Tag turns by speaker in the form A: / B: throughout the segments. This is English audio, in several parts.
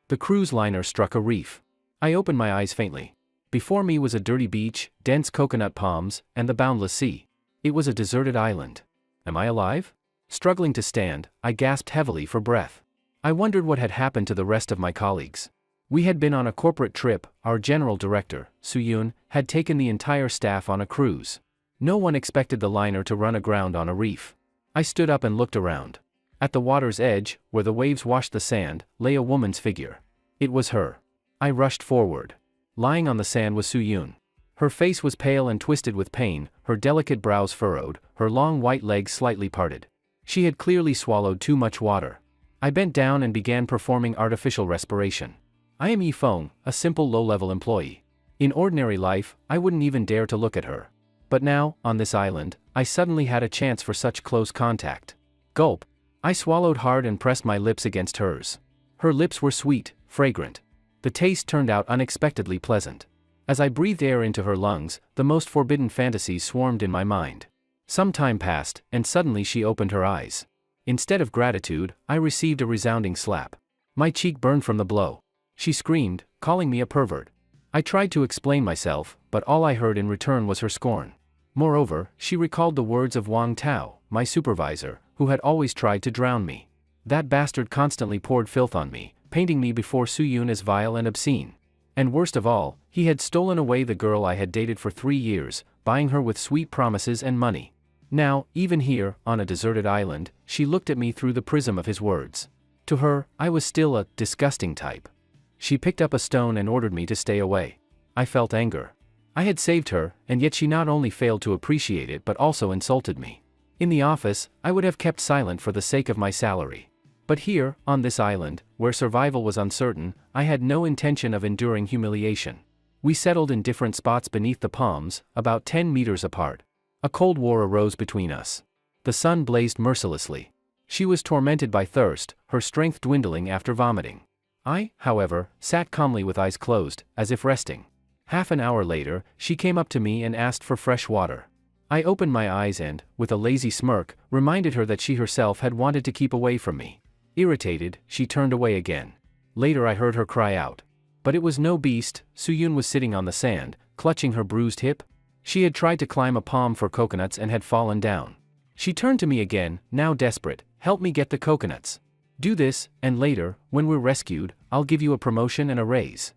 A: The cruise liner struck a reef. I opened my eyes faintly. Before me was a dirty beach, dense coconut palms, and the boundless sea. It was a deserted island. Am I alive? Struggling to stand, I gasped heavily for breath. I wondered what had happened to the rest of my colleagues. We had been on a corporate trip. Our general director, Soo-yoon, had taken the entire staff on a cruise. No one expected the liner to run aground on a reef. I stood up and looked around. At the water's edge, where the waves washed the sand, lay a woman's figure. It was her. I rushed forward. Lying on the sand was Soo-yoon. Her face was pale and twisted with pain, her delicate brows furrowed, her long white legs slightly parted. She had clearly swallowed too much water. I bent down and began performing artificial respiration. I am Yi-fong, a simple low-level employee. In ordinary life, I wouldn't even dare to look at her. But now, on this island, I suddenly had a chance for such close contact. Gulp. I swallowed hard and pressed my lips against hers. Her lips were sweet, fragrant. The taste turned out unexpectedly pleasant. As I breathed air into her lungs, the most forbidden fantasies swarmed in my mind. Some time passed, and suddenly she opened her eyes. Instead of gratitude, I received a resounding slap. My cheek burned from the blow. She screamed, calling me a pervert. I tried to explain myself, but all I heard in return was her scorn. Moreover, she recalled the words of Wang Tao, my supervisor, who had always tried to drown me. That bastard constantly poured filth on me, painting me before Soo-yoon as vile and obscene. And worst of all, he had stolen away the girl I had dated for 3 years, buying her with sweet promises and money. Now, even here, on a deserted island, she looked at me through the prism of his words. To her, I was still a disgusting type. She picked up a stone and ordered me to stay away. I felt anger. I had saved her, and yet she not only failed to appreciate it but also insulted me. In the office, I would have kept silent for the sake of my salary. But here, on this island, where survival was uncertain, I had no intention of enduring humiliation. We settled in different spots beneath the palms, about 10 meters apart. A cold war arose between us. The sun blazed mercilessly. She was tormented by thirst, her strength dwindling after vomiting. I, however, sat calmly with eyes closed, as if resting. Half an hour later, she came up to me and asked for fresh water. I opened my eyes and, with a lazy smirk, reminded her that she herself had wanted to keep away from me. Irritated, she turned away again. Later I heard her cry out. But it was no beast. Soo-yoon was sitting on the sand, clutching her bruised hip. She had tried to climb a palm for coconuts and had fallen down. She turned to me again, now desperate. Help me get the coconuts. Do this, and later, when we're rescued, I'll give you a promotion and a raise.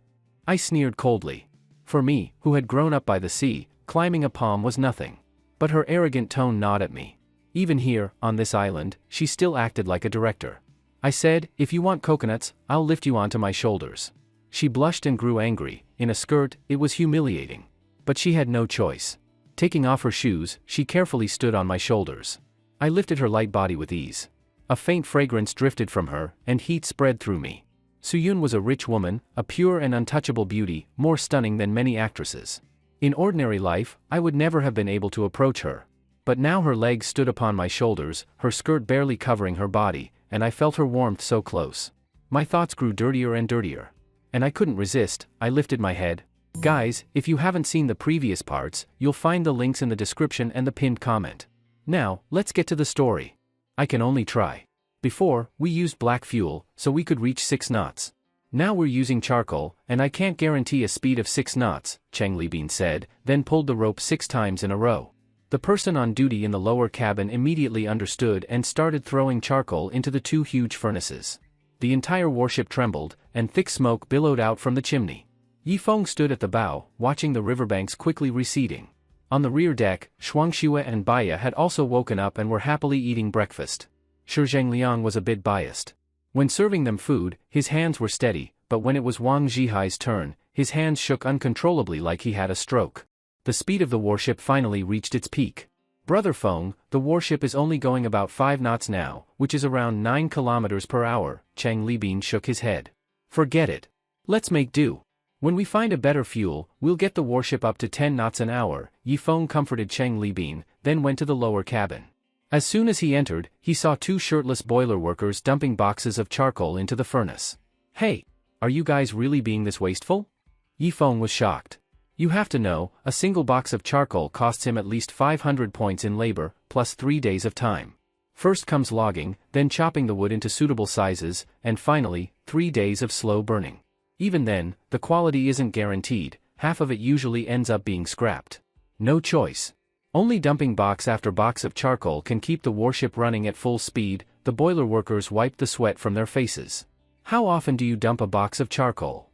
A: I sneered coldly. For me, who had grown up by the sea, climbing a palm was nothing. But her arrogant tone gnawed at me. Even here, on this island, she still acted like a director. I said, if you want coconuts, I'll lift you onto my shoulders. She blushed and grew angry. In a skirt, it was humiliating. But she had no choice. Taking off her shoes, she carefully stood on my shoulders. I lifted her light body with ease. A faint fragrance drifted from her, and heat spread through me. Soo-yoon was a rich woman, a pure and untouchable beauty, more stunning than many actresses. In ordinary life, I would never have been able to approach her. But now her legs stood upon my shoulders, her skirt barely covering her body, and I felt her warmth so close. My thoughts grew dirtier and dirtier. And I couldn't resist. I lifted my head. Guys, if you haven't seen the previous parts, you'll find the links in the description and the pinned comment. Now, let's get to the story. I can only try. Before, we used black fuel, so we could reach 6 knots. Now we're using charcoal, and I can't guarantee a speed of 6 knots, Chang Li-bin said, then pulled the rope 6 times in a row. The person on duty in the lower cabin immediately understood and started throwing charcoal into the 2 huge furnaces. The entire warship trembled, and thick smoke billowed out from the chimney. Yi-fong stood at the bow, watching the riverbanks quickly receding. On the rear deck, Shuangxue and Baya had also woken up and were happily eating breakfast. Shi Zhengliang was a bit biased. When serving them food, his hands were steady, but when it was Wang Zhihai's turn, his hands shook uncontrollably like he had a stroke. The speed of the warship finally reached its peak. Brother Feng, the warship is only going about 5 knots now, which is around 9 kilometers per hour, Chang Li-bin shook his head. Forget it. Let's make do. When we find a better fuel, we'll get the warship up to 10 knots an hour, Yi-fong comforted Chang Li-bin, then went to the lower cabin. As soon as he entered, he saw 2 shirtless boiler workers dumping boxes of charcoal into the furnace. Hey, are you guys really being this wasteful? Yi-fong was shocked. You have to know, a single box of charcoal costs him at least 500 points in labor, plus 3 days of time. First comes logging, then chopping the wood into suitable sizes, and finally, 3 days of slow burning. Even then, the quality isn't guaranteed, half of it usually ends up being scrapped. No choice. Only dumping box after box of charcoal can keep the warship running at full speed. The boiler workers wiped the sweat from their faces. How often do you dump a box of charcoal?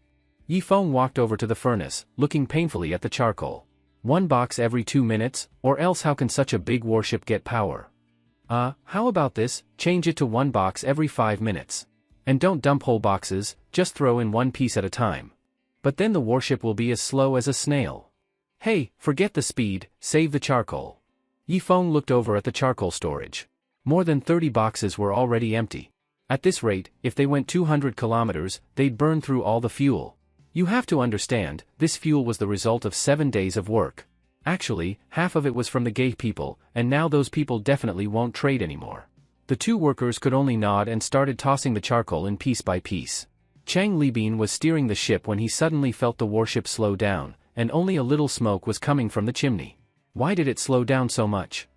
A: Yifeng walked over to the furnace, looking painfully at the charcoal. 1 box every 2 minutes, or else how can such a big warship get power? How about this, change it to 1 box every 5 minutes. And don't dump whole boxes, just throw in 1 piece at a time. But then the warship will be as slow as a snail. Hey, forget the speed, save the charcoal. Yifeng looked over at the charcoal storage. More than 30 boxes were already empty. At this rate, if they went 200 kilometers, they'd burn through all the fuel. You have to understand, this fuel was the result of 7 days of work. Actually, half of it was from the gay people, and now those people definitely won't trade anymore. The 2 workers could only nod and started tossing the charcoal in piece by piece. Chang Libin was steering the ship when he suddenly felt the warship slow down, and only a little smoke was coming from the chimney. Why did it slow down so much?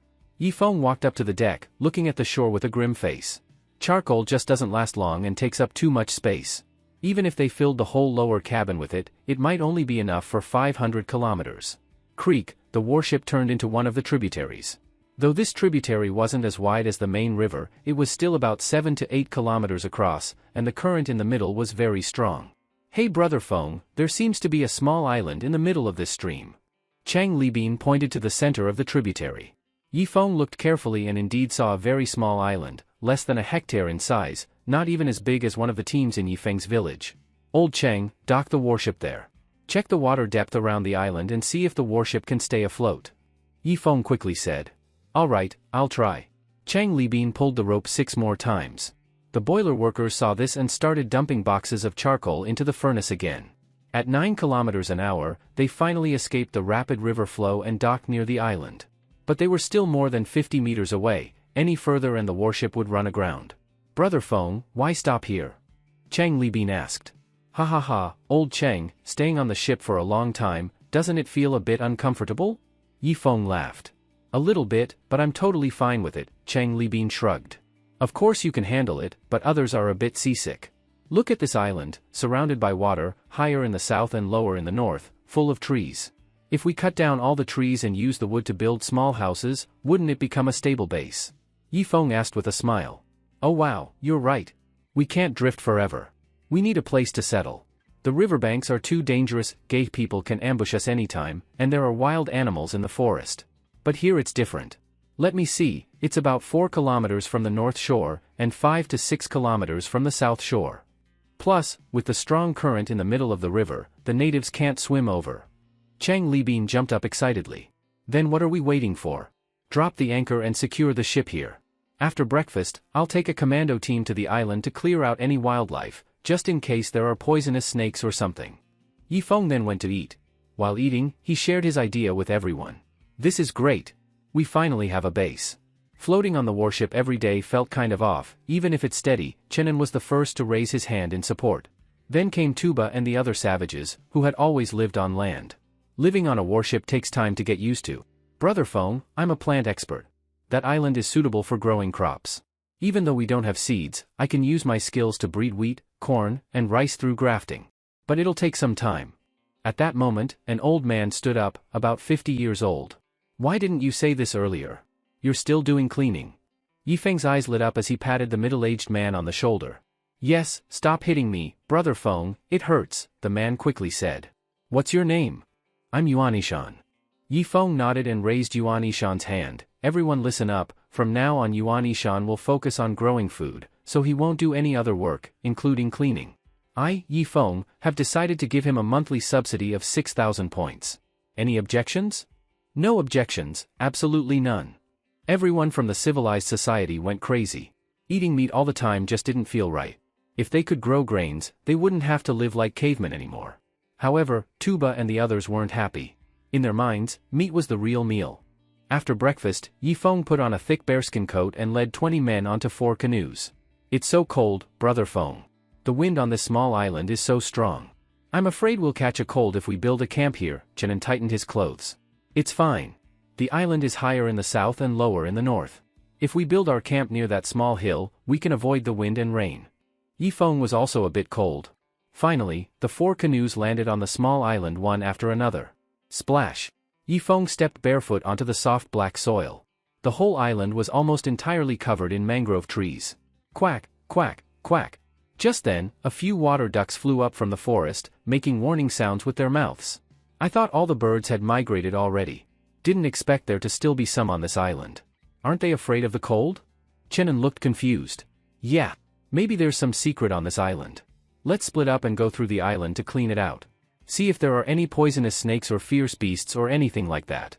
A: Yifeng walked up to the deck, looking at the shore with a grim face. Charcoal just doesn't last long and takes up too much space. Even if they filled the whole lower cabin with it, it might only be enough for 500 kilometers. Creek, the warship turned into one of the tributaries. Though this tributary wasn't as wide as the main river, it was still about 7 to 8 kilometers across, and the current in the middle was very strong. Hey brother Feng, there seems to be a small island in the middle of this stream. Chang Libin pointed to the center of the tributary. Yifeng looked carefully and indeed saw a very small island, less than a hectare in size, not even as big as one of the teams in Yifeng's village. Old Cheng, dock the warship there. Check the water depth around the island and see if the warship can stay afloat. Yifeng quickly said. Alright, I'll try. Chang Libin pulled the rope 6 more times. The boiler workers saw this and started dumping boxes of charcoal into the furnace again. At 9 kilometers an hour, they finally escaped the rapid river flow and docked near the island. But they were still more than 50 meters away. Any further and the warship would run aground. Brother Feng, why stop here? Chang Libin asked. Ha ha ha, old Cheng, staying on the ship for a long time, doesn't it feel a bit uncomfortable? Yifeng laughed. A little bit, but I'm totally fine with it, Chang Libin shrugged. Of course you can handle it, but others are a bit seasick. Look at this island, surrounded by water, higher in the south and lower in the north, full of trees. If we cut down all the trees and use the wood to build small houses, wouldn't it become a stable base? Yifeng asked with a smile. Oh wow, you're right. We can't drift forever. We need a place to settle. The riverbanks are too dangerous, gay people can ambush us anytime, and there are wild animals in the forest. But here it's different. Let me see, it's about 4 kilometers from the north shore, and 5 to 6 kilometers from the south shore. Plus, with the strong current in the middle of the river, the natives can't swim over. Chang Libin jumped up excitedly. Then what are we waiting for? Drop the anchor and secure the ship here. After breakfast, I'll take a commando team to the island to clear out any wildlife, just in case there are poisonous snakes or something. Yifeng then went to eat. While eating, he shared his idea with everyone. This is great. We finally have a base. Floating on the warship every day felt kind of off, even if it's steady. Chenin was the first to raise his hand in support. Then came Tuba and the other savages, who had always lived on land. Living on a warship takes time to get used to. Brother Feng, I'm a plant expert. That island is suitable for growing crops. Even though we don't have seeds, I can use my skills to breed wheat, corn, and rice through grafting. But it'll take some time. At that moment, an old man stood up, about 50 years old. Why didn't you say this earlier? You're still doing cleaning. Yifeng's eyes lit up as he patted the middle-aged man on the shoulder. Yes, stop hitting me, Brother Feng, it hurts, the man quickly said. What's your name? I'm Yuan Yishan. Yifeng nodded and raised Yuan Yishan's hand. Everyone listen up, from now on Yuan Yishan will focus on growing food, so he won't do any other work, including cleaning. I, Yifeng, have decided to give him a monthly subsidy of 6,000 points. Any objections? No objections, absolutely none. Everyone from the civilized society went crazy. Eating meat all the time just didn't feel right. If they could grow grains, they wouldn't have to live like cavemen anymore. However, Tuba and the others weren't happy. In their minds, meat was the real meal. After breakfast, Yifeng put on a thick bearskin coat and led 20 men onto 4 canoes. It's so cold, Brother Feng. The wind on this small island is so strong. I'm afraid we'll catch a cold if we build a camp here. Chenin tightened his clothes. It's fine. The island is higher in the south and lower in the north. If we build our camp near that small hill, we can avoid the wind and rain. Yifeng was also a bit cold. Finally, the 4 canoes landed on the small island one after another. Splash! Yifeng stepped barefoot onto the soft black soil. The whole island was almost entirely covered in mangrove trees. Quack, quack, quack. Just then, a few water ducks flew up from the forest, making warning sounds with their mouths. I thought all the birds had migrated already. Didn't expect there to still be some on this island. Aren't they afraid of the cold? Chenin looked confused. Yeah. Maybe there's some secret on this island. Let's split up and go through the island to clean it out. See if there are any poisonous snakes or fierce beasts or anything like that.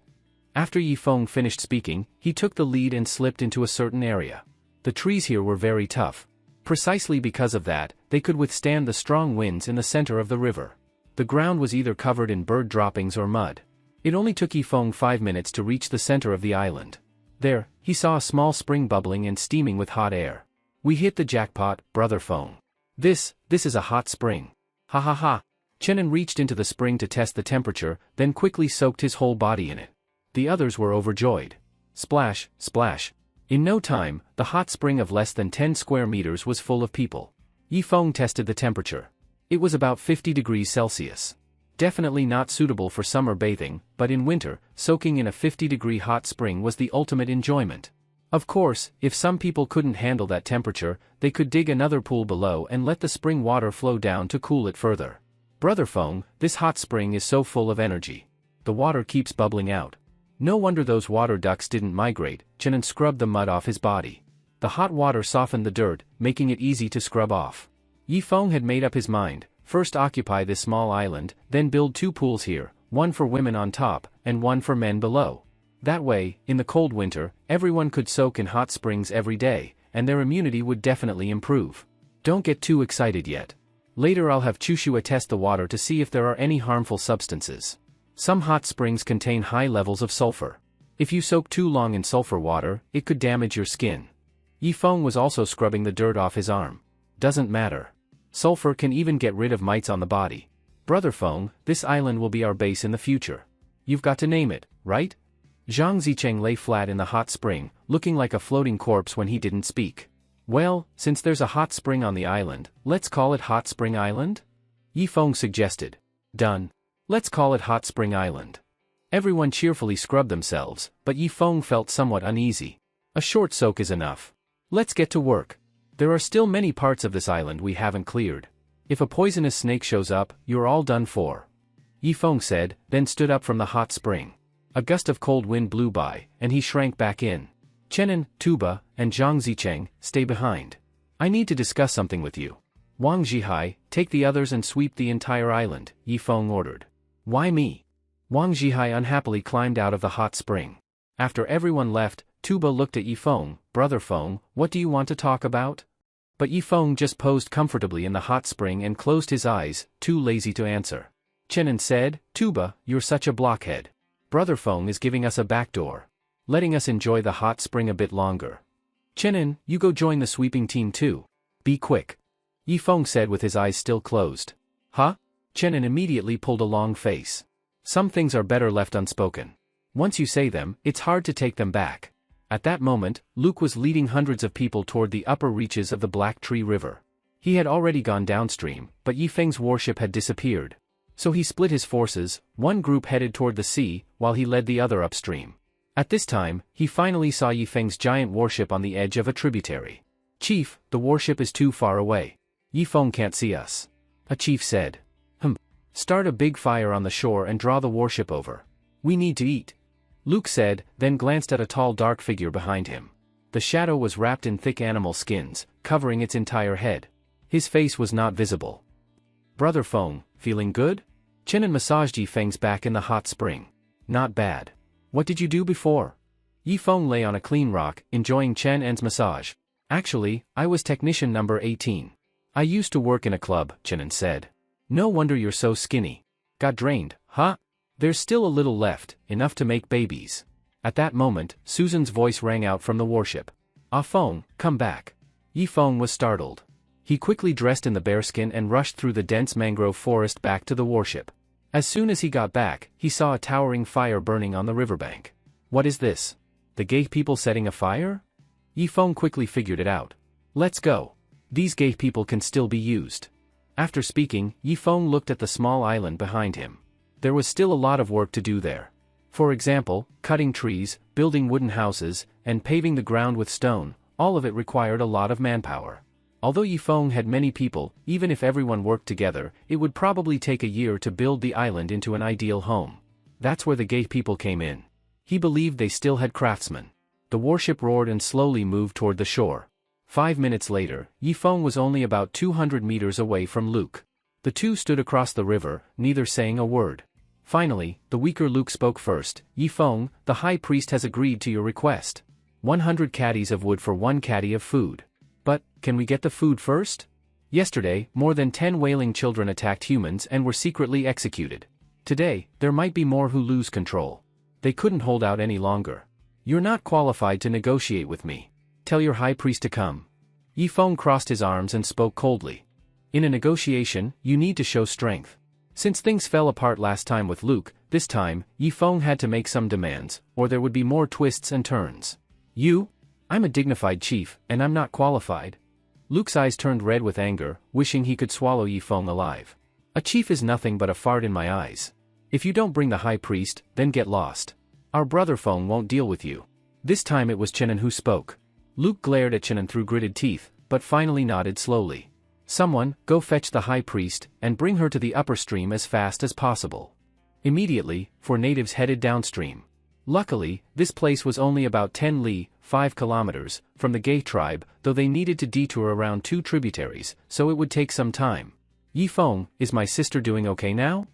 A: After Yifeng finished speaking, he took the lead and slipped into a certain area. The trees here were very tough. Precisely because of that, they could withstand the strong winds in the center of the river. The ground was either covered in bird droppings or mud. It only took Yifeng 5 minutes to reach the center of the island. There, he saw a small spring bubbling and steaming with hot air. We hit the jackpot, Brother Feng. This is a hot spring. Ha ha ha. Chenin reached into the spring to test the temperature, then quickly soaked his whole body in it. The others were overjoyed. Splash, splash. In no time, the hot spring of less than 10 square meters was full of people. Yifeng tested the temperature. It was about 50 degrees Celsius. Definitely not suitable for summer bathing, but in winter, soaking in a 50-degree hot spring was the ultimate enjoyment. Of course, if some people couldn't handle that temperature, they could dig another pool below and let the spring water flow down to cool it further. Brother Feng, this hot spring is so full of energy. The water keeps bubbling out. No wonder those water ducks didn't migrate. Chenin scrubbed the mud off his body. The hot water softened the dirt, making it easy to scrub off. Yifeng had made up his mind, first occupy this small island, then build 2 pools here, one for women on top, and one for men below. That way, in the cold winter, everyone could soak in hot springs every day, and their immunity would definitely improve. Don't get too excited yet. Later I'll have Chushua test the water to see if there are any harmful substances. Some hot springs contain high levels of sulfur. If you soak too long in sulfur water, it could damage your skin. Yifeng was also scrubbing the dirt off his arm. Doesn't matter. Sulfur can even get rid of mites on the body. Brother Feng, this island will be our base in the future. You've got to name it, right? Zhang Zicheng lay flat in the hot spring, looking like a floating corpse when he didn't speak. Well, since there's a hot spring on the island, let's call it Hot Spring Island? Yifeng suggested. Done. Let's call it Hot Spring Island. Everyone cheerfully scrubbed themselves, but Yifeng felt somewhat uneasy. A short soak is enough. Let's get to work. There are still many parts of this island we haven't cleared. If a poisonous snake shows up, you're all done for. Yifeng said, then stood up from the hot spring. A gust of cold wind blew by, and he shrank back in. Chenin, Tuba, and Zhang Zicheng, stay behind. I need to discuss something with you. Wang Zhihai, take the others and sweep the entire island, Yifeng ordered. Why me? Wang Zhihai unhappily climbed out of the hot spring. After everyone left, Tuba looked at Yifeng. Brother Feng, what do you want to talk about? But Yifeng just posed comfortably in the hot spring and closed his eyes, too lazy to answer. Chenin said, Tuba, you're such a blockhead. Brother Feng is giving us a backdoor. Letting us enjoy the hot spring a bit longer. Chenin, you go join the sweeping team too. Be quick. Yifeng said with his eyes still closed. Huh? Chenin immediately pulled a long face. Some things are better left unspoken. Once you say them, it's hard to take them back. At that moment, Luke was leading hundreds of people toward the upper reaches of the Black Tree River. He had already gone downstream, but Yifeng's warship had disappeared. So he split his forces, one group headed toward the sea, while he led the other upstream. At this time, he finally saw Yifeng's giant warship on the edge of a tributary. Chief, the warship is too far away. Yifeng can't see us. A chief said. Start a big fire on the shore and draw the warship over. We need to eat. Luke said, then glanced at a tall dark figure behind him. The shadow was wrapped in thick animal skins, covering its entire head. His face was not visible. Brother Feng, feeling good? Chenin massaged Yifeng's back in the hot spring. Not bad. What did you do before? Yifeng lay on a clean rock, enjoying Chen En's massage. Actually, I was technician number 18. I used to work in a club, Chenin said. No wonder you're so skinny. Got drained, huh? There's still a little left, enough to make babies. At that moment, Susan's voice rang out from the warship. Ah Feng, come back. Yifeng was startled. He quickly dressed in the bearskin and rushed through the dense mangrove forest back to the warship. As soon as he got back, he saw a towering fire burning on the riverbank. What is this? The gay people setting a fire? Yifeng quickly figured it out. Let's go. These gay people can still be used. After speaking, Yifeng looked at the small island behind him. There was still a lot of work to do there. For example, cutting trees, building wooden houses, and paving the ground with stone, all of it required a lot of manpower. Although Yifeng had many people, even if everyone worked together, it would probably take a year to build the island into an ideal home. That's where the gay people came in. He believed they still had craftsmen. The warship roared and slowly moved toward the shore. 5 minutes later, Yifeng was only about 200 meters away from Luke. The two stood across the river, neither saying a word. Finally, the weaker Luke spoke first. Yifeng, the high priest has agreed to your request. 100 caddies of wood for 1 caddy of food. But, can we get the food first? Yesterday, more than 10 wailing children attacked humans and were secretly executed. Today, there might be more who lose control. They couldn't hold out any longer. You're not qualified to negotiate with me. Tell your high priest to come. Yifeng crossed his arms and spoke coldly. In a negotiation, you need to show strength. Since things fell apart last time with Luke, this time, Yifeng had to make some demands, or there would be more twists and turns. I'm a dignified chief, and I'm not qualified. Luke's eyes turned red with anger, wishing he could swallow Yifeng alive. A chief is nothing but a fart in my eyes. If you don't bring the high priest, then get lost. Our brother Feng won't deal with you. This time it was Chenin who spoke. Luke glared at Chenin through gritted teeth, but finally nodded slowly. Someone, go fetch the high priest, and bring her to the upper stream as fast as possible. Immediately, 4 natives headed downstream. Luckily, this place was only about 10 li, 5 kilometers, from the gay tribe, though they needed to detour around 2 tributaries, so it would take some time. Yifeng, is my sister doing okay now?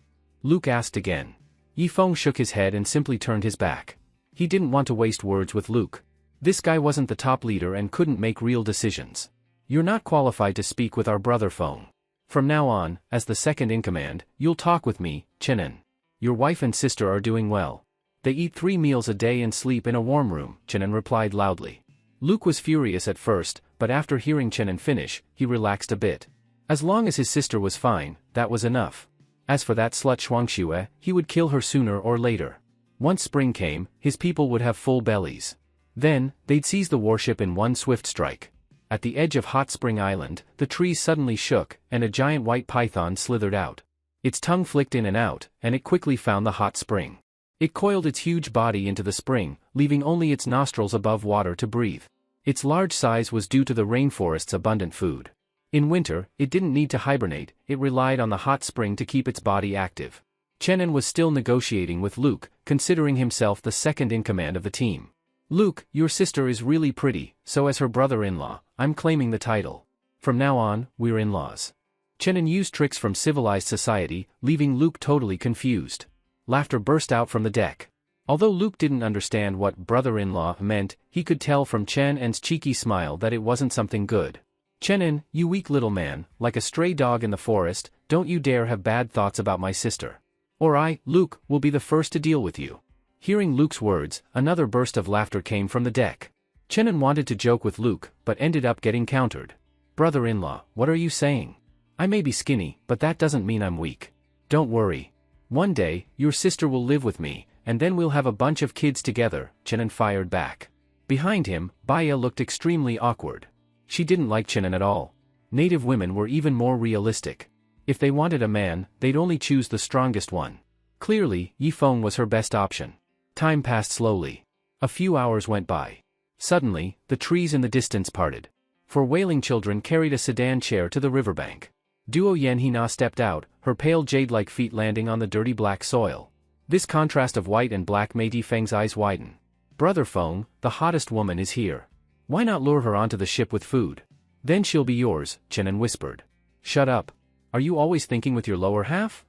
A: Luke asked again. Yifeng shook his head and simply turned his back. He didn't want to waste words with Luke. This guy wasn't the top leader and couldn't make real decisions. You're not qualified to speak with our brother Feng. From now on, as the second in command, you'll talk with me, Chenin. Your wife and sister are doing well. They eat 3 meals a day and sleep in a warm room, Chenin replied loudly. Luke was furious at first, but after hearing Chenin finish, he relaxed a bit. As long as his sister was fine, that was enough. As for that slut Shuangxue, he would kill her sooner or later. Once spring came, his people would have full bellies. Then, they'd seize the warship in one swift strike. At the edge of Hot Spring Island, the trees suddenly shook, and a giant white python slithered out. Its tongue flicked in and out, and it quickly found the hot spring. It coiled its huge body into the spring, leaving only its nostrils above water to breathe. Its large size was due to the rainforest's abundant food. In winter, it didn't need to hibernate, it relied on the hot spring to keep its body active. Chenin was still negotiating with Luke, considering himself the second in command of the team. Luke, your sister is really pretty, so as her brother-in-law, I'm claiming the title. From now on, we're in-laws. Chenin used tricks from civilized society, leaving Luke totally confused. Laughter burst out from the deck. Although Luke didn't understand what brother-in-law meant, he could tell from Chen En's cheeky smile that it wasn't something good. Chenin, you weak little man, like a stray dog in the forest, don't you dare have bad thoughts about my sister. Or I, Luke, will be the first to deal with you. Hearing Luke's words, another burst of laughter came from the deck. Chenin wanted to joke with Luke, but ended up getting countered. Brother-in-law, what are you saying? I may be skinny, but that doesn't mean I'm weak. Don't worry. One day, your sister will live with me, and then we'll have a bunch of kids together, Chenin fired back. Behind him, Baya looked extremely awkward. She didn't like Chenin at all. Native women were even more realistic. If they wanted a man, they'd only choose the strongest one. Clearly, Yifeng was her best option. Time passed slowly. A few hours went by. Suddenly, the trees in the distance parted. 4 wailing children carried a sedan chair to the riverbank. Duo Yanhina stepped out, her pale jade-like feet landing on the dirty black soil. This contrast of white and black made Yifeng's eyes widen. Brother Feng, the hottest woman is here. Why not lure her onto the ship with food? Then she'll be yours, Chenin whispered. Shut up. Are you always thinking with your lower half?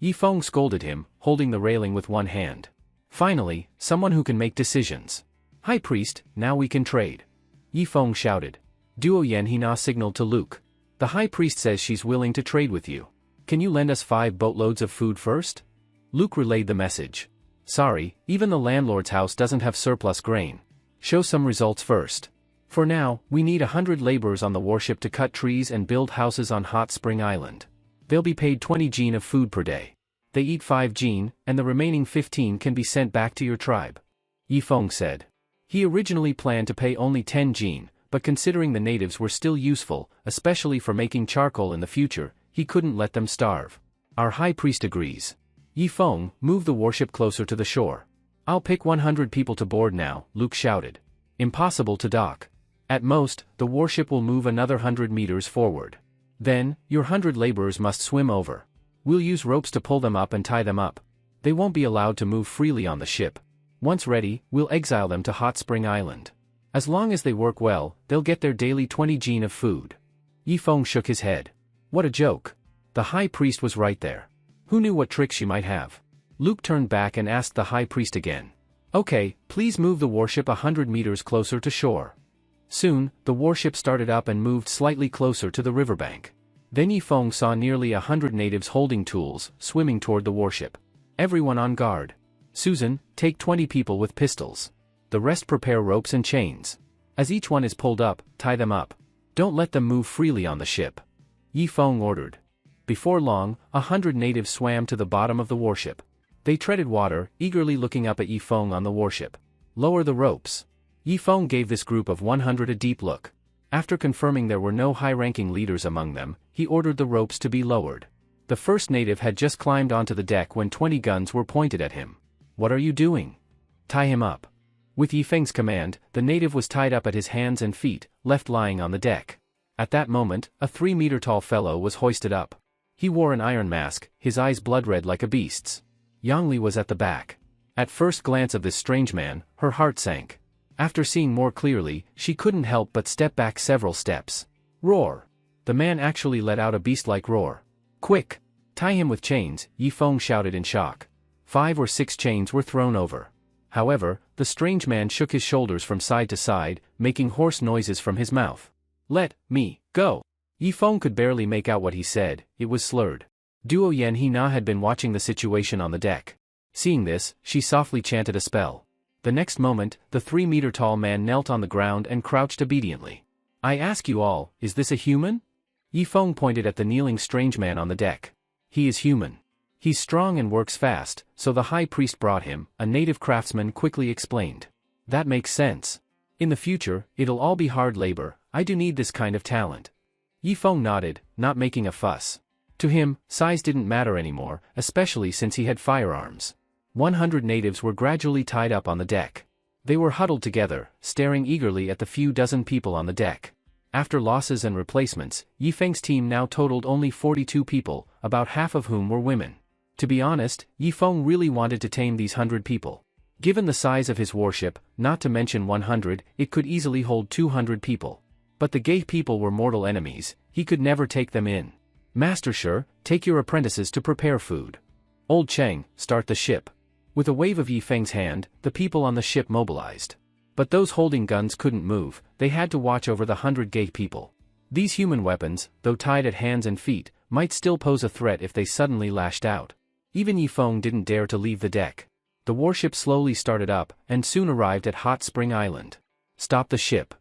A: Yifeng scolded him, holding the railing with one hand. Finally, someone who can make decisions. High Priest, now we can trade. Yifeng shouted. Duo Yanhina signaled to Luke. The High Priest says she's willing to trade with you. Can you lend us 5 boatloads of food first? Luke relayed the message. Sorry, even the landlord's house doesn't have surplus grain. Show some results first. For now, we need 100 laborers on the warship to cut trees and build houses on Hot Spring Island. They'll be paid 20 jin of food per day. They eat 5 jin, and the remaining 15 can be sent back to your tribe. Yifeng said. He originally planned to pay only 10 jin, but considering the natives were still useful, especially for making charcoal in the future, he couldn't let them starve. Our high priest agrees. Yifeng, move the warship closer to the shore. I'll pick 100 people to board now, Luke shouted. Impossible to dock. At most, the warship will move another 100 meters forward. Then, your 100 laborers must swim over. We'll use ropes to pull them up and tie them up. They won't be allowed to move freely on the ship. Once ready, we'll exile them to Hot Spring Island. As long as they work well, they'll get their daily 20 jin of food. Yifeng shook his head. What a joke. The high priest was right there. Who knew what trick she might have? Luke turned back and asked the high priest again. Okay, please move the warship 100 meters closer to shore. Soon, the warship started up and moved slightly closer to the riverbank. Then Yifeng saw nearly 100 natives holding tools, swimming toward the warship. Everyone on guard. Susan, take 20 people with pistols. The rest prepare ropes and chains. As each one is pulled up, tie them up. Don't let them move freely on the ship. Yifeng ordered. Before long, 100 natives swam to the bottom of the warship. They treaded water, eagerly looking up at Yifeng on the warship. Lower the ropes. Yifeng gave this group of 100 a deep look. After confirming there were no high-ranking leaders among them, he ordered the ropes to be lowered. The first native had just climbed onto the deck when 20 guns were pointed at him. What are you doing? Tie him up. With Yifeng's command, the native was tied up at his hands and feet, left lying on the deck. At that moment, a 3-meter-tall fellow was hoisted up. He wore an iron mask, his eyes blood-red like a beast's. Yangli was at the back. At first glance of this strange man, her heart sank. After seeing more clearly, she couldn't help but step back several steps. Roar! The man actually let out a beast-like roar. Quick! Tie him with chains, Yifeng shouted in shock. 5 or 6 chains were thrown over. However, the strange man shook his shoulders from side to side, making hoarse noises from his mouth. Let me go! Yifeng could barely make out what he said, it was slurred. Duo Yen Hina had been watching the situation on the deck. Seeing this, she softly chanted a spell. The next moment, the 3-meter-tall man knelt on the ground and crouched obediently. I ask you all, is this a human? Yifeng pointed at the kneeling strange man on the deck. He is human. He's strong and works fast, so the high priest brought him, a native craftsman quickly explained. That makes sense. In the future, it'll all be hard labor, I do need this kind of talent. Yifeng nodded, not making a fuss. To him, size didn't matter anymore, especially since he had firearms. 100 natives were gradually tied up on the deck. They were huddled together, staring eagerly at the few dozen people on the deck. After losses and replacements, Yifeng's team now totaled only 42 people, about half of whom were women. To be honest, Yifeng really wanted to tame these 100 people. Given the size of his warship, not to mention 100, it could easily hold 200 people. But the gay people were mortal enemies, he could never take them in. Master Shi, take your apprentices to prepare food. Old Cheng, start the ship. With a wave of Yifeng's hand, the people on the ship mobilized. But those holding guns couldn't move, they had to watch over the 100 gay people. These human weapons, though tied at hands and feet, might still pose a threat if they suddenly lashed out. Even Yifeng didn't dare to leave the deck. The warship slowly started up, and soon arrived at Hot Spring Island. Stop the ship.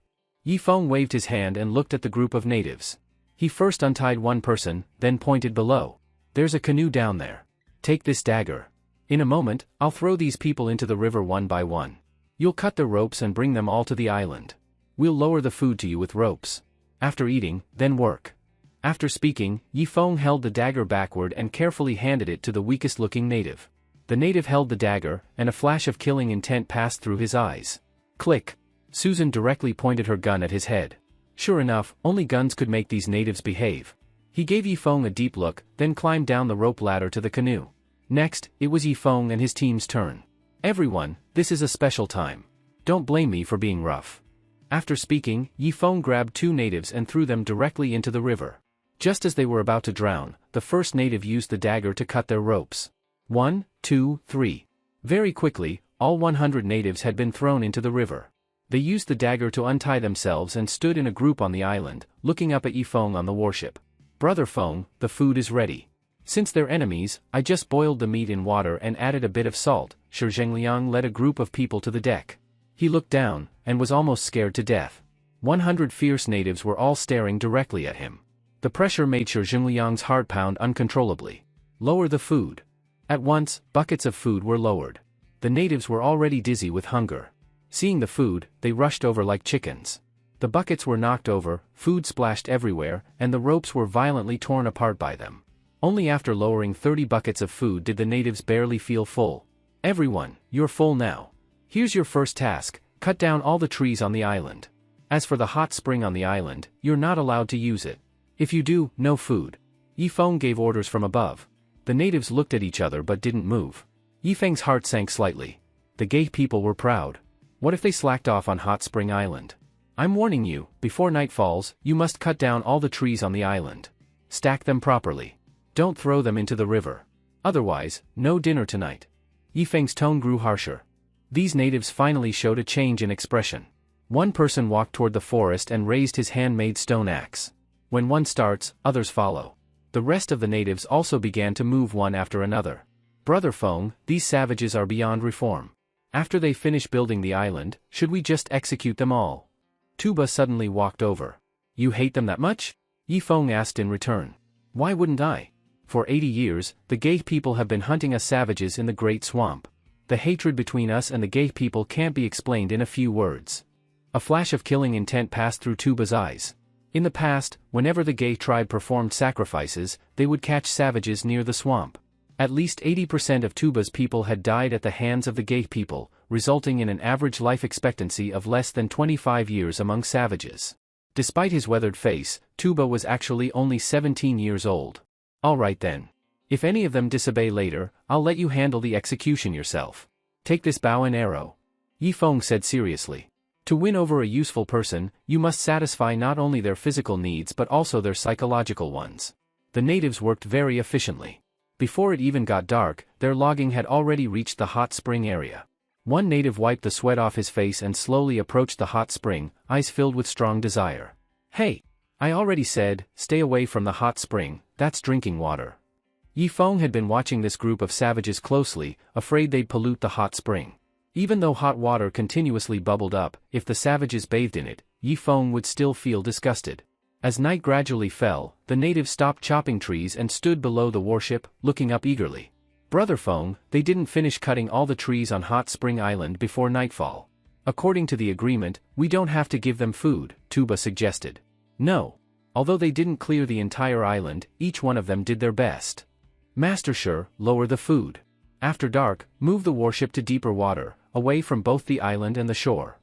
A: Yifeng waved his hand and looked at the group of natives. He first untied one person, then pointed below. There's a canoe down there. Take this dagger. In a moment, I'll throw these people into the river one by one. You'll cut their ropes and bring them all to the island. We'll lower the food to you with ropes. After eating, then work. After speaking, Yifeng held the dagger backward and carefully handed it to the weakest-looking native. The native held the dagger, and a flash of killing intent passed through his eyes. Click! Susan directly pointed her gun at his head. Sure enough, only guns could make these natives behave. He gave Yifeng a deep look, then climbed down the rope ladder to the canoe. Next, it was Yifeng and his team's turn. Everyone, this is a special time. Don't blame me for being rough. After speaking, Yifeng grabbed 2 natives and threw them directly into the river. Just as they were about to drown, the first native used the dagger to cut their ropes. 1, 2, 3. Very quickly, all 100 natives had been thrown into the river. They used the dagger to untie themselves and stood in a group on the island, looking up at Yifeng on the warship. Brother Feng, the food is ready. Since they're enemies, I just boiled the meat in water and added a bit of salt. Shi Zhengliang led a group of people to the deck. He looked down, and was almost scared to death. 100 fierce natives were all staring directly at him. The pressure made Shi Zhengliang's heart pound uncontrollably. Lower the food. At once, buckets of food were lowered. The natives were already dizzy with hunger. Seeing the food, they rushed over like chickens. The buckets were knocked over, food splashed everywhere, and the ropes were violently torn apart by them. Only after lowering 30 buckets of food did the natives barely feel full. Everyone, you're full now. Here's your first task, cut down all the trees on the island. As for the hot spring on the island, you're not allowed to use it. If you do, no food. Yifeng gave orders from above. The natives looked at each other but didn't move. Yifeng's heart sank slightly. The gay people were proud. What if they slacked off on Hot Spring Island? I'm warning you, before night falls, you must cut down all the trees on the island. Stack them properly. Don't throw them into the river. Otherwise, no dinner tonight. Yifeng's tone grew harsher. These natives finally showed a change in expression. One person walked toward the forest and raised his handmade stone axe. When one starts, others follow. The rest of the natives also began to move one after another. Brother Feng, these savages are beyond reform. After they finish building the island, should we just execute them all? Tuba suddenly walked over. You hate them that much? Yifeng asked in return. Why wouldn't I? For 80 years, the gay people have been hunting us savages in the Great Swamp. The hatred between us and the gay people can't be explained in a few words. A flash of killing intent passed through Tuba's eyes. In the past, whenever the gay tribe performed sacrifices, they would catch savages near the swamp. At least 80% of Tuba's people had died at the hands of the gay people, resulting in an average life expectancy of less than 25 years among savages. Despite his weathered face, Tuba was actually only 17 years old. All right then. If any of them disobey later, I'll let you handle the execution yourself. Take this bow and arrow. Yifeng said seriously. To win over a useful person, you must satisfy not only their physical needs but also their psychological ones. The natives worked very efficiently. Before it even got dark, their logging had already reached the hot spring area. One native wiped the sweat off his face and slowly approached the hot spring, eyes filled with strong desire. Hey! I already said, stay away from the hot spring, that's drinking water. Yifeng had been watching this group of savages closely, afraid they'd pollute the hot spring. Even though hot water continuously bubbled up, if the savages bathed in it, Yifeng would still feel disgusted. As night gradually fell, the natives stopped chopping trees and stood below the warship, looking up eagerly. Brother Feng, they didn't finish cutting all the trees on Hot Spring Island before nightfall. According to the agreement, we don't have to give them food, Tuba suggested. No. Although they didn't clear the entire island, each one of them did their best. Master Sure, lower the food. After dark, move the warship to deeper water, away from both the island and the shore.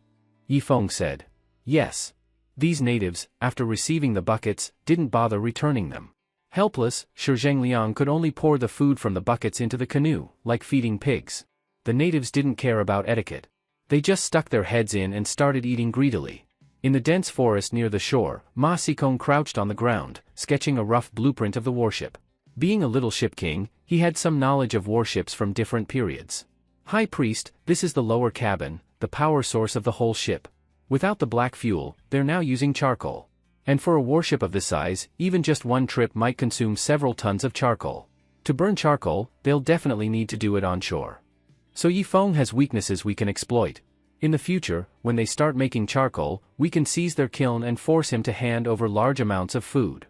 A: Yifeng said. Yes. These natives, after receiving the buckets, didn't bother returning them. Helpless, Shi Zhengliang could only pour the food from the buckets into the canoe, like feeding pigs. The natives didn't care about etiquette. They just stuck their heads in and started eating greedily. In the dense forest near the shore, Ma Xikong crouched on the ground, sketching a rough blueprint of the warship. Being a little ship king, he had some knowledge of warships from different periods. High Priest, this is the lower cabin, the power source of the whole ship. Without the black fuel, they're now using charcoal. And for a warship of this size, even just one trip might consume several tons of charcoal. To burn charcoal, they'll definitely need to do it on shore. So Yifeng has weaknesses we can exploit. In the future, when they start making charcoal, we can seize their kiln and force him to hand over large amounts of food.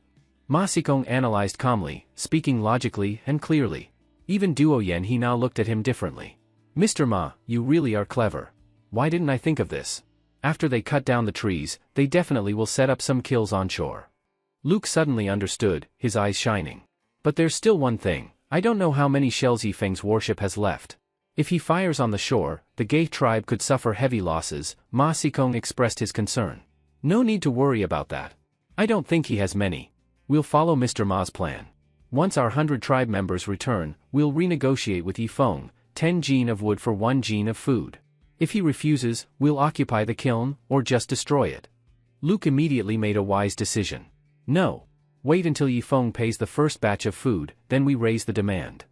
A: Ma Xikong analyzed calmly, speaking logically and clearly. Even Duo Yen he now looked at him differently. Mr. Ma, you really are clever. Why didn't I think of this? After they cut down the trees, they definitely will set up some kilns on shore. Luke suddenly understood, his eyes shining. But there's still one thing, I don't know how many shells Yifeng's warship has left. If he fires on the shore, the Gay tribe could suffer heavy losses, Ma Xikong expressed his concern. No need to worry about that. I don't think he has many. We'll follow Mr. Ma's plan. Once our 100 tribe members return, we'll renegotiate with Yifeng, 10 jin of wood for 1 jin of food. If he refuses, we'll occupy the kiln, or just destroy it. Luke immediately made a wise decision. No. Wait until Yifeng pays the first batch of food, then we raise the demand.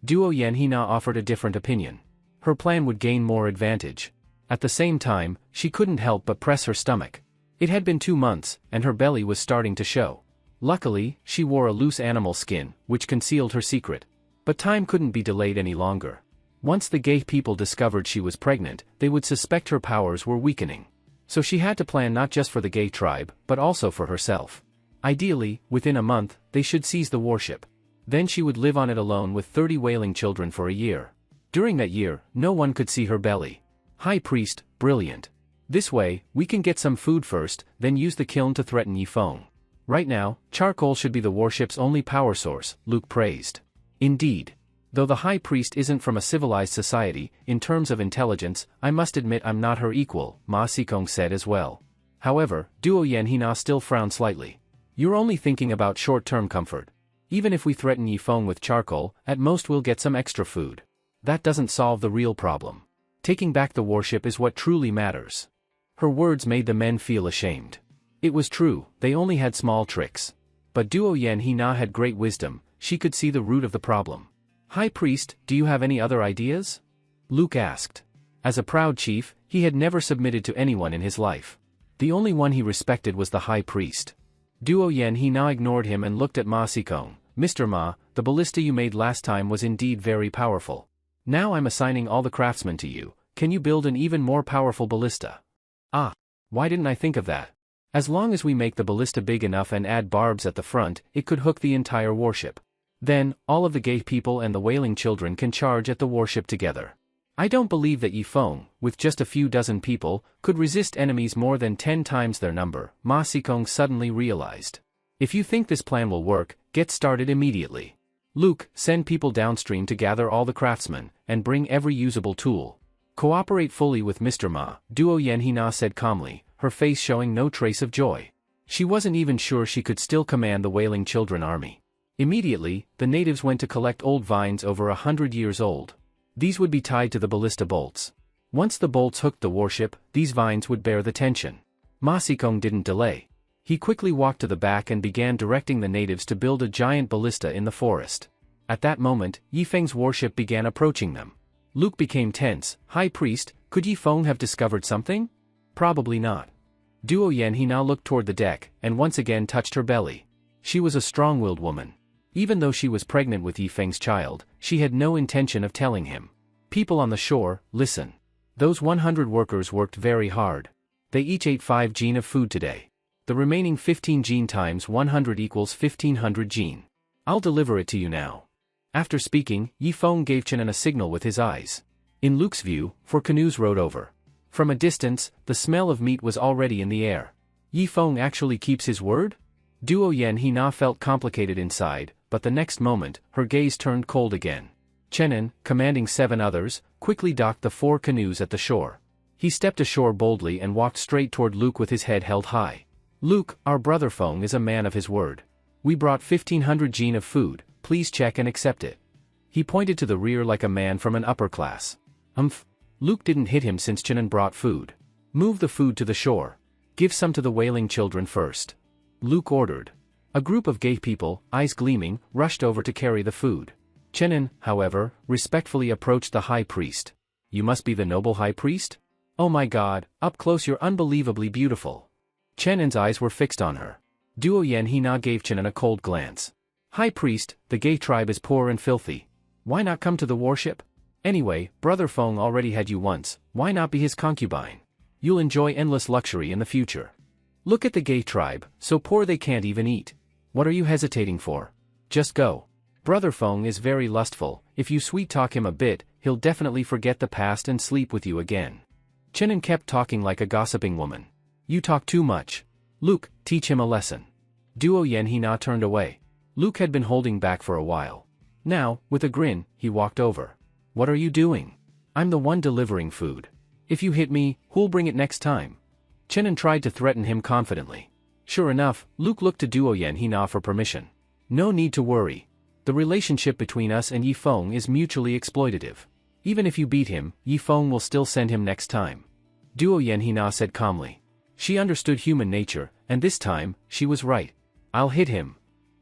A: Duo Yen Hina offered a different opinion. Her plan would gain more advantage. At the same time, she couldn't help but press her stomach. It had been 2 months, and her belly was starting to show. Luckily, she wore a loose animal skin, which concealed her secret. But time couldn't be delayed any longer. Once the Gay people discovered she was pregnant, they would suspect her powers were weakening. So she had to plan not just for the Gay tribe, but also for herself. Ideally, within a month, they should seize the warship. Then she would live on it alone with 30 wailing children for a year. During that year, no one could see her belly. High Priest, brilliant. This way, we can get some food first, then use the kiln to threaten Yifeng. Right now, charcoal should be the warship's only power source, Luke praised. Indeed. Though the High Priest isn't from a civilized society, in terms of intelligence, I must admit I'm not her equal, Ma Xikong said as well. However, Duo Yanhina still frowned slightly. You're only thinking about short-term comfort. Even if we threaten Yifeng with charcoal, at most we'll get some extra food. That doesn't solve the real problem. Taking back the warship is what truly matters. Her words made the men feel ashamed. It was true, they only had small tricks. But Duo Yanhina had great wisdom, she could see the root of the problem. High Priest, do you have any other ideas? Luke asked. As a proud chief, he had never submitted to anyone in his life. The only one he respected was the High Priest. Duo Yanhina ignored him and looked at Ma Xikong. Mr. Ma, the ballista you made last time was indeed very powerful. Now I'm assigning all the craftsmen to you, can you build an even more powerful ballista? Ah, why didn't I think of that? As long as we make the ballista big enough and add barbs at the front, it could hook the entire warship. Then, all of the gay people and the wailing children can charge at the warship together. I don't believe that Yifeng, with just a few dozen people, could resist enemies more than 10 times their number, Ma Xikong suddenly realized. If you think this plan will work, get started immediately. Luke, send people downstream to gather all the craftsmen, and bring every usable tool. Cooperate fully with Mr. Ma, Duo Yanhina said calmly, her face showing no trace of joy. She wasn't even sure she could still command the wailing children army. Immediately, the natives went to collect old vines over 100 years old. These would be tied to the ballista bolts. Once the bolts hooked the warship, these vines would bear the tension. Ma Xikong didn't delay. He quickly walked to the back and began directing the natives to build a giant ballista in the forest. At that moment, Yifeng's warship began approaching them. Luke became tense. High Priest, could Yifeng have discovered something? Probably not. Duo Yanhina looked toward the deck, and once again touched her belly. She was a strong-willed woman. Even though she was pregnant with Yifeng's child, she had no intention of telling him. People on the shore, listen. Those 100 workers worked very hard. They each ate 5 jin of food today. The remaining 15 jin times 100 equals 1500 jin. I'll deliver it to you now. After speaking, Yifeng gave Chenin a signal with his eyes. In Luke's view, 4 canoes rowed over. From a distance, the smell of meat was already in the air. Yifeng actually keeps his word? Duo Yanhina felt complicated inside, but the next moment, her gaze turned cold again. Chenin, commanding 7 others, quickly docked the 4 canoes at the shore. He stepped ashore boldly and walked straight toward Luke with his head held high. Luke, our brother Feng is a man of his word. We brought 1500 jin of food, please check and accept it. He pointed to the rear like a man from an upper class. Luke didn't hit him since Chenin brought food. Move the food to the shore. Give some to the wailing children first. Luke ordered. A group of gay people, eyes gleaming, rushed over to carry the food. Chenin, however, respectfully approached the High Priest. You must be the noble High Priest? Oh my God, up close you're unbelievably beautiful. Chenin's eyes were fixed on her. Duo Yanhina gave Chenin a cold glance. High Priest, the gay tribe is poor and filthy. Why not come to the warship? Anyway, Brother Feng already had you once, why not be his concubine? You'll enjoy endless luxury in the future. Look at the gay tribe, so poor they can't even eat. What are you hesitating for? Just go. Brother Feng is very lustful, if you sweet-talk him a bit, he'll definitely forget the past and sleep with you again. Chenin kept talking like a gossiping woman. You talk too much. Luke, teach him a lesson. Duo Yanhina turned away. Luke had been holding back for a while. Now, with a grin, he walked over. What are you doing? I'm the one delivering food. If you hit me, who'll bring it next time? Chenin tried to threaten him confidently. Sure enough, Luke looked to Duo Yanhina for permission. No need to worry. The relationship between us and Yifeng is mutually exploitative. Even if you beat him, Yifeng will still send him next time. Duo Yanhina said calmly. She understood human nature, and this time, she was right. I'll hit him.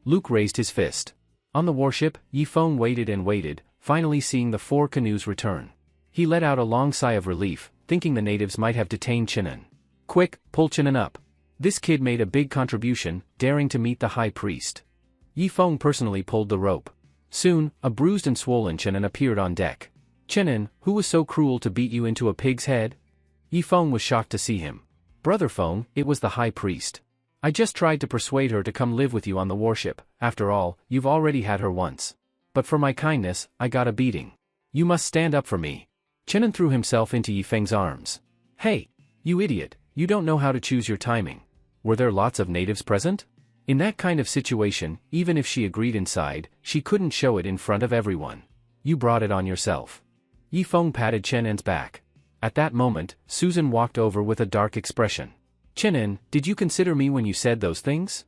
A: Luke raised his fist. On the warship, Yifeng waited and waited, finally seeing the 4 canoes return. He let out a long sigh of relief, thinking the natives might have detained Chenin. Quick, pull Chenin up. This kid made a big contribution, daring to meet the High Priest. Yifeng personally pulled the rope. Soon, a bruised and swollen Chenin appeared on deck. Chenin, who was so cruel to beat you into a pig's head? Yifeng was shocked to see him. Brother Feng, it was the High Priest. I just tried to persuade her to come live with you on the warship, after all, you've already had her once. But for my kindness, I got a beating. You must stand up for me. Chenin threw himself into Yifeng's arms. Hey! You idiot, you don't know how to choose your timing. Were there lots of natives present? In that kind of situation, even if she agreed inside, she couldn't show it in front of everyone. You brought it on yourself. Yifeng patted Chen En's back. At that moment, Susan walked over with a dark expression. Chen En, did you consider me when you said those things?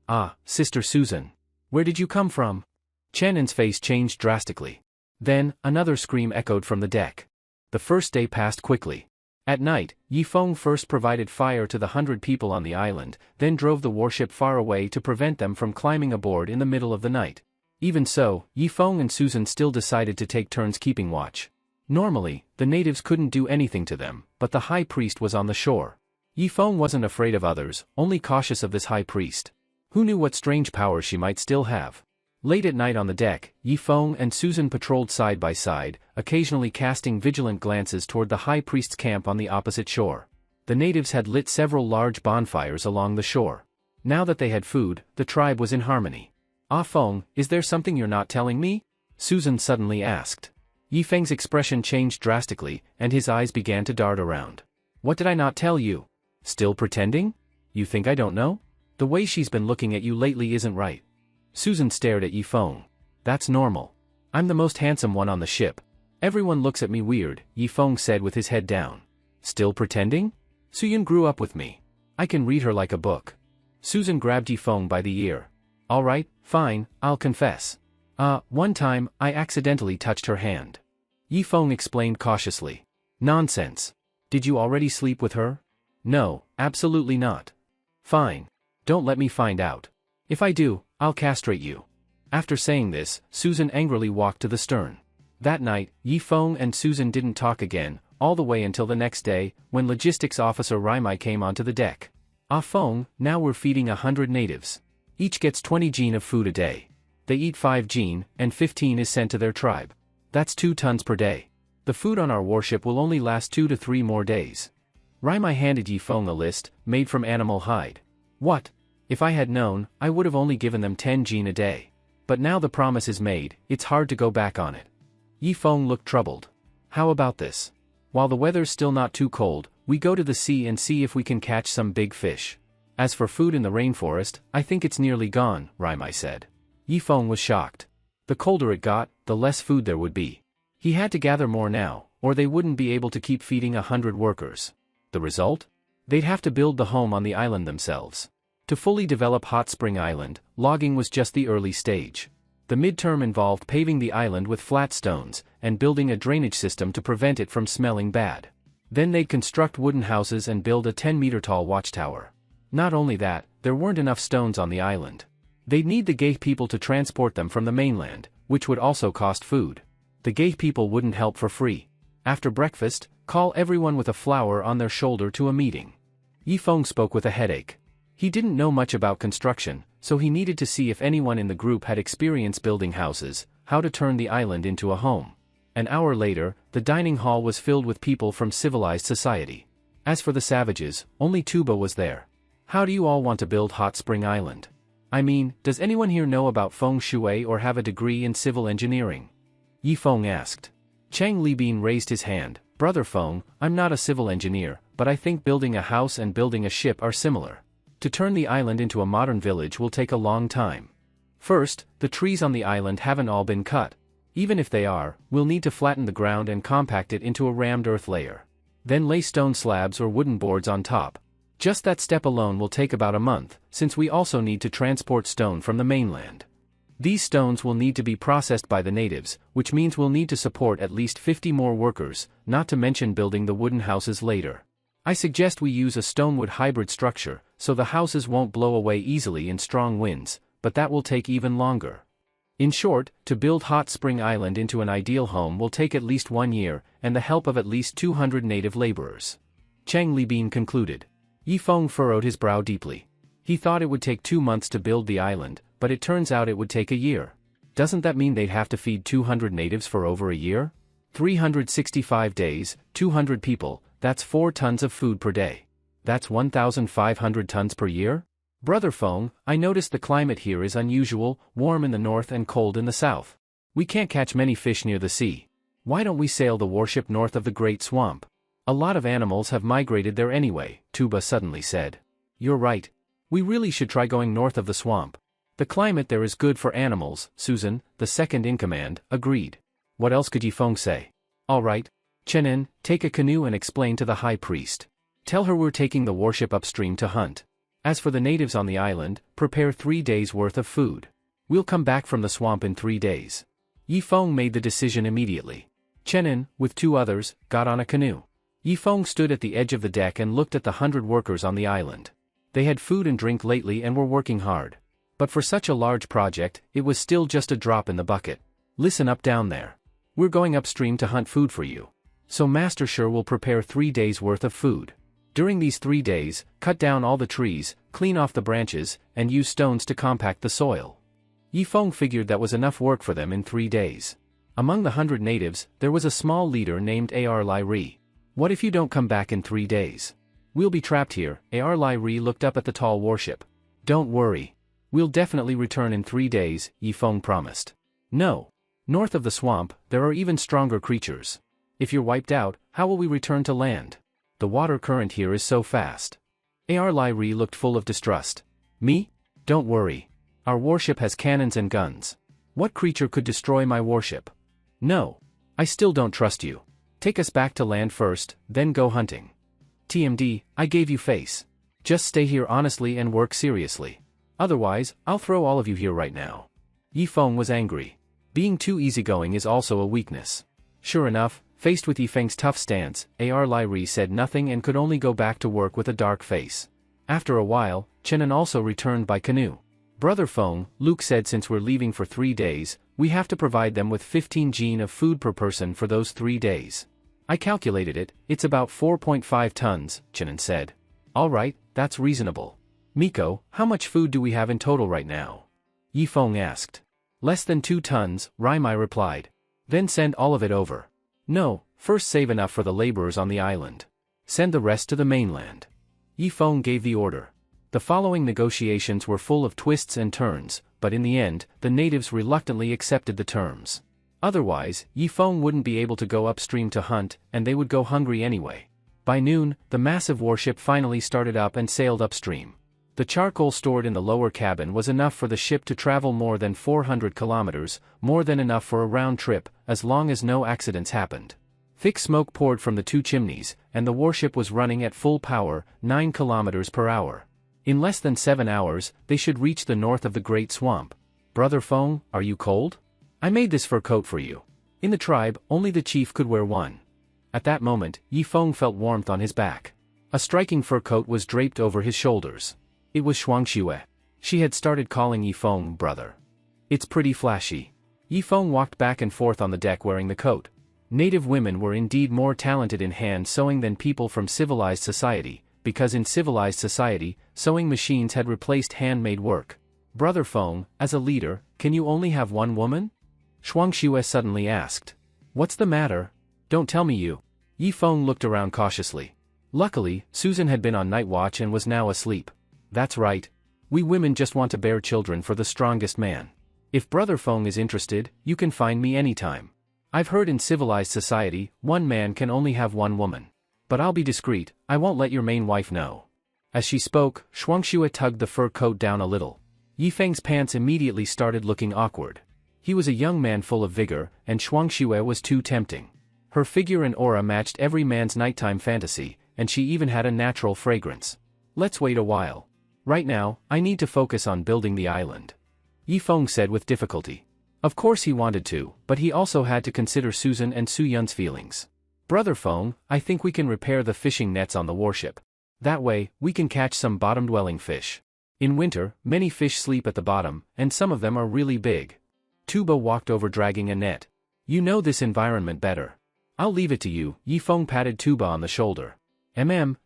A: Ah, Sister Susan. Where did you come from? Chen En's face changed drastically. Then, another scream echoed from the deck. The first day passed quickly. At night, Yifeng first provided fire to the 100 people on the island, then drove the warship far away to prevent them from climbing aboard in the middle of the night. Even so, Yifeng and Susan still decided to take turns keeping watch. Normally, the natives couldn't do anything to them, but the high priest was on the shore. Yifeng wasn't afraid of others, only cautious of this high priest. Who knew what strange powers she might still have? Late at night on the deck, Yifeng and Susan patrolled side by side, occasionally casting vigilant glances toward the high priest's camp on the opposite shore. The natives had lit several large bonfires along the shore. Now that they had food, the tribe was in harmony. Ah Feng, is there something you're not telling me? Susan suddenly asked. Yifeng's expression changed drastically, and his eyes began to dart around. What did I not tell you? Still pretending? You think I don't know? The way she's been looking at you lately isn't right. Susan stared at Yifeng. That's normal. I'm the most handsome one on the ship. Everyone looks at me weird, Yifeng said with his head down. Still pretending? Suyun grew up with me. I can read her like a book. Susan grabbed Yifeng by the ear. Alright, fine, I'll confess. One time, I accidentally touched her hand. Yifeng explained cautiously. Nonsense. Did you already sleep with her? No, absolutely not. Fine. Don't let me find out. If I do, I'll castrate you. After saying this, Susan angrily walked to the stern. That night, Yifeng and Susan didn't talk again, all the way until the next day, when logistics officer Raimai came onto the deck. Ah Feng, now we're feeding 100 natives. Each gets 20 jin of food a day. They eat 5 jin, and 15 is sent to their tribe. That's 2 tons per day. The food on our warship will only last 2 to 3 more days. Raimai handed Yifeng a list, made from animal hide. What? If I had known, I would have only given them 10 jin a day. But now the promise is made, it's hard to go back on it. Yifeng looked troubled. How about this? While the weather's still not too cold, we go to the sea and see if we can catch some big fish. As for food in the rainforest, I think it's nearly gone, Raimai said. Yifeng was shocked. The colder it got, the less food there would be. He had to gather more now, or they wouldn't be able to keep feeding 100 workers. The result? They'd have to build the home on the island themselves. To fully develop Hot Spring Island, logging was just the early stage. The midterm involved paving the island with flat stones, and building a drainage system to prevent it from smelling bad. Then they'd construct wooden houses and build a 10-meter-tall watchtower. Not only that, there weren't enough stones on the island. They'd need the Gay people to transport them from the mainland, which would also cost food. The Gay people wouldn't help for free. After breakfast, call everyone with a flower on their shoulder to a meeting. Yifeng spoke with a headache. He didn't know much about construction, so he needed to see if anyone in the group had experience building houses, how to turn the island into a home. An hour later, the dining hall was filled with people from civilized society. As for the savages, only Tuba was there. How do you all want to build Hot Spring Island? I mean, does anyone here know about feng shui or have a degree in civil engineering? Yifeng asked. Chang Libin raised his hand. Brother Feng, I'm not a civil engineer, but I think building a house and building a ship are similar. To turn the island into a modern village will take a long time. First, the trees on the island haven't all been cut. Even if they are, we'll need to flatten the ground and compact it into a rammed earth layer. Then lay stone slabs or wooden boards on top. Just that step alone will take about a month, since we also need to transport stone from the mainland. These stones will need to be processed by the natives, which means we'll need to support at least 50 more workers, not to mention building the wooden houses later. I suggest we use a stone-wood hybrid structure, so the houses won't blow away easily in strong winds, but that will take even longer. In short, to build Hot Spring Island into an ideal home will take at least 1 year, and the help of at least 200 native laborers. Chang Libin concluded. Yifeng furrowed his brow deeply. He thought it would take 2 months to build the island, but it turns out it would take a year. Doesn't that mean they'd have to feed 200 natives for over a year? 365 days, 200 people, that's 4 tons of food per day. That's 1,500 tons per year? Brother Feng, I noticed the climate here is unusual, warm in the north and cold in the south. We can't catch many fish near the sea. Why don't we sail the warship north of the Great Swamp? A lot of animals have migrated there anyway, Tuba suddenly said. You're right. We really should try going north of the swamp. The climate there is good for animals, Susan, the second-in-command, agreed. What else could Yifeng say? All right. Chenin, take a canoe and explain to the high priest. Tell her we're taking the warship upstream to hunt. As for the natives on the island, prepare 3 days' worth of food. We'll come back from the swamp in 3 days. Yifeng made the decision immediately. Chenin, with 2 others, got on a canoe. Yifeng stood at the edge of the deck and looked at the 100 workers on the island. They had food and drink lately and were working hard. But for such a large project, it was still just a drop in the bucket. Listen up down there. We're going upstream to hunt food for you. So Master Sure will prepare 3 days' worth of food. During these 3 days, cut down all the trees, clean off the branches, and use stones to compact the soil. Yifeng figured that was enough work for them in 3 days. Among the 100 natives, there was a small leader named Ar Lai Ri. What if you don't come back in 3 days? We'll be trapped here. Ar Lai Ri looked up at the tall warship. Don't worry. We'll definitely return in 3 days, Yifeng promised. No. North of the swamp, there are even stronger creatures. If you're wiped out, how will we return to land? The water current here is so fast. Ar Lai Ri looked full of distrust. Me? Don't worry. Our warship has cannons and guns. What creature could destroy my warship? No. I still don't trust you. Take us back to land first, then go hunting. TMD, I gave you face. Just stay here honestly and work seriously. Otherwise, I'll throw all of you here right now. Yifeng was angry. Being too easygoing is also a weakness. Sure enough, faced with Yifeng's tough stance, Ar Lai Ri said nothing and could only go back to work with a dark face. After a while, Chenin also returned by canoe. Brother Feng, Luke said since we're leaving for 3 days, we have to provide them with 15 jin of food per person for those 3 days. I calculated it, it's about 4.5 tons, Chenin said. Alright, that's reasonable. Miko, how much food do we have in total right now? Yifeng asked. Less than 2 tons, Raimai replied. Then send all of it over. No, first save enough for the laborers on the island. Send the rest to the mainland. Yifeng gave the order. The following negotiations were full of twists and turns, but in the end, the natives reluctantly accepted the terms. Otherwise, Yifeng wouldn't be able to go upstream to hunt, and they would go hungry anyway. By noon, the massive warship finally started up and sailed upstream. The charcoal stored in the lower cabin was enough for the ship to travel more than 400 kilometers, more than enough for a round trip, as long as no accidents happened. Thick smoke poured from the 2 chimneys, and the warship was running at full power, 9 kilometers per hour. In less than 7 hours, they should reach the north of the Great Swamp. Brother Feng, are you cold? I made this fur coat for you. In the tribe, only the chief could wear one. At that moment, Yifeng felt warmth on his back. A striking fur coat was draped over his shoulders. It was Shuangxue. She had started calling Yifeng brother. It's pretty flashy. Yifeng walked back and forth on the deck wearing the coat. Native women were indeed more talented in hand sewing than people from civilized society, because in civilized society, sewing machines had replaced handmade work. Brother Feng, as a leader, can you only have one woman? Shuangxue suddenly asked. What's the matter? Don't tell me you. Yifeng looked around cautiously. Luckily, Susan had been on night watch and was now asleep. That's right. We women just want to bear children for the strongest man. If Brother Feng is interested, you can find me anytime. I've heard in civilized society, one man can only have one woman. But I'll be discreet, I won't let your main wife know. As she spoke, Shuangxue tugged the fur coat down a little. Yifeng's pants immediately started looking awkward. He was a young man full of vigor, and Shuangxue was too tempting. Her figure and aura matched every man's nighttime fantasy, and she even had a natural fragrance. Let's wait a while. Right now, I need to focus on building the island. Yifeng said with difficulty. Of course he wanted to, but he also had to consider Susan and Su Yun's feelings. Brother Feng, I think we can repair the fishing nets on the warship. That way, we can catch some bottom-dwelling fish. In winter, many fish sleep at the bottom, and some of them are really big. Tuba walked over dragging a net. You know this environment better. I'll leave it to you, Yifeng patted Tuba on the shoulder.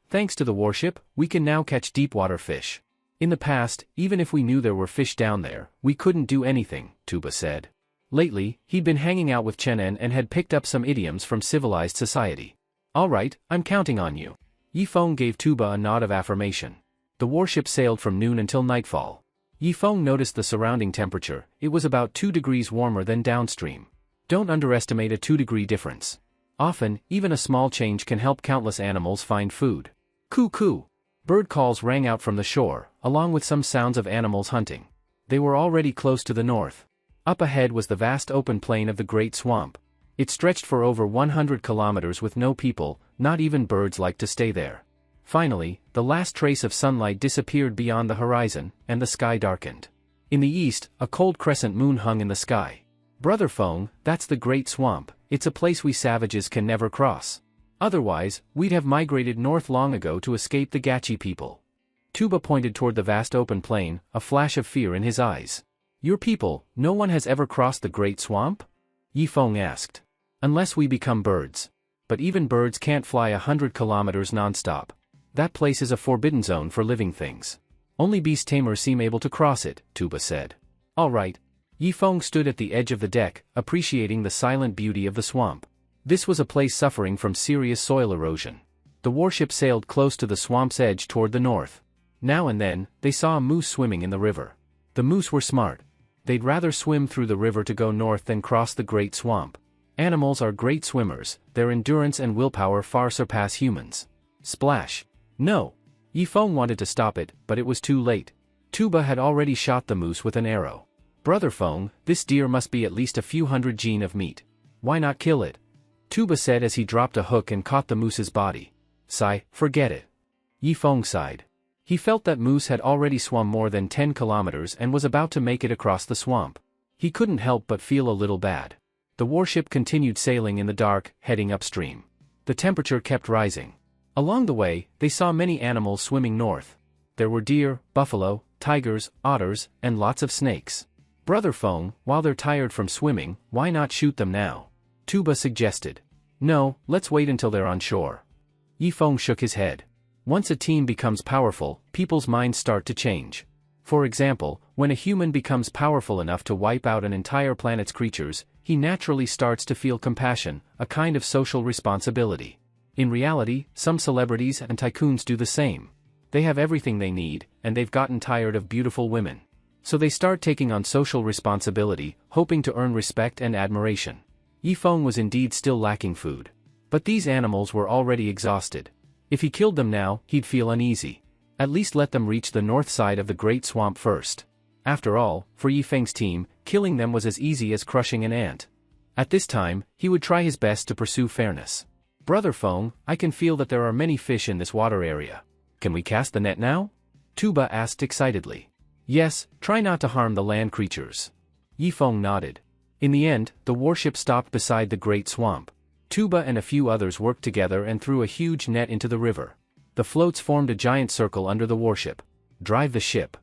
A: Thanks to the warship, we can now catch deep-water fish. In the past, even if we knew there were fish down there, we couldn't do anything, Tuba said. Lately, he'd been hanging out with Chenin and had picked up some idioms from civilized society. Alright, I'm counting on you. Yifeng gave Tuba a nod of affirmation. The warship sailed from noon until nightfall. Yifeng noticed the surrounding temperature, it was about 2 degrees warmer than downstream. Don't underestimate a 2-degree difference. Often, even a small change can help countless animals find food. Coo coo. Bird calls rang out from the shore, along with some sounds of animals hunting. They were already close to the north. Up ahead was the vast open plain of the Great Swamp. It stretched for over 100 kilometers with no people, not even birds liked to stay there. Finally, the last trace of sunlight disappeared beyond the horizon, and the sky darkened. In the east, a cold crescent moon hung in the sky. Brother Feng, that's the Great Swamp, it's a place we savages can never cross. Otherwise, we'd have migrated north long ago to escape the Gachi people. Tuba pointed toward the vast open plain, a flash of fear in his eyes. Your people, no one has ever crossed the Great Swamp? Yifeng asked. Unless we become birds. But even birds can't fly 100 kilometers non-stop. That place is a forbidden zone for living things. Only beast tamers seem able to cross it, Tuba said. All right. Yifeng stood at the edge of the deck, appreciating the silent beauty of the swamp. This was a place suffering from serious soil erosion. The warship sailed close to the swamp's edge toward the north. Now and then, they saw a moose swimming in the river. The moose were smart. They'd rather swim through the river to go north than cross the Great Swamp. Animals are great swimmers, their endurance and willpower far surpass humans. Splash. No. Yifeng wanted to stop it, but it was too late. Tuba had already shot the moose with an arrow. Brother Feng, this deer must be at least a few hundred jin of meat. Why not kill it? Tuba said as he dropped a hook and caught the moose's body. Sigh, forget it. Yifeng sighed. He felt that moose had already swum more than 10 kilometers and was about to make it across the swamp. He couldn't help but feel a little bad. The warship continued sailing in the dark, heading upstream. The temperature kept rising. Along the way, they saw many animals swimming north. There were deer, buffalo, tigers, otters, and lots of snakes. Brother Feng, while they're tired from swimming, why not shoot them now? Tuba suggested. No, let's wait until they're on shore. Yifeng shook his head. Once a team becomes powerful, people's minds start to change. For example, when a human becomes powerful enough to wipe out an entire planet's creatures, he naturally starts to feel compassion, a kind of social responsibility. In reality, some celebrities and tycoons do the same. They have everything they need, and they've gotten tired of beautiful women. So they start taking on social responsibility, hoping to earn respect and admiration. Yifeng was indeed still lacking food. But these animals were already exhausted. If he killed them now, he'd feel uneasy. At least let them reach the north side of the Great Swamp first. After all, for Yifeng's team, killing them was as easy as crushing an ant. At this time, he would try his best to pursue fairness. Brother Feng, I can feel that there are many fish in this water area. Can we cast the net now? Tuba asked excitedly. Yes, try not to harm the land creatures. Yifeng nodded. In the end, the warship stopped beside the Great Swamp. Tuba and a few others worked together and threw a huge net into the river. The floats formed a giant circle under the warship. Drive the ship.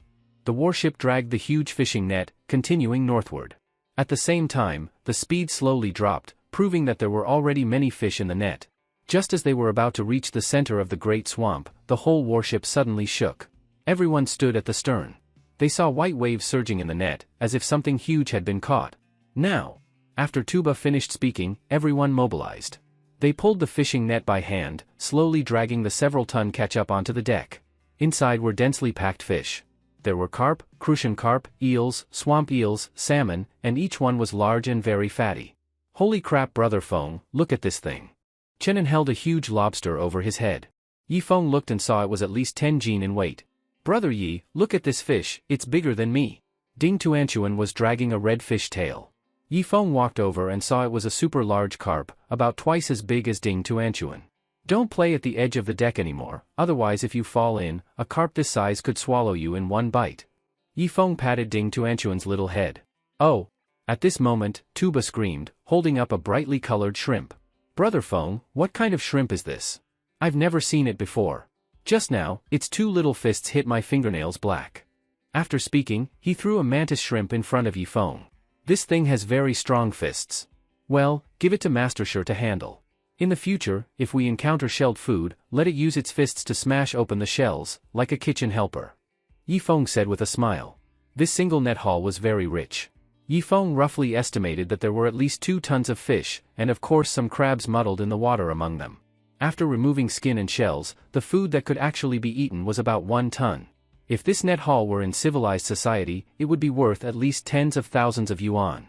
A: The warship dragged the huge fishing net, continuing northward. At the same time, the speed slowly dropped, proving that there were already many fish in the net. Just as they were about to reach the center of the Great Swamp, the whole warship suddenly shook. Everyone stood at the stern. They saw white waves surging in the net, as if something huge had been caught. Now! After Tuba finished speaking, everyone mobilized. They pulled the fishing net by hand, slowly dragging the several-ton catch up onto the deck. Inside were densely packed fish. There were carp, crucian carp, eels, swamp eels, salmon, and each one was large and very fatty. Holy crap, Brother Feng, look at this thing. Chenin held a huge lobster over his head. Yifeng looked and saw it was at least 10 jin in weight. Brother Yi, look at this fish, it's bigger than me. Ding Tuanchuan was dragging a red fish tail. Yifeng walked over and saw it was a super large carp, about twice as big as Ding Tuanchuan. Don't play at the edge of the deck anymore, otherwise if you fall in, a carp this size could swallow you in one bite. Yifeng patted Ding Tuanchuan's little head. Oh! At this moment, Tuba screamed, holding up a brightly colored shrimp. Brother Feng, what kind of shrimp is this? I've never seen it before. Just now, its two little fists hit my fingernails black. After speaking, he threw a mantis shrimp in front of Yifeng. This thing has very strong fists. Well, give it to Master Sure to handle. In the future, if we encounter shelled food, let it use its fists to smash open the shells, like a kitchen helper. Yifeng said with a smile. This single net haul was very rich. Yifeng roughly estimated that there were at least 2 tons of fish, and of course some crabs muddled in the water among them. After removing skin and shells, the food that could actually be eaten was about 1 ton. If this net haul were in civilized society, it would be worth at least tens of thousands of yuan.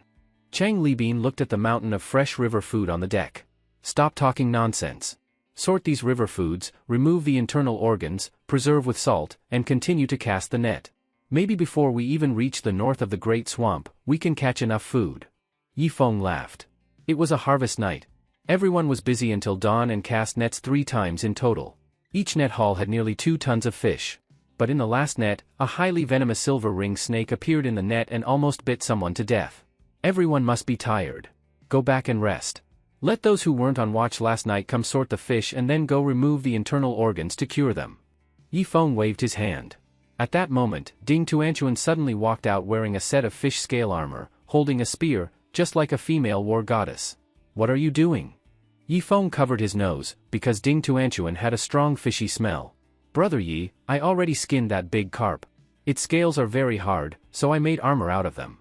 A: Chang Libin looked at the mountain of fresh river food on the deck. Stop talking nonsense. Sort these river foods, remove the internal organs, preserve with salt, and continue to cast the net. Maybe before we even reach the north of the Great Swamp, we can catch enough food. Yifeng laughed. It was a harvest night. Everyone was busy until dawn and cast nets 3 times in total. Each net haul had nearly 2 tons of fish. But in the last net, a highly venomous silver ring snake appeared in the net and almost bit someone to death. Everyone must be tired. Go back and rest. Let those who weren't on watch last night come sort the fish and then go remove the internal organs to cure them. Yifeng waved his hand. At that moment, Ding Tuanchuan suddenly walked out wearing a set of fish scale armor, holding a spear, just like a female war goddess. What are you doing? Yifeng covered his nose, because Ding Tuanchuan had a strong fishy smell. Brother Yi, I already skinned that big carp. Its scales are very hard, so I made armor out of them.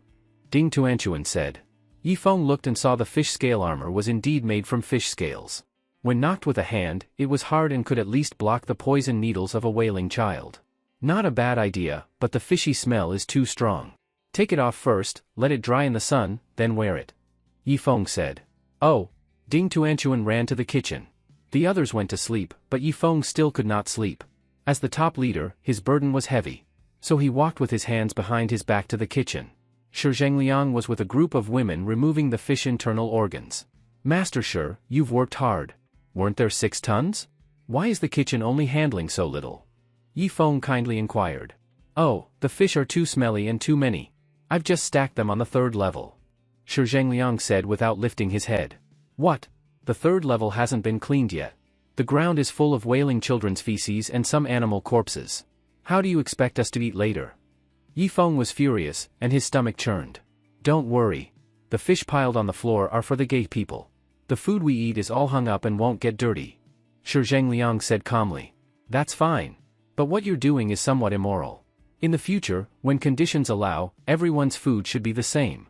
A: Ding Tuanchuan said. Yifeng looked and saw the fish scale armor was indeed made from fish scales. When knocked with a hand, it was hard and could at least block the poison needles of a wailing child. Not a bad idea, but the fishy smell is too strong. Take it off first, let it dry in the sun, then wear it. Yifeng said. Oh. Ding Tuanchuan ran to the kitchen. The others went to sleep, but Yifeng still could not sleep. As the top leader, his burden was heavy. So he walked with his hands behind his back to the kitchen. Shi Zhengliang was with a group of women removing the fish internal organs. Master Shi, you've worked hard. Weren't there 6 tons? Why is the kitchen only handling so little? Yifeng kindly inquired. Oh, the fish are too smelly and too many. I've just stacked them on the 3rd level. Shi Zhengliang said without lifting his head. What? The 3rd level hasn't been cleaned yet. The ground is full of wailing children's feces and some animal corpses. How do you expect us to eat later? Yifeng was furious, and his stomach churned. Don't worry. The fish piled on the floor are for the gay people. The food we eat is all hung up and won't get dirty. Shi Zhengliang said calmly. That's fine. But what you're doing is somewhat immoral. In the future, when conditions allow, everyone's food should be the same.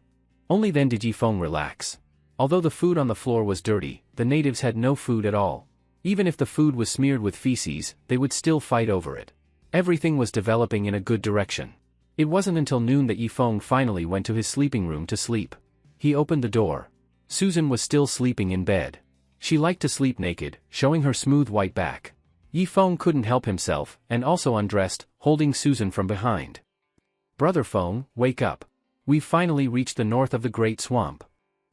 A: Only then did Yifeng relax. Although the food on the floor was dirty, the natives had no food at all. Even if the food was smeared with feces, they would still fight over it. Everything was developing in a good direction. It wasn't until noon that Yifeng finally went to his sleeping room to sleep. He opened the door. Susan was still sleeping in bed. She liked to sleep naked, showing her smooth white back. Yifeng couldn't help himself, and also undressed, holding Susan from behind. Brother Feng, wake up. We've finally reached the north of the Great Swamp.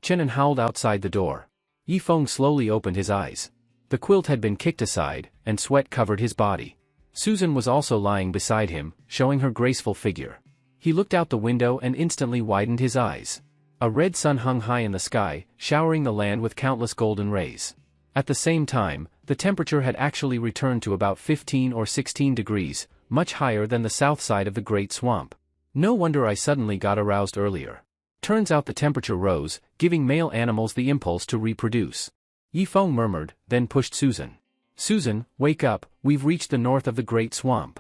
A: Chenin howled outside the door. Yifeng slowly opened his eyes. The quilt had been kicked aside, and sweat covered his body. Susan was also lying beside him, showing her graceful figure. He looked out the window and instantly widened his eyes. A red sun hung high in the sky, showering the land with countless golden rays. At the same time, the temperature had actually returned to about 15 or 16 degrees, much higher than the south side of the Great Swamp. No wonder I suddenly got aroused earlier. Turns out the temperature rose, giving male animals the impulse to reproduce. Yifeng murmured, then pushed Susan. Susan, wake up, we've reached the north of the Great Swamp.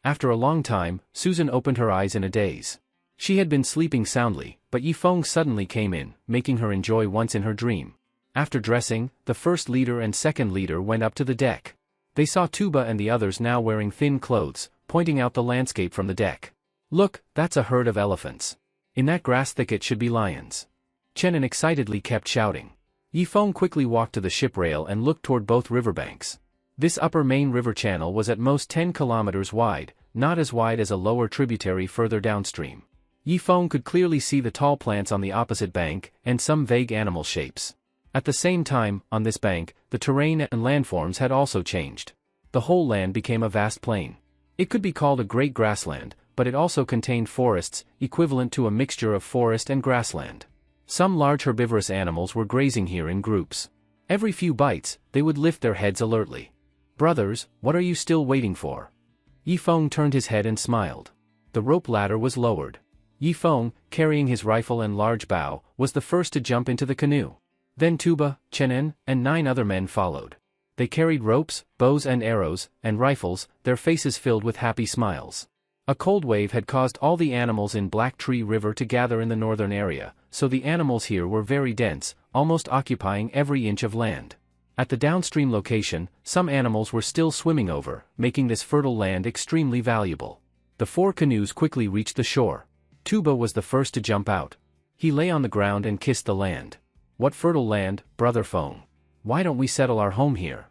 A: After a long time, Susan opened her eyes in a daze. She had been sleeping soundly, but Yifeng suddenly came in, making her enjoy once in her dream. After dressing, the first leader and second leader went up to the deck. They saw Tuba and the others now wearing thin clothes, pointing out the landscape from the deck. Look, that's a herd of elephants. In that grass thicket should be lions. Chenin excitedly kept shouting. Yifeng quickly walked to the ship rail and looked toward both riverbanks. This upper main river channel was at most 10 kilometers wide, not as wide as a lower tributary further downstream. Yifeng could clearly see the tall plants on the opposite bank, and some vague animal shapes. At the same time, on this bank, the terrain and landforms had also changed. The whole land became a vast plain. It could be called a great grassland, but it also contained forests, equivalent to a mixture of forest and grassland. Some large herbivorous animals were grazing here in groups. Every few bites, they would lift their heads alertly. Brothers, what are you still waiting for? Yifeng turned his head and smiled. The rope ladder was lowered. Yifeng, carrying his rifle and large bow, was the first to jump into the canoe. Then Tuba, Chenin, and 9 other men followed. They carried ropes, bows and arrows, and rifles, their faces filled with happy smiles. A cold wave had caused all the animals in Black Tree River to gather in the northern area, so the animals here were very dense, almost occupying every inch of land. At the downstream location, some animals were still swimming over, making this fertile land extremely valuable. The 4 canoes quickly reached the shore. Tuba was the first to jump out. He lay on the ground and kissed the land. What fertile land, Brother Feng. Why don't we settle our home here?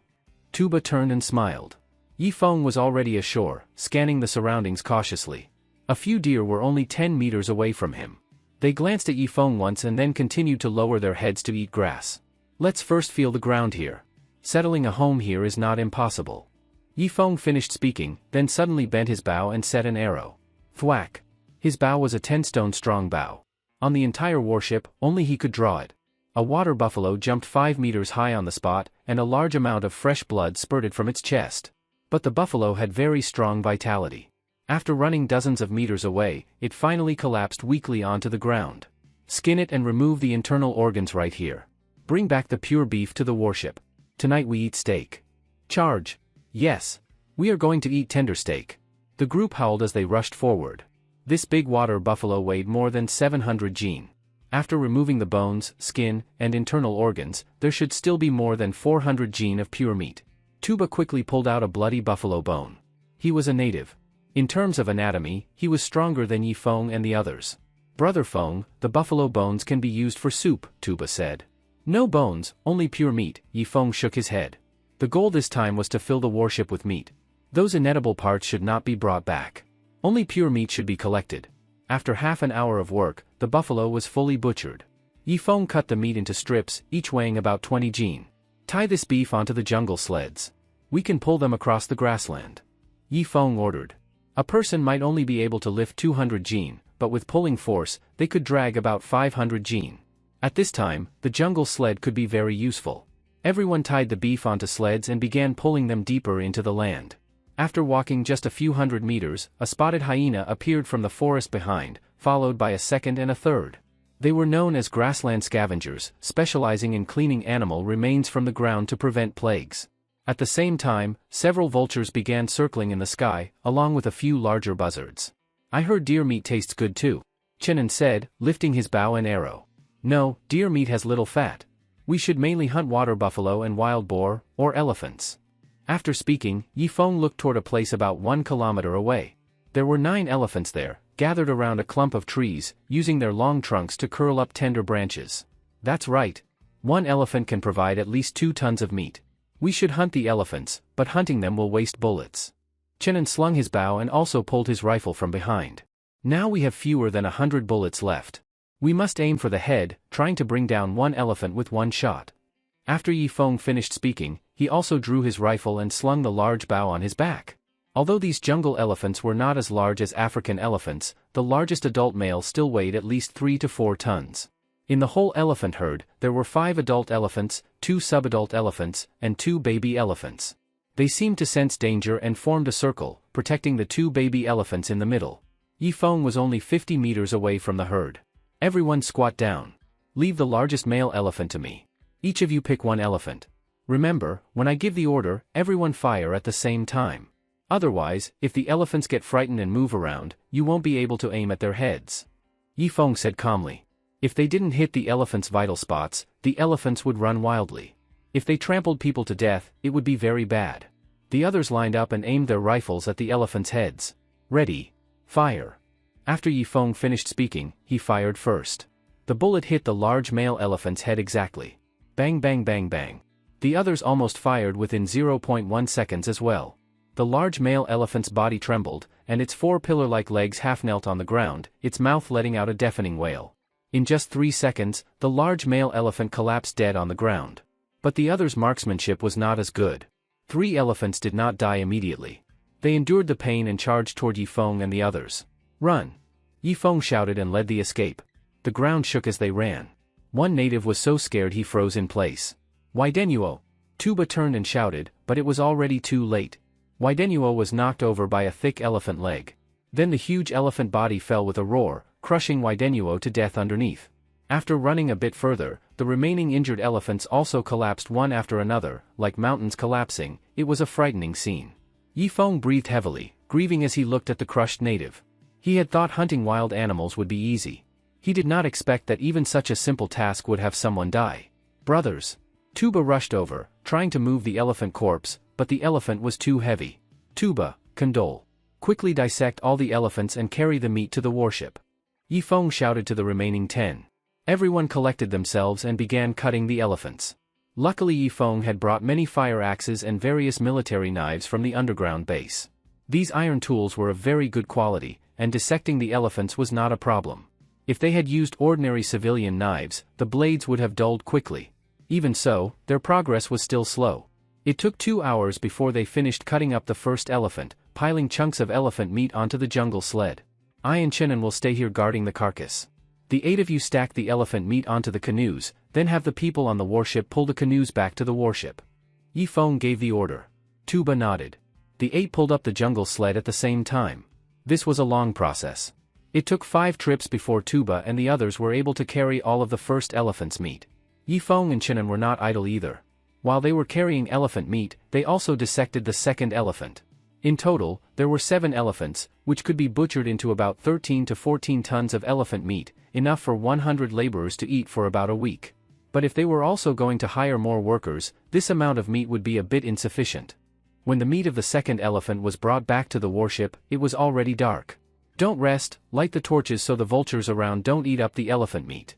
A: Tuba turned and smiled. Yifeng was already ashore, scanning the surroundings cautiously. A few deer were only 10 meters away from him. They glanced at Yifeng once and then continued to lower their heads to eat grass. Let's first feel the ground here. Settling a home here is not impossible. Yifeng finished speaking, then suddenly bent his bow and set an arrow. Thwack! His bow was a 10-stone strong bow. On the entire warship, only he could draw it. A water buffalo jumped 5 meters high on the spot, and a large amount of fresh blood spurted from its chest. But the buffalo had very strong vitality. After running dozens of meters away, it finally collapsed weakly onto the ground. Skin it and remove the internal organs right here. Bring back the pure beef to the warship. Tonight we eat steak. Charge! Yes. We are going to eat tender steak. The group howled as they rushed forward. This big water buffalo weighed more than 700 jin. After removing the bones, skin, and internal organs, there should still be more than 400 jin of pure meat. Tuba quickly pulled out a bloody buffalo bone. He was a native. In terms of anatomy, he was stronger than Yifeng and the others. Brother Feng, the buffalo bones can be used for soup, Tuba said. No bones, only pure meat, Yifeng shook his head. The goal this time was to fill the warship with meat. Those inedible parts should not be brought back. Only pure meat should be collected. After half an hour of work, the buffalo was fully butchered. Yifeng cut the meat into strips, each weighing about 20 jin. Tie this beef onto the jungle sleds. We can pull them across the grassland. Yifeng ordered. A person might only be able to lift 200 jin, but with pulling force, they could drag about 500 jin. At this time, the jungle sled could be very useful. Everyone tied the beef onto sleds and began pulling them deeper into the land. After walking just a few hundred meters, a spotted hyena appeared from the forest behind, followed by a second and a third. They were known as grassland scavengers, specializing in cleaning animal remains from the ground to prevent plagues. At the same time, several vultures began circling in the sky, along with a few larger buzzards. I heard deer meat tastes good too, Chenin said, lifting his bow and arrow. No, deer meat has little fat. We should mainly hunt water buffalo and wild boar, or elephants. After speaking, Yifeng looked toward a place about 1 kilometer away. There were 9 elephants there, gathered around a clump of trees, using their long trunks to curl up tender branches. That's right. 1 elephant can provide at least 2 tons of meat. We should hunt the elephants, but hunting them will waste bullets. Chenin slung his bow and also pulled his rifle from behind. Now we have fewer than 100 bullets left. We must aim for the head, trying to bring down 1 elephant with 1 shot. After Yifeng finished speaking, he also drew his rifle and slung the large bow on his back. Although these jungle elephants were not as large as African elephants, the largest adult male still weighed at least 3 to 4 tons. In the whole elephant herd, there were 5 adult elephants, 2 subadult elephants, and 2 baby elephants. They seemed to sense danger and formed a circle, protecting the 2 baby elephants in the middle. Yifeng was only 50 meters away from the herd. Everyone squat down. Leave the largest male elephant to me. Each of you pick 1 elephant. Remember, when I give the order, everyone fire at the same time. Otherwise, if the elephants get frightened and move around, you won't be able to aim at their heads. Yifeng said calmly. If they didn't hit the elephants' vital spots, the elephants would run wildly. If they trampled people to death, it would be very bad. The others lined up and aimed their rifles at the elephants' heads. Ready. Fire. After Yifeng finished speaking, he fired first. The bullet hit the large male elephant's head exactly. Bang bang bang bang. The others almost fired within 0.1 seconds as well. The large male elephant's body trembled, and its 4 pillar-like legs half-knelt on the ground, its mouth letting out a deafening wail. In just 3 seconds, the large male elephant collapsed dead on the ground. But the others' marksmanship was not as good. 3 elephants did not die immediately. They endured the pain and charged toward Yifeng and the others. Run! Yifeng shouted and led the escape. The ground shook as they ran. One native was so scared he froze in place. Widenuo! Tuba turned and shouted, but it was already too late. Widenuo was knocked over by a thick elephant leg. Then the huge elephant body fell with a roar, crushing Widenuo to death underneath. After running a bit further, the remaining injured elephants also collapsed one after another, like mountains collapsing. It was a frightening scene. Yifeng breathed heavily, grieving as he looked at the crushed native. He had thought hunting wild animals would be easy. He did not expect that even such a simple task would have someone die. Brothers! Tuba rushed over, trying to move the elephant corpse, but the elephant was too heavy. Tuba, condole. Quickly dissect all the elephants and carry the meat to the warship. Yifeng shouted to the remaining 10. Everyone collected themselves and began cutting the elephants. Luckily Yifeng had brought many fire axes and various military knives from the underground base. These iron tools were of very good quality, and dissecting the elephants was not a problem. If they had used ordinary civilian knives, the blades would have dulled quickly. Even so, their progress was still slow. It took 2 hours before they finished cutting up the first elephant, piling chunks of elephant meat onto the jungle sled. I and Chenin will stay here guarding the carcass. The 8 of you stack the elephant meat onto the canoes, then have the people on the warship pull the canoes back to the warship. Yifeng gave the order. Tuba nodded. The 8 pulled up the jungle sled at the same time. This was a long process. It took 5 trips before Tuba and the others were able to carry all of the first elephant's meat. Yifeng and Chenin were not idle either. While they were carrying elephant meat, they also dissected the second elephant. In total, there were 7 elephants, which could be butchered into about 13 to 14 tons of elephant meat, enough for 100 laborers to eat for about a week. But if they were also going to hire more workers, this amount of meat would be a bit insufficient. When the meat of the second elephant was brought back to the warship, it was already dark. Don't rest, light the torches so the vultures around don't eat up the elephant meat.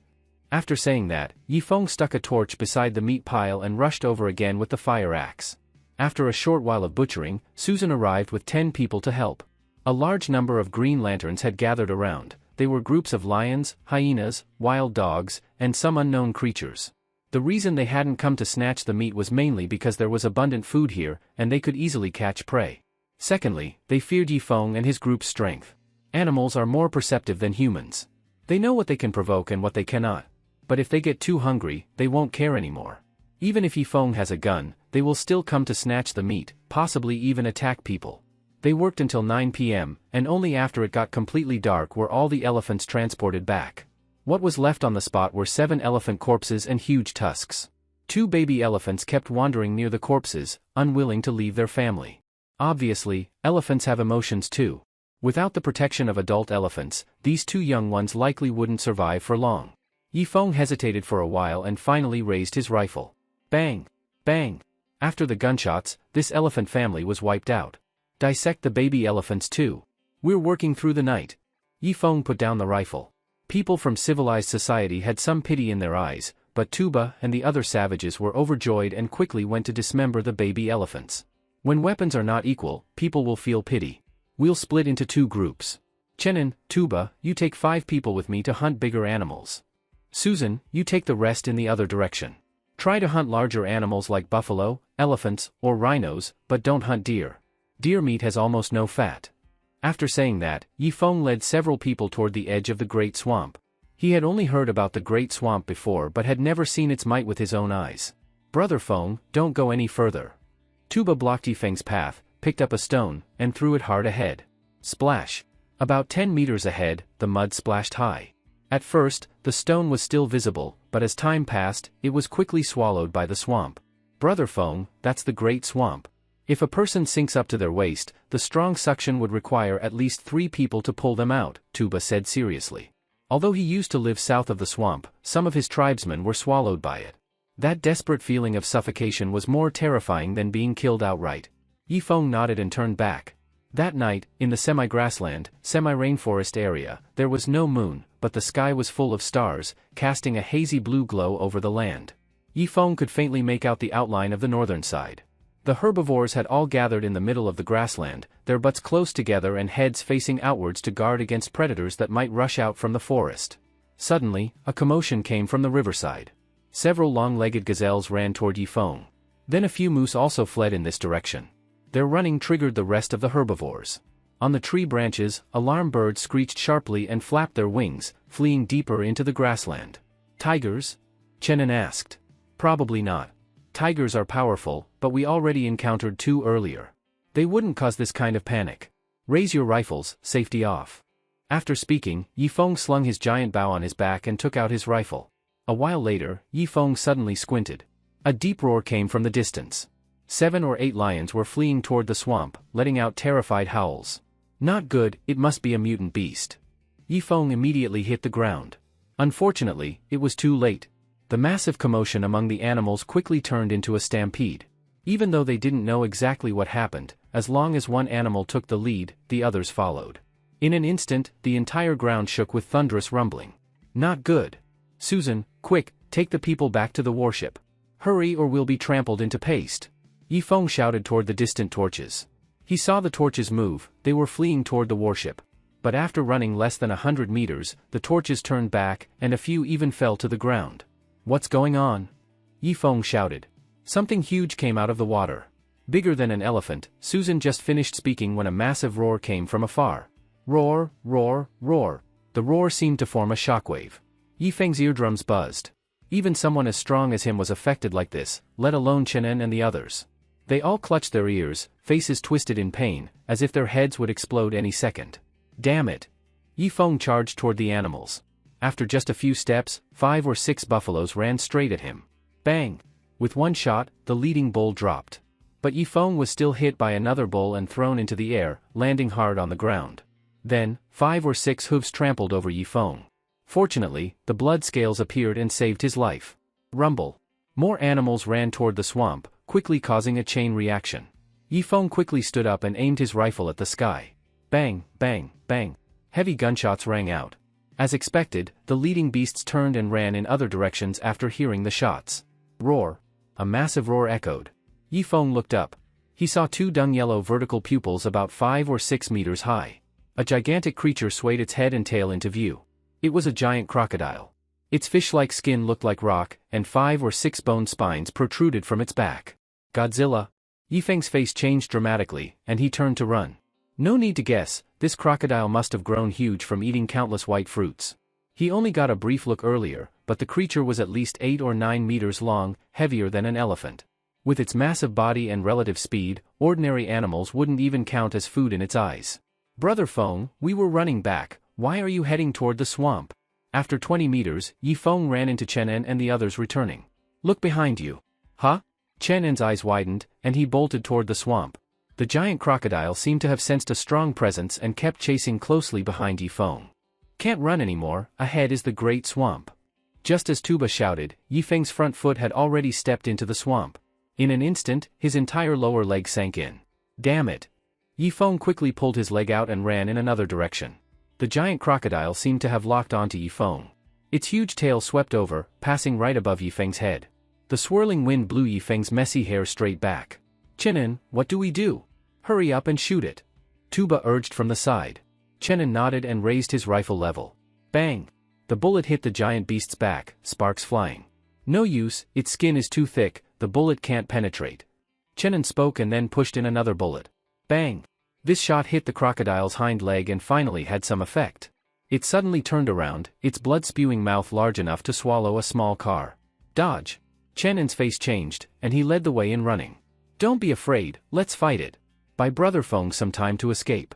A: After saying that, Yifeng stuck a torch beside the meat pile and rushed over again with the fire axe. After a short while of butchering, Susan arrived with 10 people to help. A large number of green lanterns had gathered around. They were groups of lions, hyenas, wild dogs, and some unknown creatures. The reason they hadn't come to snatch the meat was mainly because there was abundant food here, and they could easily catch prey. Secondly, they feared Yifeng and his group's strength. Animals are more perceptive than humans. They know what they can provoke and what they cannot. But if they get too hungry, they won't care anymore. Even if Yifeng has a gun, they will still come to snatch the meat, possibly even attack people. They worked until 9 p.m., and only after it got completely dark were all the elephants transported back. What was left on the spot were 7 elephant corpses and huge tusks. 2 baby elephants kept wandering near the corpses, unwilling to leave their family. Obviously, elephants have emotions too. Without the protection of adult elephants, these 2 young ones likely wouldn't survive for long. Yifeng hesitated for a while and finally raised his rifle. Bang! Bang! After the gunshots, this elephant family was wiped out. Dissect the baby elephants too. We're working through the night. Yifeng put down the rifle. People from civilized society had some pity in their eyes, but Tuba and the other savages were overjoyed and quickly went to dismember the baby elephants. When weapons are not equal, people will feel pity. We'll split into 2 groups. Chenin, Tuba, you take 5 people with me to hunt bigger animals. Susan, you take the rest in the other direction. Try to hunt larger animals like buffalo, elephants, or rhinos, but don't hunt deer. Deer meat has almost no fat. After saying that, Yifeng led several people toward the edge of the Great Swamp. He had only heard about the Great Swamp before but had never seen its might with his own eyes. Brother Feng, don't go any further. Tuba blocked Yifeng's path, picked up a stone, and threw it hard ahead. Splash! About 10 meters ahead, the mud splashed high. At first, the stone was still visible, but as time passed, it was quickly swallowed by the swamp. Brother Feng, that's the Great Swamp. If a person sinks up to their waist, the strong suction would require at least 3 people to pull them out, Tuba said seriously. Although he used to live south of the swamp, some of his tribesmen were swallowed by it. That desperate feeling of suffocation was more terrifying than being killed outright. Yifeng nodded and turned back. That night, in the semi-grassland, semi-rainforest area, there was no moon, but the sky was full of stars, casting a hazy blue glow over the land. Yifeng could faintly make out the outline of the northern side. The herbivores had all gathered in the middle of the grassland, their butts close together and heads facing outwards to guard against predators that might rush out from the forest. Suddenly, a commotion came from the riverside. Several long-legged gazelles ran toward Yifeng. Then a few moose also fled in this direction. Their running triggered the rest of the herbivores. On the tree branches, alarm birds screeched sharply and flapped their wings, fleeing deeper into the grassland. Tigers? Chenin asked. Probably not. Tigers are powerful, but we already encountered 2 earlier. They wouldn't cause this kind of panic. Raise your rifles, safety off. After speaking, Yifeng slung his giant bow on his back and took out his rifle. A while later, Yifeng suddenly squinted. A deep roar came from the distance. 7 or 8 lions were fleeing toward the swamp, letting out terrified howls. Not good, it must be a mutant beast. Yifeng immediately hit the ground. Unfortunately, it was too late. The massive commotion among the animals quickly turned into a stampede. Even though they didn't know exactly what happened, as long as one animal took the lead, the others followed. In an instant, the entire ground shook with thunderous rumbling. Not good. Susan, quick, take the people back to the warship. Hurry or we'll be trampled into paste. Yifeng shouted toward the distant torches. He saw the torches move, they were fleeing toward the warship. But after running less than 100 meters, the torches turned back, and a few even fell to the ground. What's going on? Yifeng shouted. Something huge came out of the water. Bigger than an elephant. Susan just finished speaking when a massive roar came from afar. Roar, roar, roar. The roar seemed to form a shockwave. Yifeng's eardrums buzzed. Even someone as strong as him was affected like this, let alone Chenen and the others. They all clutched their ears, faces twisted in pain, as if their heads would explode any second. Damn it! Yifeng charged toward the animals. After just a few steps, 5 or 6 buffaloes ran straight at him. Bang! With one shot, the leading bull dropped. But Yifeng was still hit by another bull and thrown into the air, landing hard on the ground. Then, 5 or 6 hooves trampled over Yifeng. Fortunately, the blood scales appeared and saved his life. Rumble. More animals ran toward the swamp, quickly causing a chain reaction. Yifeng quickly stood up and aimed his rifle at the sky. Bang, bang, bang. Heavy gunshots rang out. As expected, the leading beasts turned and ran in other directions after hearing the shots. Roar. A massive roar echoed. Yifeng looked up. He saw 2 dung-yellow vertical pupils about 5 or 6 meters high. A gigantic creature swayed its head and tail into view. It was a giant crocodile. Its fish-like skin looked like rock, and 5 or 6 bone spines protruded from its back. Godzilla. Yifeng's face changed dramatically, and he turned to run. No need to guess, this crocodile must have grown huge from eating countless white fruits. He only got a brief look earlier, but the creature was at least 8 or 9 meters long, heavier than an elephant. With its massive body and relative speed, ordinary animals wouldn't even count as food in its eyes. Brother Feng, we were running back, why are you heading toward the swamp? After 20 meters, Yifeng ran into Chenen and the others returning. Look behind you. Huh? Chenen's eyes widened, and he bolted toward the swamp. The giant crocodile seemed to have sensed a strong presence and kept chasing closely behind Yifeng. Can't run anymore, ahead is the great swamp. Just as Tuba shouted, Yifeng's front foot had already stepped into the swamp. In an instant, his entire lower leg sank in. Damn it! Yifeng quickly pulled his leg out and ran in another direction. The giant crocodile seemed to have locked onto Yifeng. Its huge tail swept over, passing right above Yifeng's head. The swirling wind blew Yifeng's messy hair straight back. Chenen, what do we do? Hurry up and shoot it. Tuba urged from the side. Chenen nodded and raised his rifle level. Bang! The bullet hit the giant beast's back, sparks flying. No use, its skin is too thick, the bullet can't penetrate. Chenen spoke and then pushed in another bullet. Bang! This shot hit the crocodile's hind leg and finally had some effect. It suddenly turned around, its blood-spewing mouth large enough to swallow a small car. Dodge! Chenen's face changed, and he led the way in running. Don't be afraid, let's fight it. Buy Brother Feng some time to escape.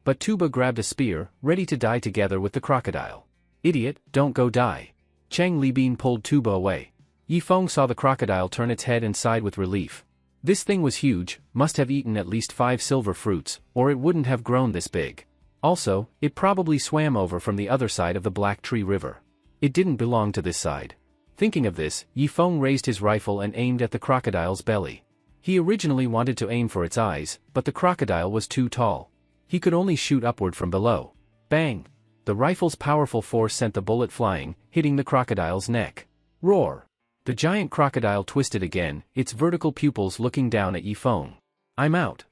A: But Tuba grabbed a spear, ready to die together with the crocodile. Idiot, don't go die. Chang Libin pulled Tuba away. Yifeng saw the crocodile turn its head and sighed with relief. This thing was huge, must have eaten at least 5 silver fruits, or it wouldn't have grown this big. Also, it probably swam over from the other side of the Black Tree River. It didn't belong to this side. Thinking of this, Yifeng raised his rifle and aimed at the crocodile's belly. He originally wanted to aim for its eyes, but the crocodile was too tall. He could only shoot upward from below. Bang! The rifle's powerful force sent the bullet flying, hitting the crocodile's neck. Roar! The giant crocodile twisted again, its vertical pupils looking down at Yifeng. I'm out.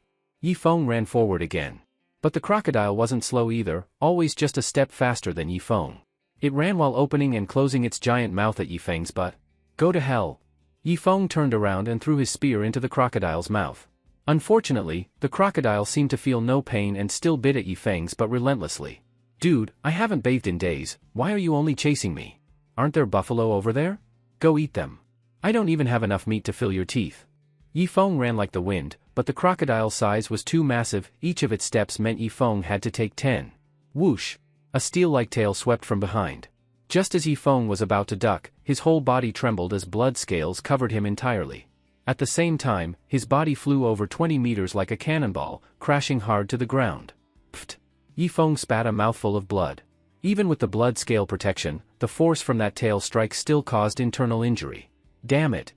A: Yifeng ran forward again. But the crocodile wasn't slow either, always just a step faster than Yifeng. It ran while opening and closing its giant mouth at Yifeng's butt. Go to hell. Yifeng turned around and threw his spear into the crocodile's mouth. Unfortunately, the crocodile seemed to feel no pain and still bit at Yifeng's but relentlessly. Dude, I haven't bathed in days, why are you only chasing me? Aren't there buffalo over there? Go eat them. I don't even have enough meat to fill your teeth. Yifeng ran like the wind, but the crocodile's size was too massive, each of its steps meant Yifeng had to take 10. Whoosh! A steel-like tail swept from behind. Just as Yifeng was about to duck, his whole body trembled as blood scales covered him entirely. At the same time, his body flew over 20 meters like a cannonball, crashing hard to the ground. Pfft! Yifeng spat a mouthful of blood. Even with the blood scale protection, the force from that tail strike still caused internal injury. Damn it!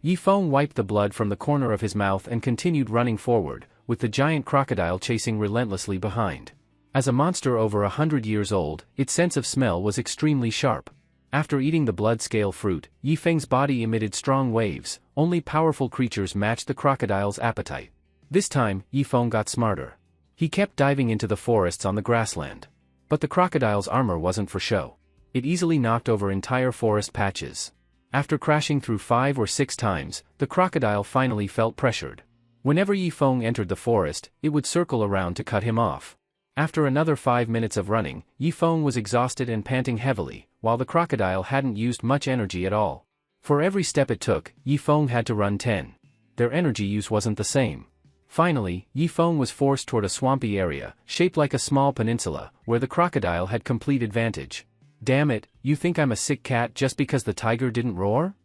A: Yifeng wiped the blood from the corner of his mouth and continued running forward, with the giant crocodile chasing relentlessly behind. As a monster over 100 years old, its sense of smell was extremely sharp. After eating the blood scale fruit, Yi Feng's body emitted strong waves. Only powerful creatures matched the crocodile's appetite. This time, Yi Feng got smarter. He kept diving into the forests on the grassland. But the crocodile's armor wasn't for show. It easily knocked over entire forest patches. After crashing through 5 or 6 times, the crocodile finally felt pressured. Whenever Yi Feng entered the forest, it would circle around to cut him off. After another 5 minutes of running, Yi Feng was exhausted and panting heavily, while the crocodile hadn't used much energy at all. For every step it took, Yi Feng had to run 10. Their energy use wasn't the same. Finally, Yi Feng was forced toward a swampy area, shaped like a small peninsula, where the crocodile had complete advantage. Damn it, you think I'm a sick cat just because the tiger didn't roar?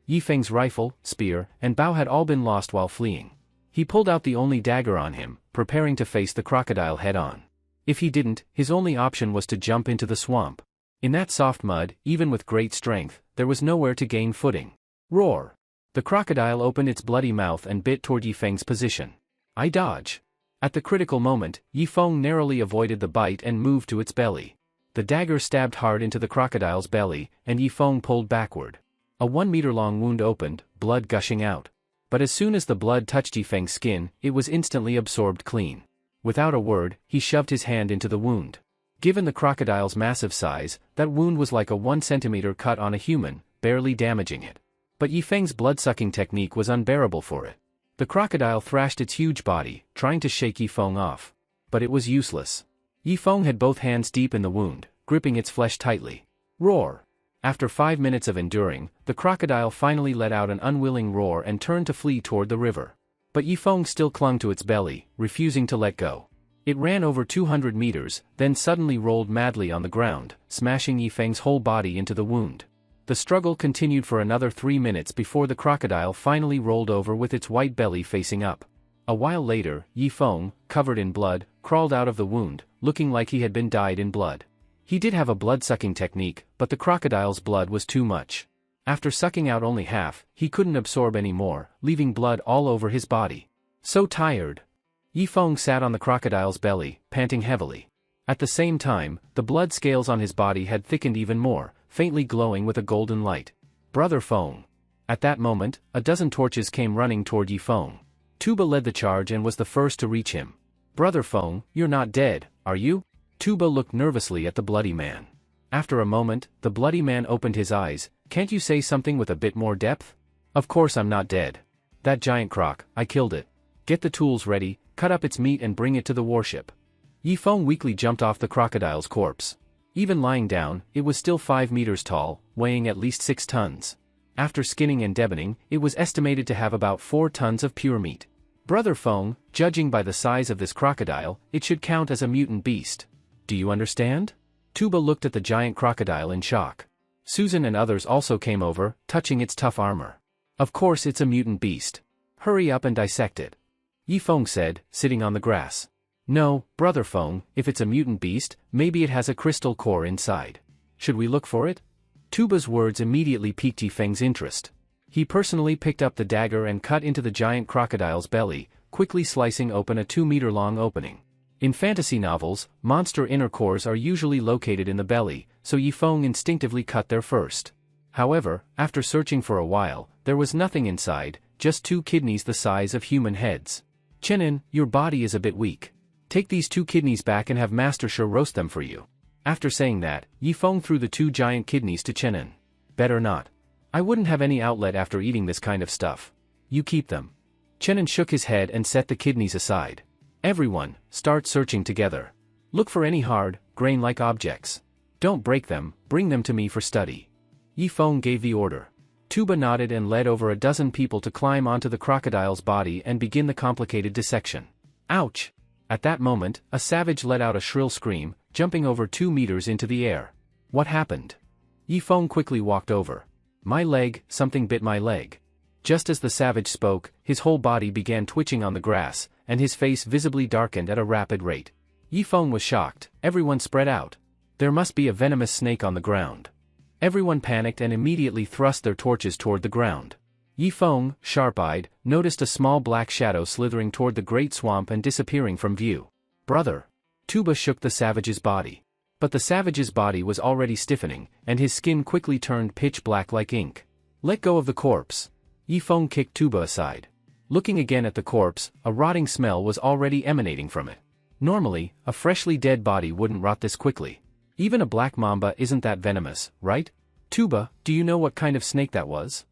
A: Yi Feng's rifle, spear, and bow had all been lost while fleeing. He pulled out the only dagger on him, preparing to face the crocodile head-on. If he didn't, his only option was to jump into the swamp. In that soft mud, even with great strength, there was nowhere to gain footing. Roar! The crocodile opened its bloody mouth and bit toward Yi Feng's position. I dodge. At the critical moment, Yi Feng narrowly avoided the bite and moved to its belly. The dagger stabbed hard into the crocodile's belly, and Yi Feng pulled backward. A 1-meter-long wound opened, blood gushing out. But as soon as the blood touched Yi Feng's skin, it was instantly absorbed clean. Without a word, he shoved his hand into the wound. Given the crocodile's massive size, that wound was like a 1-centimeter cut on a human, barely damaging it. But Yi Feng's blood-sucking technique was unbearable for it. The crocodile thrashed its huge body, trying to shake Yi Feng off. But it was useless. Yi Feng had both hands deep in the wound, gripping its flesh tightly. Roar! After 5 minutes of enduring, the crocodile finally let out an unwilling roar and turned to flee toward the river. But Yi Feng still clung to its belly, refusing to let go. It ran over 200 meters, then suddenly rolled madly on the ground, smashing Yi Feng's whole body into the wound. The struggle continued for another 3 minutes before the crocodile finally rolled over with its white belly facing up. A while later, Yi Feng, covered in blood, crawled out of the wound, looking like he had been dyed in blood. He did have a blood-sucking technique, but the crocodile's blood was too much. After sucking out only half, he couldn't absorb any more, leaving blood all over his body. So tired. Yi Feng sat on the crocodile's belly, panting heavily. At the same time, the blood scales on his body had thickened even more, faintly glowing with a golden light. Brother Feng. At that moment, a dozen torches came running toward Yi Feng. Tuba led the charge and was the first to reach him. Brother Feng, you're not dead, are you? Tuba looked nervously at the bloody man. After a moment, the bloody man opened his eyes. Can't you say something with a bit more depth? Of course I'm not dead. That giant croc, I killed it. Get the tools ready, cut up its meat and bring it to the warship. Yi Feng weakly jumped off the crocodile's corpse. Even lying down, it was still 5 meters tall, weighing at least 6 tons. After skinning and deboning, it was estimated to have about 4 tons of pure meat. Brother Feng, judging by the size of this crocodile, it should count as a mutant beast. Do you understand? Tuba looked at the giant crocodile in shock. Susan and others also came over, touching its tough armor. Of course it's a mutant beast. Hurry up and dissect it. Yi Feng said, sitting on the grass. No, Brother Feng, if it's a mutant beast, maybe it has a crystal core inside. Should we look for it? Tuba's words immediately piqued Yi Feng's interest. He personally picked up the dagger and cut into the giant crocodile's belly, quickly slicing open a 2-meter-long opening. In fantasy novels, monster inner cores are usually located in the belly, so Yi Feng instinctively cut there first. However, after searching for a while, there was nothing inside, just 2 kidneys the size of human heads. Chenin, your body is a bit weak. Take these 2 kidneys back and have Master Shi roast them for you. After saying that, Yi Feng threw the 2 giant kidneys to Chenin. Better not. I wouldn't have any outlet after eating this kind of stuff. You keep them. Chenin shook his head and set the kidneys aside. Everyone, start searching together. Look for any hard, grain-like objects. Don't break them, bring them to me for study. Yi Feng gave the order. Tuba nodded and led over a dozen people to climb onto the crocodile's body and begin the complicated dissection. Ouch! At that moment, a savage let out a shrill scream, jumping over 2 meters into the air. What happened? Yi Feng quickly walked over. My leg, something bit my leg. Just as the savage spoke, his whole body began twitching on the grass, and his face visibly darkened at a rapid rate. Yi Feng was shocked. Everyone spread out. There must be a venomous snake on the ground. Everyone panicked and immediately thrust their torches toward the ground. Yi Feng, sharp-eyed, noticed a small black shadow slithering toward the great swamp and disappearing from view. Brother! Tuba shook the savage's body. But the savage's body was already stiffening, and his skin quickly turned pitch black like ink. Let go of the corpse. Yifeng kicked Tuba aside. Looking again at the corpse, a rotting smell was already emanating from it. Normally, a freshly dead body wouldn't rot this quickly. Even a black mamba isn't that venomous, right? Tuba, do you know what kind of snake that was?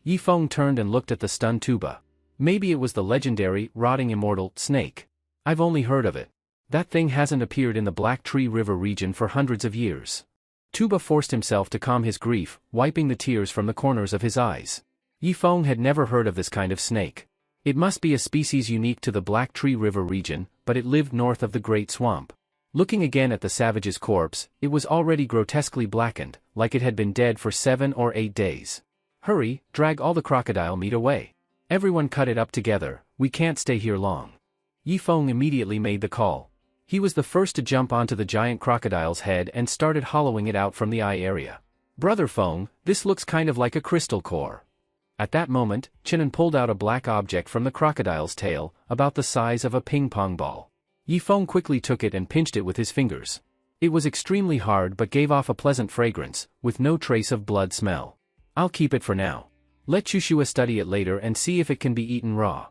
A: Yifeng turned and looked at the stunned Tuba. Maybe it was the legendary, rotting immortal, snake. I've only heard of it. That thing hasn't appeared in the Black Tree River region for hundreds of years. Tuba forced himself to calm his grief, wiping the tears from the corners of his eyes. Yifeng had never heard of this kind of snake. It must be a species unique to the Black Tree River region, but it lived north of the Great Swamp. Looking again at the savage's corpse, it was already grotesquely blackened, like it had been dead for 7 or 8 days. Hurry, drag all the crocodile meat away. Everyone cut it up together, we can't stay here long. Yifeng immediately made the call. He was the first to jump onto the giant crocodile's head and started hollowing it out from the eye area. Brother Feng, this looks kind of like a crystal core. At that moment, Chinon pulled out a black object from the crocodile's tail, about the size of a ping-pong ball. Yifeng quickly took it and pinched it with his fingers. It was extremely hard but gave off a pleasant fragrance, with no trace of blood smell. I'll keep it for now. Let Chushua study it later and see if it can be eaten raw.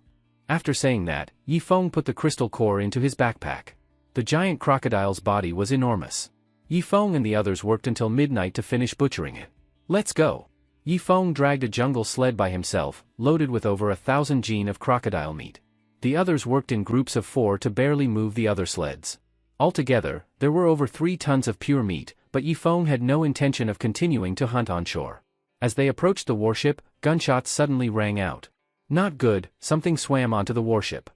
A: After saying that, Yifeng put the crystal core into his backpack. The giant crocodile's body was enormous. Yifeng and the others worked until midnight to finish butchering it. Let's go. Yifeng dragged a jungle sled by himself, loaded with over 1,000 jin of crocodile meat. The others worked in groups of 4 to barely move the other sleds. Altogether, there were over 3 tons of pure meat, but Yifeng had no intention of continuing to hunt on shore. As they approached the warship, gunshots suddenly rang out. Not good, something swam onto the warship.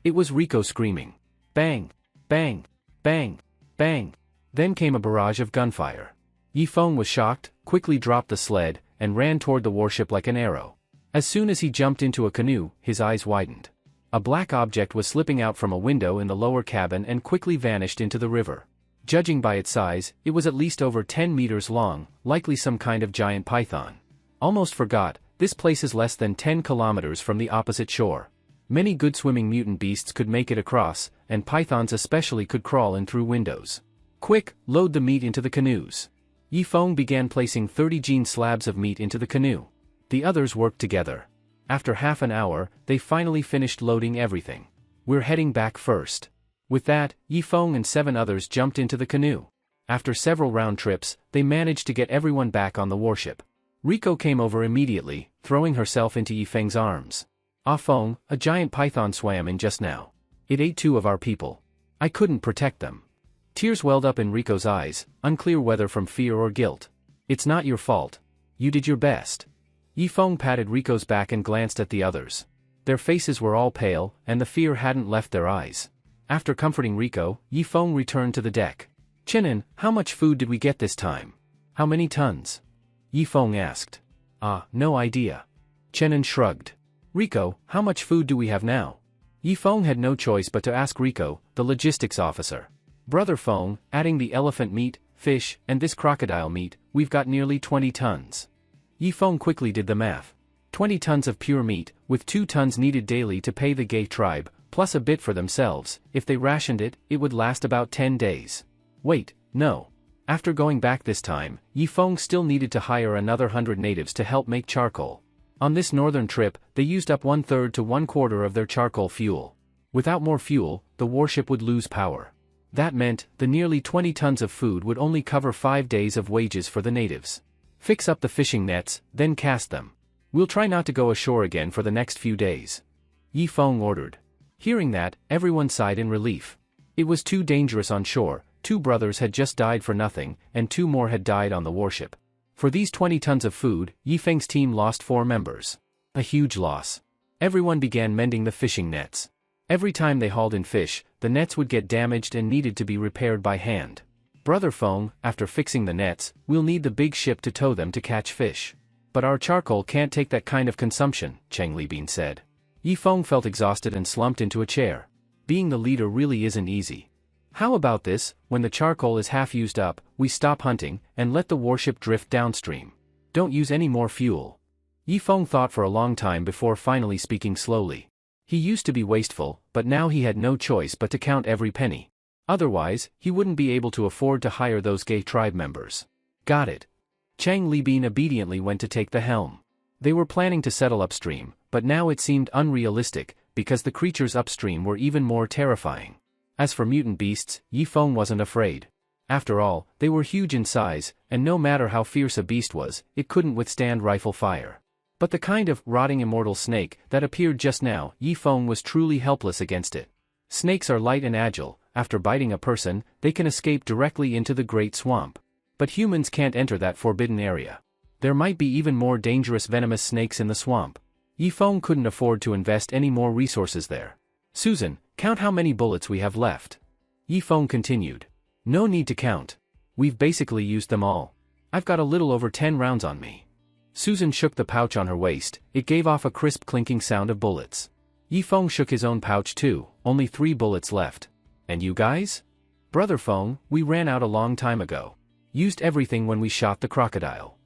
A: It was Rico screaming. Bang! Bang! Bang! Bang! Then came a barrage of gunfire. Yifeng was shocked, quickly dropped the sled, and ran toward the warship like an arrow. As soon as he jumped into a canoe, his eyes widened. A black object was slipping out from a window in the lower cabin and quickly vanished into the river. Judging by its size, it was at least over 10 meters long, likely some kind of giant python. Almost forgot, this place is less than 10 kilometers from the opposite shore. Many good swimming mutant beasts could make it across, and pythons especially could crawl in through windows. Quick, load the meat into the canoes. Yifeng began placing 30 jin slabs of meat into the canoe. The others worked together. After half an hour, they finally finished loading everything. We're heading back first. With that, Yifeng and 7 others jumped into the canoe. After several round trips, they managed to get everyone back on the warship. Rico came over immediately, throwing herself into Yifeng's arms. Ah Feng, a giant python swam in just now. It ate 2 of our people. I couldn't protect them. Tears welled up in Rico's eyes, unclear whether from fear or guilt. It's not your fault. You did your best. Yifeng patted Rico's back and glanced at the others. Their faces were all pale, and the fear hadn't left their eyes. After comforting Rico, Yifeng returned to the deck. Chinon, how much food did we get this time? How many tons? Yifeng asked. No idea. Chinon shrugged. Rico, how much food do we have now? Yifeng had no choice but to ask Rico, the logistics officer. Brother Feng, adding the elephant meat, fish, and this crocodile meat, we've got nearly 20 tons. Yifeng quickly did the math. 20 tons of pure meat, with 2 tons needed daily to pay the Gay tribe, plus a bit for themselves. If they rationed it, it would last about 10 days. Wait, no. After going back this time, Yifeng still needed to hire another 100 natives to help make charcoal. On this northern trip, they used up 1/3 to 1/4 of their charcoal fuel. Without more fuel, the warship would lose power. That meant, the nearly 20 tons of food would only cover 5 days of wages for the natives. Fix up the fishing nets, then cast them. We'll try not to go ashore again for the next few days. Yifeng ordered. Hearing that, everyone sighed in relief. It was too dangerous on shore. 2 brothers had just died for nothing, and 2 more had died on the warship. For these 20 tons of food, Yifeng's team lost 4 members. A huge loss. Everyone began mending the fishing nets. Every time they hauled in fish, the nets would get damaged and needed to be repaired by hand. Brother Feng, after fixing the nets, we'll need the big ship to tow them to catch fish. But our charcoal can't take that kind of consumption, Cheng Libin said. Yifeng felt exhausted and slumped into a chair. Being the leader really isn't easy. How about this, when the charcoal is half used up, we stop hunting, and let the warship drift downstream. Don't use any more fuel. Yifeng thought for a long time before finally speaking slowly. He used to be wasteful, but now he had no choice but to count every penny. Otherwise, he wouldn't be able to afford to hire those gay tribe members. Got it. Chang Libin obediently went to take the helm. They were planning to settle upstream, but now it seemed unrealistic, because the creatures upstream were even more terrifying. As for mutant beasts, Yi Feng wasn't afraid. After all, they were huge in size, and no matter how fierce a beast was, it couldn't withstand rifle fire. But the kind of rotting immortal snake that appeared just now, Yi Feng was truly helpless against it. Snakes are light and agile. After biting a person, they can escape directly into the Great Swamp. But humans can't enter that forbidden area. There might be even more dangerous venomous snakes in the swamp. Yi Feng couldn't afford to invest any more resources there. Susan, count how many bullets we have left. Yi Feng continued. No need to count. We've basically used them all. I've got a little over 10 rounds on me. Susan shook the pouch on her waist. It gave off a crisp clinking sound of bullets. Yi Feng shook his own pouch too, only 3 bullets left. And you guys? Brother Feng, we ran out a long time ago. Used everything when we shot the crocodile.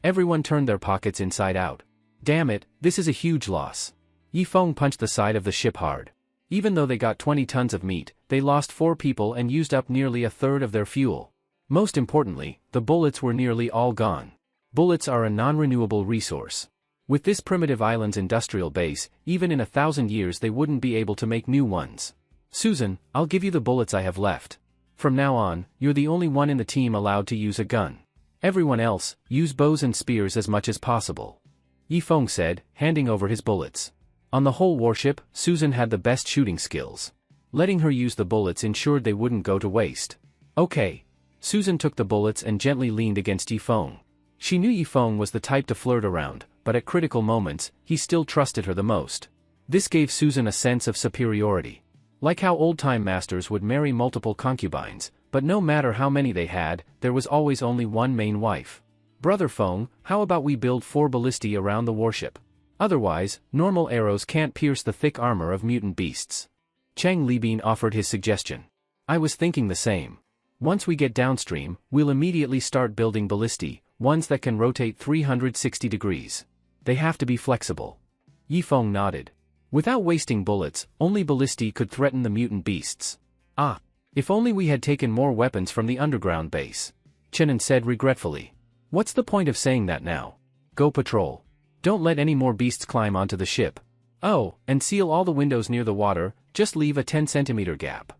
A: Everyone turned their pockets inside out. Damn it, this is a huge loss. Yi Feng punched the side of the ship hard. Even though they got 20 tons of meat, they lost 4 people and used up nearly a third of their fuel. Most importantly, the bullets were nearly all gone. Bullets are a non-renewable resource. With this primitive island's industrial base, even in 1,000 years they wouldn't be able to make new ones. Susan, I'll give you the bullets I have left. From now on, you're the only one in the team allowed to use a gun. Everyone else, use bows and spears as much as possible. Yi Feng said, handing over his bullets. On the whole warship, Susan had the best shooting skills. Letting her use the bullets ensured they wouldn't go to waste. Okay. Susan took the bullets and gently leaned against Yi Feng. She knew Yi Feng was the type to flirt around, but at critical moments, he still trusted her the most. This gave Susan a sense of superiority. Like how old-time masters would marry multiple concubines, but no matter how many they had, there was always only one main wife. Brother Feng, how about we build 4 ballistae around the warship? Otherwise, normal arrows can't pierce the thick armor of mutant beasts. Chang Libin offered his suggestion. I was thinking the same. Once we get downstream, we'll immediately start building ballistae, ones that can rotate 360 degrees. They have to be flexible. Yi Feng nodded. Without wasting bullets, only ballistae could threaten the mutant beasts. Ah, if only we had taken more weapons from the underground base. Chenin said regretfully. What's the point of saying that now? Go patrol. Don't let any more beasts climb onto the ship. Oh, and seal all the windows near the water, just leave a 10-centimeter gap.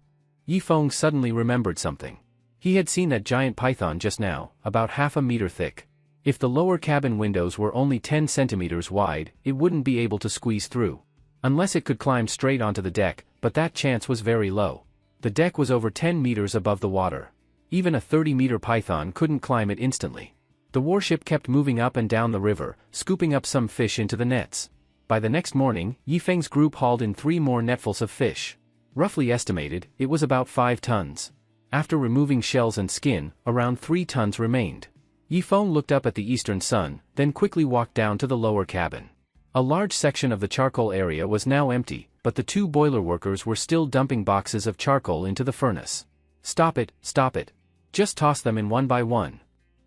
A: Yi Feng suddenly remembered something. He had seen that giant python just now, about half a meter thick. If the lower cabin windows were only 10 centimeters wide, it wouldn't be able to squeeze through. Unless it could climb straight onto the deck, but that chance was very low. The deck was over 10 meters above the water. Even a 30-meter python couldn't climb it instantly. The warship kept moving up and down the river, scooping up some fish into the nets. By the next morning, Yi Feng's group hauled in 3 more netfuls of fish. Roughly estimated, it was about 5 tons. After removing shells and skin, around 3 tons remained. Yi Feng looked up at the eastern sun, then quickly walked down to the lower cabin. A large section of the charcoal area was now empty, but the 2 boiler workers were still dumping boxes of charcoal into the furnace. Stop it, stop it. Just toss them in one by one.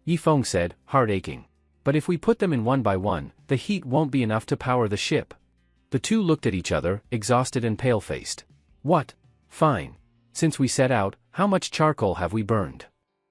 A: Yi Feng said, heart aching. But if we put them in one by one, the heat won't be enough to power the ship. The 2 looked at each other, exhausted and pale-faced. What? Fine. Since we set out, how much charcoal have we burned?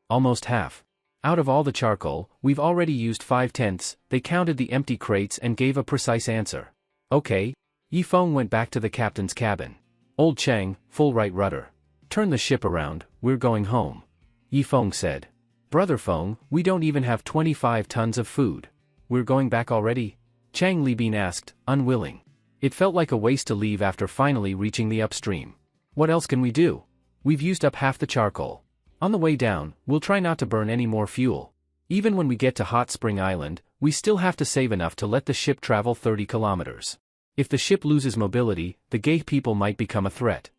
A: Almost half. Out of all the charcoal, we've already used 5/10. They counted the empty crates and gave a precise answer. Okay. Yi Feng went back to the captain's cabin. Old Chang, full right rudder. Turn the ship around, we're going home. Yi Feng said. Brother Feng, we don't even have 25 tons of food. We're going back already? Chang Libin asked, unwilling. It felt like a waste to leave after finally reaching the upstream. What else can we do? We've used up half the charcoal. On the way down, we'll try not to burn any more fuel. Even when we get to Hot Spring Island, we still have to save enough to let the ship travel 30 kilometers. If the ship loses mobility, the gay people might become a threat.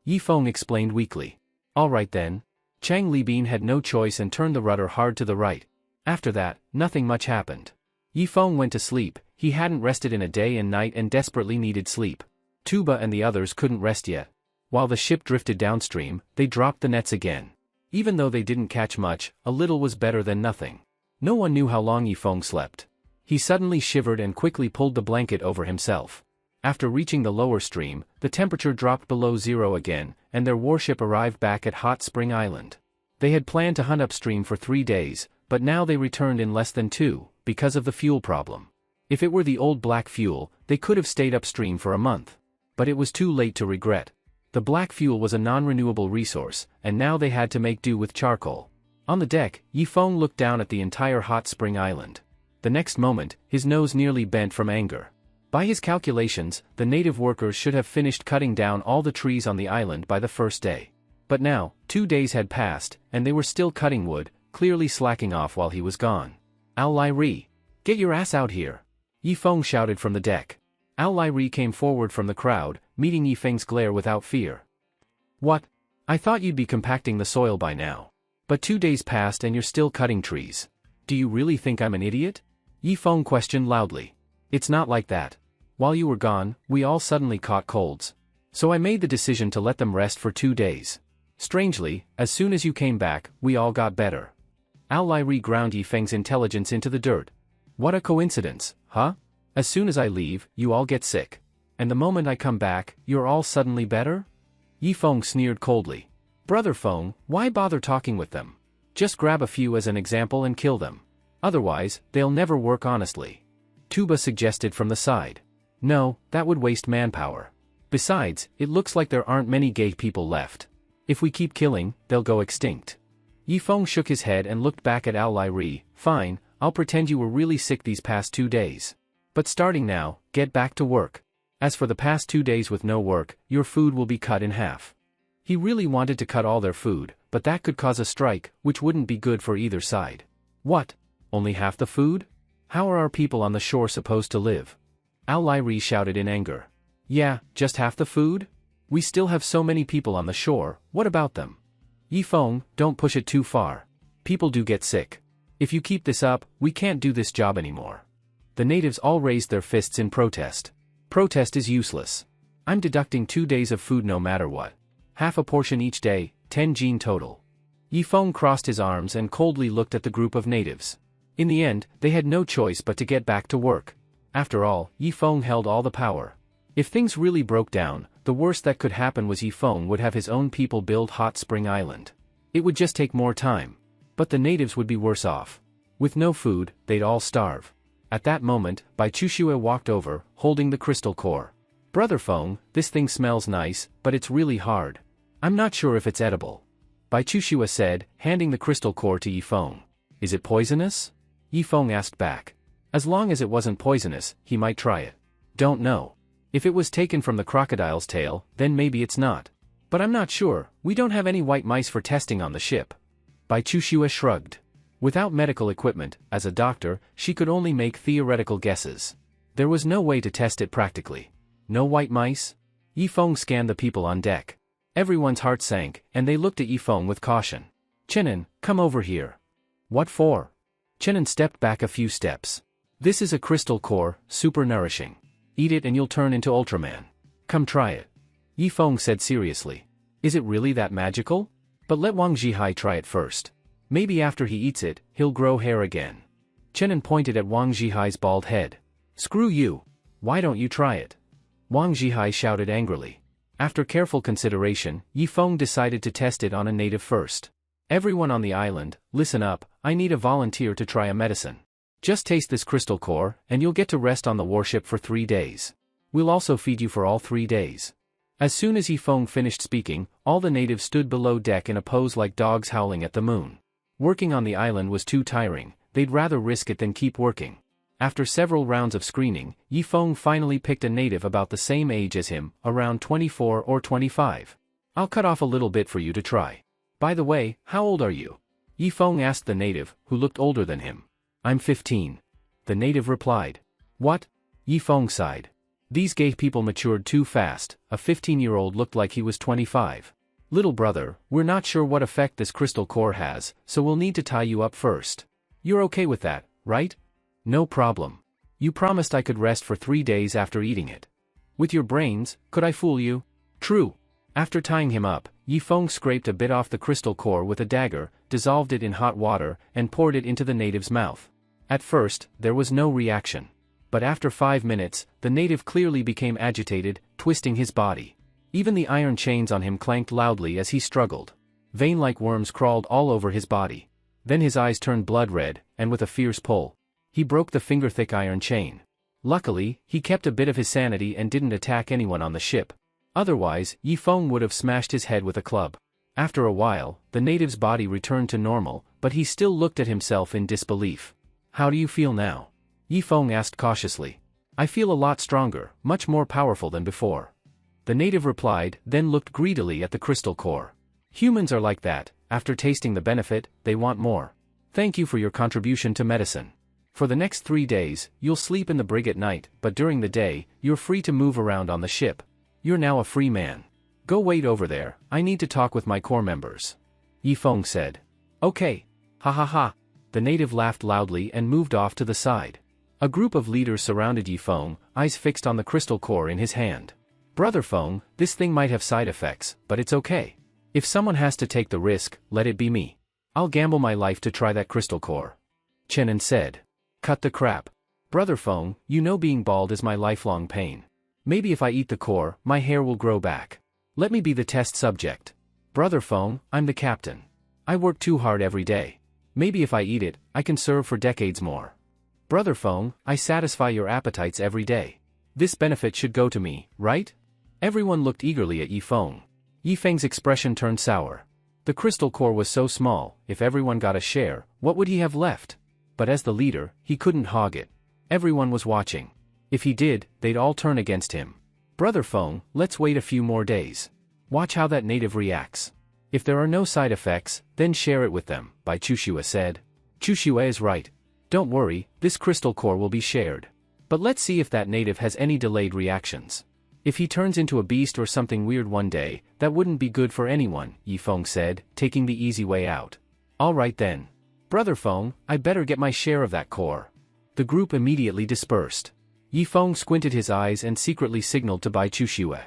A: Yi Feng explained weakly. All right then. Chang Libin had no choice and turned the rudder hard to the right. After that, nothing much happened. Yi Feng went to sleep. He hadn't rested in a day and night and desperately needed sleep. Tuba and the others couldn't rest yet. While the ship drifted downstream, they dropped the nets again. Even though they didn't catch much, a little was better than nothing. No one knew how long Yi Feng slept. He suddenly shivered and quickly pulled the blanket over himself. After reaching the lower stream, the temperature dropped below zero again, and their warship arrived back at Hot Spring Island. They had planned to hunt upstream for 3 days, but now they returned in less than 2, because of the fuel problem. If it were the old black fuel, they could have stayed upstream for a month. But it was too late to regret. The black fuel was a non-renewable resource, and now they had to make do with charcoal. On the deck, Yifeng looked down at the entire Hot Spring Island. The next moment, his nose nearly bent from anger. By his calculations, the native workers should have finished cutting down all the trees on the island by the first day. But now, 2 days had passed, and they were still cutting wood, clearly slacking off while he was gone. Al-Lyri, get your ass out here! Yifeng shouted from the deck. Al-Lyri came forward from the crowd, meeting Yifeng's glare without fear. What? I thought you'd be compacting the soil by now. But 2 days passed and you're still cutting trees. Do you really think I'm an idiot? Yifeng questioned loudly. It's not like that. While you were gone, we all suddenly caught colds. So I made the decision to let them rest for 2 days. Strangely, as soon as you came back, we all got better. Al-Lyri ground Yifeng's intelligence into the dirt. What a coincidence, huh? As soon as I leave, you all get sick. And the moment I come back, you're all suddenly better? Yifeng sneered coldly. Brother Feng, why bother talking with them? Just grab a few as an example and kill them. Otherwise, they'll never work honestly. Tuba suggested from the side. No, that would waste manpower. Besides, it looks like there aren't many gay people left. If we keep killing, they'll go extinct. Yifeng shook his head and looked back at Al-Lyri. Fine, I'll pretend you were really sick these past 2 days. But starting now, get back to work. As for the past 2 days with no work, your food will be cut in half. He really wanted to cut all their food, but that could cause a strike, which wouldn't be good for either side. What? Only half the food? How are our people on the shore supposed to live? Al-Lyri shouted in anger. Yeah, just half the food? We still have so many people on the shore, what about them? Yifeng, don't push it too far. People do get sick. If you keep this up, we can't do this job anymore. The natives all raised their fists in protest. Protest is useless. I'm deducting 2 days of food no matter what. Half a portion each day, 10 jin total. Yifeng crossed his arms and coldly looked at the group of natives. In the end, they had no choice but to get back to work. After all, Yifeng held all the power. If things really broke down, the worst that could happen was Yifeng would have his own people build Hot Spring Island. It would just take more time. But the natives would be worse off. With no food, they'd all starve. At that moment, Bai Chushue walked over, holding the crystal core. Brother Feng, this thing smells nice, but it's really hard. I'm not sure if it's edible. Bai Chushue said, handing the crystal core to Yifeng. Is it poisonous? Yifeng asked back. As long as it wasn't poisonous, he might try it. Don't know. If it was taken from the crocodile's tail, then maybe it's not. But I'm not sure, we don't have any white mice for testing on the ship. Bai Chushue shrugged. Without medical equipment, as a doctor, she could only make theoretical guesses. There was no way to test it practically. No white mice? Yifeng scanned the people on deck. Everyone's heart sank, and they looked at Yifeng with caution. Chenin, come over here. What for? Chenin stepped back a few steps. This is a crystal core, super nourishing. Eat it and you'll turn into Ultraman. Come try it. Yifeng said seriously. Is it really that magical? But let Wang Zhihai try it first. Maybe after he eats it, he'll grow hair again. Chenin pointed at Wang Zhihai's bald head. Screw you. Why don't you try it? Wang Zhihai shouted angrily. After careful consideration, Yifeng decided to test it on a native first. Everyone on the island, listen up, I need a volunteer to try a medicine. Just taste this crystal core, and you'll get to rest on the warship for 3 days. We'll also feed you for all 3 days. As soon as Yifeng finished speaking, all the natives stood below deck in a pose like dogs howling at the moon. Working on the island was too tiring, they'd rather risk it than keep working. After several rounds of screening, Yifeng finally picked a native about the same age as him, around 24 or 25. I'll cut off a little bit for you to try. By the way, how old are you? Yifeng asked the native, who looked older than him. I'm 15. The native replied. What? Yifeng sighed. These gay people matured too fast, a 15-year-old looked like he was 25. Little brother, we're not sure what effect this crystal core has, so we'll need to tie you up first. You're okay with that, right? No problem. You promised I could rest for 3 days after eating it. With your brains, could I fool you? True. After tying him up, Yifeng scraped a bit off the crystal core with a dagger, dissolved it in hot water, and poured it into the native's mouth. At first, there was no reaction. but after 5 minutes, the native clearly became agitated, twisting his body. Even the iron chains on him clanked loudly as he struggled. Vein-like worms crawled all over his body. Then his eyes turned blood red, and with a fierce pull, he broke the finger-thick iron chain. Luckily, he kept a bit of his sanity and didn't attack anyone on the ship. Otherwise, Yi Feng would have smashed his head with a club. After a while, the native's body returned to normal, but he still looked at himself in disbelief. "How do you feel now?" Yi Feng asked cautiously. "I feel a lot stronger, much more powerful than before." The native replied, then looked greedily at the crystal core. "Humans are like that, after tasting the benefit, they want more. Thank you for your contribution to medicine. For the next 3 days, you'll sleep in the brig at night, but during the day, you're free to move around on the ship. You're now a free man. Go wait over there, I need to talk with my core members." Yi Feng said. "Okay. Ha ha ha." The native laughed loudly and moved off to the side. A group of leaders surrounded Yi Feng, eyes fixed on the crystal core in his hand. "Brother Feng, this thing might have side effects, but it's okay. If someone has to take the risk, let it be me. I'll gamble my life to try that crystal core." Chenin said. "Cut the crap. Brother Feng, you know being bald is my lifelong pain. Maybe if I eat the core, my hair will grow back. Let me be the test subject. Brother Feng, I'm the captain. I work too hard every day. Maybe if I eat it, I can serve for decades more. Brother Feng, I satisfy your appetites every day. This benefit should go to me, right?" Everyone looked eagerly at Yi Feng. Yi Feng's expression turned sour. The crystal core was so small, if everyone got a share, what would he have left? But as the leader, he couldn't hog it. Everyone was watching. If he did, they'd all turn against him. "Brother Feng, let's wait a few more days. Watch how that native reacts. If there are no side effects, then share it with them," Bai Chushua said. "Chushua is right. Don't worry, this crystal core will be shared. But let's see if that native has any delayed reactions. If he turns into a beast or something weird one day, that wouldn't be good for anyone," Yi Feng said, taking the easy way out. "All right then. Brother Feng, I better get my share of that core." The group immediately dispersed. Yi Feng squinted his eyes and secretly signaled to Bai Chushua.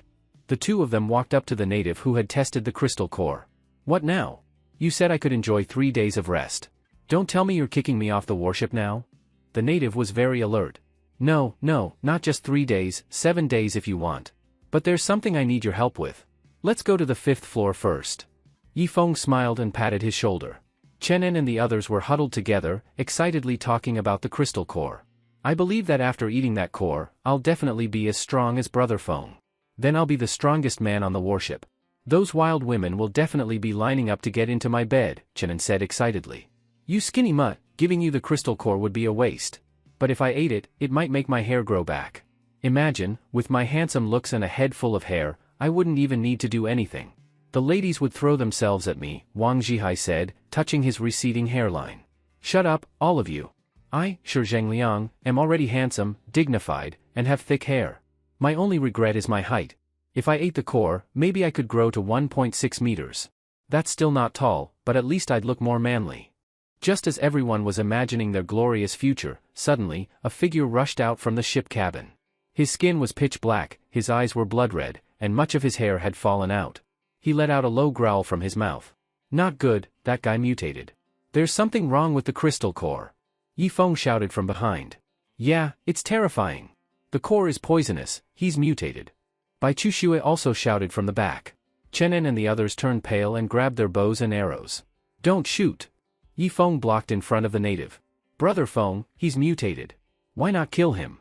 A: The two of them walked up to the native who had tested the crystal core. "What now? You said I could enjoy 3 days of rest. Don't tell me you're kicking me off the warship now?" The native was very alert. No, not just 3 days, 7 days if you want. But there's something I need your help with. Let's go to the 5th floor first." Yi Feng smiled and patted his shoulder. Chenin and the others were huddled together, excitedly talking about the crystal core. "I believe that after eating that core, I'll definitely be as strong as Brother Feng. Then I'll be the strongest man on the warship. Those wild women will definitely be lining up to get into my bed," Chenin said excitedly. "You skinny mutt, giving you the crystal core would be a waste. But if I ate it, it might make my hair grow back. Imagine, with my handsome looks and a head full of hair, I wouldn't even need to do anything. The ladies would throw themselves at me," Wang Zhihai said, touching his receding hairline. "Shut up, all of you. I, Shi Zhengliang, am already handsome, dignified, and have thick hair. My only regret is my height. If I ate the core, maybe I could grow to 1.6 meters. That's still not tall, but at least I'd look more manly." Just as everyone was imagining their glorious future, suddenly, a figure rushed out from the ship cabin. His skin was pitch black, his eyes were blood red, and much of his hair had fallen out. He let out a low growl from his mouth. "Not good, that guy mutated. There's something wrong with the crystal core." Yi Feng shouted from behind. "Yeah, it's terrifying. The core is poisonous, he's mutated." Bai Chushua also shouted from the back. Chenin and the others turned pale and grabbed their bows and arrows. "Don't shoot." Yi Feng blocked in front of the native. "Brother Feng, he's mutated. Why not kill him?"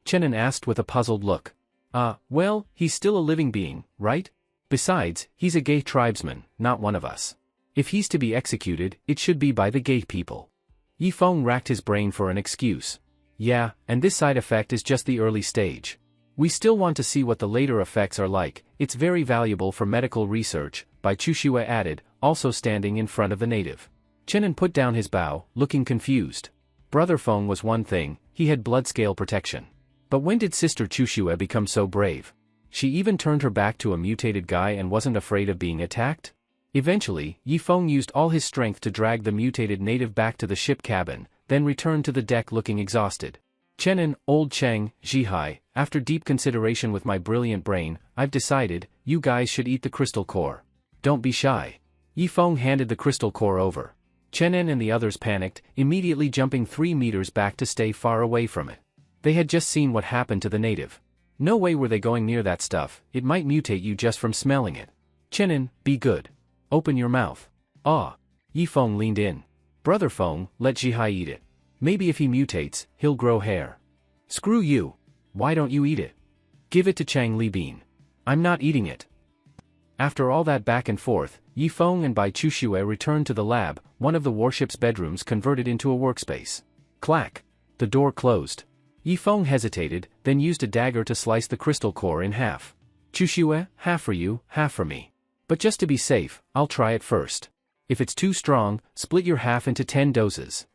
A: Chenin asked with a puzzled look. Well, he's still a living being, right? Besides, he's a gay tribesman, not one of us. If he's to be executed, it should be by the gay people." Yi Feng racked his brain for an excuse. "Yeah, and this side effect is just the early stage. We still want to see what the later effects are like. It's very valuable for medical research," Bai Chushua added, also standing in front of the native. Chenin put down his bow, looking confused. Brother Feng was one thing, he had blood scale protection. But when did Sister Chushua become so brave? She even turned her back to a mutated guy and wasn't afraid of being attacked? Eventually, Yi Feng used all his strength to drag the mutated native back to the ship cabin, then returned to the deck looking exhausted. "Chenin, old Cheng, Zhihai, after deep consideration with my brilliant brain, I've decided, you guys should eat the crystal core. Don't be shy." Yi Feng handed the crystal core over. Chenin and the others panicked, immediately jumping 3 meters back to stay far away from it. They had just seen what happened to the native. No way were they going near that stuff, it might mutate you just from smelling it. Chenin, be good. Open your mouth. Ah. Yifeng leaned in. Brother Feng, let Jihai eat it. Maybe if he mutates, he'll grow hair. Screw you. Why don't you eat it? Give it to Chang Libin. I'm not eating it. After all that back and forth, Yifeng and Bai Chuxue returned to the lab, one of the warship's bedrooms converted into a workspace. Clack. The door closed. Yifeng hesitated, then used a dagger to slice the crystal core in half. Chuxue, half for you, half for me. But just to be safe, I'll try it first. If it's too strong, split your half into 10 doses.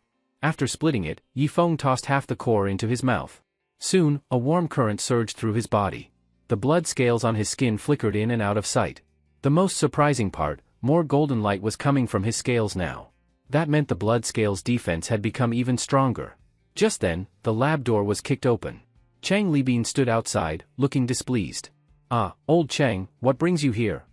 A: After splitting it, Yifeng tossed half the core into his mouth. Soon, a warm current surged through his body. The blood scales on his skin flickered in and out of sight. The most surprising part, more golden light was coming from his scales now. That meant the blood scales' defense had become even stronger. Just then, the lab door was kicked open. Chang Libin stood outside, looking displeased. Ah, old Chang, what brings you here?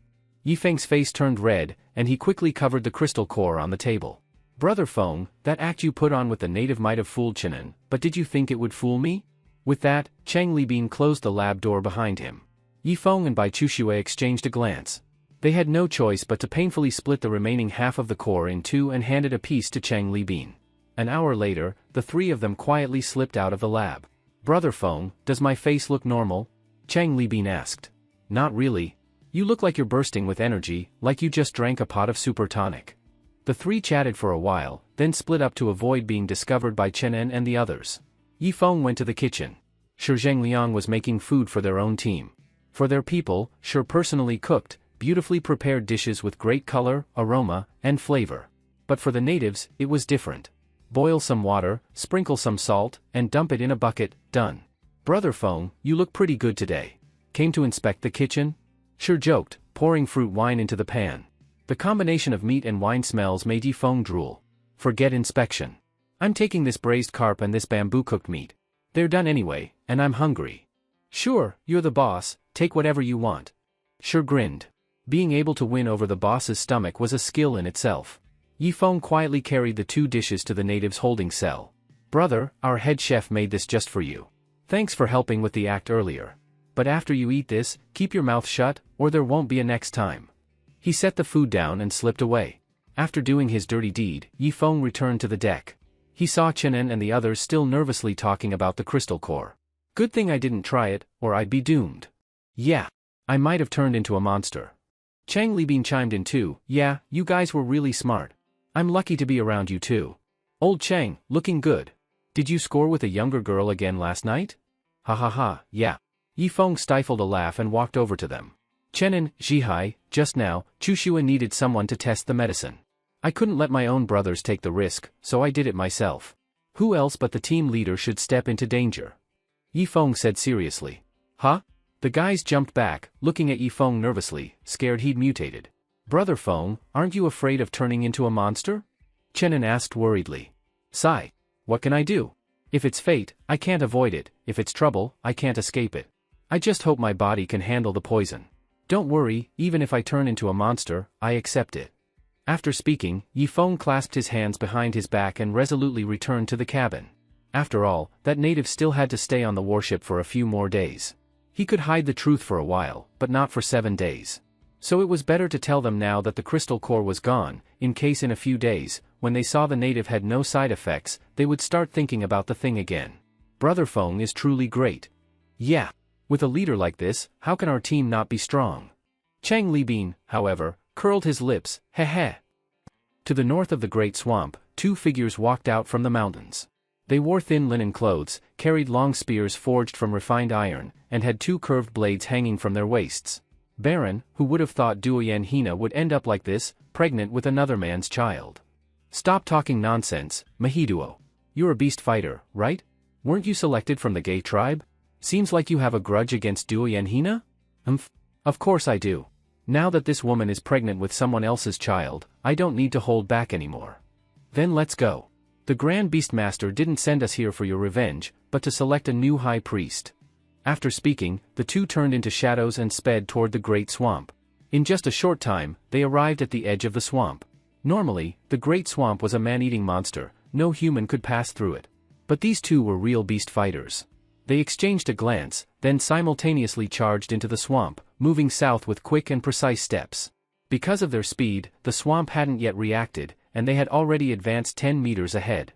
A: Yifeng's face turned red, and he quickly covered the crystal core on the table. Brother Feng, that act you put on with the native might have fooled Chenin, but did you think it would fool me? With that, Chang Libin closed the lab door behind him. Yifeng and Bai Chuxue exchanged a glance. They had no choice but to painfully split the remaining half of the core in two and handed a piece to Chang Libin. An hour later, the three of them quietly slipped out of the lab. Brother Feng, does my face look normal? Chang Libin asked. Not really. You look like you're bursting with energy, like you just drank a pot of super tonic. The three chatted for a while, then split up to avoid being discovered by Chenin and the others. Yifeng went to the kitchen. Shi Zhengliang was making food for their own team. For their people, Shi personally cooked, beautifully prepared dishes with great color, aroma, and flavor. But for the natives, it was different. Boil some water, sprinkle some salt, and dump it in a bucket, done. Brother Feng, you look pretty good today. Came to inspect the kitchen? Shi joked, pouring fruit wine into the pan. The combination of meat and wine smells made Yifeng drool. Forget inspection. I'm taking this braised carp and this bamboo cooked meat. They're done anyway, and I'm hungry. Sure, you're the boss, take whatever you want. Shi grinned. Being able to win over the boss's stomach was a skill in itself. Yifeng quietly carried the two dishes to the native's holding cell. Brother, our head chef made this just for you. Thanks for helping with the act earlier. But after you eat this, keep your mouth shut, or there won't be a next time. He set the food down and slipped away. After doing his dirty deed, Yifeng returned to the deck. He saw Chenin and the others still nervously talking about the crystal core. Good thing I didn't try it, or I'd be doomed. Yeah. I might have turned into a monster. Chang Libin chimed in too. Yeah, you guys were really smart. I'm lucky to be around you too. Old Chang, looking good. Did you score with a younger girl again last night? Ha ha ha, yeah. Yifeng stifled a laugh and walked over to them. Chenin, Jihai, just now, Chuxue needed someone to test the medicine. I couldn't let my own brothers take the risk, so I did it myself. Who else but the team leader should step into danger? Yifeng said seriously. Huh? The guys jumped back, looking at Yifeng nervously, scared he'd mutated. Brother Feng, aren't you afraid of turning into a monster? Chenin asked worriedly. Sigh. What can I do? If it's fate, I can't avoid it, if it's trouble, I can't escape it. I just hope my body can handle the poison. Don't worry, even if I turn into a monster, I accept it. After speaking, Yifeng clasped his hands behind his back and resolutely returned to the cabin. After all, that native still had to stay on the warship for a few more days. He could hide the truth for a while, but not for 7 days. So it was better to tell them now that the crystal core was gone, in case in a few days, when they saw the native had no side effects, they would start thinking about the thing again. Brother Feng is truly great. Yeah. With a leader like this, how can our team not be strong? Chang Libin, however, curled his lips, heh. To the north of the great swamp, two figures walked out from the mountains. They wore thin linen clothes, carried long spears forged from refined iron, and had 2 curved blades hanging from their waists. Baron, who would have thought Duoyen Hina would end up like this, pregnant with another man's child. Stop talking nonsense, Mahiduo. You're a beast fighter, right? Weren't you selected from the gay tribe? Seems like you have a grudge against Duoyen Hina? Of course I do. Now that this woman is pregnant with someone else's child, I don't need to hold back anymore. Then let's go. The Grand Beastmaster didn't send us here for your revenge, but to select a new high priest. After speaking, the two turned into shadows and sped toward the great swamp. In just a short time, they arrived at the edge of the swamp. Normally, the great swamp was a man-eating monster, no human could pass through it. But these two were real beast fighters. They exchanged a glance, then simultaneously charged into the swamp, moving south with quick and precise steps. Because of their speed, the swamp hadn't yet reacted, and they had already advanced 10 meters ahead.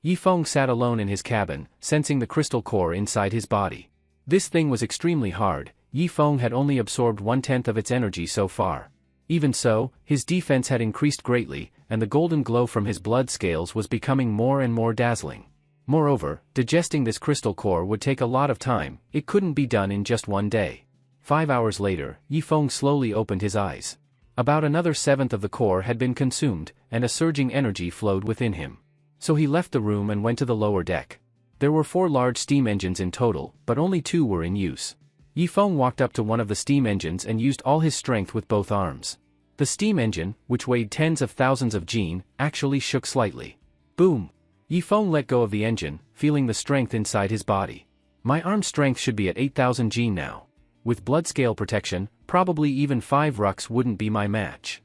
A: Yifeng sat alone in his cabin, sensing the crystal core inside his body. This thing was extremely hard. Yifeng had only absorbed 1/10 of its energy so far. Even so, his defense had increased greatly, and the golden glow from his blood scales was becoming more and more dazzling. Moreover, digesting this crystal core would take a lot of time. It couldn't be done in just one day. 5 hours later, Yifeng slowly opened his eyes. About another 1/7 of the core had been consumed, and a surging energy flowed within him. So he left the room and went to the lower deck. There were 4 large steam engines in total, but only 2 were in use. Yifeng walked up to one of the steam engines and used all his strength with both arms. The steam engine, which weighed tens of thousands of jin, actually shook slightly. Boom! Yifeng let go of the engine, feeling the strength inside his body. My arm strength should be at 8,000 jin now. With blood scale protection, probably even 5 rucks wouldn't be my match.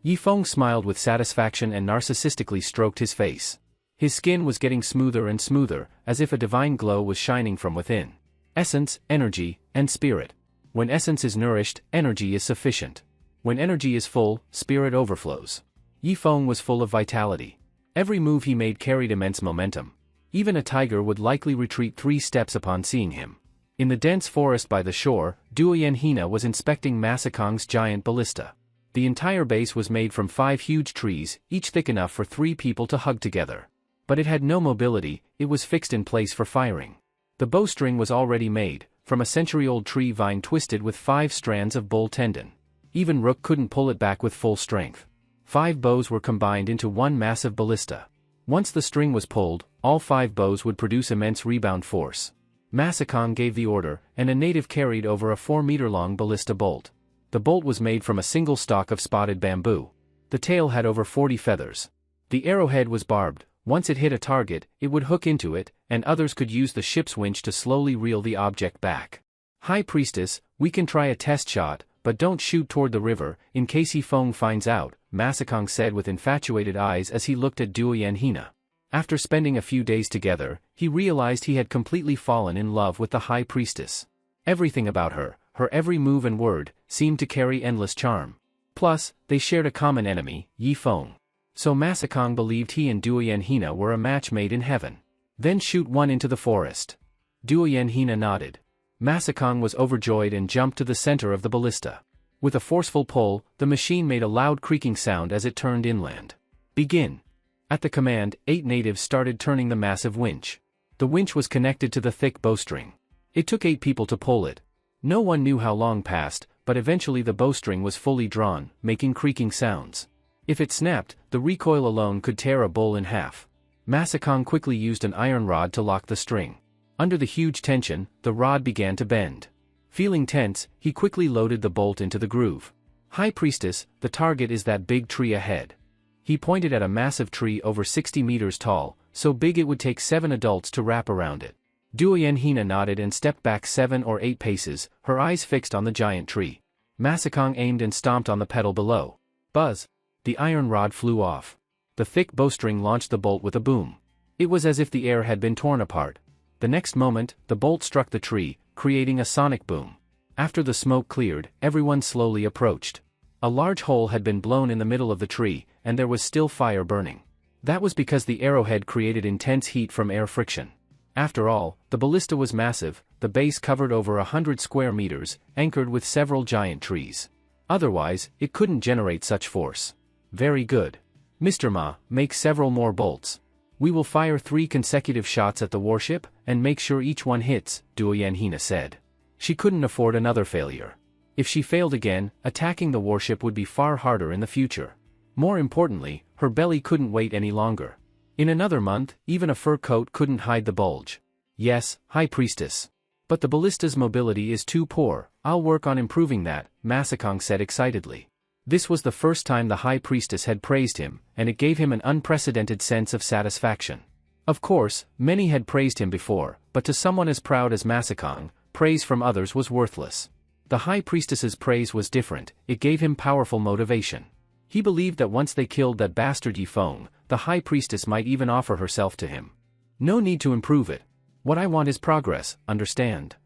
A: Yifeng smiled with satisfaction and narcissistically stroked his face. His skin was getting smoother and smoother, as if a divine glow was shining from within. Essence, energy, and spirit. When essence is nourished, energy is sufficient. When energy is full, spirit overflows. Yifeng was full of vitality. Every move he made carried immense momentum. Even a tiger would likely retreat 3 steps upon seeing him. In the dense forest by the shore, Duoyen Hina was inspecting Masakong's giant ballista. The entire base was made from 5 huge trees, each thick enough for 3 people to hug together. But it had no mobility, it was fixed in place for firing. The bowstring was already made, from a century-old tree vine twisted with 5 strands of bull tendon. Even Rook couldn't pull it back with full strength. 5 bows were combined into one massive ballista. Once the string was pulled, all 5 bows would produce immense rebound force. Masakong gave the order, and a native carried over a 4-meter-long ballista bolt. The bolt was made from a single stalk of spotted bamboo. The tail had over 40 feathers. The arrowhead was barbed. Once it hit a target, it would hook into it, and others could use the ship's winch to slowly reel the object back. High Priestess, we can try a test shot, but don't shoot toward the river, in case Yifeng finds out, Masakong said with infatuated eyes as he looked at Duoyen Hina. After spending a few days together, he realized he had completely fallen in love with the High Priestess. Everything about her, her every move and word, seemed to carry endless charm. Plus, they shared a common enemy, Yifeng. So Masakong believed he and Duoyen Hina were a match made in heaven. Then shoot one into the forest. Duoyen Hina nodded. Masakong was overjoyed and jumped to the center of the ballista. With a forceful pull, the machine made a loud creaking sound as it turned inland. Begin. At the command, 8 natives started turning the massive winch. The winch was connected to the thick bowstring. It took 8 people to pull it. No one knew how long passed, but eventually the bowstring was fully drawn, making creaking sounds. If it snapped, the recoil alone could tear a bull in half. Masakong quickly used an iron rod to lock the string. Under the huge tension, the rod began to bend. Feeling tense, he quickly loaded the bolt into the groove. High Priestess, the target is that big tree ahead. He pointed at a massive tree over 60 meters tall, so big it would take 7 adults to wrap around it. Duoyen Hina nodded and stepped back 7 or 8 paces, her eyes fixed on the giant tree. Masakong aimed and stomped on the pedal below. Buzz! The iron rod flew off. The thick bowstring launched the bolt with a boom. It was as if the air had been torn apart. The next moment, the bolt struck the tree, creating a sonic boom. After the smoke cleared, everyone slowly approached. A large hole had been blown in the middle of the tree, and there was still fire burning. That was because the arrowhead created intense heat from air friction. After all, the ballista was massive, the base covered over 100 square meters, anchored with several giant trees. Otherwise, it couldn't generate such force. Very good. Mr. Ma, make several more bolts. We will fire 3 consecutive shots at the warship, and make sure each one hits, Duoyen Hina said. She couldn't afford another failure. If she failed again, attacking the warship would be far harder in the future. More importantly, her belly couldn't wait any longer. In another month, even a fur coat couldn't hide the bulge. Yes, High Priestess. But the ballista's mobility is too poor. I'll work on improving that, Masakong said excitedly. This was the first time the High Priestess had praised him, and it gave him an unprecedented sense of satisfaction. Of course, many had praised him before, but to someone as proud as Masakong, praise from others was worthless. The High Priestess's praise was different, it gave him powerful motivation. He believed that once they killed that bastard Yifeng, the High Priestess might even offer herself to him. No need to improve it. What I want is progress, understand?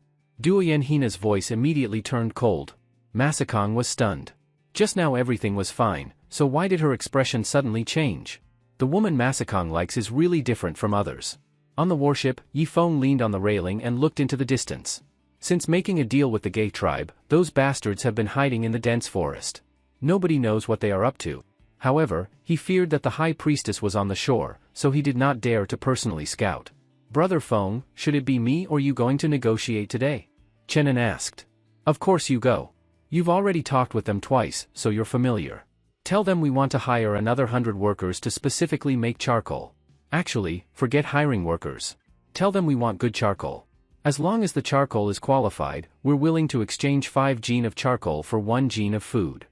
A: Duoyen Hina's voice immediately turned cold. Masakong was stunned. Just now everything was fine, so why did her expression suddenly change? The woman Masakong likes is really different from others. On the warship, Yifeng leaned on the railing and looked into the distance. Since making a deal with the gay tribe, those bastards have been hiding in the dense forest. Nobody knows what they are up to. However, he feared that the high priestess was on the shore, so he did not dare to personally scout. Brother Feng, should it be me or you going to negotiate today? Chenin asked. Of course you go. You've already talked with them twice, so you're familiar. Tell them we want to hire another 100 workers to specifically make charcoal. Actually, forget hiring workers. Tell them we want good charcoal. As long as the charcoal is qualified, we're willing to exchange 5 gene of charcoal for 1 gene of food.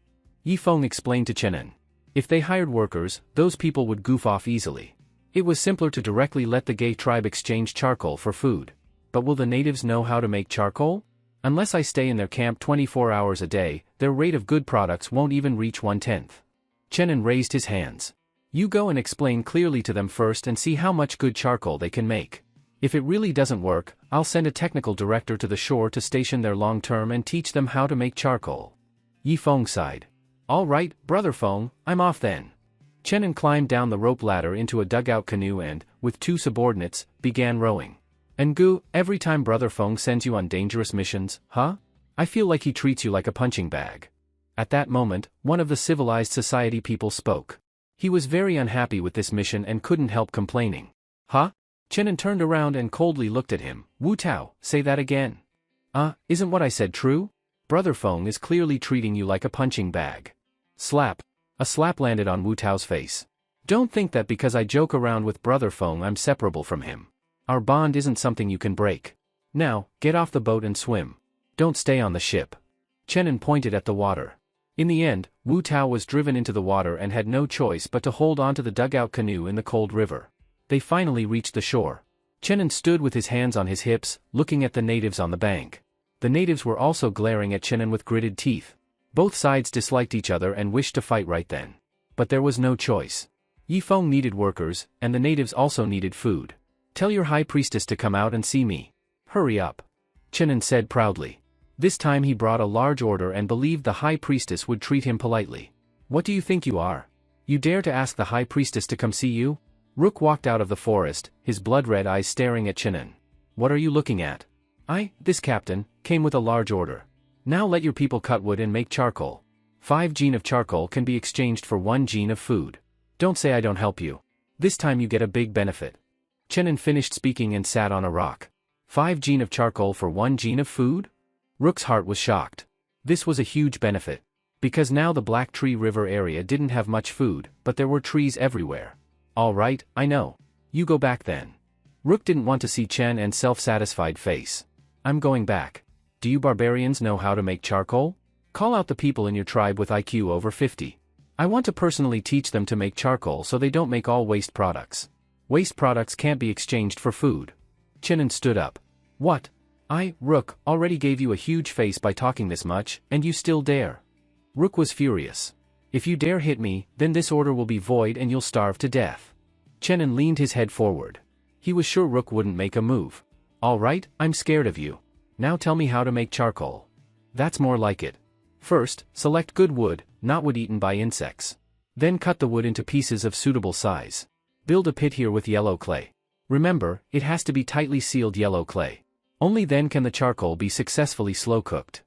A: Yifeng explained to Chenin. If they hired workers, those people would goof off easily. It was simpler to directly let the gay tribe exchange charcoal for food. But will the natives know how to make charcoal? Unless I stay in their camp 24 hours a day, their rate of good products won't even reach 1/10. Chenin raised his hands. You go and explain clearly to them first and see how much good charcoal they can make. If it really doesn't work, I'll send a technical director to the shore to station there long-term and teach them how to make charcoal. Yifeng sighed. All right, Brother Feng, I'm off then. Chenin climbed down the rope ladder into a dugout canoe and, with 2 subordinates, began rowing. Ngu, every time Brother Feng sends you on dangerous missions, huh? I feel like he treats you like a punching bag. At that moment, one of the civilized society people spoke. He was very unhappy with this mission and couldn't help complaining. Huh? Chenin turned around and coldly looked at him. Wu Tao, say that again. Isn't what I said true? Brother Feng is clearly treating you like a punching bag. Slap. A slap landed on Wu Tao's face. Don't think that because I joke around with Brother Feng I'm separable from him. Our bond isn't something you can break. Now, get off the boat and swim. Don't stay on the ship. Chenin pointed at the water. In the end, Wu Tao was driven into the water and had no choice but to hold onto the dugout canoe in the cold river. They finally reached the shore. Chenin stood with his hands on his hips, looking at the natives on the bank. The natives were also glaring at Chenin with gritted teeth. Both sides disliked each other and wished to fight right then. But there was no choice. Yifeng needed workers, and the natives also needed food. Tell your high priestess to come out and see me. Hurry up. Chenin said proudly. This time he brought a large order and believed the high priestess would treat him politely. What do you think you are? You dare to ask the high priestess to come see you? Rook walked out of the forest, his blood-red eyes staring at Chenin. What are you looking at? This captain, came with a large order. Now let your people cut wood and make charcoal. 5 gene of charcoal can be exchanged for 1 gene of food. Don't say I don't help you. This time you get a big benefit. Chenin finished speaking and sat on a rock. 5 gene of charcoal for 1 gene of food? Rook's heart was shocked. This was a huge benefit. Because now the Black Tree River area didn't have much food, but there were trees everywhere. All right, I know. You go back then. Rook didn't want to see Chen's self-satisfied face. I'm going back. Do you barbarians know how to make charcoal? Call out the people in your tribe with IQ over 50. I want to personally teach them to make charcoal so they don't make all waste products. Waste products can't be exchanged for food. Chenin stood up. What? Rook, already gave you a huge face by talking this much, and you still dare. Rook was furious. If you dare hit me, then this order will be void and you'll starve to death. Chenin leaned his head forward. He was sure Rook wouldn't make a move. All right, I'm scared of you. Now tell me how to make charcoal. That's more like it. First, select good wood, not wood eaten by insects. Then cut the wood into pieces of suitable size. Build a pit here with yellow clay. Remember, it has to be tightly sealed yellow clay. Only then can the charcoal be successfully slow-cooked.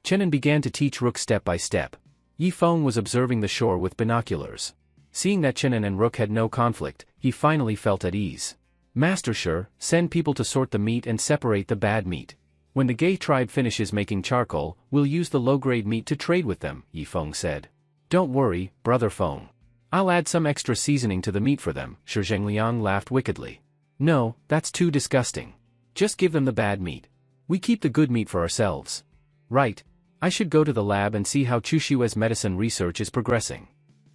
A: Chenin began to teach Rook step by step. Yifeng was observing the shore with binoculars. Seeing that Chenin and Rook had no conflict, he finally felt at ease. Master Sure, send people to sort the meat and separate the bad meat. When the gay tribe finishes making charcoal, we'll use the low-grade meat to trade with them, Yifeng said. Don't worry, Brother Feng. I'll add some extra seasoning to the meat for them, Shi Zhengliang laughed wickedly. No, that's too disgusting. Just give them the bad meat. We keep the good meat for ourselves. Right. I should go to the lab and see how Chushue's medicine research is progressing.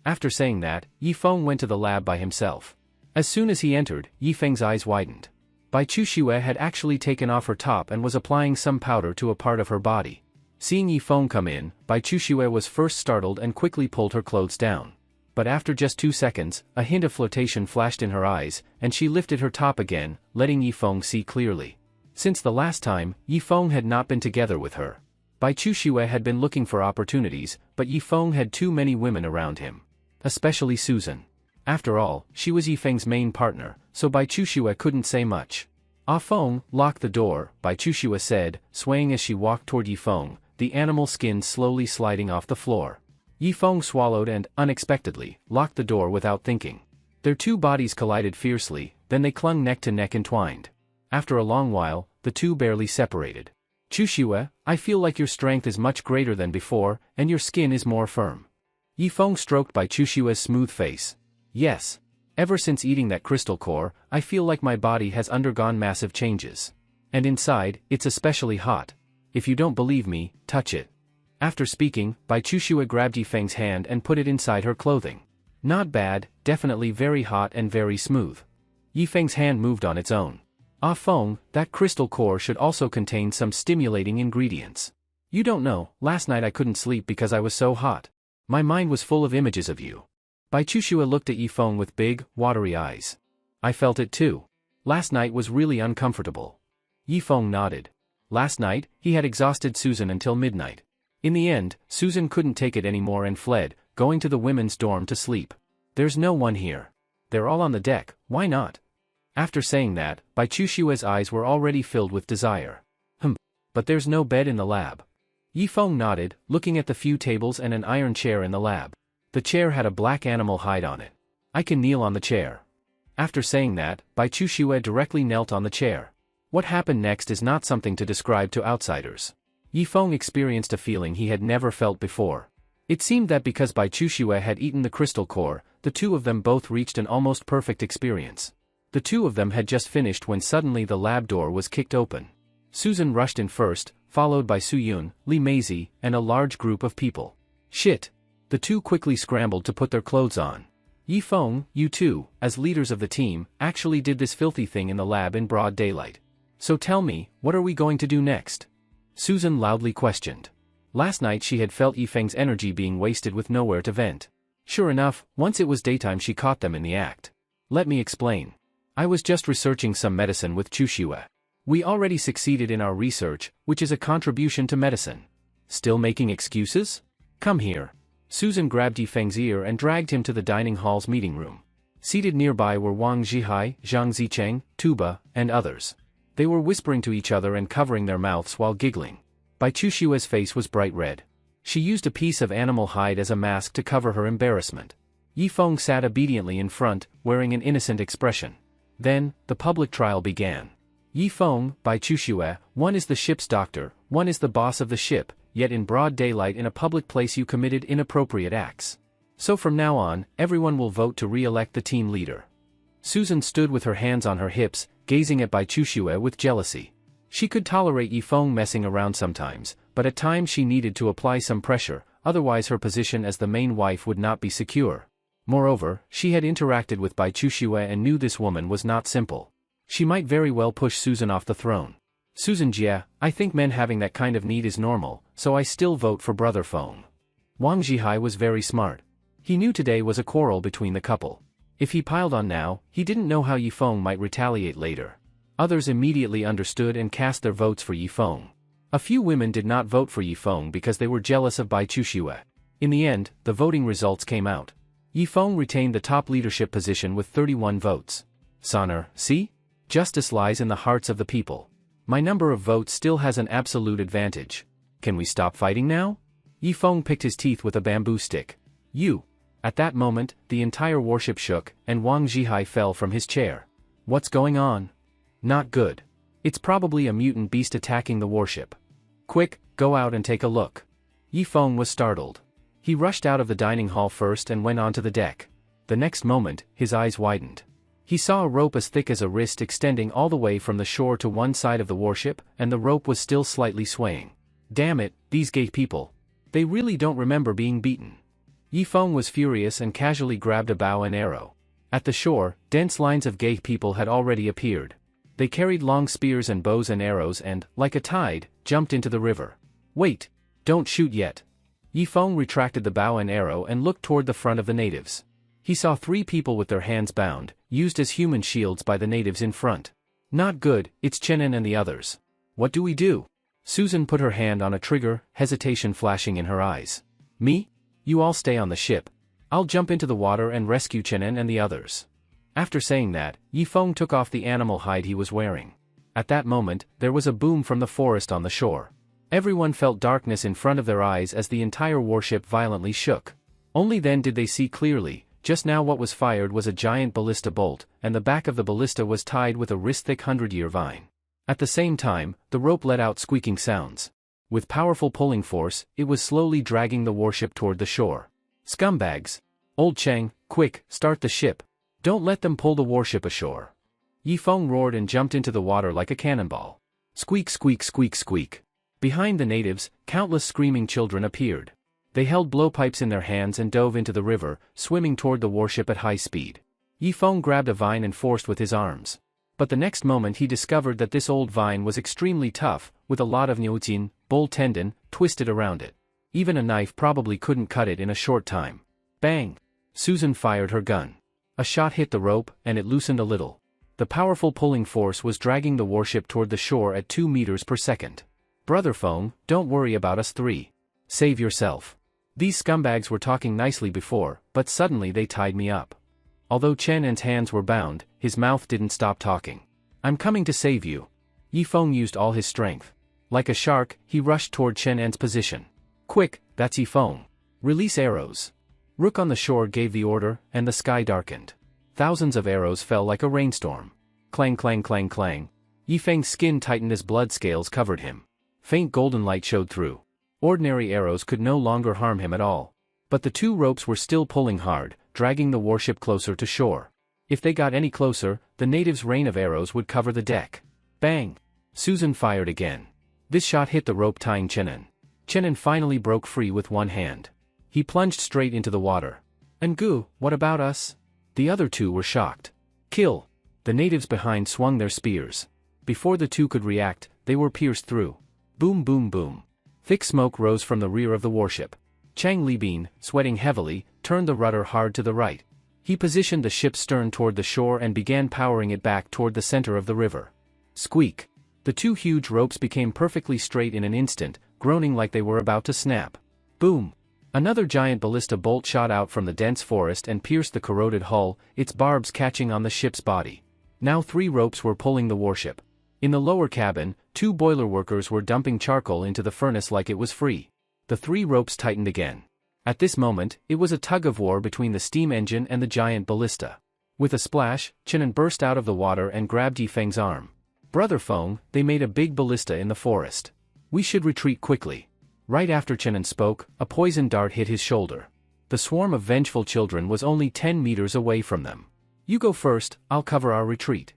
A: After saying that, Yifeng went to the lab by himself. As soon as he entered, Yifeng's eyes widened. Bai Chushue had actually taken off her top and was applying some powder to a part of her body. Seeing Yifeng come in, Bai Chushue was first startled and quickly pulled her clothes down. But after just 2 seconds, a hint of flirtation flashed in her eyes, and she lifted her top again, letting Yifeng see clearly. Since the last time, Yifeng had not been together with her. Bai Chuxue had been looking for opportunities, but Yifeng had too many women around him. Especially Susan. After all, she was Yifeng's main partner, so Bai Chuxue couldn't say much. Ah Feng, lock the door, Bai Chuxue said, swaying as she walked toward Yifeng, the animal skin slowly sliding off the floor. Yifeng swallowed and, unexpectedly, locked the door without thinking. Their two bodies collided fiercely, then they clung neck to neck entwined. After a long while, the two barely separated. Chuxue, I feel like your strength is much greater than before, and your skin is more firm. Yifeng stroked Bai Chuxue's smooth face. Yes. Ever since eating that crystal core, I feel like my body has undergone massive changes. And inside, it's especially hot. If you don't believe me, touch it. After speaking, Bai Chuxue grabbed Yifeng's hand and put it inside her clothing. Not bad, definitely very hot and very smooth. Yifeng's hand moved on its own. Ah Feng, that crystal core should also contain some stimulating ingredients. You don't know, last night I couldn't sleep because I was so hot. My mind was full of images of you. Bai Chuxue looked at Yifeng with big, watery eyes. I felt it too. Last night was really uncomfortable. Yifeng nodded. Last night, he had exhausted Susan until midnight. In the end, Susan couldn't take it anymore and fled, going to the women's dorm to sleep. There's no one here. They're all on the deck, why not? After saying that, Bai Chuxue's eyes were already filled with desire. But there's no bed in the lab. Yifeng nodded, looking at the few tables and an iron chair in the lab. The chair had a black animal hide on it. I can kneel on the chair. After saying that, Bai Chuxue directly knelt on the chair. What happened next is not something to describe to outsiders. Yifeng experienced a feeling he had never felt before. It seemed that because Bai Chuxue had eaten the crystal core, the two of them both reached an almost perfect experience. The two of them had just finished when suddenly the lab door was kicked open. Susan rushed in first, followed by Suyun, Li Meizi, and a large group of people. Shit! The two quickly scrambled to put their clothes on. Yifeng, you two, as leaders of the team, actually did this filthy thing in the lab in broad daylight. So tell me, what are we going to do next? Susan loudly questioned. Last night she had felt Yifeng's energy being wasted with nowhere to vent. Sure enough, once it was daytime she caught them in the act. Let me explain. I was just researching some medicine with Chuxue. We already succeeded in our research, which is a contribution to medicine. Still making excuses? Come here. Susan grabbed Yifeng's ear and dragged him to the dining hall's meeting room. Seated nearby were Wang Zhihai, Zhang Zicheng, Tuba, and others. They were whispering to each other and covering their mouths while giggling. Bai Chuxue's face was bright red. She used a piece of animal hide as a mask to cover her embarrassment. Yifeng sat obediently in front, wearing an innocent expression. Then, the public trial began. Yifeng, Bai Chuxue, one is the ship's doctor, one is the boss of the ship, yet in broad daylight in a public place you committed inappropriate acts. So from now on, everyone will vote to re-elect the team leader. Susan stood with her hands on her hips, gazing at Bai Chuxue with jealousy. She could tolerate Yifeng messing around sometimes, but at times she needed to apply some pressure, otherwise her position as the main wife would not be secure. Moreover, she had interacted with Bai Chuxue and knew this woman was not simple. She might very well push Susan off the throne. Susan Jia, I think men having that kind of need is normal, so I still vote for Brother Feng. Wang Zhihai was very smart. He knew today was a quarrel between the couple. If he piled on now, he didn't know how Yifeng might retaliate later. Others immediately understood and cast their votes for Yifeng. A few women did not vote for Yifeng because they were jealous of Bai Chuxue. In the end, the voting results came out. Yifeng retained the top leadership position with 31 votes. Sonner, see? Justice lies in the hearts of the people. My number of votes still has an absolute advantage. Can we stop fighting now? Yifeng picked his teeth with a bamboo stick. You. At that moment, the entire warship shook, and Wang Zhihai fell from his chair. What's going on? Not good. It's probably a mutant beast attacking the warship. Quick, go out and take a look. Yifeng was startled. He rushed out of the dining hall first and went onto the deck. The next moment, his eyes widened. He saw a rope as thick as a wrist extending all the way from the shore to one side of the warship, and the rope was still slightly swaying. Damn it, these gay people. They really don't remember being beaten. Yifeng was furious and casually grabbed a bow and arrow. At the shore, dense lines of gay people had already appeared. They carried long spears and bows and arrows and, like a tide, jumped into the river. Wait! Don't shoot yet. Yifeng retracted the bow and arrow and looked toward the front of the natives. He saw 3 people with their hands bound, used as human shields by the natives in front. Not good, it's Chenin and the others. What do we do? Susan put her hand on a trigger, hesitation flashing in her eyes. Me? You all stay on the ship. I'll jump into the water and rescue Chenin and the others. After saying that, Yifeng took off the animal hide he was wearing. At that moment, there was a boom from the forest on the shore. Everyone felt darkness in front of their eyes as the entire warship violently shook. Only then did they see clearly. Just now what was fired was a giant ballista bolt, and the back of the ballista was tied with a wrist-thick 100-year vine. At the same time, the rope let out squeaking sounds. With powerful pulling force, it was slowly dragging the warship toward the shore. Scumbags! Old Cheng, quick, start the ship. Don't let them pull the warship ashore. Yifeng roared and jumped into the water like a cannonball. Squeak squeak squeak squeak. Behind the natives, countless screaming children appeared. They held blowpipes in their hands and dove into the river, swimming toward the warship at high speed. Yifeng grabbed a vine and forced with his arms. But the next moment he discovered that this old vine was extremely tough, with a lot of niutin, bull tendon, twisted around it. Even a knife probably couldn't cut it in a short time. Bang! Susan fired her gun. A shot hit the rope, and it loosened a little. The powerful pulling force was dragging the warship toward the shore at 2 meters per second. Brother Feng, don't worry about us three. Save yourself. These scumbags were talking nicely before, but suddenly they tied me up. Although Chen En's hands were bound, his mouth didn't stop talking. I'm coming to save you. Yifeng used all his strength. Like a shark, he rushed toward Chen En's position. Quick, that's Yifeng. Release arrows. Rook on the shore gave the order, and the sky darkened. Thousands of arrows fell like a rainstorm. Clang clang clang clang. Yifeng's skin tightened as blood scales covered him. Faint golden light showed through. Ordinary arrows could no longer harm him at all. But the 2 ropes were still pulling hard, dragging the warship closer to shore. If they got any closer, the natives' rain of arrows would cover the deck. Bang! Susan fired again. This shot hit the rope tying Chenin. Chenin finally broke free with one hand. He plunged straight into the water. Ngu, what about us? The other 2 were shocked. Kill! The natives behind swung their spears. Before the 2 could react, they were pierced through. Boom boom boom. Thick smoke rose from the rear of the warship. Chang Libin, sweating heavily, turned the rudder hard to the right. He positioned the ship's stern toward the shore and began powering it back toward the center of the river. Squeak! The 2 huge ropes became perfectly straight in an instant, groaning like they were about to snap. Boom! Another giant ballista bolt shot out from the dense forest and pierced the corroded hull, its barbs catching on the ship's body. Now 3 ropes were pulling the warship. In the lower cabin, 2 boiler workers were dumping charcoal into the furnace like it was free. The 3 ropes tightened again. At this moment, it was a tug-of-war between the steam engine and the giant ballista. With a splash, Chenin burst out of the water and grabbed Yifeng's arm. Brother Feng, they made a big ballista in the forest. We should retreat quickly. Right after Chenin spoke, a poison dart hit his shoulder. The swarm of vengeful children was only 10 meters away from them. You go first, I'll cover our retreat.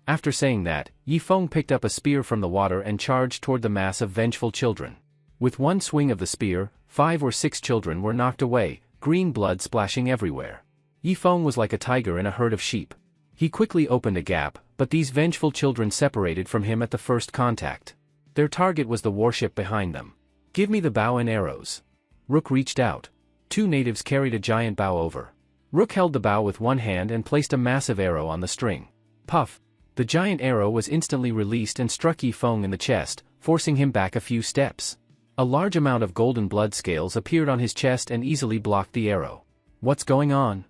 A: After saying that, Yifeng picked up a spear from the water and charged toward the mass of vengeful children. With one swing of the spear, 5 or 6 children were knocked away, green blood splashing everywhere. Yifeng was like a tiger in a herd of sheep. He quickly opened a gap, but these vengeful children separated from him at the first contact. Their target was the warship behind them. Give me the bow and arrows. Rook reached out. 2 natives carried a giant bow over. Rook held the bow with one hand and placed a massive arrow on the string. Puff! The giant arrow was instantly released and struck Yifeng in the chest, forcing him back a few steps. A large amount of golden blood scales appeared on his chest and easily blocked the arrow. What's going on?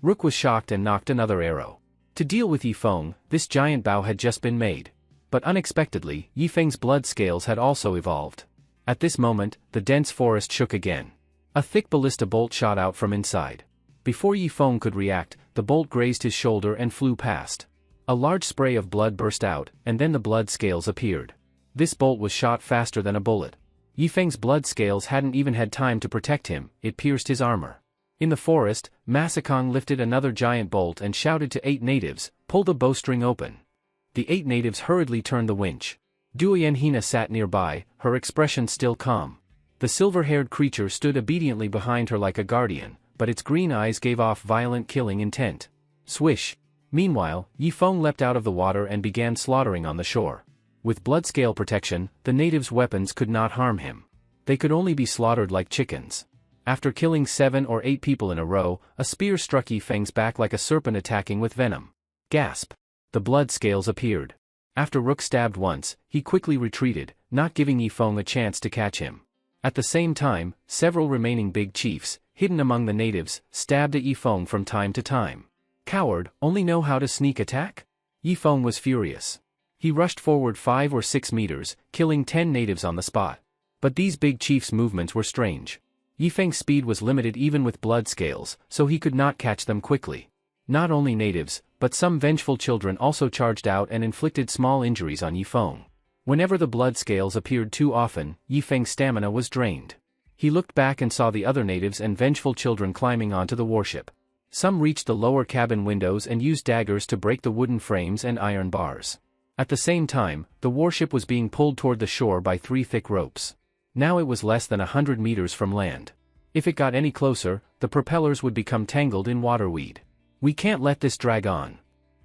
A: Rook was shocked and knocked another arrow. To deal with Yifeng, this giant bow had just been made. But unexpectedly, Yifeng's blood scales had also evolved. At this moment, the dense forest shook again. A thick ballista bolt shot out from inside. Before Yifeng could react, the bolt grazed his shoulder and flew past. A large spray of blood burst out, and then the blood scales appeared. This bolt was shot faster than a bullet. Yifeng's blood scales hadn't even had time to protect him, it pierced his armor. In the forest, Masakong lifted another giant bolt and shouted to 8 natives, "Pull the bowstring open." The 8 natives hurriedly turned the winch. Duyen Hina sat nearby, her expression still calm. The silver-haired creature stood obediently behind her like a guardian, but its green eyes gave off violent killing intent. Swish! Meanwhile, Yifeng leapt out of the water and began slaughtering on the shore. With blood scale protection, the natives' weapons could not harm him. They could only be slaughtered like chickens. After killing 7 or 8 people in a row, a spear struck Yifeng's back like a serpent attacking with venom. Gasp! The blood scales appeared. After Rook stabbed once, he quickly retreated, not giving Yifeng a chance to catch him. At the same time, several remaining big chiefs, hidden among the natives, stabbed at Yifeng from time to time. Coward, only know how to sneak attack? Yifeng was furious. He rushed forward 5 or 6 meters, killing 10 natives on the spot. But these big chiefs' movements were strange. Yifeng's speed was limited even with blood scales, so he could not catch them quickly. Not only natives, but some vengeful children also charged out and inflicted small injuries on Yifeng. Whenever the blood scales appeared too often, Yifeng's stamina was drained. He looked back and saw the other natives and vengeful children climbing onto the warship. Some reached the lower cabin windows and used daggers to break the wooden frames and iron bars. At the same time, the warship was being pulled toward the shore by 3 thick ropes. Now it was less than 100 meters from land. If it got any closer, the propellers would become tangled in waterweed. We can't let this drag on.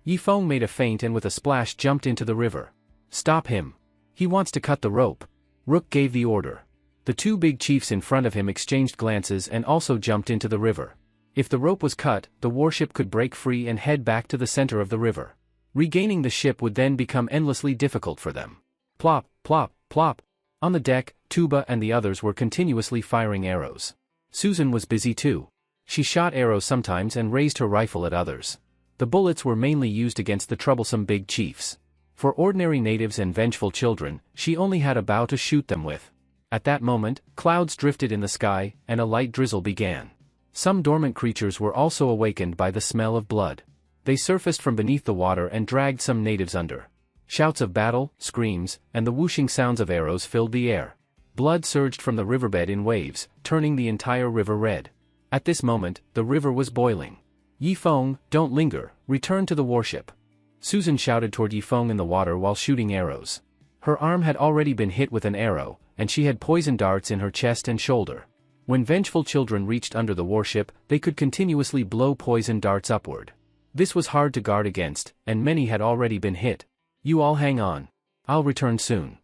A: Yifeng made a feint and with a splash jumped into the river. Stop him. He wants to cut the rope. Rook gave the order. The 2 big chiefs in front of him exchanged glances and also jumped into the river. If the rope was cut, the warship could break free and head back to the center of the river. Regaining the ship would then become endlessly difficult for them. Plop, plop, plop. On the deck, Tuba and the others were continuously firing arrows. Susan was busy too. She shot arrows sometimes and raised her rifle at others. The bullets were mainly used against the troublesome big chiefs. For ordinary natives and vengeful children, she only had a bow to shoot them with. At that moment, clouds drifted in the sky, and a light drizzle began. Some dormant creatures were also awakened by the smell of blood. They surfaced from beneath the water and dragged some natives under. Shouts of battle, screams, and the whooshing sounds of arrows filled the air. Blood surged from the riverbed in waves, turning the entire river red. At this moment, the river was boiling. Yifeng, don't linger, return to the warship. Susan shouted toward Yifeng in the water while shooting arrows. Her arm had already been hit with an arrow, and she had poison darts in her chest and shoulder. When vengeful children reached under the warship, they could continuously blow poison darts upward. This was hard to guard against, and many had already been hit. You all hang on. I'll return soon.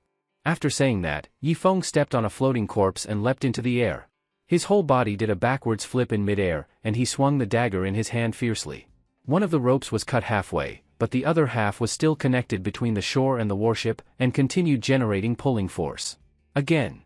A: After saying that, Yifeng stepped on a floating corpse and leapt into the air. His whole body did a backwards flip in midair, and he swung the dagger in his hand fiercely. One of the ropes was cut halfway, but the other half was still connected between the shore and the warship, and continued generating pulling force. Again.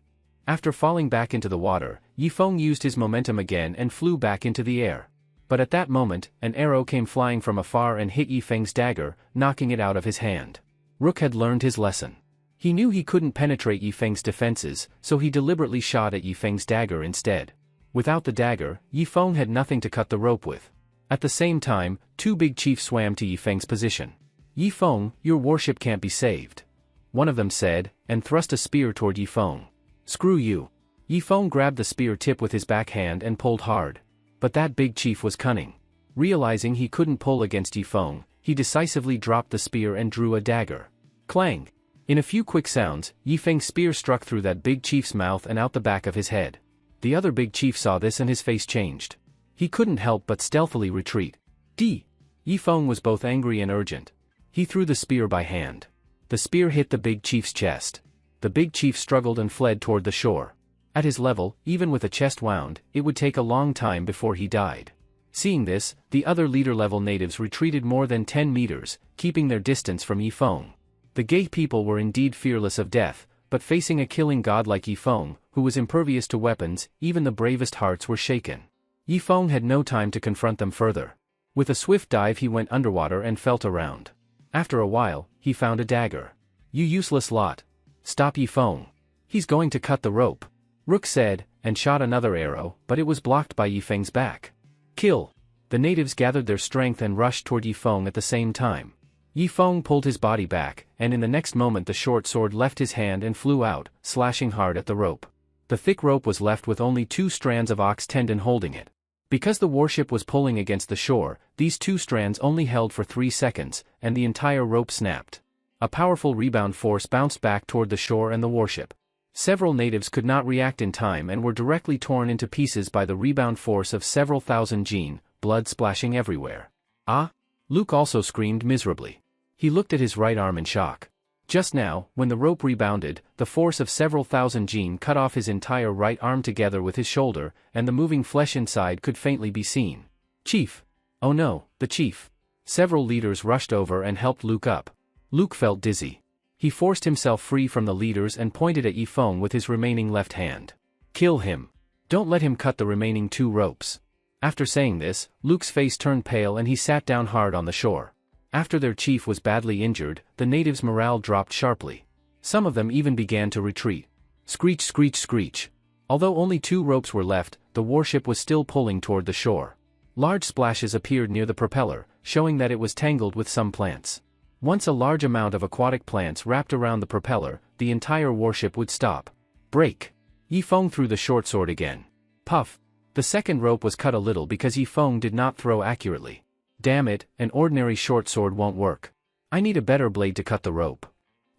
A: After falling back into the water, Yifeng used his momentum again and flew back into the air. But at that moment, an arrow came flying from afar and hit Yifeng's dagger, knocking it out of his hand. Rook had learned his lesson. He knew he couldn't penetrate Yifeng's defenses, so he deliberately shot at Yifeng's dagger instead. Without the dagger, Yifeng had nothing to cut the rope with. At the same time, 2 big chiefs swam to Yifeng's position. Yifeng, your warship can't be saved. One of them said, and thrust a spear toward Yifeng. Screw you. Yifeng grabbed the spear tip with his backhand and pulled hard. But that big chief was cunning. Realizing he couldn't pull against Yifeng, he decisively dropped the spear and drew a dagger. Clang! In a few quick sounds, Yifeng's spear struck through that big chief's mouth and out the back of his head. The other big chief saw this and his face changed. He couldn't help but stealthily retreat. Yifeng was both angry and urgent. He threw the spear by hand. The spear hit the big chief's chest. The big chief struggled and fled toward the shore. At his level, even with a chest wound, it would take a long time before he died. Seeing this, the other leader-level natives retreated more than 10 meters, keeping their distance from Yifeng. The gay people were indeed fearless of death, but facing a killing god like Yifeng, who was impervious to weapons, even the bravest hearts were shaken. Yifeng had no time to confront them further. With a swift dive he went underwater and felt around. After a while, he found a dagger. You useless lot. Stop Yifeng. He's going to cut the rope. Rook said, and shot another arrow, but it was blocked by Yifeng's back. Kill. The natives gathered their strength and rushed toward Yifeng at the same time. Yifeng pulled his body back, and in the next moment the short sword left his hand and flew out, slashing hard at the rope. The thick rope was left with only 2 strands of ox tendon holding it. Because the warship was pulling against the shore, these 2 strands only held for 3 seconds, and the entire rope snapped. A powerful rebound force bounced back toward the shore and the warship. Several natives could not react in time and were directly torn into pieces by the rebound force of several thousand jin, blood splashing everywhere. Ah! Luke also screamed miserably. He looked at his right arm in shock. Just now, when the rope rebounded, the force of several thousand jin cut off his entire right arm together with his shoulder, and the moving flesh inside could faintly be seen. Chief! Oh no, the chief! Several leaders rushed over and helped Luke up. Luke felt dizzy. He forced himself free from the leaders and pointed at Yifeng with his remaining left hand. Kill him. Don't let him cut the remaining 2 ropes. After saying this, Luke's face turned pale and he sat down hard on the shore. After their chief was badly injured, the natives' morale dropped sharply. Some of them even began to retreat. Screech, screech, screech. Although only 2 ropes were left, the warship was still pulling toward the shore. Large splashes appeared near the propeller, showing that it was tangled with some plants. Once a large amount of aquatic plants wrapped around the propeller, the entire warship would stop. Break. Yifeng threw the short sword again. Puff. The second rope was cut a little because Yifeng did not throw accurately. Damn it, an ordinary short sword won't work. I need a better blade to cut the rope.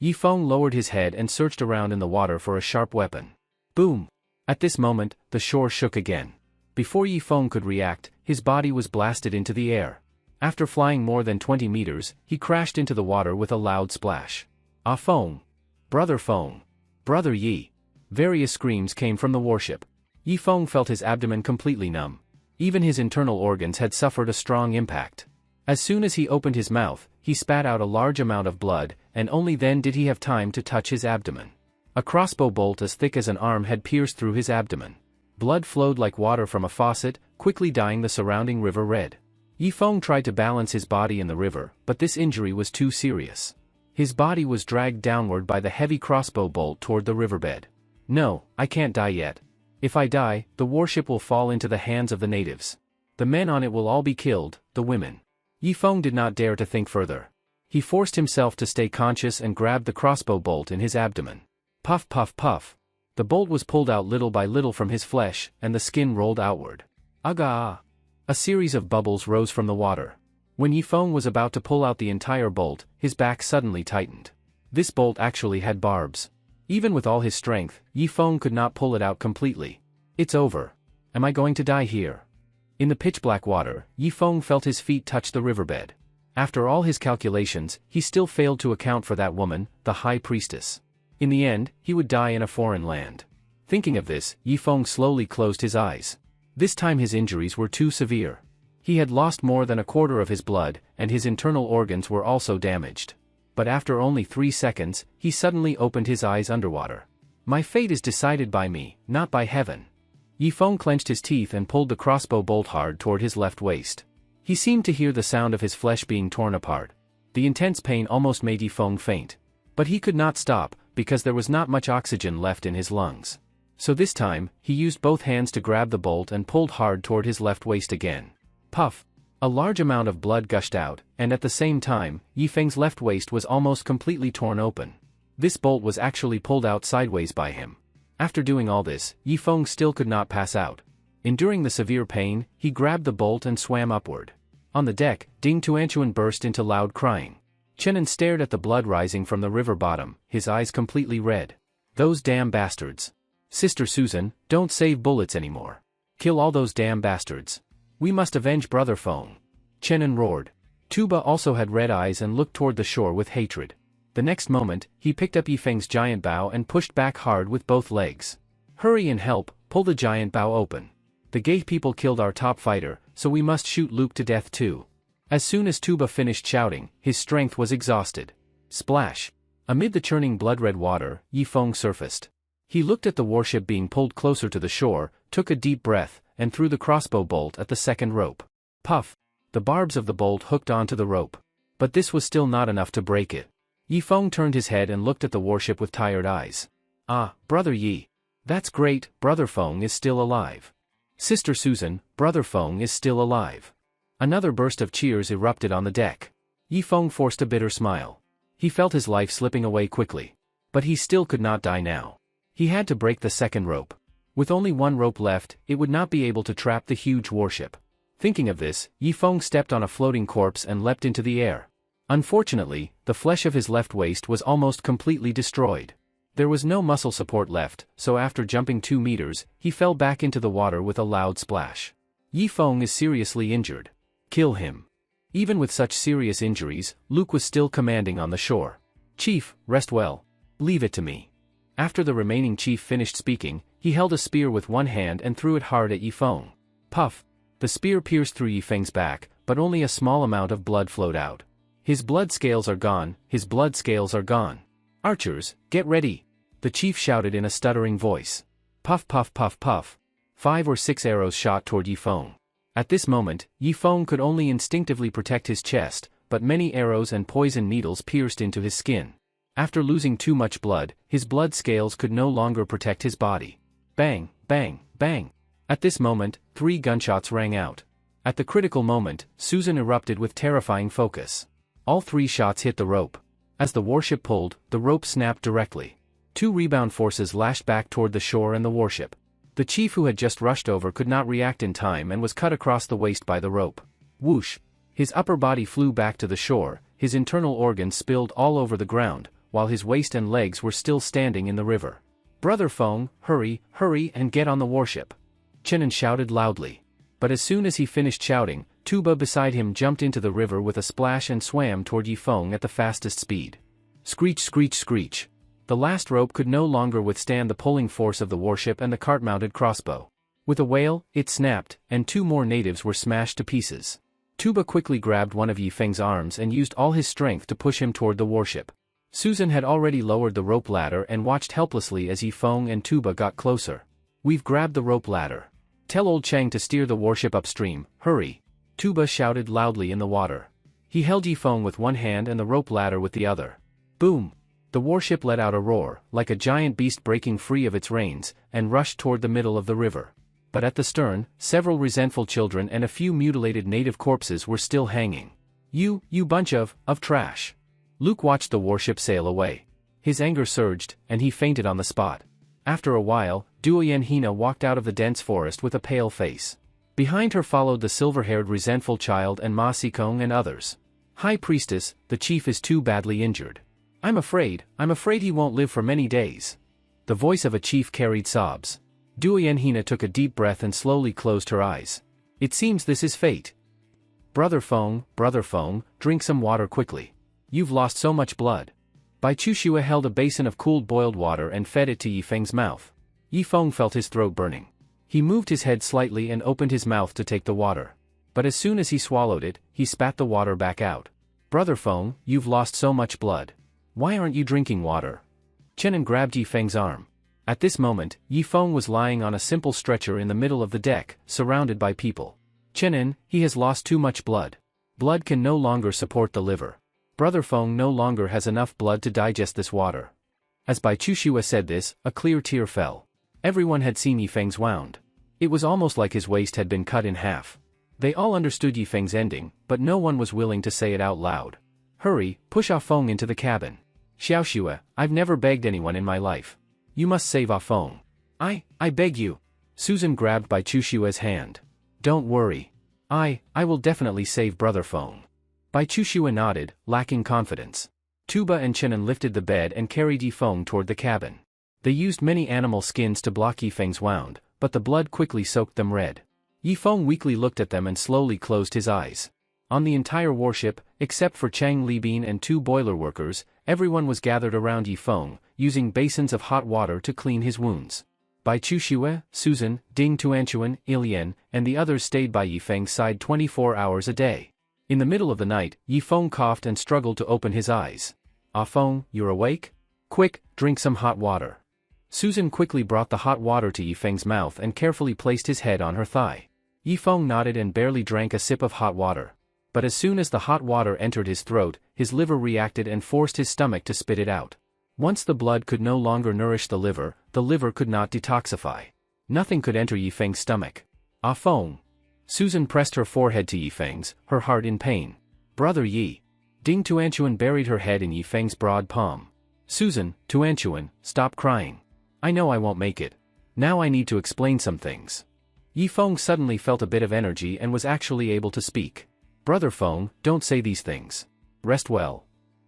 A: Yifeng lowered his head and searched around in the water for a sharp weapon. Boom! At this moment, the shore shook again. Before Yifeng could react, his body was blasted into the air. After flying more than 20 meters, he crashed into the water with a loud splash. Ah Feng! Brother Feng! Brother Yi! Various screams came from the warship. Yifeng felt his abdomen completely numb. Even his internal organs had suffered a strong impact. As soon as he opened his mouth, he spat out a large amount of blood, and only then did he have time to touch his abdomen. A crossbow bolt as thick as an arm had pierced through his abdomen. Blood flowed like water from a faucet, quickly dyeing the surrounding river red. Yifeng tried to balance his body in the river, but this injury was too serious. His body was dragged downward by the heavy crossbow bolt toward the riverbed. No, I can't die yet. If I die, the warship will fall into the hands of the natives. The men on it will all be killed, the women. Yifeng did not dare to think further. He forced himself to stay conscious and grabbed the crossbow bolt in his abdomen. Puff, puff, puff. The bolt was pulled out little by little from his flesh, and the skin rolled outward. Aga! A series of bubbles rose from the water. When Yifeng was about to pull out the entire bolt, his back suddenly tightened. This bolt actually had barbs. Even with all his strength, Yifeng could not pull it out completely. It's over. Am I going to die here? In the pitch-black water, Yifeng felt his feet touch the riverbed. After all his calculations, he still failed to account for that woman, the high priestess. In the end, he would die in a foreign land. Thinking of this, Yifeng slowly closed his eyes. This time his injuries were too severe. He had lost more than a quarter of his blood, and his internal organs were also damaged. But after only 3 seconds, he suddenly opened his eyes underwater. My fate is decided by me, not by heaven. Yifeng clenched his teeth and pulled the crossbow bolt hard toward his left waist. He seemed to hear the sound of his flesh being torn apart. The intense pain almost made Yifeng faint. But he could not stop, because there was not much oxygen left in his lungs. So this time, he used both hands to grab the bolt and pulled hard toward his left waist again. Puff! A large amount of blood gushed out, and at the same time, Yifeng's left waist was almost completely torn open. This bolt was actually pulled out sideways by him. After doing all this, Yifeng still could not pass out. Enduring the severe pain, he grabbed the bolt and swam upward. On the deck, Ding Tuanchuan burst into loud crying. Chenin stared at the blood rising from the river bottom, his eyes completely red. Those damn bastards. Sister Susan, don't save bullets anymore. Kill all those damn bastards. We must avenge Brother Feng. Chenin roared. Tuba also had red eyes and looked toward the shore with hatred. The next moment, he picked up Yifeng's giant bow and pushed back hard with both legs. Hurry and help, pull the giant bow open. The gay people killed our top fighter, so we must shoot Luke to death too. As soon as Tuba finished shouting, his strength was exhausted. Splash! Amid the churning blood-red water, Yifeng surfaced. He looked at the warship being pulled closer to the shore, took a deep breath, and threw the crossbow bolt at the second rope. Puff! The barbs of the bolt hooked onto the rope. But this was still not enough to break it. Yifeng turned his head and looked at the warship with tired eyes. Ah, Brother Yi. That's great, Brother Feng is still alive. Sister Susan, Brother Feng is still alive. Another burst of cheers erupted on the deck. Yifeng forced a bitter smile. He felt his life slipping away quickly. But he still could not die now. He had to break the second rope. With only one rope left, it would not be able to trap the huge warship. Thinking of this, Yifeng stepped on a floating corpse and leapt into the air. Unfortunately, the flesh of his left waist was almost completely destroyed. There was no muscle support left, so after jumping 2 meters, he fell back into the water with a loud splash. Yifeng is seriously injured. Kill him. Even with such serious injuries, Luke was still commanding on the shore. Chief, rest well. Leave it to me. After the remaining chief finished speaking, he held a spear with one hand and threw it hard at Yifeng. Puff! The spear pierced through Yifeng's back, but only a small amount of blood flowed out. His blood scales are gone, his blood scales are gone. Archers, get ready. The chief shouted in a stuttering voice. Puff puff puff puff. 5 or 6 arrows shot toward Yi Feng. At this moment, Yi Feng could only instinctively protect his chest, but many arrows and poison needles pierced into his skin. After losing too much blood, his blood scales could no longer protect his body. Bang, bang, bang. At this moment, 3 gunshots rang out. At the critical moment, Susan erupted with terrifying focus. All 3 shots hit the rope. As the warship pulled, the rope snapped directly. 2 rebound forces lashed back toward the shore and the warship. The chief who had just rushed over could not react in time and was cut across the waist by the rope. Whoosh! His upper body flew back to the shore, his internal organs spilled all over the ground, while his waist and legs were still standing in the river. Brother Feng, hurry, hurry and get on the warship. Chenin shouted loudly. But as soon as he finished shouting, Tuba beside him jumped into the river with a splash and swam toward Yi Feng at the fastest speed. Screech screech screech. The last rope could no longer withstand the pulling force of the warship and the cart-mounted crossbow. With a wail, it snapped, and 2 more natives were smashed to pieces. Tuba quickly grabbed one of Yi Feng's arms and used all his strength to push him toward the warship. Susan had already lowered the rope ladder and watched helplessly as Yi Feng and Tuba got closer. We've grabbed the rope ladder. Tell old Chang to steer the warship upstream, hurry. Tuba shouted loudly in the water. He held Yi Feng with one hand and the rope ladder with the other. Boom! The warship let out a roar, like a giant beast breaking free of its reins, and rushed toward the middle of the river. But at the stern, several resentful children and a few mutilated native corpses were still hanging. You bunch of trash. Luke watched the warship sail away. His anger surged, and he fainted on the spot. After a while, Duoyen Hina walked out of the dense forest with a pale face. Behind her followed the silver-haired resentful child and Ma Sikong and others. High Priestess, the chief is too badly injured. I'm afraid he won't live for many days. The voice of a chief carried sobs. Duoyen Hina took a deep breath and slowly closed her eyes. It seems this is fate. Brother Feng, drink some water quickly. You've lost so much blood. Bai Chushua held a basin of cooled boiled water and fed it to Yi Feng's mouth. Yi Feng felt his throat burning. He moved his head slightly and opened his mouth to take the water. But as soon as he swallowed it, he spat the water back out. Brother Feng, you've lost so much blood. Why aren't you drinking water? Chenin grabbed Yi Feng's arm. At this moment, Yi Feng was lying on a simple stretcher in the middle of the deck, surrounded by people. Chenin, he has lost too much blood. Blood can no longer support the liver. Brother Feng no longer has enough blood to digest this water. As Bai Chushua said this, a clear tear fell. Everyone had seen Yi Feng's wound. It was almost like his waist had been cut in half. They all understood Yi Feng's ending, but no one was willing to say it out loud. Hurry, push Ah Feng into the cabin. Xiaoxua, I've never begged anyone in my life. You must save Ah Feng. I beg you. Susan grabbed Bai Chushua's hand. Don't worry. I will definitely save Brother Feng. Bai Chushua nodded, lacking confidence. Tuba and Chenin lifted the bed and carried Yi Feng toward the cabin. They used many animal skins to block Yi Feng's wound, but the blood quickly soaked them red. Yi Feng weakly looked at them and slowly closed his eyes. On the entire warship, except for Chang Libin and 2 boiler workers, everyone was gathered around Yi Feng, using basins of hot water to clean his wounds. Bai Chushua, Susan, Ding Tuanchuan, Ilian, and the others stayed by Yi Feng's side 24 hours a day. In the middle of the night, Yi Feng coughed and struggled to open his eyes. Ah Feng, you're awake? Quick, drink some hot water. Susan quickly brought the hot water to Yi Feng's mouth and carefully placed his head on her thigh. Yi Feng nodded and barely drank a sip of hot water. But as soon as the hot water entered his throat, his liver reacted and forced his stomach to spit it out. Once the blood could no longer nourish the liver could not detoxify. Nothing could enter Yi Feng's stomach. Ah Feng. Susan pressed her forehead to Yi Feng's, her heart in pain. Brother Yi. Ding Tuanchuan buried her head in Yi Feng's broad palm. Susan, Tuanchuan, stop crying. I know I won't make it. Now I need to explain some things. Yi Feng suddenly felt a bit of energy and was actually able to speak. Brother Feng, don't say these things. Rest well.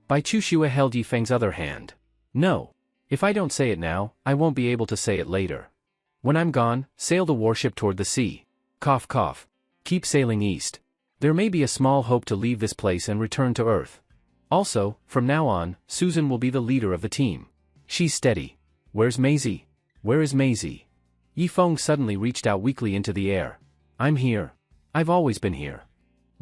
A: Bai Chushua held Yi Feng's other hand. No. If I don't say it now, I won't be able to say it later. When I'm gone, sail the warship toward the sea. Cough cough. Keep sailing east. There may be a small hope to leave this place and return to Earth. Also, from now on, Susan will be the leader of the team. She's steady. Where's Maisie? Where is Maisie? Yi Feng suddenly reached out weakly into the air. I'm here. I've always been here.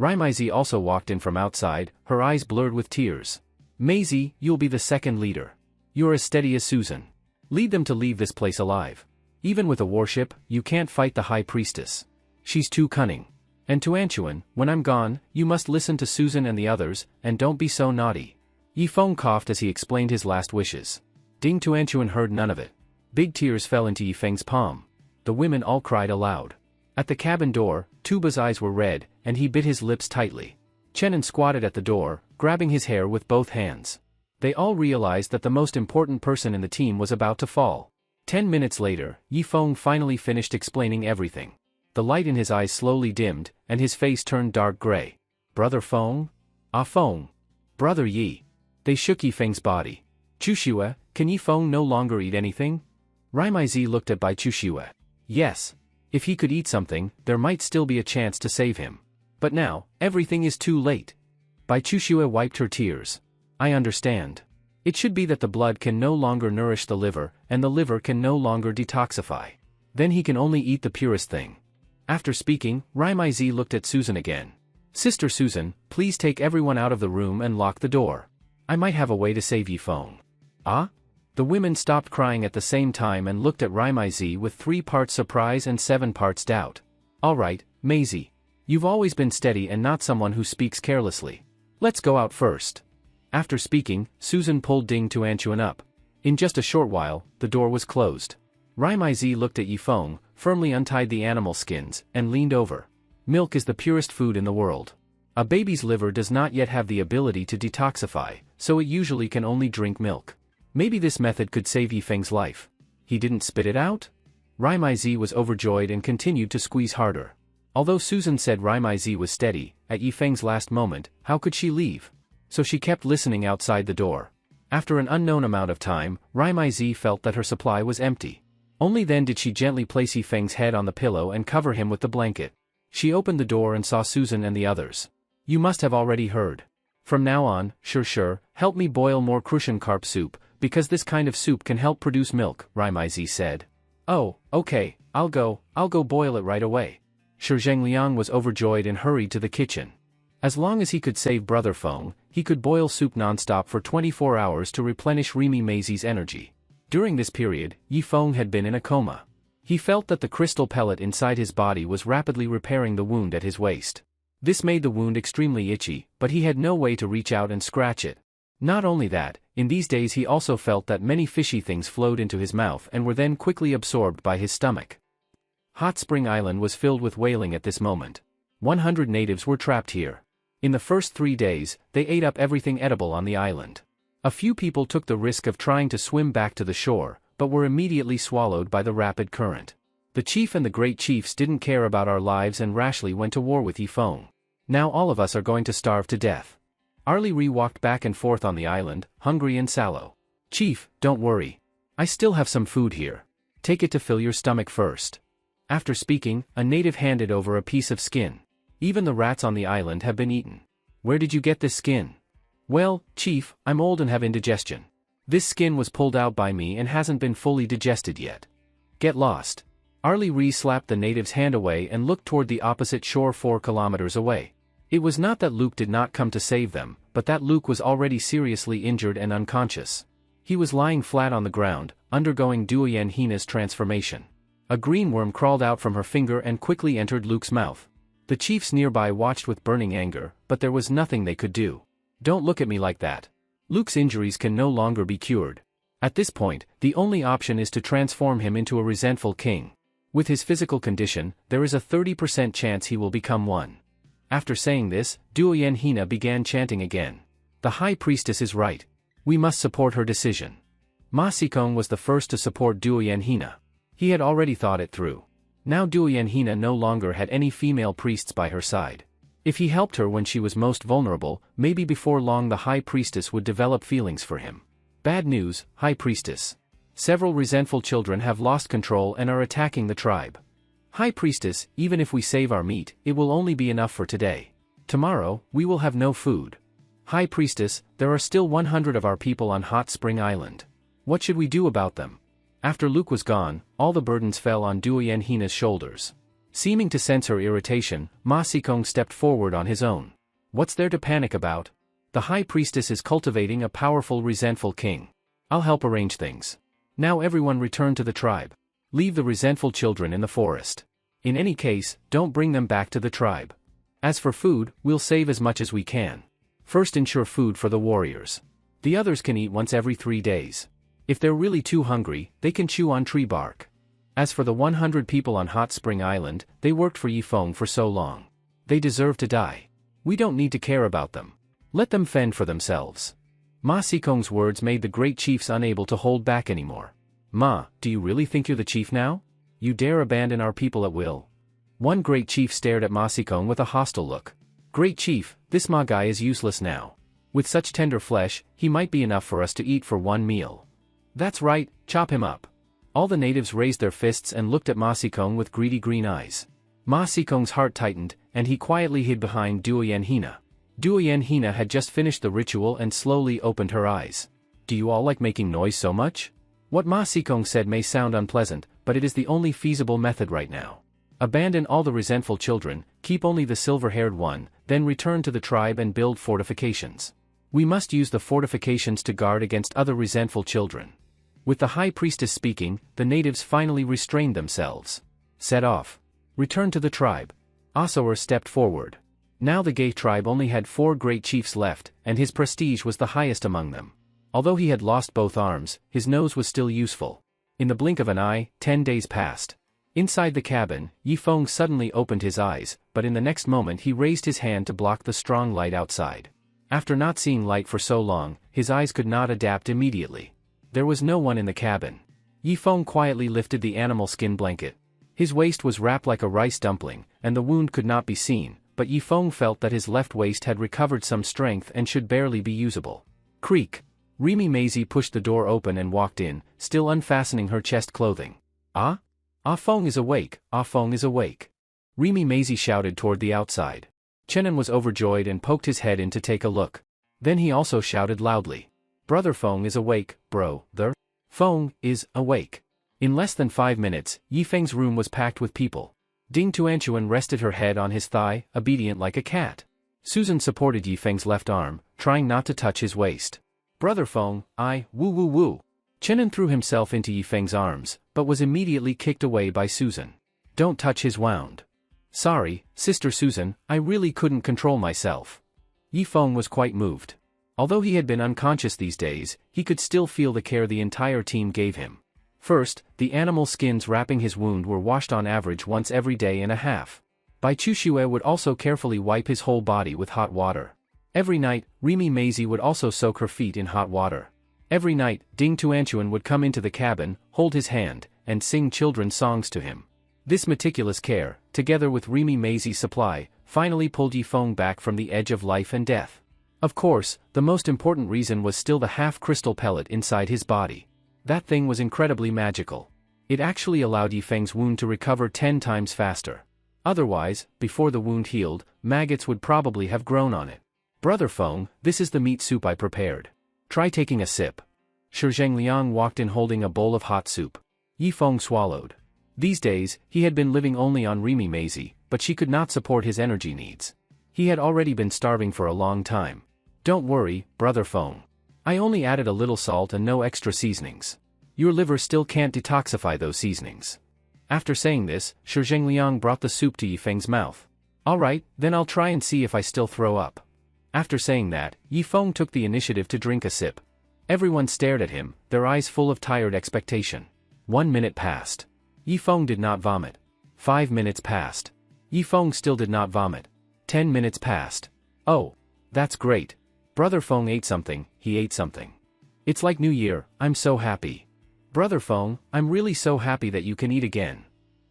A: Maisie also walked in from outside, her eyes blurred with tears. Maisie, you'll be the second leader. You're as steady as Susan. Lead them to leave this place alive. Even with a warship, you can't fight the High Priestess. She's too cunning. And to Anchuan, when I'm gone, you must listen to Susan and the others, and don't be so naughty. Yifeng coughed as he explained his last wishes. Ding Tuanchuan heard none of it. Big tears fell into Yifeng's palm. The women all cried aloud. At the cabin door, Tuba's eyes were red, and he bit his lips tightly. Chenin squatted at the door, grabbing his hair with both hands. They all realized that the most important person in the team was about to fall. 10 minutes later, Yifeng finally finished explaining everything. The light in his eyes slowly dimmed, and his face turned dark gray. Brother Feng? Ah Feng. Brother Yi. They shook Yifeng's body. Chushue, can Yifeng no longer eat anything? Maisie looked at Bai Chushue. Yes. If he could eat something, there might still be a chance to save him. But now, everything is too late. Bai Chushue wiped her tears. I understand. It should be that the blood can no longer nourish the liver, and the liver can no longer detoxify. Then he can only eat the purest thing. After speaking, Maisie looked at Susan again. Sister Susan, please take everyone out of the room and lock the door. I might have a way to save Yifeng. Ah? The women stopped crying at the same time and looked at Maisie with 3 parts surprise and 7 parts doubt. All right, Maisie. You've always been steady and not someone who speaks carelessly. Let's go out first. After speaking, Susan pulled Ding Tuanchuan up. In just a short while, the door was closed. Maisie looked at Yifeng, firmly untied the animal skins, and leaned over. Milk is the purest food in the world. A baby's liver does not yet have the ability to detoxify, so it usually can only drink milk. Maybe this method could save Yifeng's life. He didn't spit it out? Maisie was overjoyed and continued to squeeze harder. Although Susan said Maisie was steady, at Yifeng's last moment, how could she leave? So she kept listening outside the door. After an unknown amount of time, Maisie felt that her supply was empty. Only then did she gently place Yifeng's head on the pillow and cover him with the blanket. She opened the door and saw Susan and the others. You must have already heard. From now on, sure, help me boil more crucian carp soup, because this kind of soup can help produce milk, Maisie said. Oh, okay, I'll go boil it right away. Shi Zhengliang was overjoyed and hurried to the kitchen. As long as he could save Brother Feng, he could boil soup non-stop for 24 hours to replenish Maisie's energy. During this period, Yifeng had been in a coma. He felt that the crystal pellet inside his body was rapidly repairing the wound at his waist. This made the wound extremely itchy, but he had no way to reach out and scratch it. Not only that, in these days he also felt that many fishy things flowed into his mouth and were then quickly absorbed by his stomach. Hot Spring Island was filled with wailing at this moment. 100 natives were trapped here. In the first 3 days, they ate up everything edible on the island. A few people took the risk of trying to swim back to the shore, but were immediately swallowed by the rapid current. The chief and the great chiefs didn't care about our lives and rashly went to war with Yifeng. Now all of us are going to starve to death. Arlie Ree walked back and forth on the island, hungry and sallow. Chief, don't worry. I still have some food here. Take it to fill your stomach first. After speaking, a native handed over a piece of skin. Even the rats on the island have been eaten. Where did you get this skin? Well, Chief, I'm old and have indigestion. This skin was pulled out by me and hasn't been fully digested yet. Get lost. Arlie Ree slapped the native's hand away and looked toward the opposite shore 4 kilometers away. It was not that Luke did not come to save them, but that Luke was already seriously injured and unconscious. He was lying flat on the ground, undergoing Duoyen Hina's transformation. A green worm crawled out from her finger and quickly entered Luke's mouth. The chiefs nearby watched with burning anger, but there was nothing they could do. Don't look at me like that. Luke's injuries can no longer be cured. At this point, the only option is to transform him into a resentful king. With his physical condition, there is a 30% chance he will become one. After saying this, Duoyen Hina began chanting again. The High Priestess is right. We must support her decision. Ma Xikong was the first to support Duoyen Hina. He had already thought it through. Now Duoyen Hina no longer had any female priests by her side. If he helped her when she was most vulnerable, maybe before long the High Priestess would develop feelings for him. Bad news, High Priestess. Several resentful children have lost control and are attacking the tribe. High Priestess, even if we save our meat, it will only be enough for today. Tomorrow, we will have no food. High Priestess, there are still 100 of our people on Hot Spring Island. What should we do about them? After Luke was gone, all the burdens fell on Duoyen Hina's shoulders. Seeming to sense her irritation, Ma Sikong stepped forward on his own. What's there to panic about? The high priestess is cultivating a powerful, resentful king. I'll help arrange things. Now everyone return to the tribe. Leave the resentful children in the forest. In any case, don't bring them back to the tribe. As for food, we'll save as much as we can. First ensure food for the warriors. The others can eat once every 3 days. If they're really too hungry, they can chew on tree bark. As for the 100 people on Hot Spring Island, they worked for Yifeng for so long. They deserve to die. We don't need to care about them. Let them fend for themselves. Ma Sikong's words made the great chiefs unable to hold back anymore. Ma, do you really think you're the chief now? You dare abandon our people at will? One great chief stared at Ma Sikong with a hostile look. Great chief, this Ma guy is useless now. With such tender flesh, he might be enough for us to eat for one meal. That's right, chop him up. All the natives raised their fists and looked at Ma Sikong with greedy green eyes. Ma Sikong's heart tightened, and he quietly hid behind Duoyen Hina. Duoyen Hina had just finished the ritual and slowly opened her eyes. Do you all like making noise so much? What Ma Sikong said may sound unpleasant, but it is the only feasible method right now. Abandon all the resentful children, keep only the silver-haired one, then return to the tribe and build fortifications. We must use the fortifications to guard against other resentful children. With the high priestess speaking, the natives finally restrained themselves. Set off. Return to the tribe. Asoer stepped forward. Now the Gay tribe only had 4 great chiefs left, and his prestige was the highest among them. Although he had lost both arms, his nose was still useful. In the blink of an eye, 10 days passed. Inside the cabin, Yifeng suddenly opened his eyes, but in the next moment he raised his hand to block the strong light outside. After not seeing light for so long, his eyes could not adapt immediately. There was no one in the cabin. Yifeng quietly lifted the animal skin blanket. His waist was wrapped like a rice dumpling, and the wound could not be seen, but Yifeng felt that his left waist had recovered some strength and should barely be usable. Creak. Remy Maisie pushed the door open and walked in, still unfastening her chest clothing. Ah? Ah Feng is awake, Ah Feng is awake. Remy Maisie shouted toward the outside. Chenan was overjoyed and poked his head in to take a look. Then he also shouted loudly. Brother Feng is awake, bro, the Feng is awake. In less than 5 minutes, Yifeng's room was packed with people. Ding Tuanchuan rested her head on his thigh, obedient like a cat. Susan supported Yifeng's left arm, trying not to touch his waist. Brother Feng, woo woo woo. Chenan threw himself into Yifeng's arms, but was immediately kicked away by Susan. Don't touch his wound. Sorry, Sister Susan, I really couldn't control myself. Yifeng was quite moved. Although he had been unconscious these days, he could still feel the care the entire team gave him. First, the animal skins wrapping his wound were washed on average once every day and a half. Bai Chushue would also carefully wipe his whole body with hot water. Every night, Remy Maisie would also soak her feet in hot water. Every night, Ding Tuanchuan would come into the cabin, hold his hand, and sing children's songs to him. This meticulous care, together with Remy Maisie's supply, finally pulled Yifeng back from the edge of life and death. Of course, the most important reason was still the half-crystal pellet inside his body. That thing was incredibly magical. It actually allowed Yifeng's wound to recover 10 times faster. Otherwise, before the wound healed, maggots would probably have grown on it. Brother Feng, this is the meat soup I prepared. Try taking a sip. Shi Zhengliang walked in holding a bowl of hot soup. Yifeng swallowed. These days, he had been living only on Remy Maisie, but she could not support his energy needs. He had already been starving for a long time. Don't worry, Brother Feng. I only added a little salt and no extra seasonings. Your liver still can't detoxify those seasonings. After saying this, Shi Zhengliang brought the soup to Yifeng's mouth. Alright, then I'll try and see if I still throw up. After saying that, Yifeng took the initiative to drink a sip. Everyone stared at him, their eyes full of tired expectation. 1 minute passed. Yifeng did not vomit. 5 minutes passed. Yifeng still did not vomit. 10 minutes passed. Oh. That's great. Brother Feng ate something, he ate something. It's like New Year, I'm so happy. Brother Feng, I'm really so happy that you can eat again.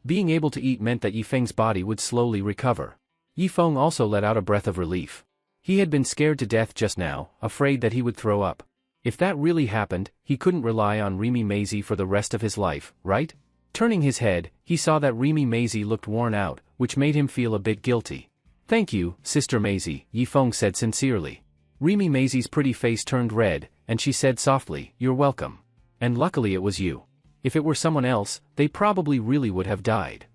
A: Being able to eat meant that Yifeng's body would slowly recover. Yifeng also let out a breath of relief. He had been scared to death just now, afraid that he would throw up. If that really happened, he couldn't rely on Remy Maisie for the rest of his life, right? Turning his head, he saw that Remy Maisie looked worn out, which made him feel a bit guilty. Thank you, Sister Maisie, Yifeng said sincerely. Remy Maisie's pretty face turned red, and she said softly, You're welcome. And luckily it was you. If it were someone else, they probably really would have died.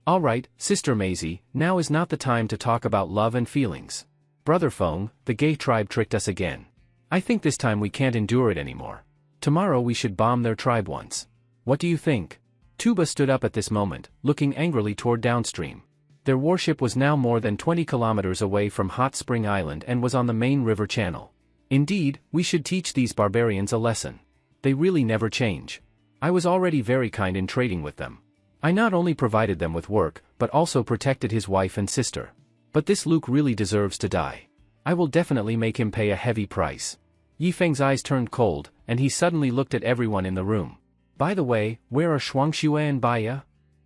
A: All right, Sister Maisie, now is not the time to talk about love and feelings. Brother Feng, the gay tribe tricked us again. I think this time we can't endure it anymore. Tomorrow we should bomb their tribe once. What do you think? Tuba stood up at this moment, looking angrily toward downstream. Their warship was now more than 20 kilometers away from Hot Spring Island and was on the main river channel. Indeed, we should teach these barbarians a lesson. They really never change. I was already very kind in trading with them. I not only provided them with work, but also protected his wife and sister. But this Luke really deserves to die. I will definitely make him pay a heavy price. Yifeng's eyes turned cold, and he suddenly looked at everyone in the room. By the way, where are Shuangxue and Baya?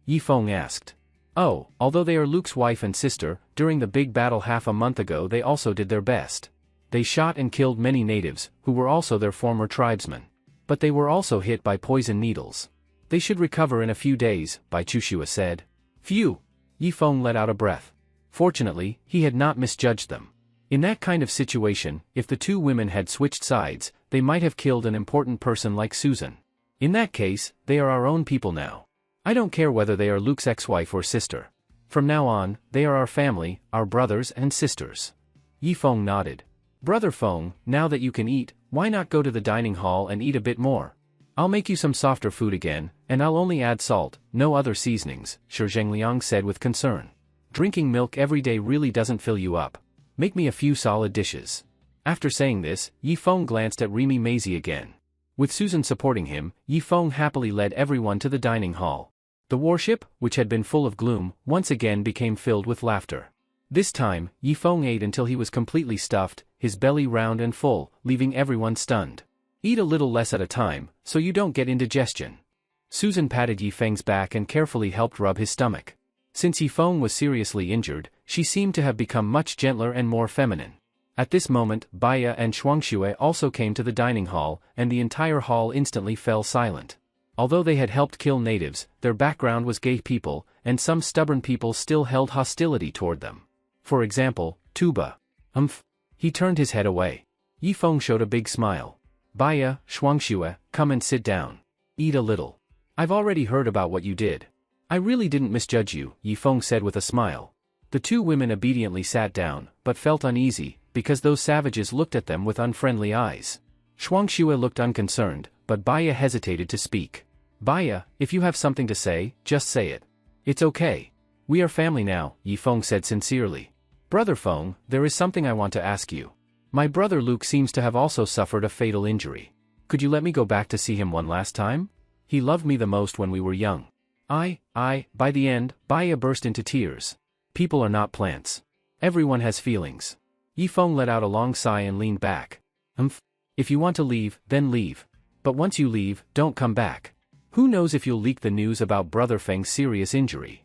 A: Yifeng asked. Oh, although they are Luke's wife and sister, during the big battle half a month ago they also did their best. They shot and killed many natives, who were also their former tribesmen. But they were also hit by poison needles. They should recover in a few days, Bai Chushua said. Phew! Yifeng let out a breath. Fortunately, he had not misjudged them. In that kind of situation, if the two women had switched sides, they might have killed an important person like Susan. In that case, they are our own people now. I don't care whether they are Luke's ex-wife or sister. From now on, they are our family, our brothers and sisters. Yifeng nodded. Brother Feng, now that you can eat, why not go to the dining hall and eat a bit more? I'll make you some softer food again, and I'll only add salt, no other seasonings, Shi Zhengliang said with concern. Drinking milk every day really doesn't fill you up. Make me a few solid dishes. After saying this, Yifeng glanced at Remy Maisie again. With Susan supporting him, Yifeng happily led everyone to the dining hall. The warship, which had been full of gloom, once again became filled with laughter. This time, Yifeng ate until he was completely stuffed, his belly round and full, leaving everyone stunned. Eat a little less at a time, so you don't get indigestion. Susan patted Yifeng's back and carefully helped rub his stomach. Since Yifeng was seriously injured, she seemed to have become much gentler and more feminine. At this moment, Baya and Shuangxue also came to the dining hall, and the entire hall instantly fell silent. Although they had helped kill natives, their background was gay people, and some stubborn people still held hostility toward them. For example, Tuba. He turned his head away. Yifeng showed a big smile. Baya, Shuangxue, come and sit down. Eat a little. I've already heard about what you did. I really didn't misjudge you, Yifeng said with a smile. The two women obediently sat down, but felt uneasy, because those savages looked at them with unfriendly eyes. Shuangxue looked unconcerned, but Baya hesitated to speak. Baya, if you have something to say, just say it. It's okay. We are family now, Yifeng said sincerely. Brother Feng, there is something I want to ask you. My brother Luke seems to have also suffered a fatal injury. Could you let me go back to see him one last time? He loved me the most when we were young. By the end, Baya burst into tears. People are not plants. Everyone has feelings. Yifeng let out a long sigh and leaned back. If you want to leave, then leave. But once you leave, don't come back. Who knows if you'll leak the news about Brother Feng's serious injury?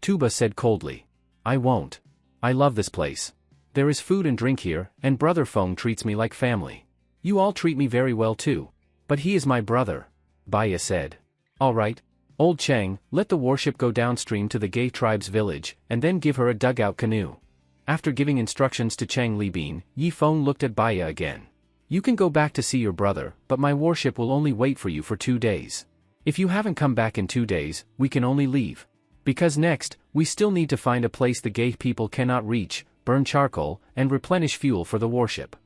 A: Tuba said coldly. I won't. I love this place. There is food and drink here, and Brother Feng treats me like family. You all treat me very well too. But he is my brother, Baya said. All right. Old Cheng, let the warship go downstream to the gay tribe's village, and then give her a dugout canoe. After giving instructions to Cheng Libin, Yifeng looked at Baya again. You can go back to see your brother, but my warship will only wait for you for 2 days. If you haven't come back in 2 days, we can only leave. Because next, we still need to find a place the gay people cannot reach, burn charcoal, and replenish fuel for the warship.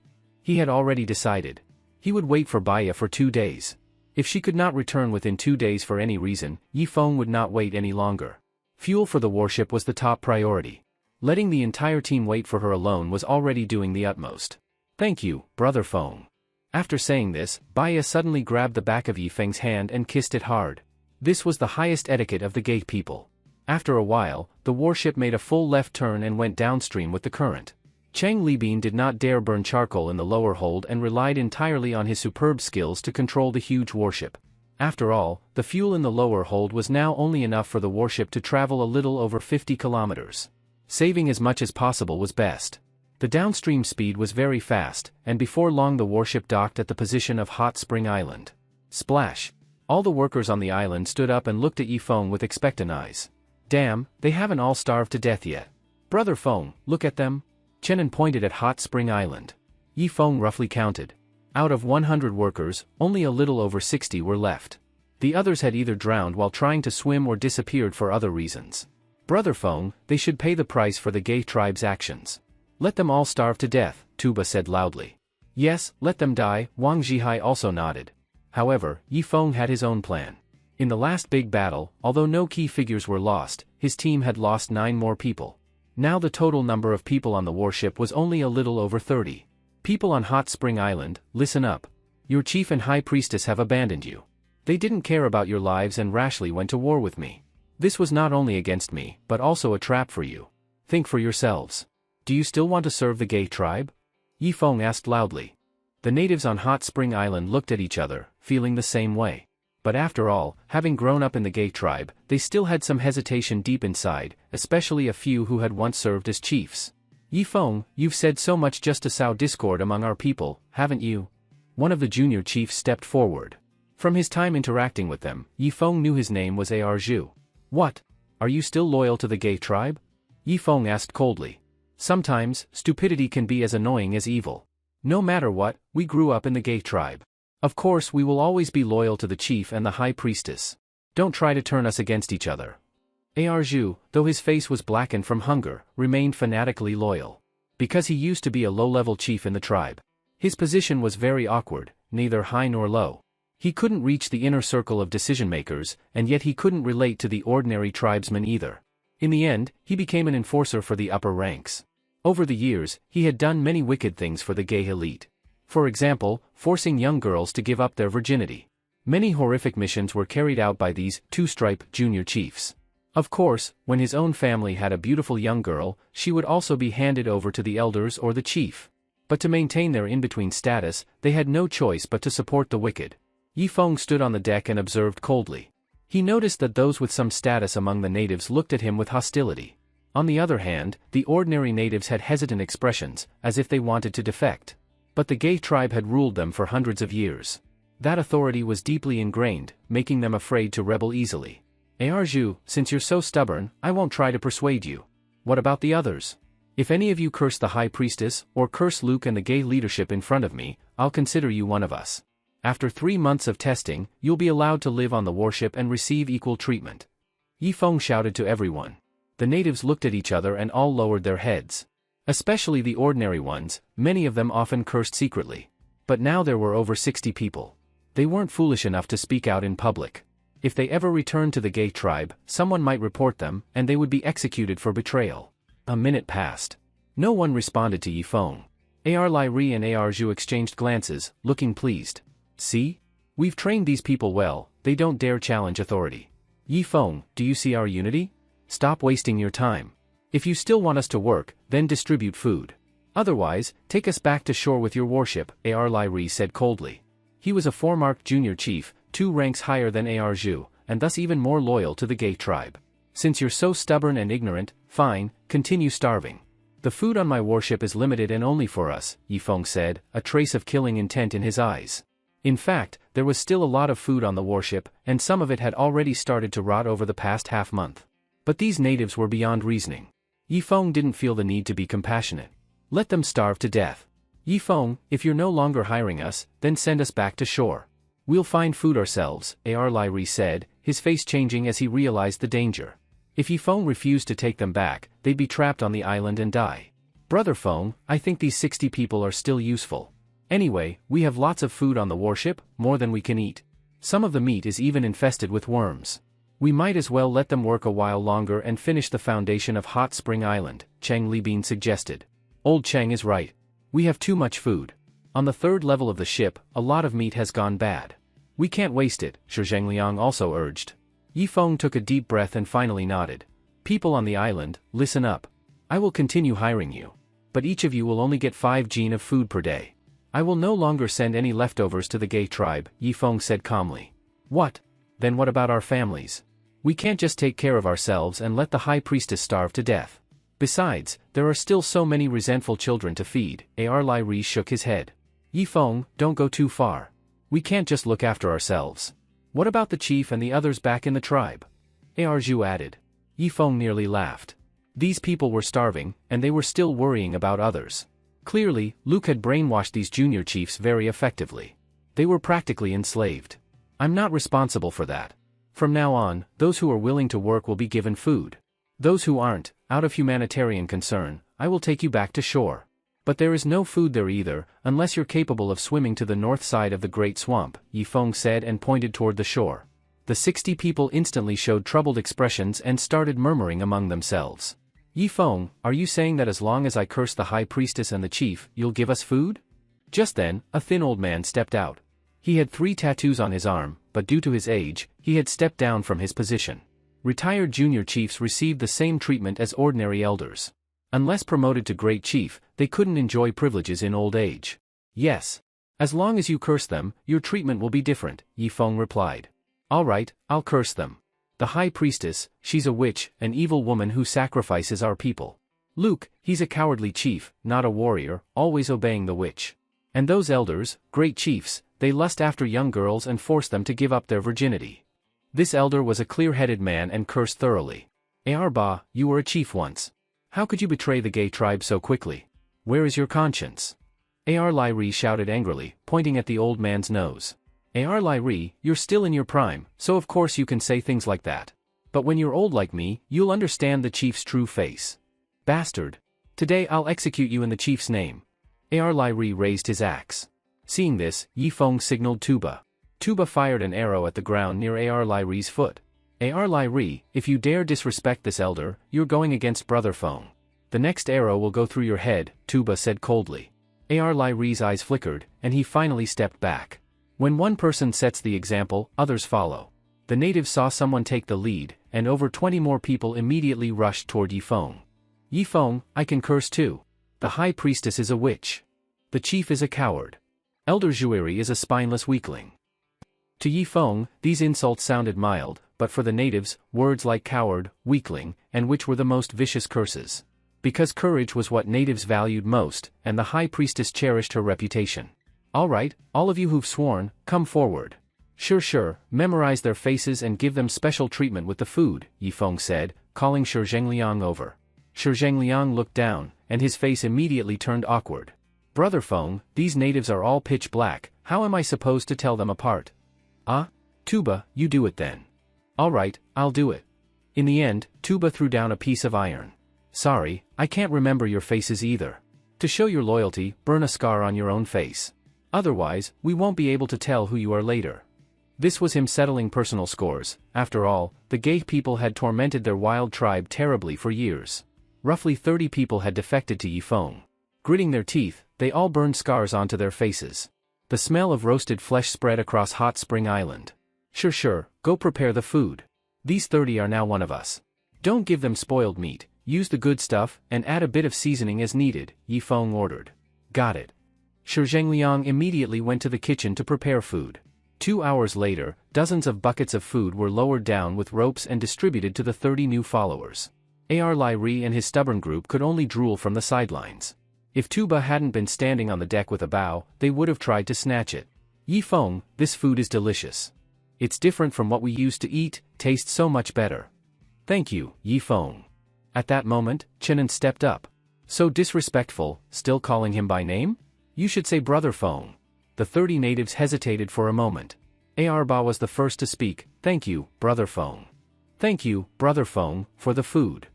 A: He had already decided. He would wait for Baya for 2 days. If she could not return within 2 days for any reason, Yifeng would not wait any longer. Fuel for the warship was the top priority. Letting the entire team wait for her alone was already doing the utmost. Thank you, Brother Feng. After saying this, Baya suddenly grabbed the back of Yifeng's hand and kissed it hard. This was the highest etiquette of the gay people. After a while, the warship made a full left turn and went downstream with the current. Cheng Libin did not dare burn charcoal in the lower hold and relied entirely on his superb skills to control the huge warship. After all, the fuel in the lower hold was now only enough for the warship to travel a little over 50 kilometers. Saving as much as possible was best. The downstream speed was very fast, and before long the warship docked at the position of Hot Spring Island. Splash! All the workers on the island stood up and looked at Yifeng with expectant eyes. Damn, they haven't all starved to death yet. Brother Feng, look at them. Chenin pointed at Hot Spring Island. Yifeng roughly counted. Out of 100 workers, only a little over 60 were left. The others had either drowned while trying to swim or disappeared for other reasons. Brother Feng, they should pay the price for the gay tribe's actions. Let them all starve to death, Tuba said loudly. Yes, let them die, Wang Zhihai also nodded. However, Yi Feng had his own plan. In the last big battle, although no key figures were lost, his team had lost 9 more people. Now the total number of people on the warship was only a little over 30. People on Hot Spring Island, listen up. Your chief and high priestess have abandoned you. They didn't care about your lives and rashly went to war with me. This was not only against me, but also a trap for you. Think for yourselves. Do you still want to serve the gay tribe? Yi Feng asked loudly. The natives on Hot Spring Island looked at each other, feeling the same way. But after all, having grown up in the gay tribe, they still had some hesitation deep inside, especially a few who had once served as chiefs. Yi Feng, you've said so much just to sow discord among our people, haven't you? One of the junior chiefs stepped forward. From his time interacting with them, Yi Feng knew his name was Arju. What? Are you still loyal to the gay tribe? Yi Feng asked coldly. Sometimes, stupidity can be as annoying as evil. No matter what, we grew up in the gay tribe. Of course we will always be loyal to the chief and the high priestess. Don't try to turn us against each other. Arju, though his face was blackened from hunger, remained fanatically loyal. Because he used to be a low-level chief in the tribe. His position was very awkward, neither high nor low. He couldn't reach the inner circle of decision-makers, and yet he couldn't relate to the ordinary tribesmen either. In the end, he became an enforcer for the upper ranks. Over the years, he had done many wicked things for the gay elite. For example, forcing young girls to give up their virginity. Many horrific missions were carried out by these two-stripe junior chiefs. Of course, when his own family had a beautiful young girl, she would also be handed over to the elders or the chief. But to maintain their in-between status, they had no choice but to support the wicked. Yi Feng stood on the deck and observed coldly. He noticed that those with some status among the natives looked at him with hostility. On the other hand, the ordinary natives had hesitant expressions, as if they wanted to defect. But the gay tribe had ruled them for hundreds of years. That authority was deeply ingrained, making them afraid to rebel easily. Arju, since you're so stubborn, I won't try to persuade you. What about the others? If any of you curse the high priestess, or curse Luke and the gay leadership in front of me, I'll consider you one of us. After 3 months of testing, you'll be allowed to live on the warship and receive equal treatment. Yi Feng shouted to everyone. The natives looked at each other and all lowered their heads. Especially the ordinary ones, many of them often cursed secretly. But now there were over 60 people. They weren't foolish enough to speak out in public. If they ever returned to the gay tribe, someone might report them, and they would be executed for betrayal. A minute passed. No one responded to Yi Feng. Lai Ri and Arju exchanged glances, looking pleased. See? We've trained these people well, they don't dare challenge authority. Yi Feng, do you see our unity? Stop wasting your time. If you still want us to work, then distribute food. Otherwise, take us back to shore with your warship, Lai Ri said coldly. He was a foremarked junior chief, 2 ranks higher than Arju, and thus even more loyal to the gay tribe. Since you're so stubborn and ignorant, fine, continue starving. The food on my warship is limited and only for us, Yi Feng said, a trace of killing intent in his eyes. In fact, there was still a lot of food on the warship, and some of it had already started to rot over the past half-month. But these natives were beyond reasoning. Yi Feng didn't feel the need to be compassionate. Let them starve to death. Yi Feng, if you're no longer hiring us, then send us back to shore. We'll find food ourselves, Lai Ri said, his face changing as he realized the danger. If Yi Feng refused to take them back, they'd be trapped on the island and die. Brother Feng, I think these 60 people are still useful. Anyway, we have lots of food on the warship, more than we can eat. Some of the meat is even infested with worms. We might as well let them work a while longer and finish the foundation of Hot Spring Island, Cheng Libin suggested. Old Cheng is right. We have too much food. On the 3rd level of the ship, a lot of meat has gone bad. We can't waste it, Shi Zhengliang also urged. Yi Feng took a deep breath and finally nodded. People on the island, listen up. I will continue hiring you. But each of you will only get 5 jin of food per day. I will no longer send any leftovers to the gay tribe, Yi Feng said calmly. What? Then what about our families? We can't just take care of ourselves and let the high priestess starve to death. Besides, there are still so many resentful children to feed, Lai Ri shook his head. Yi Feng, don't go too far. We can't just look after ourselves. What about the chief and the others back in the tribe? Arju added. Yi Feng nearly laughed. These people were starving, and they were still worrying about others. Clearly, Luke had brainwashed these junior chiefs very effectively. They were practically enslaved. I'm not responsible for that. From now on, those who are willing to work will be given food. Those who aren't, out of humanitarian concern, I will take you back to shore. But there is no food there either, unless you're capable of swimming to the north side of the Great Swamp, Yifeng said and pointed toward the shore. The 60 people instantly showed troubled expressions and started murmuring among themselves. Yifeng, are you saying that as long as I curse the high priestess and the chief, you'll give us food? Just then, a thin old man stepped out. He had 3 tattoos on his arm, but due to his age, he had stepped down from his position. Retired junior chiefs received the same treatment as ordinary elders. Unless promoted to great chief, they couldn't enjoy privileges in old age. Yes. As long as you curse them, your treatment will be different, Yifeng replied. All right, I'll curse them. The high priestess, she's a witch, an evil woman who sacrifices our people. Luke, he's a cowardly chief, not a warrior, always obeying the witch. And those elders, great chiefs, they lust after young girls and force them to give up their virginity. This elder was a clear-headed man and cursed thoroughly. Arba, you were a chief once. How could you betray the gay tribe so quickly? Where is your conscience? Lyri shouted angrily, pointing at the old man's nose. Lyri, you're still in your prime, so of course you can say things like that. But when you're old like me, you'll understand the chief's true face. Bastard. Today I'll execute you in the chief's name. Lyri raised his axe. Seeing this, Yifeng signaled Tuba. Tuba fired an arrow at the ground near Lyri's foot. Lyri, if you dare disrespect this elder, you're going against Brother Feng. The next arrow will go through your head, Tuba said coldly. Lyri's eyes flickered, and he finally stepped back. When one person sets the example, others follow. The natives saw someone take the lead, and over 20 more people immediately rushed toward Yifeng. Yifeng, I can curse too. The high priestess is a witch. The chief is a coward. Elder Zhuiri is a spineless weakling. To Yifeng, these insults sounded mild, but for the natives, words like coward, weakling, and witch were the most vicious curses. Because courage was what natives valued most, and the high priestess cherished her reputation. All right, all of you who've sworn, come forward. Sure, memorize their faces and give them special treatment with the food, Yifeng said, calling Shi Zhengliang over. Shi Zhengliang looked down, and his face immediately turned awkward. Brother Feng, these natives are all pitch black, how am I supposed to tell them apart? Ah? Tuba, you do it then. All right, I'll do it. In the end, Tuba threw down a piece of iron. Sorry, I can't remember your faces either. To show your loyalty, burn a scar on your own face. Otherwise, we won't be able to tell who you are later. This was him settling personal scores. After all, the gay people had tormented their wild tribe terribly for years. Roughly 30 people had defected to Yifeng. Gritting their teeth, they all burned scars onto their faces. The smell of roasted flesh spread across Hot Spring Island. Sure, go prepare the food. These 30 are now one of us. Don't give them spoiled meat, use the good stuff, and add a bit of seasoning as needed, Yifeng ordered. Got it. Shi Zhengliang immediately went to the kitchen to prepare food. 2 hours later, dozens of buckets of food were lowered down with ropes and distributed to the 30 new followers. Lyri and his stubborn group could only drool from the sidelines. If Tuba hadn't been standing on the deck with a bow, they would have tried to snatch it. Yifeng, this food is delicious. It's different from what we used to eat, tastes so much better. Thank you, Yifeng. At that moment, Chenin stepped up. So disrespectful, still calling him by name? You should say Brother Feng. The 30 natives hesitated for a moment. Arba was the first to speak. Thank you, Brother Feng. Thank you, Brother Feng, for the food.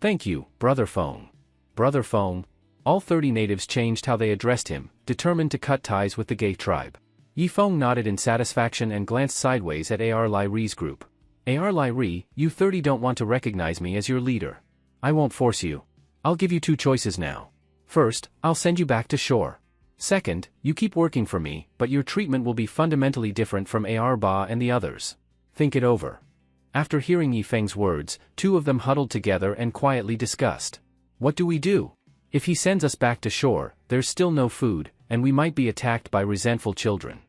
A: Thank you, Brother Feng. Brother Feng. All 30 natives changed how they addressed him, determined to cut ties with the gay tribe. Yifeng nodded in satisfaction and glanced sideways at Lyri's group. Lyri, you 30 don't want to recognize me as your leader. I won't force you. I'll give you 2 choices now. First, I'll send you back to shore. Second, you keep working for me, but your treatment will be fundamentally different from Arba and the others. Think it over. After hearing Yifeng's words, 2 of them huddled together and quietly discussed. What do we do? If he sends us back to shore, there's still no food, and we might be attacked by resentful children.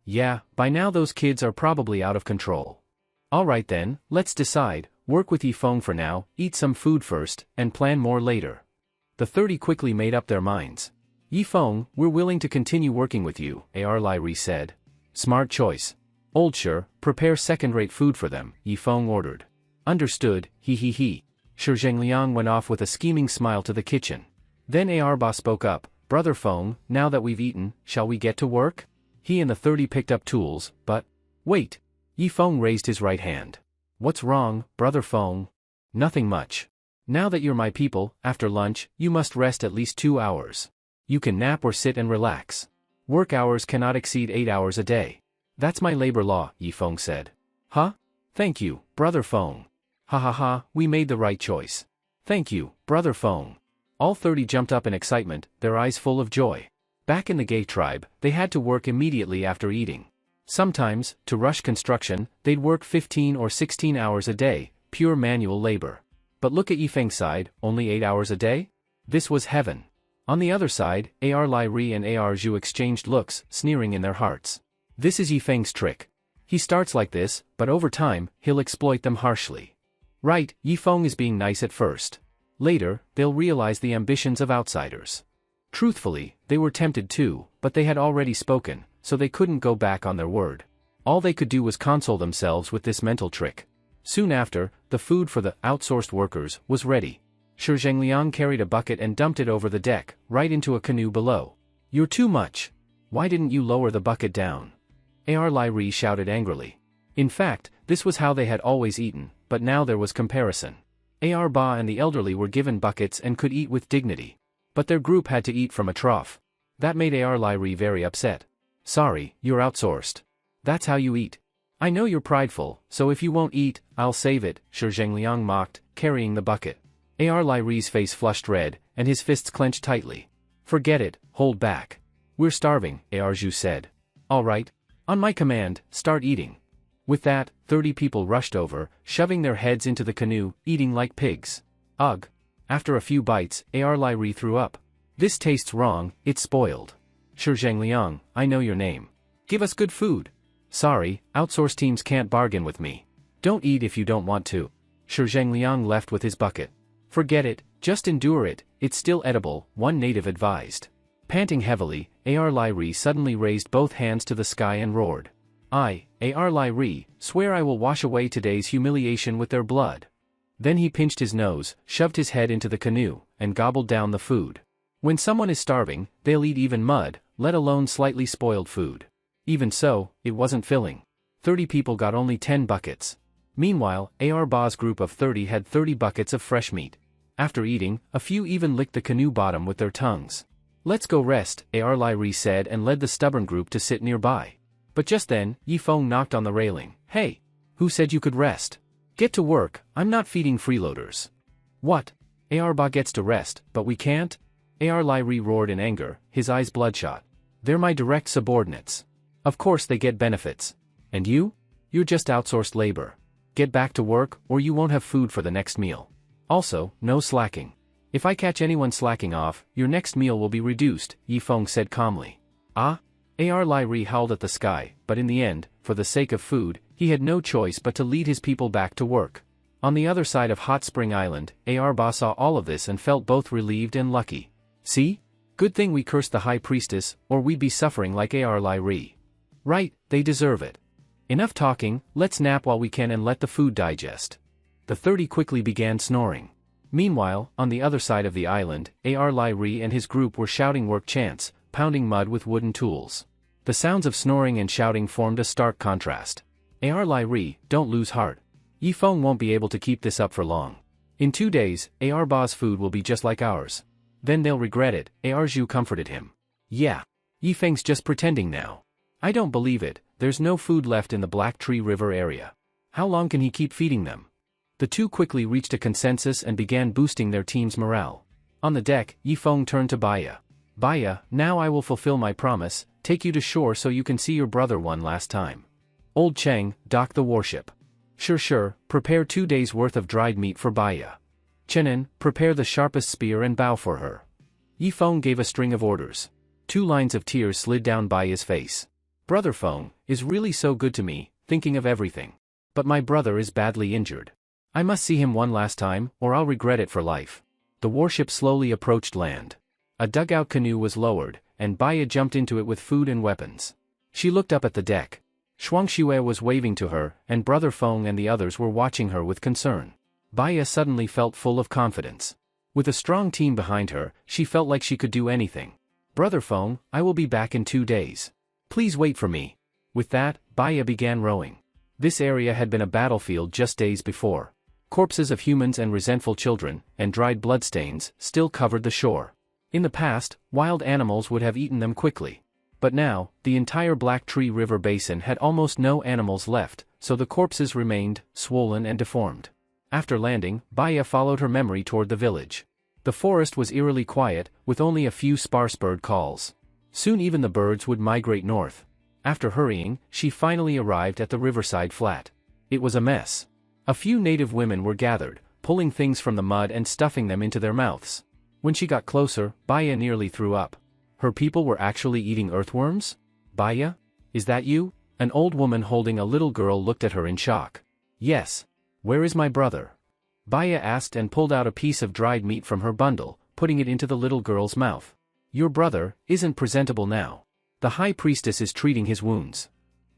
A: Yeah, by now those kids are probably out of control. All right then, let's decide, work with Yifeng for now, eat some food first, and plan more later. The 30 quickly made up their minds. Yifeng, we're willing to continue working with you, Lyri said. Smart choice. Old Shi, prepare second-rate food for them, Yifeng ordered. Understood, he. Shi Zhengliang went off with a scheming smile to the kitchen. Then Arba spoke up, Brother Feng, now that we've eaten, shall we get to work? He and the 30 picked up tools, but... Wait! Yifeng raised his right hand. What's wrong, Brother Feng? Nothing much. Now that you're my people, after lunch, you must rest at least 2 hours. You can nap or sit and relax. Work hours cannot exceed 8 hours a day. That's my labor law, Yifeng said. Huh? Thank you, Brother Feng. Ha ha ha, we made the right choice. Thank you, Brother Feng. All 30 jumped up in excitement, their eyes full of joy. Back in the Gay tribe, they had to work immediately after eating. Sometimes, to rush construction, they'd work 15 or 16 hours a day, pure manual labor. But look at Yifeng's side, only 8 hours a day? This was heaven. On the other side, Ar Lai Ri and Ar Zhu exchanged looks, sneering in their hearts. This is Yifeng's trick. He starts like this, but over time, he'll exploit them harshly. Right, Yifeng is being nice at first. Later, they'll realize the ambitions of outsiders. Truthfully, they were tempted too, but they had already spoken, so they couldn't go back on their word. All they could do was console themselves with this mental trick. Soon after, the food for the outsourced workers was ready. Shi Zhengliang carried a bucket and dumped it over the deck, right into a canoe below. You're too much. Why didn't you lower the bucket down? Ar Lai Ri shouted angrily. In fact, this was how they had always eaten, but now there was comparison. Ar Ba and the elderly were given buckets and could eat with dignity. But their group had to eat from a trough. That made Ar Lai Ri very upset. Sorry, you're outsourced. That's how you eat. I know you're prideful, so if you won't eat, I'll save it, Shi Zhengliang mocked, carrying the bucket. Ar Lai Ri's face flushed red, and his fists clenched tightly. Forget it, hold back. We're starving, Ar Zhu said. All right. On my command, start eating. With that, 30 people rushed over, shoving their heads into the canoe, eating like pigs. Ugh. After a few bites, Ar Lai Ri threw up. This tastes wrong, it's spoiled. Shi Zhengliang, I know your name. Give us good food. Sorry, outsourced teams can't bargain with me. Don't eat if you don't want to. Shi Zhengliang left with his bucket. Forget it, just endure it, it's still edible, one native advised. Panting heavily, Ar Lai Ri suddenly raised both hands to the sky and roared. I, Ar Lai Ri, swear I will wash away today's humiliation with their blood. Then he pinched his nose, shoved his head into the canoe, and gobbled down the food. When someone is starving, they'll eat even mud, let alone slightly spoiled food. Even so, it wasn't filling. 30 people got only 10 buckets. Meanwhile, Ar Ba's group of 30 had 30 buckets of fresh meat. After eating, a few even licked the canoe bottom with their tongues. Let's go rest, Ar Lai Ri said and led the stubborn group to sit nearby. But just then, Yifeng knocked on the railing. Hey! Who said you could rest? Get to work, I'm not feeding freeloaders. What? Ar Ba gets to rest, but we can't? Ar Lai Ri roared in anger, his eyes bloodshot. They're my direct subordinates. Of course they get benefits. And you? You're just outsourced labor. Get back to work, or you won't have food for the next meal. Also, no slacking. If I catch anyone slacking off, your next meal will be reduced, Yifeng said calmly. Ah? Ar Lai Ri howled at the sky, but in the end, for the sake of food, he had no choice but to lead his people back to work. On the other side of Hot Spring Island, Ar Ba saw all of this and felt both relieved and lucky. See? Good thing we cursed the High Priestess, or we'd be suffering like Ar Lai Ri. Right, they deserve it. Enough talking, let's nap while we can and let the food digest. The 30 quickly began snoring. Meanwhile, on the other side of the island, Ar Lai Ri and his group were shouting work chants, pounding mud with wooden tools. The sounds of snoring and shouting formed a stark contrast. Ar Lai Ri, don't lose heart. Yifeng won't be able to keep this up for long. In 2 days, Ar Ba's food will be just like ours. Then they'll regret it, Ar Zhu comforted him. Yeah. Yifeng's just pretending now. I don't believe it, there's no food left in the Black Tree River area. How long can he keep feeding them? The two quickly reached a consensus and began boosting their team's morale. On the deck, Yifeng turned to Baya. Baya, now I will fulfill my promise, take you to shore so you can see your brother one last time. Old Cheng, dock the warship. Sure, prepare 2 days' worth of dried meat for Baya. Chenin, prepare the sharpest spear and bow for her. Yifeng gave a string of orders. 2 lines of tears slid down Baya's face. Brother Feng is really so good to me, thinking of everything. But my brother is badly injured. I must see him one last time, or I'll regret it for life. The warship slowly approached land. A dugout canoe was lowered, and Baya jumped into it with food and weapons. She looked up at the deck. Shuangxue was waving to her, and Brother Feng and the others were watching her with concern. Baya suddenly felt full of confidence. With a strong team behind her, she felt like she could do anything. Brother Feng, I will be back in 2 days. Please wait for me. With that, Baya began rowing. This area had been a battlefield just days before. Corpses of humans and resentful children, and dried bloodstains, still covered the shore. In the past, wild animals would have eaten them quickly. But now, the entire Black Tree River basin had almost no animals left, so the corpses remained, swollen and deformed. After landing, Baya followed her memory toward the village. The forest was eerily quiet, with only a few sparse bird calls. Soon even the birds would migrate north. After hurrying, she finally arrived at the riverside flat. It was a mess. A few native women were gathered, pulling things from the mud and stuffing them into their mouths. When she got closer, Baya nearly threw up. Her people were actually eating earthworms? Baya? Is that you? An old woman holding a little girl looked at her in shock. Yes. Where is my brother? Baya asked and pulled out a piece of dried meat from her bundle, putting it into the little girl's mouth. Your brother isn't presentable now. The high priestess is treating his wounds.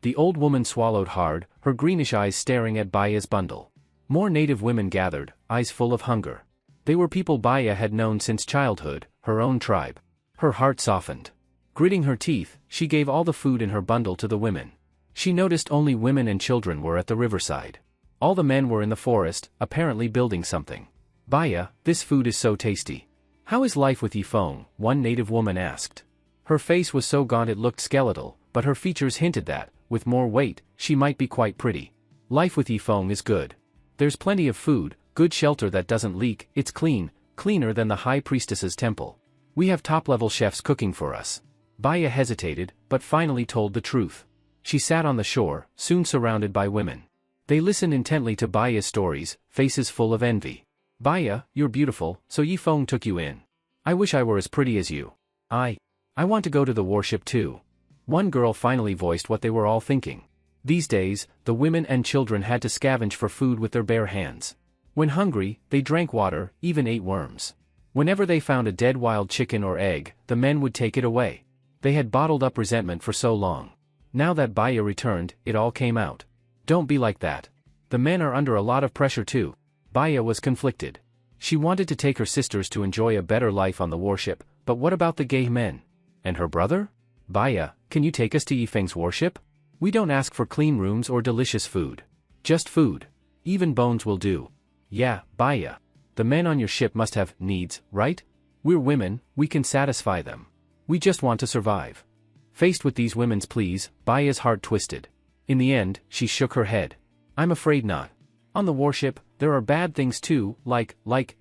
A: The old woman swallowed hard, her greenish eyes staring at Baya's bundle. More native women gathered, eyes full of hunger. They were people Baya had known since childhood, her own tribe. Her heart softened. Gritting her teeth, she gave all the food in her bundle to the women. She noticed only women and children were at the riverside. All the men were in the forest, apparently building something. Baya, this food is so tasty. How is life with Yifeng? One native woman asked. Her face was so gaunt it looked skeletal, but her features hinted that, with more weight, she might be quite pretty. Life with Yifeng is good. There's plenty of food, good shelter that doesn't leak, it's clean, cleaner than the high priestess's temple. We have top-level chefs cooking for us. Baya hesitated, but finally told the truth. She sat on the shore, soon surrounded by women. They listened intently to Baya's stories, faces full of envy. Baya, you're beautiful, so Yifeng took you in. I wish I were as pretty as you. I want to go to the warship too. One girl finally voiced what they were all thinking. These days, the women and children had to scavenge for food with their bare hands. When hungry, they drank water, even ate worms. Whenever they found a dead wild chicken or egg, the men would take it away. They had bottled up resentment for so long. Now that Baya returned, it all came out. Don't be like that. The men are under a lot of pressure too. Baya was conflicted. She wanted to take her sisters to enjoy a better life on the warship, but what about the gay men? And her brother? Baya, can you take us to Yifeng's warship? We don't ask for clean rooms or delicious food. Just food. Even bones will do. Yeah, Baya. The men on your ship must have needs, right? We're women, we can satisfy them. We just want to survive. Faced with these women's pleas, Baya's heart twisted. In the end, she shook her head. I'm afraid not. On the warship, there are bad things too, like,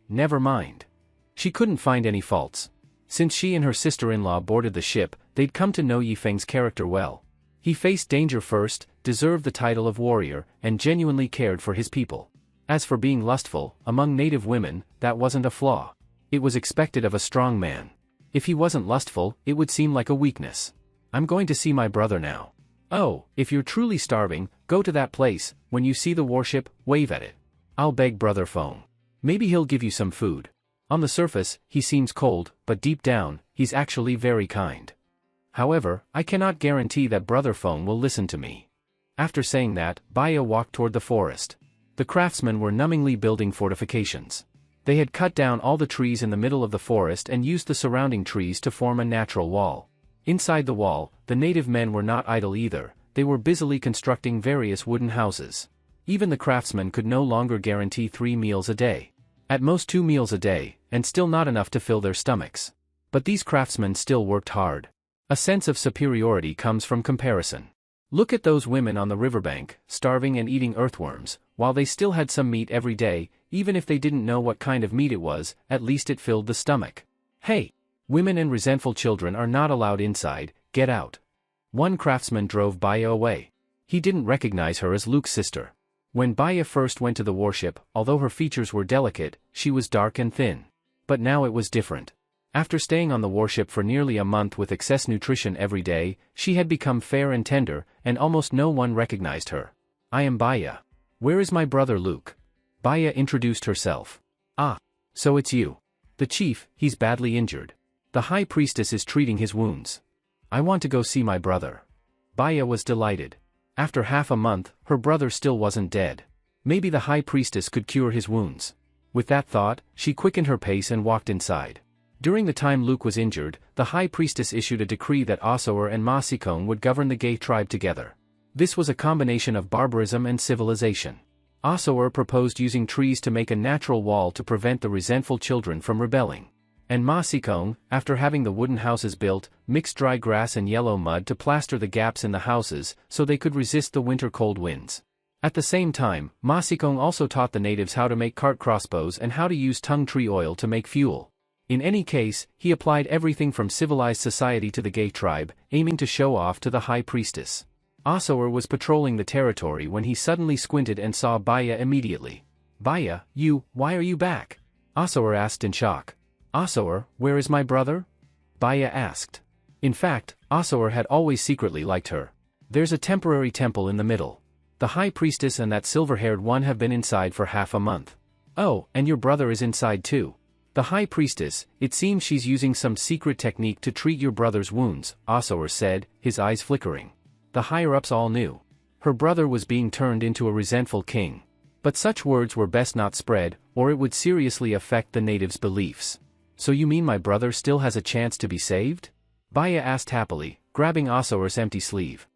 A: never mind. She couldn't find any faults. Since she and her sister-in-law boarded the ship, they'd come to know Yifeng's character well. He faced danger first, deserved the title of warrior, and genuinely cared for his people. As for being lustful, among native women, that wasn't a flaw. It was expected of a strong man. If he wasn't lustful, it would seem like a weakness. I'm going to see my brother now. Oh, if you're truly starving, go to that place. When you see the warship, wave at it. I'll beg Brother Feng. Maybe he'll give you some food. On the surface, he seems cold, but deep down, he's actually very kind. However, I cannot guarantee that Brother Feng will listen to me. After saying that, Baya walked toward the forest. The craftsmen were numbingly building fortifications. They had cut down all the trees in the middle of the forest and used the surrounding trees to form a natural wall. Inside the wall, the native men were not idle either, they were busily constructing various wooden houses. Even the craftsmen could no longer guarantee 3 meals a day. At most 2 meals a day, and still not enough to fill their stomachs. But these craftsmen still worked hard. A sense of superiority comes from comparison. Look at those women on the riverbank, starving and eating earthworms, while they still had some meat every day, even if they didn't know what kind of meat it was, at least it filled the stomach. Hey! Women and resentful children are not allowed inside, get out. One craftsman drove Baya away. He didn't recognize her as Luke's sister. When Baya first went to the warship, although her features were delicate, she was dark and thin. But now it was different. After staying on the warship for nearly a month with excess nutrition every day, she had become fair and tender, and almost no one recognized her. I am Baya. Where is my brother Luke? Baya introduced herself. Ah, so it's you. The chief, he's badly injured. The high priestess is treating his wounds. I want to go see my brother. Baya was delighted. After half a month, her brother still wasn't dead. Maybe the high priestess could cure his wounds. With that thought, she quickened her pace and walked inside. During the time Luke was injured, the high priestess issued a decree that Asoer and Ma Sikong would govern the Gay tribe together. This was a combination of barbarism and civilization. Asour proposed using trees to make a natural wall to prevent the resentful children from rebelling. And Ma Sikong, after having the wooden houses built, mixed dry grass and yellow mud to plaster the gaps in the houses so they could resist the winter cold winds. At the same time, Ma Sikong also taught the natives how to make cart crossbows and how to use tung tree oil to make fuel. In any case, he applied everything from civilized society to the gay tribe, aiming to show off to the high priestess. Asour was patrolling the territory when he suddenly squinted and saw Baya immediately. "Baya, why are you back?" Asour asked in shock. "Asour, where is my brother?" Baya asked. In fact, Asour had always secretly liked her. "There's a temporary temple in the middle. The high priestess and that silver-haired one have been inside for half a month." "Oh, and your brother is inside too." "The high priestess, it seems she's using some secret technique to treat your brother's wounds," Asour said, his eyes flickering. The higher-ups all knew. Her brother was being turned into a resentful king. But such words were best not spread, or it would seriously affect the natives' beliefs. "So you mean my brother still has a chance to be saved?" Baya asked happily, grabbing Asour's empty sleeve.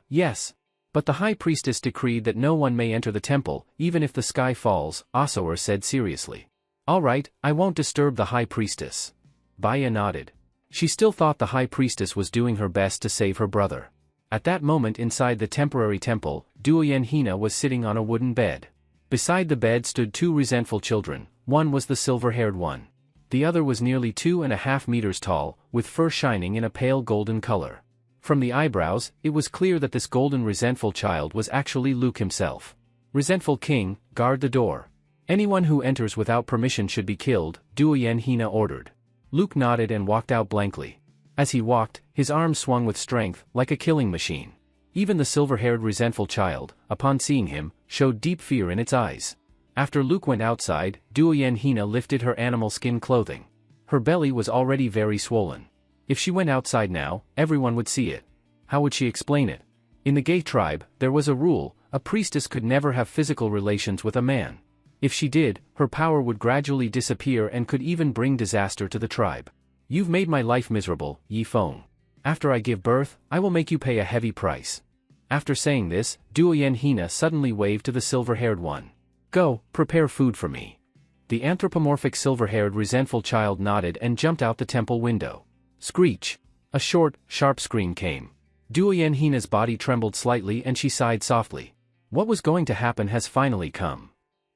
A: Yes. But the high priestess decreed that no one may enter the temple, even if the sky falls," Asour said seriously. "All right, I won't disturb the high priestess." Baya nodded. She still thought the high priestess was doing her best to save her brother. At that moment inside the temporary temple, Duoyen Hina was sitting on a wooden bed. Beside the bed stood two resentful children. One was the silver-haired one. The other was nearly 2.5 meters tall, with fur shining in a pale golden color. From the eyebrows, it was clear that this golden resentful child was actually Luke himself. "Resentful king, guard the door. Anyone who enters without permission should be killed," Duoyen Hina ordered. Luke nodded and walked out blankly. As he walked, his arms swung with strength, like a killing machine. Even the silver-haired resentful child, upon seeing him, showed deep fear in its eyes. After Luke went outside, Duoyen Hina lifted her animal skin clothing. Her belly was already very swollen. If she went outside now, everyone would see it. How would she explain it? In the gay tribe, there was a rule: a priestess could never have physical relations with a man. If she did, her power would gradually disappear and could even bring disaster to the tribe. "You've made my life miserable, Yi Feng. After I give birth, I will make you pay a heavy price." After saying this, Duoyen Hina suddenly waved to the silver-haired one. "Go, prepare food for me." The anthropomorphic silver-haired resentful child nodded and jumped out the temple window. Screech! A short, sharp scream came. Duoyen Hina's body trembled slightly and she sighed softly. What was going to happen has finally come.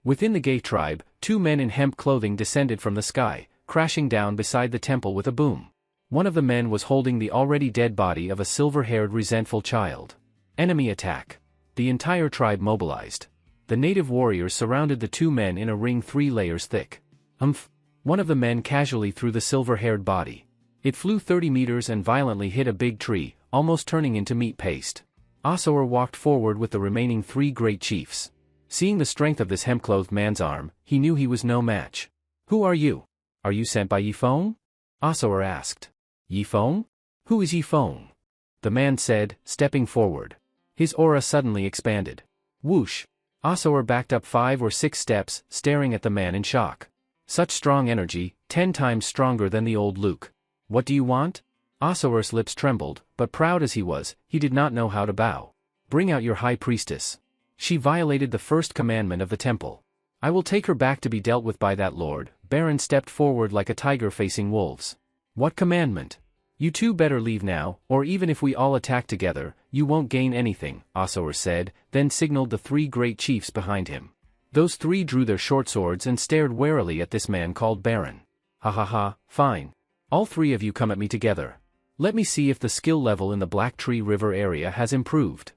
A: Within the gay tribe, two men in hemp clothing descended from the sky, crashing down beside the temple with a boom. One of the men was holding the already dead body of a silver-haired resentful child. Enemy attack. The entire tribe mobilized. The native warriors surrounded the two men in a ring 3 layers thick. One of the men casually threw the silver-haired body. It flew 30 meters and violently hit a big tree, almost turning into meat paste. Asour walked forward with the remaining 3 great chiefs. Seeing the strength of this hemp-clothed man's arm, he knew he was no match. "Who are you? Are you sent by Yi Feng?" Asour asked. "Yi Feng? Who is Yi Feng?" The man said, stepping forward. His aura suddenly expanded. Whoosh! Asour backed up 5 or 6 steps, staring at the man in shock. Such strong energy, 10 times stronger than the old Luke. "What do you want?" Asour's lips trembled, but proud as he was, he did not know how to bow. "Bring out your high priestess. She violated the first commandment of the temple. I will take her back to be dealt with by that lord." Baron stepped forward like a tiger facing wolves. "What commandment? You two better leave now, or even if we all attack together, you won't gain anything," Asour said, then signaled the 3 great chiefs behind him. Those 3 drew their short swords and stared warily at this man called Baron. "Ha ha ha, fine. All 3 of you come at me together. Let me see if the skill level in the Black Tree River area has improved."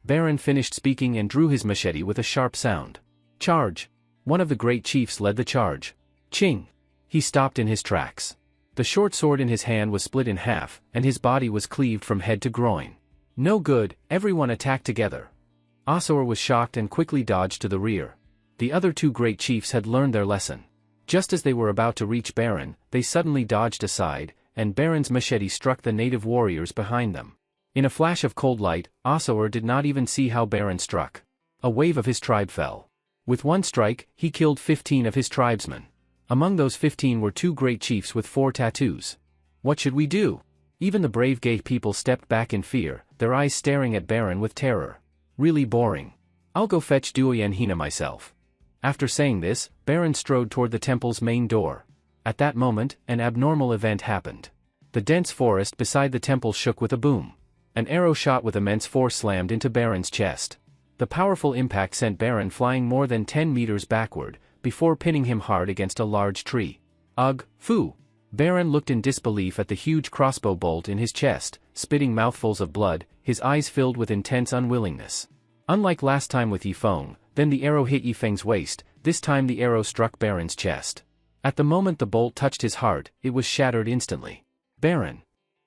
A: Baron finished speaking and drew his machete with a sharp sound. "Charge!" One of the great chiefs led the charge. Ching! He stopped in his tracks. The short sword in his hand was split in half, and his body was cleaved from head to groin. "No good, everyone attack together." Asour was shocked and quickly dodged to the rear. The other 2 great chiefs had learned their lesson. Just as they were about to reach Baron, they suddenly dodged aside, and Baron's machete struck the native warriors behind them. In a flash of cold light, Asour did not even see how Baron struck. A wave of his tribe fell. With one strike, he killed 15 of his tribesmen. Among those 15 were 2 great chiefs with 4 tattoos. "What should we do?" Even the brave gay people stepped back in fear, their eyes staring at Baron with terror. "Really boring." I'll go fetch Duoyen Hina myself. After saying this, Baron strode toward the temple's main door. At that moment, an abnormal event happened. The dense forest beside the temple shook with a boom. An arrow shot with immense force slammed into Baron's chest. The powerful impact sent Baron flying more than 10 meters backward, before pinning him hard against a large tree. Ugh, phew! Baron looked in disbelief at the huge crossbow bolt in his chest, spitting mouthfuls of blood, his eyes filled with intense unwillingness. Unlike last time with Yifeng, then the arrow hit Yifeng's waist, this time the arrow struck Baron's chest. At the moment the bolt touched his heart, it was shattered instantly. Baron!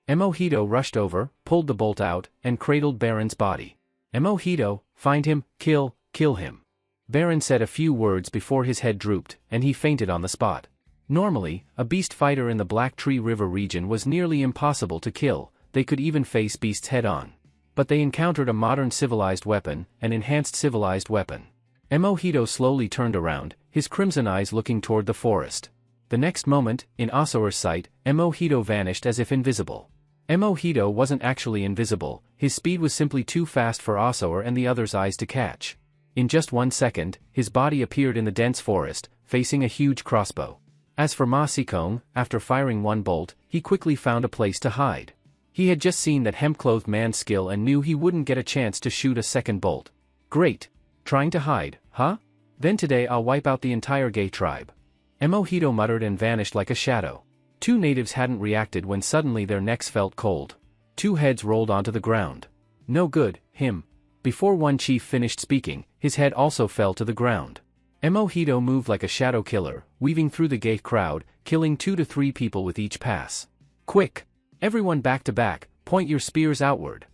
A: Emohito rushed over, pulled the bolt out, and cradled Baron's body. Emohito, find him, kill him. Baron said a few words before his head drooped, and he fainted on the spot. Normally, a beast fighter in the Black Tree River region was nearly impossible to kill, they could even face beasts head-on. But they encountered a modern civilized weapon, an enhanced civilized weapon. Emohito slowly turned around, his crimson eyes looking toward the forest. The next moment, in Asora's sight, Emohito vanished as if invisible. Emohito wasn't actually invisible, his speed was simply too fast for Asora and the others' eyes to catch. In just 1 second, his body appeared in the dense forest, facing a huge crossbow. As for Ma Xikong, after firing one bolt, he quickly found a place to hide. He had just seen that hemp-clothed man's skill and knew he wouldn't get a chance to shoot a second bolt. Great! Trying to hide, huh? Then today I'll wipe out the entire gay tribe. Emohito muttered and vanished like a shadow. 2 natives hadn't reacted when suddenly their necks felt cold. 2 heads rolled onto the ground. No good, him. Before one chief finished speaking, his head also fell to the ground. Emohito moved like a shadow killer, weaving through the gay crowd, killing 2 to 3 people with each pass. Quick! Everyone back to back, point your spears outward.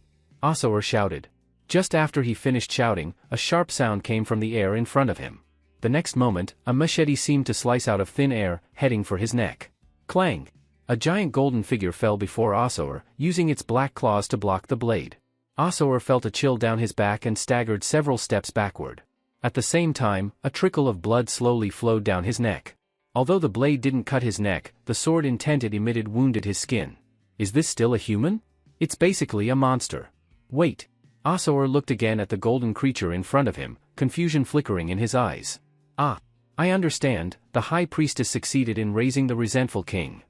A: Asora shouted. Just after he finished shouting, a sharp sound came from the air in front of him. The next moment, a machete seemed to slice out of thin air, heading for his neck. Clang! A giant golden figure fell before Asora, using its black claws to block the blade. Asora felt a chill down his back and staggered several steps backward. At the same time, a trickle of blood slowly flowed down his neck. Although the blade didn't cut his neck, the sword intent it emitted wounded his skin. Is this still a human? It's basically a monster. Wait. Asora looked again at the golden creature in front of him, confusion flickering in his eyes. Ah! I understand, the High Priestess succeeded in raising the resentful king.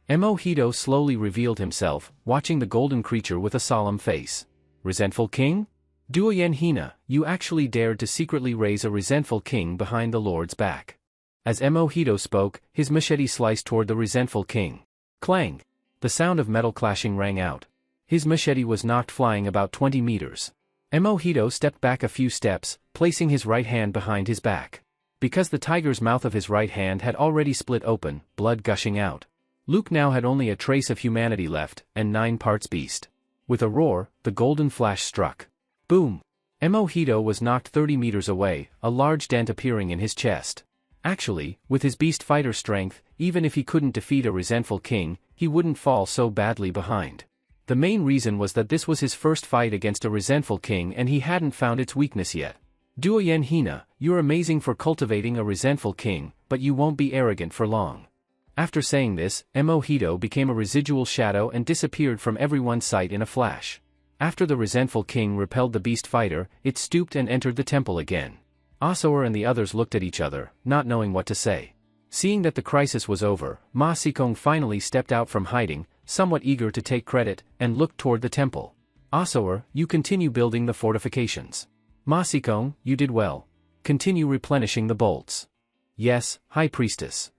A: Emohito slowly revealed himself, watching the golden creature with a solemn face. Resentful king? Duoyen Hina, you actually dared to secretly raise a resentful king behind the Lord's back. As Emohito spoke, his machete sliced toward the resentful king. Clang! The sound of metal clashing rang out. His machete was knocked flying about 20 meters. Emohito stepped back a few steps, placing his right hand behind his back. Because the tiger's mouth of his right hand had already split open, blood gushing out. Luke now had only a trace of humanity left, and 9 parts beast. With a roar, the golden flash struck. Boom! Emohito was knocked 30 meters away, a large dent appearing in his chest. Actually, with his beast fighter strength, even if he couldn't defeat a resentful king, he wouldn't fall so badly behind. The main reason was that this was his first fight against a resentful king and he hadn't found its weakness yet. Duoyen Hina, you're amazing for cultivating a resentful king, but you won't be arrogant for long. After saying this, Emohito became a residual shadow and disappeared from everyone's sight in a flash. After the resentful king repelled the beast fighter, it stooped and entered the temple again. Asora and the others looked at each other, not knowing what to say. Seeing that the crisis was over, Ma Xikong finally stepped out from hiding, somewhat eager to take credit, and looked toward the temple. Asora, you continue building the fortifications. Ma Xikong, you did well. Continue replenishing the bolts. Yes, High Priestess.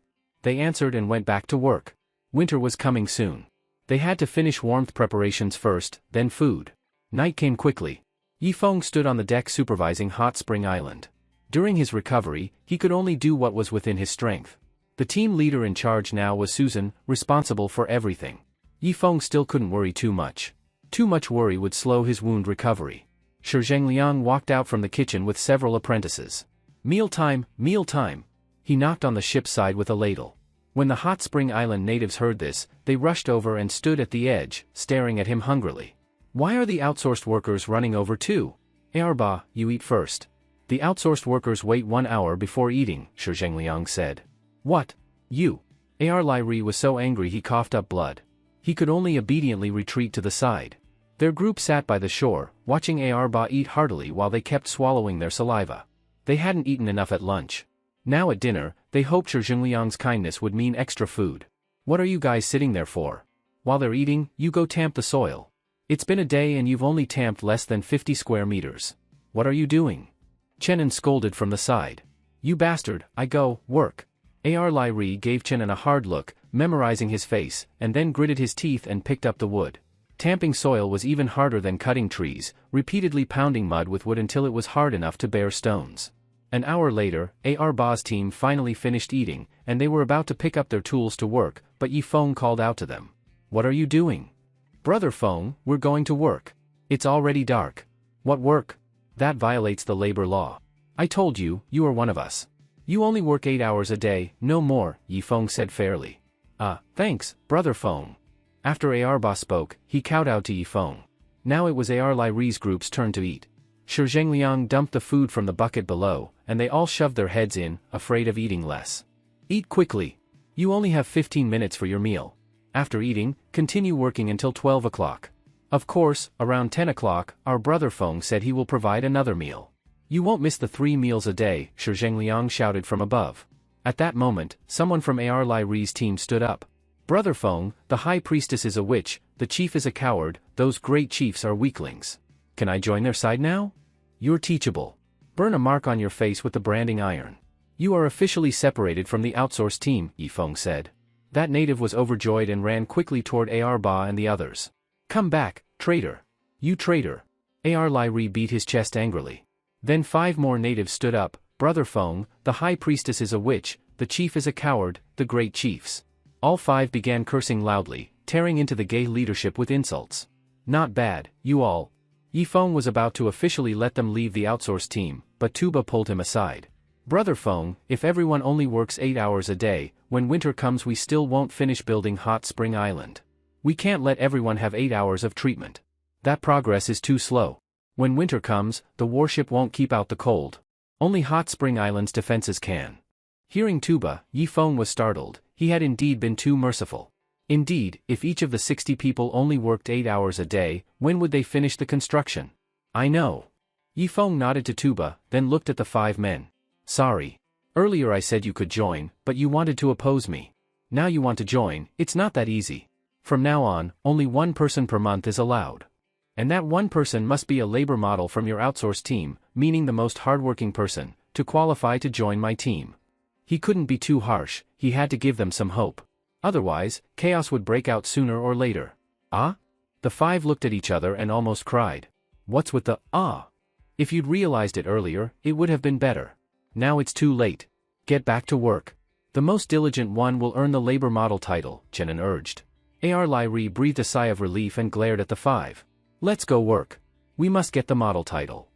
A: They answered and went back to work. Winter was coming soon. They had to finish warmth preparations first, then food. Night came quickly. Yifeng stood on the deck supervising Hot Spring Island. During his recovery, he could only do what was within his strength. The team leader in charge now was Susan, responsible for everything. Yifeng still couldn't worry too much. Too much worry would slow his wound recovery. Shi Zhengliang walked out from the kitchen with several apprentices. Mealtime, mealtime! He knocked on the ship's side with a ladle. When the Hot Spring Island natives heard this, they rushed over and stood at the edge, staring at him hungrily. Why are the outsourced workers running over too? Arba, you eat first. The outsourced workers wait 1 hour before eating, Shi Zhengliang said. What? You? Ar Lyri was so angry he coughed up blood. He could only obediently retreat to the side. Their group sat by the shore, watching Arba eat heartily while they kept swallowing their saliva. They hadn't eaten enough at lunch. Now at dinner, they hoped Zhengliang's kindness would mean extra food. What are you guys sitting there for? While they're eating, you go tamp the soil. It's been a day and you've only tamped less than 50 square meters. What are you doing? Chenin scolded from the side. You bastard, I go, work. Lai Ri gave Chenin a hard look, memorizing his face, and then gritted his teeth and picked up the wood. Tamping soil was even harder than cutting trees, repeatedly pounding mud with wood until it was hard enough to bear stones. An hour later, Arba's team finally finished eating, and they were about to pick up their tools to work, but Yi Feng called out to them. What are you doing? Brother Feng, we're going to work. It's already dark. What work? That violates the labor law. I told you, you are one of us. You only work 8 hours a day, no more, Yi Feng said fairly. Thanks, Brother Feng. After Arba spoke, he kowtowed to Yi Feng. Now it was Lai Ri's group's turn to eat. Shi Zhengliang dumped the food from the bucket below, and they all shoved their heads in, afraid of eating less. Eat quickly. You only have 15 minutes for your meal. After eating, continue working until 12 o'clock. Of course, around 10 o'clock, our brother Feng said he will provide another meal. You won't miss the 3 meals a day, Shi Zhengliang shouted from above. At that moment, someone from Lai Ri's team stood up. Brother Feng, the high priestess is a witch, the chief is a coward, those great chiefs are weaklings. Can I join their side now? You're teachable. Burn a mark on your face with the branding iron. You are officially separated from the outsourced team, Yi Feng said. That native was overjoyed and ran quickly toward Arba and the others. Come back, traitor. You traitor. Lai Ri beat his chest angrily. Then 5 more natives stood up. Brother Feng, the high priestess is a witch, the chief is a coward, the great chiefs. All 5 began cursing loudly, tearing into the gay leadership with insults. Not bad, you all. Yi Feng was about to officially let them leave the outsourced team, but Tuba pulled him aside. Brother Feng, if everyone only works 8 hours a day, when winter comes we still won't finish building Hot Spring Island. We can't let everyone have 8 hours of treatment. That progress is too slow. When winter comes, the warship won't keep out the cold. Only Hot Spring Island's defenses can. Hearing Tuba, Yi Feng was startled. He had indeed been too merciful. Indeed, if each of the 60 people only worked 8 hours a day, when would they finish the construction? I know. Yi Feng nodded to Tuba, then looked at the 5 men. Sorry. Earlier I said you could join, but you wanted to oppose me. Now you want to join, it's not that easy. From now on, only 1 person per month is allowed. And that 1 person must be a labor model from your outsourced team, meaning the most hardworking person, to qualify to join my team. He couldn't be too harsh, he had to give them some hope. Otherwise, chaos would break out sooner or later. Ah? The 5 looked at each other and almost cried. What's with the, ah? If you'd realized it earlier, it would have been better. Now it's too late. Get back to work. The most diligent one will earn the labor model title, Chenin urged. Lai Ri breathed a sigh of relief and glared at the 5. Let's go work. We must get the model title.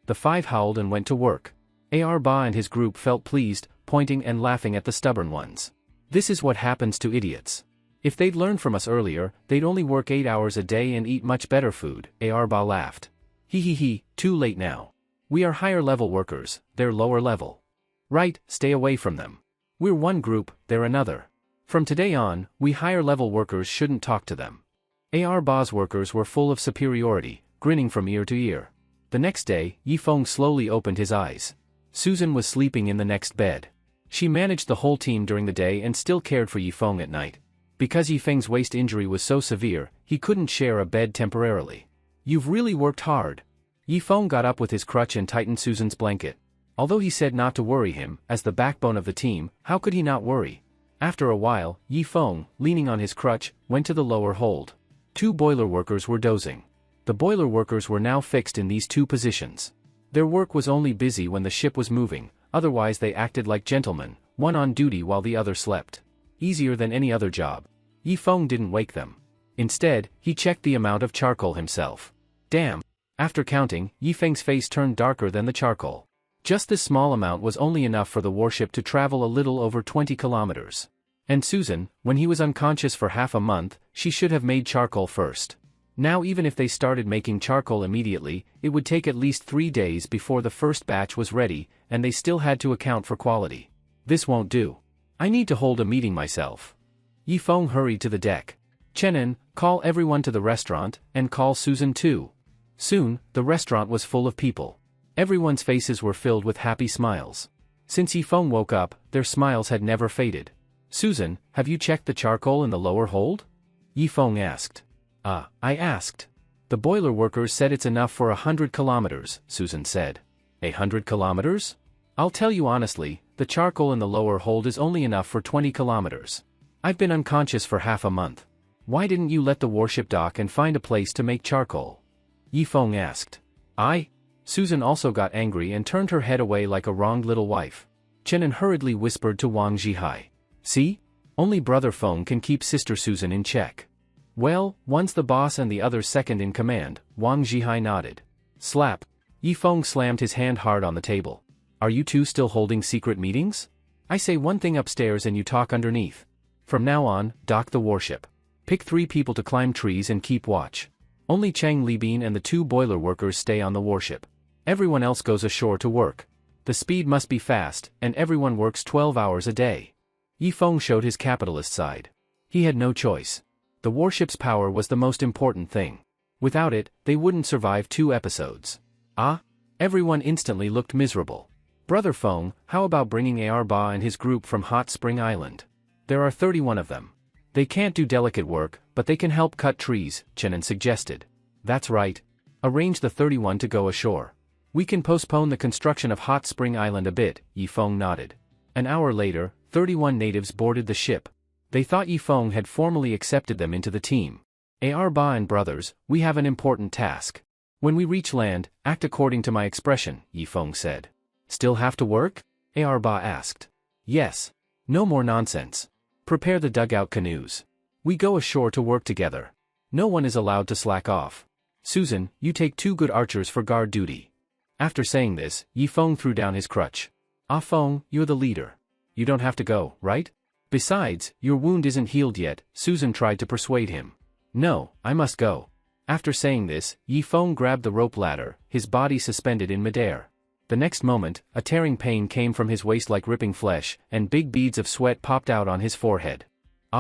A: The 5 howled and went to work. Ba and his group felt pleased, pointing and laughing at the stubborn ones. This is what happens to idiots. If they'd learned from us earlier, they'd only work 8 hours a day and eat much better food, Ba laughed. He, too late now. We are higher level workers, they're lower level. Right, stay away from them. We're one group, they're another. From today on, we higher level workers shouldn't talk to them. Ba's workers were full of superiority, grinning from ear to ear. The next day, Yi Feng slowly opened his eyes. Susan was sleeping in the next bed. She managed the whole team during the day and still cared for Yi Feng at night. Because Yi Feng's waist injury was so severe, he couldn't share a bed temporarily. You've really worked hard. Yi Feng got up with his crutch and tightened Susan's blanket. Although he said not to worry him, as the backbone of the team, how could he not worry? After a while, Yi Feng, leaning on his crutch, went to the lower hold. 2 boiler workers were dozing. The boiler workers were now fixed in these 2 positions. Their work was only busy when the ship was moving, otherwise they acted like gentlemen, one on duty while the other slept. Easier than any other job. Yi Feng didn't wake them. Instead, he checked the amount of charcoal himself. Damn. After counting, Yi Feng's face turned darker than the charcoal. Just this small amount was only enough for the warship to travel a little over 20 kilometers. And Susan, when he was unconscious for half a month, she should have made charcoal first. Now even if they started making charcoal immediately, it would take at least 3 days before the first batch was ready, and they still had to account for quality. This won't do. I need to hold a meeting myself. Yi Feng hurried to the deck. Chenin, call everyone to the restaurant, and call Susan too. Soon, the restaurant was full of people. Everyone's faces were filled with happy smiles. Since Yifeng woke up, their smiles had never faded. Susan, have you checked the charcoal in the lower hold? Yifeng asked. I asked. The boiler workers said it's enough for 100 kilometers, Susan said. 100 kilometers? I'll tell you honestly, the charcoal in the lower hold is only enough for 20 kilometers. I've been unconscious for half a month. Why didn't you let the warship dock and find a place to make charcoal? Yifeng asked. Susan also got angry and turned her head away like a wronged little wife. Chenin hurriedly whispered to Wang Zhihai. See? Only brother Feng can keep sister Susan in check. Well, one's the boss and the other's second in command, Wang Zhihai nodded. Slap. Yifeng slammed his hand hard on the table. Are you two still holding secret meetings? I say one thing upstairs and you talk underneath. From now on, dock the warship. Pick 3 people to climb trees and keep watch. Only Chang Libin and the 2 boiler workers stay on the warship. Everyone else goes ashore to work. The speed must be fast, and everyone works 12 hours a day. Yifeng showed his capitalist side. He had no choice. The warship's power was the most important thing. Without it, they wouldn't survive 2 episodes. Everyone instantly looked miserable. Brother Feng, how about bringing Ar Ba and his group from Hot Spring Island? There are 31 of them. They can't do delicate work, but they can help cut trees, Chenin suggested. That's right. Arrange the 31 to go ashore. We can postpone the construction of Hot Spring Island a bit, Yifeng nodded. An hour later, 31 natives boarded the ship. They thought Yifeng had formally accepted them into the team. Ar Ba and brothers, we have an important task. When we reach land, act according to my expression, Yifeng said. Still have to work? Ar Ba asked. Yes. No more nonsense. Prepare the dugout canoes. We go ashore to work together. No one is allowed to slack off. Susan, you take 2 good archers for guard duty. After saying this, Yifeng threw down his crutch. Feng, you're the leader. You don't have to go, right? Besides, your wound isn't healed yet, Susan tried to persuade him. No, I must go. After saying this, Yifeng grabbed the rope ladder, his body suspended in midair. The next moment, a tearing pain came from his waist like ripping flesh, and big beads of sweat popped out on his forehead.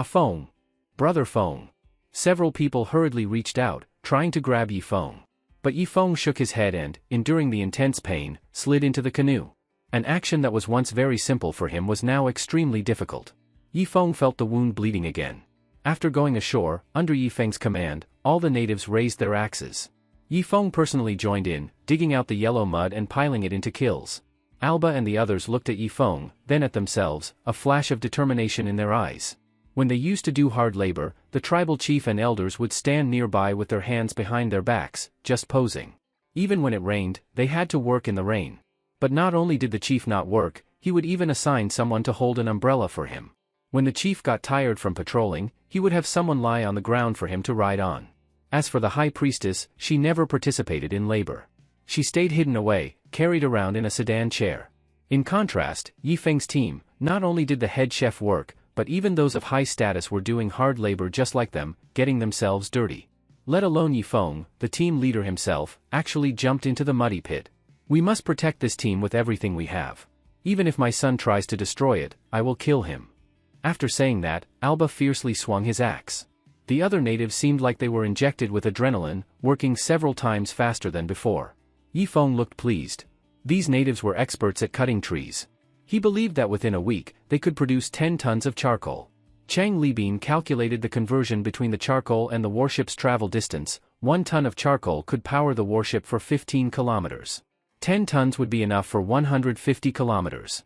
A: Feng. Brother Feng. Several people hurriedly reached out, trying to grab Yifeng. But Yifeng shook his head and, enduring the intense pain, slid into the canoe. An action that was once very simple for him was now extremely difficult. Yifeng felt the wound bleeding again. After going ashore, under Yifeng's command, all the natives raised their axes. Yifeng personally joined in, digging out the yellow mud and piling it into kilns. Alba and the others looked at Yifeng, then at themselves, a flash of determination in their eyes. When they used to do hard labor, the tribal chief and elders would stand nearby with their hands behind their backs, just posing. Even when it rained, they had to work in the rain. But not only did the chief not work, he would even assign someone to hold an umbrella for him. When the chief got tired from patrolling, he would have someone lie on the ground for him to ride on. As for the high priestess, she never participated in labor. She stayed hidden away, carried around in a sedan chair. In contrast, Yifeng's team, not only did the head chef work, but even those of high status were doing hard labor just like them, getting themselves dirty. Let alone Yifeng, the team leader himself, actually jumped into the muddy pit. We must protect this team with everything we have. Even if my son tries to destroy it, I will kill him. After saying that, Alba fiercely swung his axe. The other natives seemed like they were injected with adrenaline, working several times faster than before. Yifeng looked pleased. These natives were experts at cutting trees. He believed that within a week, they could produce 10 tons of charcoal. Chang Libin calculated the conversion between the charcoal and the warship's travel distance. 1 ton of charcoal could power the warship for 15 kilometers. 10 tons would be enough for 150 kilometers.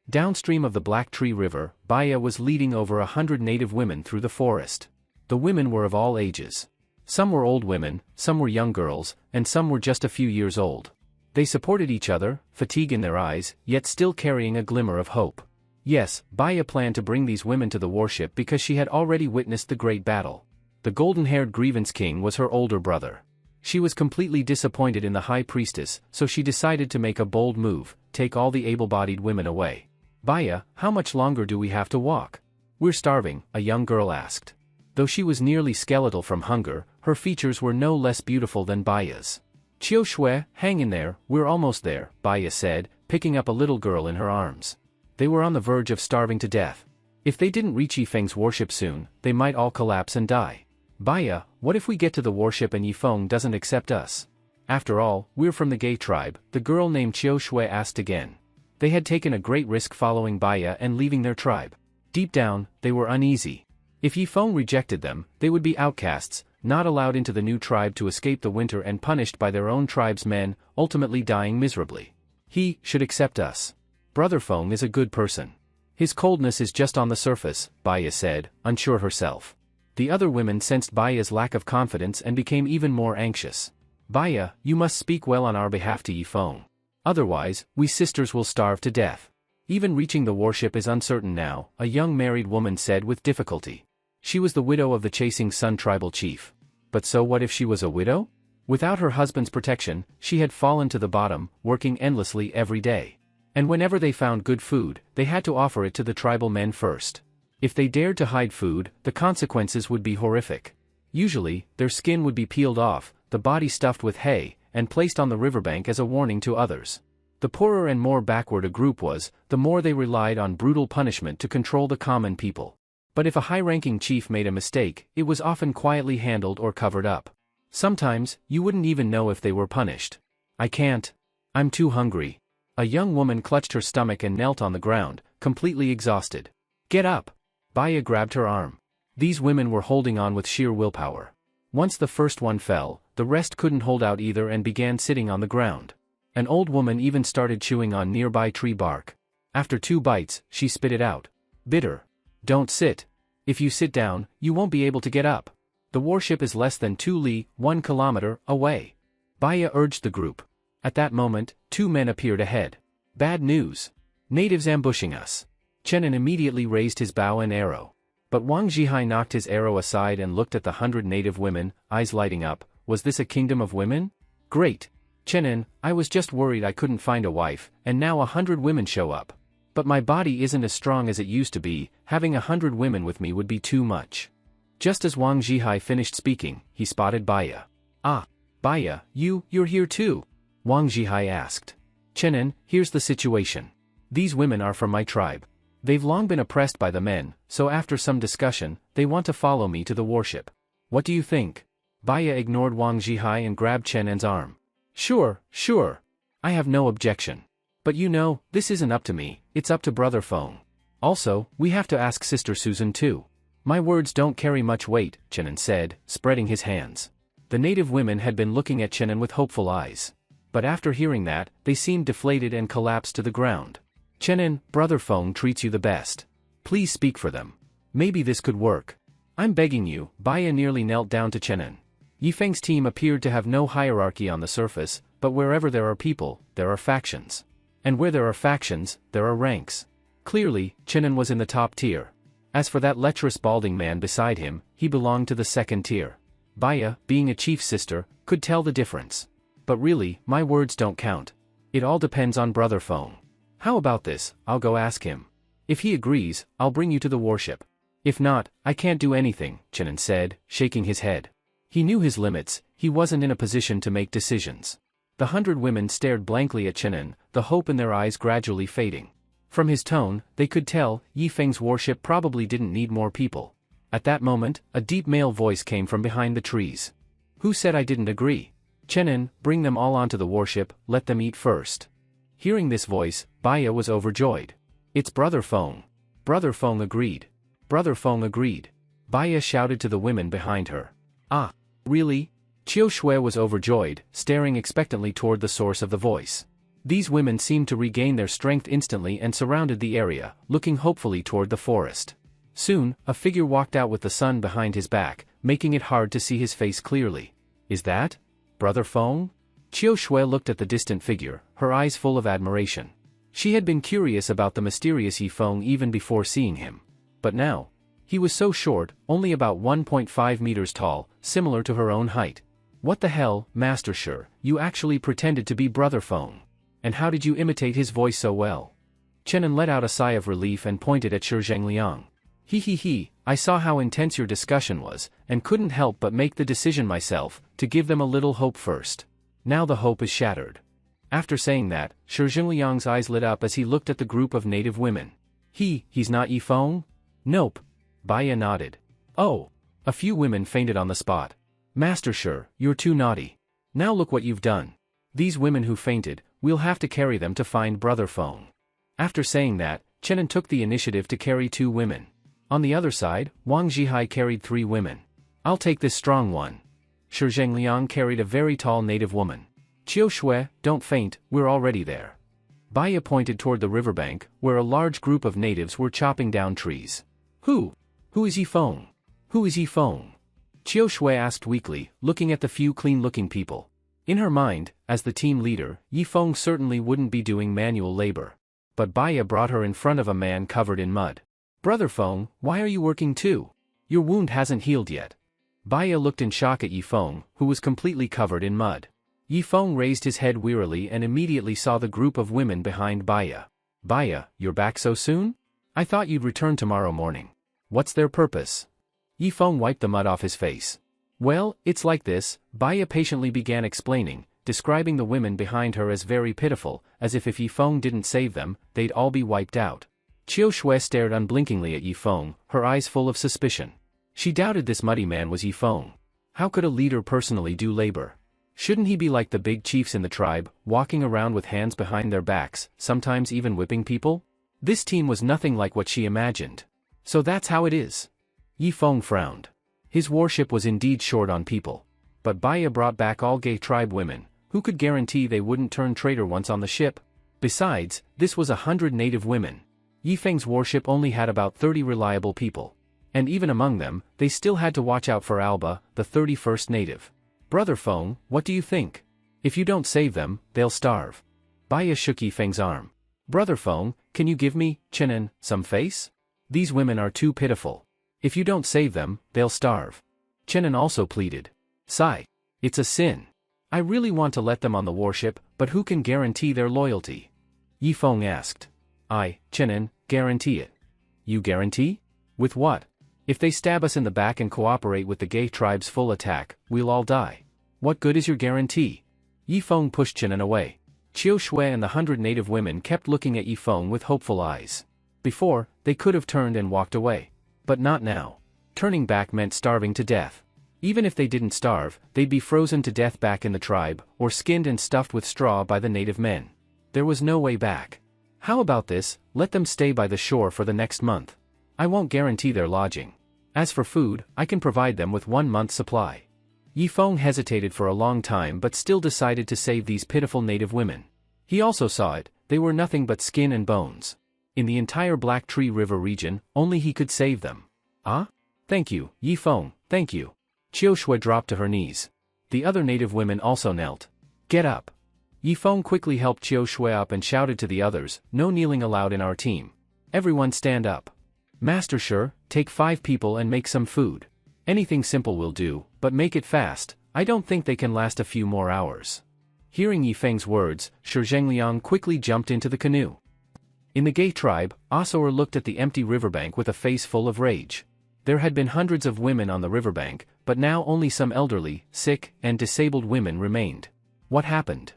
A: Downstream of the Black Tree River, Baya was leading over 100 native women through the forest. The women were of all ages. Some were old women, some were young girls, and some were just a few years old. They supported each other, fatigue in their eyes, yet still carrying a glimmer of hope. Yes, Baya planned to bring these women to the warship because she had already witnessed the great battle. The golden-haired Grievance King was her older brother. She was completely disappointed in the High Priestess, so she decided to make a bold move, take all the able-bodied women away. Baya, how much longer do we have to walk? We're starving, a young girl asked. Though she was nearly skeletal from hunger, her features were no less beautiful than Baya's. Qiu Shui, hang in there, we're almost there, Baya said, picking up a little girl in her arms. They were on the verge of starving to death. If they didn't reach Yifeng's warship soon, they might all collapse and die. Baya, what if we get to the warship and Yifeng doesn't accept us? After all, we're from the gay tribe, the girl named Qiu Shui asked again. They had taken a great risk following Baya and leaving their tribe. Deep down, they were uneasy. If Yifeng rejected them, they would be outcasts, not allowed into the new tribe to escape the winter and punished by their own tribe's men, ultimately dying miserably. He should accept us. Brother Feng is a good person. His coldness is just on the surface, Baya said, unsure herself. The other women sensed Baya's lack of confidence and became even more anxious. Baya, you must speak well on our behalf to Yifeng. Otherwise, we sisters will starve to death. Even reaching the warship is uncertain now, a young married woman said with difficulty. She was the widow of the Chasing Sun tribal chief. But so what if she was a widow? Without her husband's protection, she had fallen to the bottom, working endlessly every day. And whenever they found good food, they had to offer it to the tribal men first. If they dared to hide food, the consequences would be horrific. Usually, their skin would be peeled off, the body stuffed with hay, and placed on the riverbank as a warning to others. The poorer and more backward a group was, the more they relied on brutal punishment to control the common people. But if a high-ranking chief made a mistake, it was often quietly handled or covered up. Sometimes, you wouldn't even know if they were punished. I can't. I'm too hungry. A young woman clutched her stomach and knelt on the ground, completely exhausted. Get up! Baya grabbed her arm. These women were holding on with sheer willpower. Once the first one fell, the rest couldn't hold out either and began sitting on the ground. An old woman even started chewing on nearby tree bark. After 2 bites, she spit it out. Bitter. Don't sit. If you sit down, you won't be able to get up. The warship is less than 2 li, 1 kilometer, away. Baya urged the group. At that moment, 2 men appeared ahead. Bad news. Natives ambushing us. Chenin immediately raised his bow and arrow. But Wang Zhihai knocked his arrow aside and looked at the 100 native women, eyes lighting up. Was this a kingdom of women? Great. Chenin, I was just worried I couldn't find a wife, and now 100 women show up. But my body isn't as strong as it used to be, having 100 women with me would be too much. Just as Wang Zhihai finished speaking, he spotted Baya. Ah, Baya, you're here too? Wang Zhihai asked. Chenin, here's the situation. These women are from my tribe. They've long been oppressed by the men, so after some discussion, they want to follow me to the warship. What do you think? Baya ignored Wang Zhihai and grabbed Chenin's arm. Sure. I have no objection. But you know, this isn't up to me, it's up to Brother Feng. Also, we have to ask Sister Susan too. My words don't carry much weight, Chenin said, spreading his hands. The native women had been looking at Chenin with hopeful eyes. But after hearing that, they seemed deflated and collapsed to the ground. Chenin, Brother Feng treats you the best. Please speak for them. Maybe this could work. I'm begging you. Baya nearly knelt down to Chenin. Yifeng's team appeared to have no hierarchy on the surface, but wherever there are people, there are factions. And where there are factions, there are ranks. Clearly, Chenin was in the top tier. As for that lecherous balding man beside him, he belonged to the second tier. Baya, being a chief sister, could tell the difference. But really, my words don't count. It all depends on Brother Feng. How about this? I'll go ask him. If he agrees, I'll bring you to the warship. If not, I can't do anything, Chenin said, shaking his head. He knew his limits, he wasn't in a position to make decisions. The 100 women stared blankly at Chenin, the hope in their eyes gradually fading. From his tone, they could tell, Yifeng's warship probably didn't need more people. At that moment, a deep male voice came from behind the trees. Who said I didn't agree? Chenin, bring them all onto the warship, let them eat first. Hearing this voice, Baya was overjoyed. It's Brother Feng. Brother Feng agreed. Brother Feng agreed. Baya shouted to the women behind her. Ah, really? Qiu Shui was overjoyed, staring expectantly toward the source of the voice. These women seemed to regain their strength instantly and surrounded the area, looking hopefully toward the forest. Soon, a figure walked out with the sun behind his back, making it hard to see his face clearly. Is that Brother Feng? Qiu Shui looked at the distant figure, her eyes full of admiration. She had been curious about the mysterious Yifeng even before seeing him. But now, he was so short, only about 1.5 meters tall, similar to her own height. What the hell, Master Shi, you actually pretended to be Brother Feng. And how did you imitate his voice so well? Chenin let out a sigh of relief and pointed at Shi Zhengliang. He, I saw how intense your discussion was, and couldn't help but make the decision myself, to give them a little hope first. Now the hope is shattered. After saying that, Shi Zhengliang's eyes lit up as he looked at the group of native women. He's not Yifeng? Nope. Baya nodded. Oh. A few women fainted on the spot. Master Shi, you're too naughty. Now look what you've done. These women who fainted, we'll have to carry them to find Brother Feng. After saying that, Chenin took the initiative to carry 2 women. On the other side, Wang Zhihai carried 3 women. I'll take this strong one. Shi Zhengliang carried a very tall native woman. Qiu Shui, don't faint, we're already there. Baya pointed toward the riverbank, where a large group of natives were chopping down trees. Who is Yifeng? Who is Yifeng? Qiu Shui asked weakly, looking at the few clean-looking people. In her mind, as the team leader, Yifeng certainly wouldn't be doing manual labor. But Baya brought her in front of a man covered in mud. Brother Feng, why are you working too? Your wound hasn't healed yet. Baya looked in shock at Yifeng, who was completely covered in mud. Yifeng raised his head wearily and immediately saw the group of women behind Baya. Baya, you're back so soon? I thought you'd return tomorrow morning. What's their purpose? Yifeng wiped the mud off his face. Well, it's like this, Baya patiently began explaining, describing the women behind her as very pitiful, as if Yifeng didn't save them, they'd all be wiped out. Qiu Shui stared unblinkingly at Yifeng, her eyes full of suspicion. She doubted this muddy man was Yifeng. How could a leader personally do labor? Shouldn't he be like the big chiefs in the tribe, walking around with hands behind their backs, sometimes even whipping people? This team was nothing like what she imagined. So that's how it is. Yifeng frowned. His warship was indeed short on people. But Baya brought back all gay tribe women, who could guarantee they wouldn't turn traitor once on the ship? Besides, this was 100 native women. Yifeng's warship only had about 30 reliable people. And even among them, they still had to watch out for Alba, the 31st native. Brother Feng, what do you think? If you don't save them, they'll starve. Baya shook Yifeng's arm. Brother Feng, can you give me, Chenin, some face? These women are too pitiful. If you don't save them, they'll starve. Chenin also pleaded. Sigh. It's a sin. I really want to let them on the warship, but who can guarantee their loyalty? Yifeng asked. I, Chenin, guarantee it. You guarantee? With what? If they stab us in the back and cooperate with the gay tribe's full attack, we'll all die. What good is your guarantee? Yifeng pushed Chenin away. Qiu Shui and the 100 native women kept looking at Yifeng with hopeful eyes. Before, they could have turned and walked away. But not now. Turning back meant starving to death. Even if they didn't starve, they'd be frozen to death back in the tribe, or skinned and stuffed with straw by the native men. There was no way back. How about this, let them stay by the shore for the next month. I won't guarantee their lodging. As for food, I can provide them with 1 month's supply. Yifeng hesitated for a long time but still decided to save these pitiful native women. He also saw it, they were nothing but skin and bones. In the entire Black Tree River region, only he could save them. Ah? Thank you, Yifeng, thank you. Qiu Shui dropped to her knees. The other native women also knelt. Get up. Yifeng quickly helped Qiu Shui up and shouted to the others, no kneeling allowed in our team. Everyone stand up. Master Shi, take 5 people and make some food. Anything simple will do, but make it fast, I don't think they can last a few more hours. Hearing Yifeng's words, Shi Zhengliang quickly jumped into the canoe. In the gay tribe, Asoer looked at the empty riverbank with a face full of rage. There had been hundreds of women on the riverbank, but now only some elderly, sick, and disabled women remained. What happened?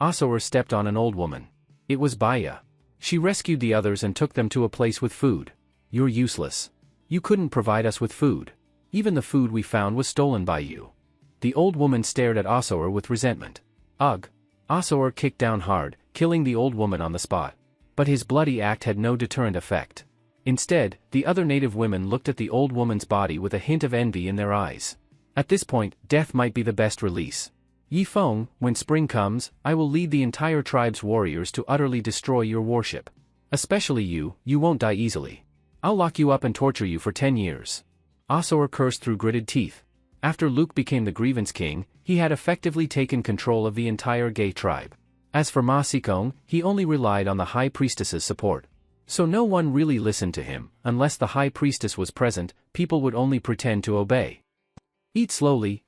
A: Asoer stepped on an old woman. It was Baya. She rescued the others and took them to a place with food. You're useless. You couldn't provide us with food. Even the food we found was stolen by you. The old woman stared at Asoer with resentment. Ugh. Asoer kicked down hard, killing the old woman on the spot. But his bloody act had no deterrent effect. Instead, the other native women looked at the old woman's body with a hint of envy in their eyes. At this point, death might be the best release. Yifeng, when spring comes, I will lead the entire tribe's warriors to utterly destroy your warship. Especially you won't die easily. I'll lock you up and torture you for 10 years. Asoer cursed through gritted teeth. After Luke became the Grievance King, he had effectively taken control of the entire gay tribe. As for Ma Xikong, he only relied on the High Priestess's support. So no one really listened to him, unless the High Priestess was present, people would only pretend to obey. Eat slowly,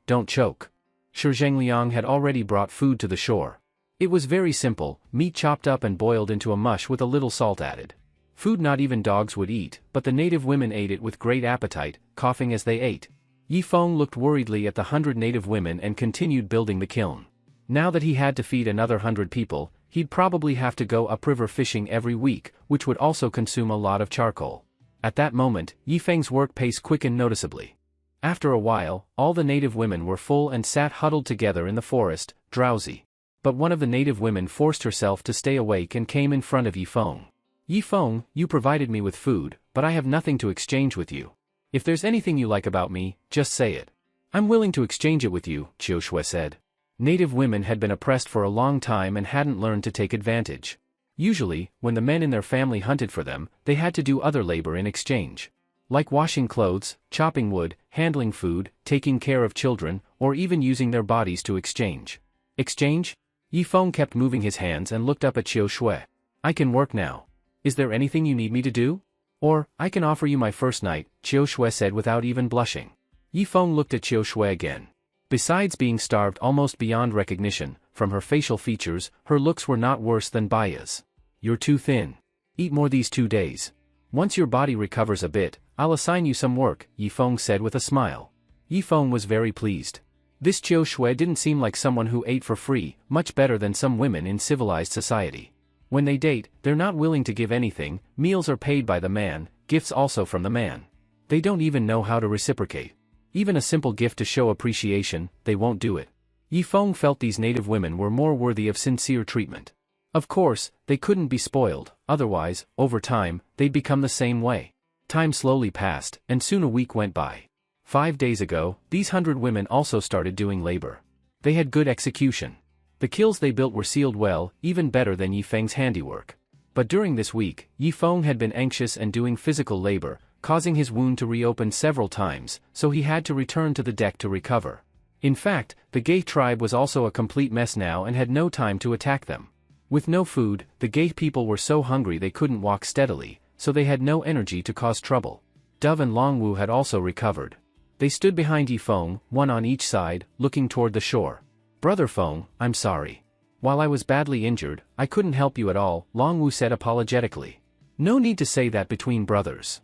A: don't choke. Shi Zhengliang had already brought food to the shore. It was very simple, meat chopped up and boiled into a mush with a little salt added. Food not even dogs would eat, but the native women ate it with great appetite, coughing as they ate. Yifeng looked worriedly at the 100 native women and continued building the kiln. Now that he had to feed another 100 people, he'd probably have to go upriver fishing every week, which would also consume a lot of charcoal. At that moment, Yifeng's work pace quickened noticeably. After a while, all the native women were full and sat huddled together in the forest, drowsy. But one of the native women forced herself to stay awake and came in front of Yifeng. Yifeng, you provided me with food, but I have nothing to exchange with you. If there's anything you like about me, just say it. I'm willing to exchange it with you, Qiu Shui said. Native women had been oppressed for a long time and hadn't learned to take advantage. Usually, when the men in their family hunted for them, they had to do other labor in exchange. Like washing clothes, chopping wood, handling food, taking care of children, or even using their bodies to exchange. Exchange? Yifeng kept moving his hands and looked up at Qiu Shui. I can work now. Is there anything you need me to do? Or, I can offer you my first night, Qiu Shui said without even blushing. Yifeng looked at Qiu Shui again. Besides being starved almost beyond recognition, from her facial features, her looks were not worse than Baya's. You're too thin. Eat more these 2 days. Once your body recovers a bit, I'll assign you some work, Yifeng said with a smile. Yifeng was very pleased. This Qiu Shui didn't seem like someone who ate for free, much better than some women in civilized society. When they date, they're not willing to give anything, meals are paid by the man, gifts also from the man. They don't even know how to reciprocate. Even a simple gift to show appreciation, they won't do it. Yifeng felt these native women were more worthy of sincere treatment. Of course, they couldn't be spoiled, otherwise, over time, they'd become the same way. Time slowly passed, and soon a week went by. 5 days ago, these 100 women also started doing labor. They had good execution. The kills they built were sealed well, even better than Yifeng's handiwork. But during this week, Yifeng had been anxious and doing physical labor, causing his wound to reopen several times, so he had to return to the deck to recover. In fact, the Gay tribe was also a complete mess now and had no time to attack them. With no food, the Gay people were so hungry they couldn't walk steadily, so they had no energy to cause trouble. Dove and Longwu had also recovered. They stood behind Yifeng, one on each side, looking toward the shore. Brother Feng, I'm sorry. While I was badly injured, I couldn't help you at all, Longwu said apologetically. No need to say that between brothers.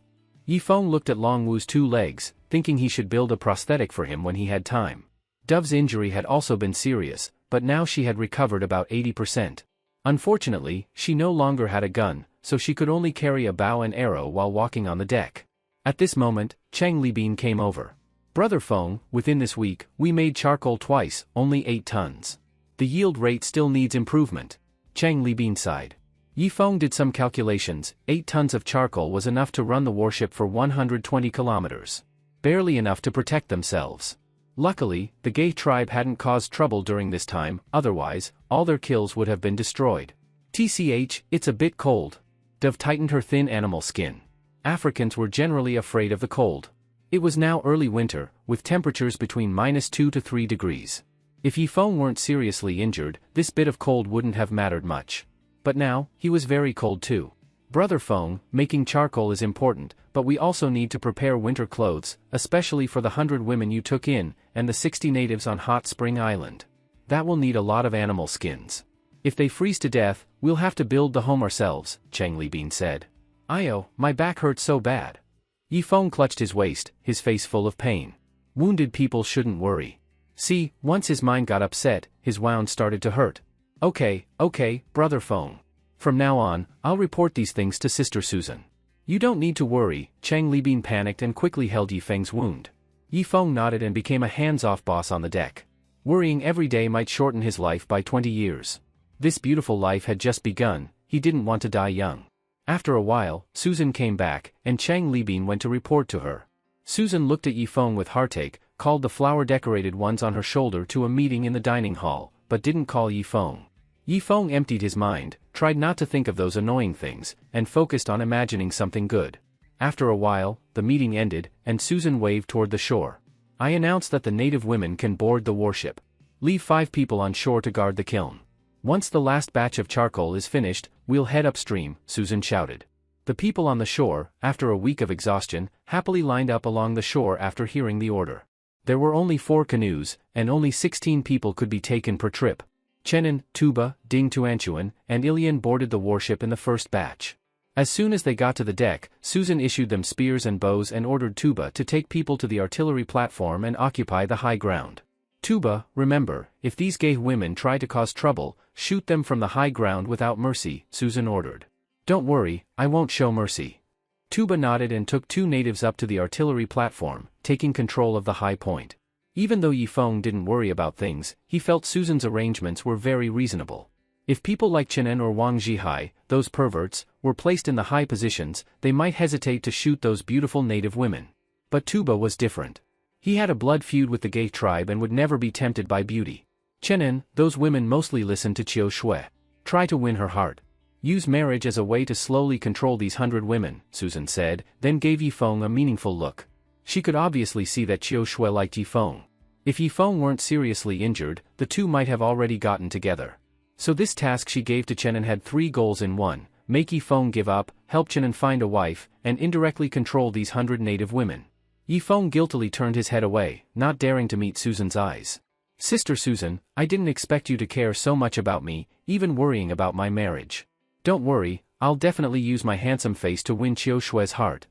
A: Yifeng looked at Longwu's 2 legs, thinking he should build a prosthetic for him when he had time. Dove's injury had also been serious, but now she had recovered about 80%. Unfortunately, she no longer had a gun, so she could only carry a bow and arrow while walking on the deck. At this moment, Chang Libin came over. Brother Feng, within this week, we made charcoal twice, only 8 tons. The yield rate still needs improvement. Chang Libin sighed. Yifeng did some calculations. 8 tons of charcoal was enough to run the warship for 120 kilometers. Barely enough to protect themselves. Luckily, the Gay tribe hadn't caused trouble during this time, otherwise, all their kills would have been destroyed. TCH, it's a bit cold. Dove tightened her thin animal skin. Africans were generally afraid of the cold. It was now early winter, with temperatures between -2 to 3 degrees. If Yifeng weren't seriously injured, this bit of cold wouldn't have mattered much. But now, he was very cold too. Brother Feng, making charcoal is important, but we also need to prepare winter clothes, especially for the 100 women you took in, and the 60 natives on Hot Spring Island. That will need a lot of animal skins. If they freeze to death, we'll have to build the home ourselves, Chang Libin said. Io, my back hurts so bad. Yifeng clutched his waist, his face full of pain. Wounded people shouldn't worry. See, once his mind got upset, his wound started to hurt. Okay, Brother Feng. From now on, I'll report these things to Sister Susan. You don't need to worry, Chang Libin panicked and quickly held Yifeng's wound. Yifeng nodded and became a hands-off boss on the deck. Worrying every day might shorten his life by 20 years. This beautiful life had just begun, he didn't want to die young. After a while, Susan came back, and Chang Libin went to report to her. Susan looked at Yifeng with heartache, called the flower-decorated ones on her shoulder to a meeting in the dining hall, but didn't call Yifeng. Yifeng emptied his mind, tried not to think of those annoying things, and focused on imagining something good. After a while, the meeting ended, and Susan waved toward the shore. I announced that the native women can board the warship. Leave 5 people on shore to guard the kiln. Once the last batch of charcoal is finished, we'll head upstream, Susan shouted. The people on the shore, after a week of exhaustion, happily lined up along the shore after hearing the order. There were only 4 canoes, and only 16 people could be taken per trip. Chenin, Tuba, Ding Tuanchuan, and Ilian boarded the warship in the first batch. As soon as they got to the deck, Susan issued them spears and bows and ordered Tuba to take people to the artillery platform and occupy the high ground. Tuba, remember, if these gay women try to cause trouble, shoot them from the high ground without mercy, Susan ordered. Don't worry, I won't show mercy. Tuba nodded and took 2 natives up to the artillery platform, taking control of the high point. Even though Yifeng didn't worry about things, he felt Susan's arrangements were very reasonable. If people like Chenin or Wang Zhihai, those perverts, were placed in the high positions, they might hesitate to shoot those beautiful native women. But Tuba was different. He had a blood feud with the gay tribe and would never be tempted by beauty. Chenin, those women mostly listened to Qiu Shui. Try to win her heart. Use marriage as a way to slowly control these 100 women, Susan said, then gave Yifeng a meaningful look. She could obviously see that Qiu Shui liked Yifeng. If Yifeng weren't seriously injured, the two might have already gotten together. So this task she gave to Chenin had 3 goals in one: make Yifeng give up, help Chenin find a wife, and indirectly control these 100 native women. Yifeng guiltily turned his head away, not daring to meet Susan's eyes. Sister Susan, I didn't expect you to care so much about me, even worrying about my marriage. Don't worry, I'll definitely use my handsome face to win Qiu Shui's heart.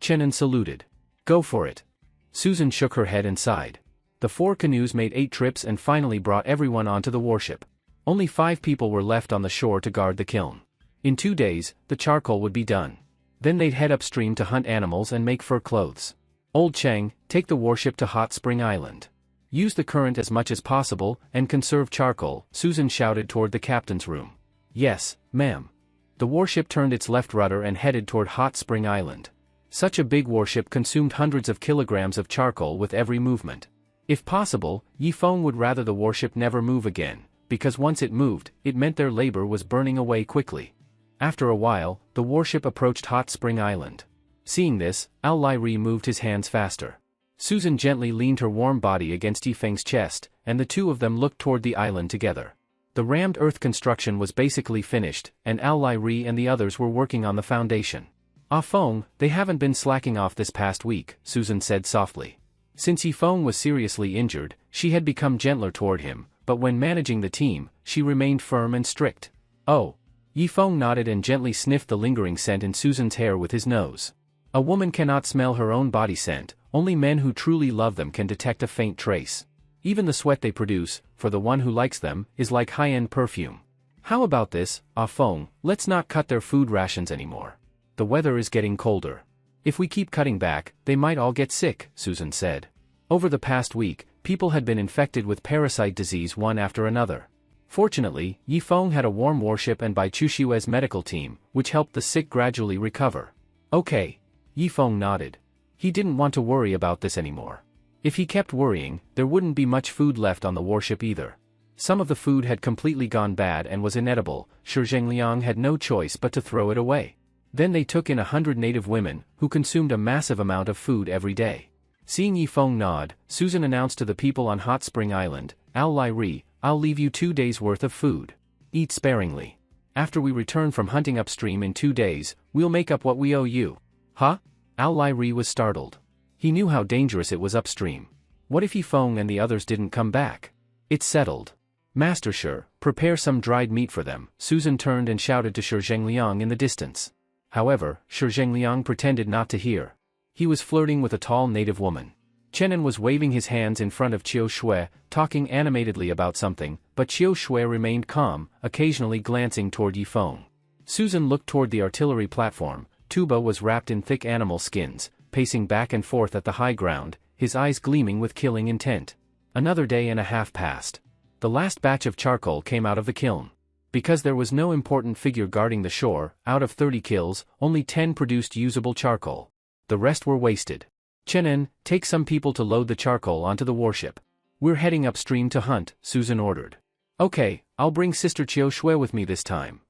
A: Chenin saluted. Go for it. Susan shook her head and sighed. The 4 canoes made 8 trips and finally brought everyone onto the warship. Only 5 people were left on the shore to guard the kiln. In 2 days, the charcoal would be done. Then they'd head upstream to hunt animals and make fur clothes. Old Cheng, take the warship to Hot Spring Island. Use the current as much as possible and conserve charcoal, Susan shouted toward the captain's room. Yes, ma'am. The warship turned its left rudder and headed toward Hot Spring Island. Such a big warship consumed hundreds of kilograms of charcoal with every movement. If possible, Yifeng would rather the warship never move again, because once it moved, it meant their labor was burning away quickly. After a while, the warship approached Hot Spring Island. Seeing this, Al Lyri moved his hands faster. Susan gently leaned her warm body against Yifeng's chest, and the two of them looked toward the island together. The rammed earth construction was basically finished, and Al Lyri and the others were working on the foundation. Ah Feng, they haven't been slacking off this past week, Susan said softly. Since Yifeng was seriously injured, she had become gentler toward him, but when managing the team, she remained firm and strict. Oh. Yifeng nodded and gently sniffed the lingering scent in Susan's hair with his nose. A woman cannot smell her own body scent, only men who truly love them can detect a faint trace. Even the sweat they produce, for the one who likes them, is like high-end perfume. How about this, Ah Feng, let's not cut their food rations anymore. The weather is getting colder. If we keep cutting back, they might all get sick, Susan said. Over the past week, people had been infected with parasite disease one after another. Fortunately, Yifeng had a warm warship and by Chu Shui's medical team, which helped the sick gradually recover. Okay. Yifeng nodded. He didn't want to worry about this anymore. If he kept worrying, there wouldn't be much food left on the warship either. Some of the food had completely gone bad and was inedible. Shi Zhengliang had no choice but to throw it away. Then they took in 100 native women, who consumed a massive amount of food every day. Seeing Yifeng nod, Susan announced to the people on Hot Spring Island, Al Lyri, I'll leave you 2 days worth of food. Eat sparingly. After we return from hunting upstream in 2 days, we'll make up what we owe you. Huh? Al Lyri was startled. He knew how dangerous it was upstream. What if Yifeng and the others didn't come back? It's settled. Master Shi, prepare some dried meat for them, Susan turned and shouted to Shi Zhengliang in the distance. However, Shi Zhengliang pretended not to hear. He was flirting with a tall native woman. Chenin was waving his hands in front of Qiu Shui, talking animatedly about something, but Qiu Shui remained calm, occasionally glancing toward Yifeng. Susan looked toward the artillery platform. Tuba was wrapped in thick animal skins, pacing back and forth at the high ground, his eyes gleaming with killing intent. Another day and a half passed. The last batch of charcoal came out of the kiln. Because there was no important figure guarding the shore, out of 30 kills, only 10 produced usable charcoal. The rest were wasted. Chenin, take some people to load the charcoal onto the warship. We're heading upstream to hunt, Susan ordered. Okay, I'll bring Sister Qiu Shui with me this time.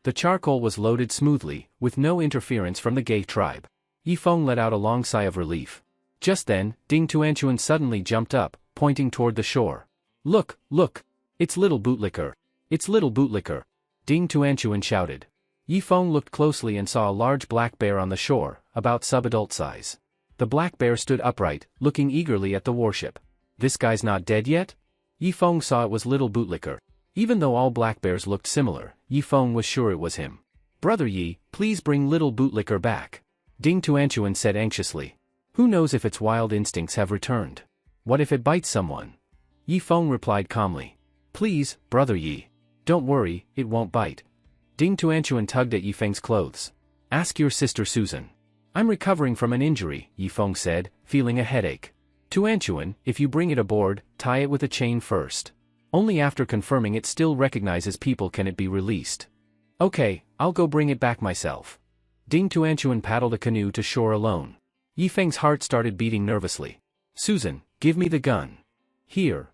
A: The charcoal was loaded smoothly, with no interference from the gay tribe. Yifeng let out a long sigh of relief. Just then, Ding Tuanchuan suddenly jumped up, pointing toward the shore. Look, look! It's little bootlicker! It's little bootlicker! Ding Tuanchuan shouted. Yifeng looked closely and saw a large black bear on the shore, about sub-adult size. The black bear stood upright, looking eagerly at the warship. This guy's not dead yet? Yifeng saw it was little bootlicker. Even though all black bears looked similar, Yifeng was sure it was him. Brother Yi, please bring little bootlicker back. Ding Tuanchuan said anxiously. Who knows if its wild instincts have returned? What if it bites someone? Yifeng replied calmly. Please, Brother Yi. Don't worry, it won't bite. Ding Tuanchuan tugged at Yifeng's clothes. Ask your sister Susan. I'm recovering from an injury, Yifeng said, feeling a headache. To Anchuan, if you bring it aboard, tie it with a chain first. Only after confirming it still recognizes people can it be released. Okay, I'll go bring it back myself. Ding Tuanchuan paddled a canoe to shore alone. Yifeng's heart started beating nervously. Susan, give me the gun. Here.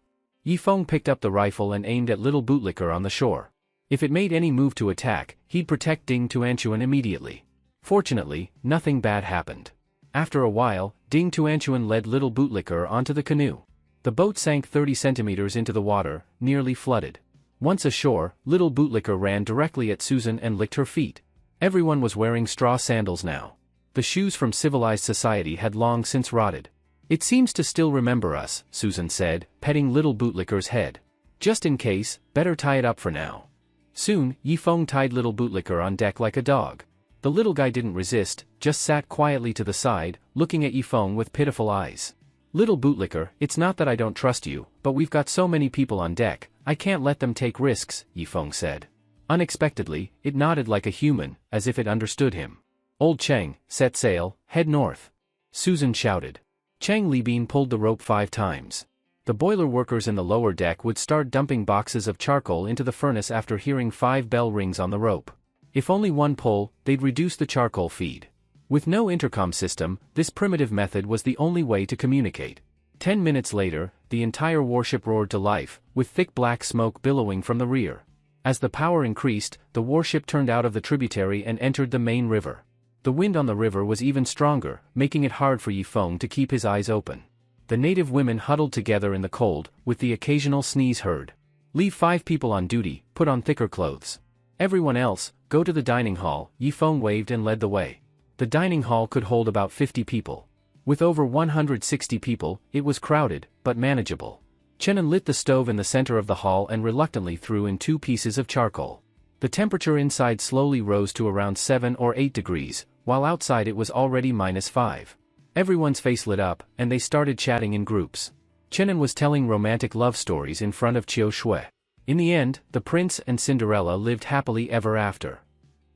A: Yifeng picked up the rifle and aimed at little bootlicker on the shore. If it made any move to attack, he'd protect Ding Tuanchuan immediately. Fortunately, nothing bad happened. After a while, Ding Tuanchuan led little bootlicker onto the canoe. The boat sank 30 centimeters into the water, nearly flooded. Once ashore, little bootlicker ran directly at Susan and licked her feet. Everyone was wearing straw sandals now. The shoes from civilized society had long since rotted. It seems to still remember us, Susan said, petting little bootlicker's head. Just in case, better tie it up for now. Soon, Yifeng tied little bootlicker on deck like a dog. The little guy didn't resist, just sat quietly to the side, looking at Yifeng with pitiful eyes. Little bootlicker, it's not that I don't trust you, but we've got so many people on deck, I can't let them take risks, Yifeng said. Unexpectedly, it nodded like a human, as if it understood him. Old Cheng, set sail, head north. Susan shouted. Cheng Libin pulled the rope 5 times. The boiler workers in the lower deck would start dumping boxes of charcoal into the furnace after hearing 5 bell rings on the rope. If only one pull, they'd reduce the charcoal feed. With no intercom system, this primitive method was the only way to communicate. 10 minutes later, the entire warship roared to life, with thick black smoke billowing from the rear. As the power increased, the warship turned out of the tributary and entered the main river. The wind on the river was even stronger, making it hard for Yifeng to keep his eyes open. The native women huddled together in the cold, with the occasional sneeze heard. Leave 5 people on duty, put on thicker clothes. Everyone else, go to the dining hall, Yifeng waved and led the way. The dining hall could hold about 50 people. With over 160 people, it was crowded, but manageable. Chenin lit the stove in the center of the hall and reluctantly threw in 2 pieces of charcoal. The temperature inside slowly rose to around 7 or 8 degrees, while outside it was already -5. Everyone's face lit up, and they started chatting in groups. Chenin was telling romantic love stories in front of Qiu Shui. In the end, the prince and Cinderella lived happily ever after.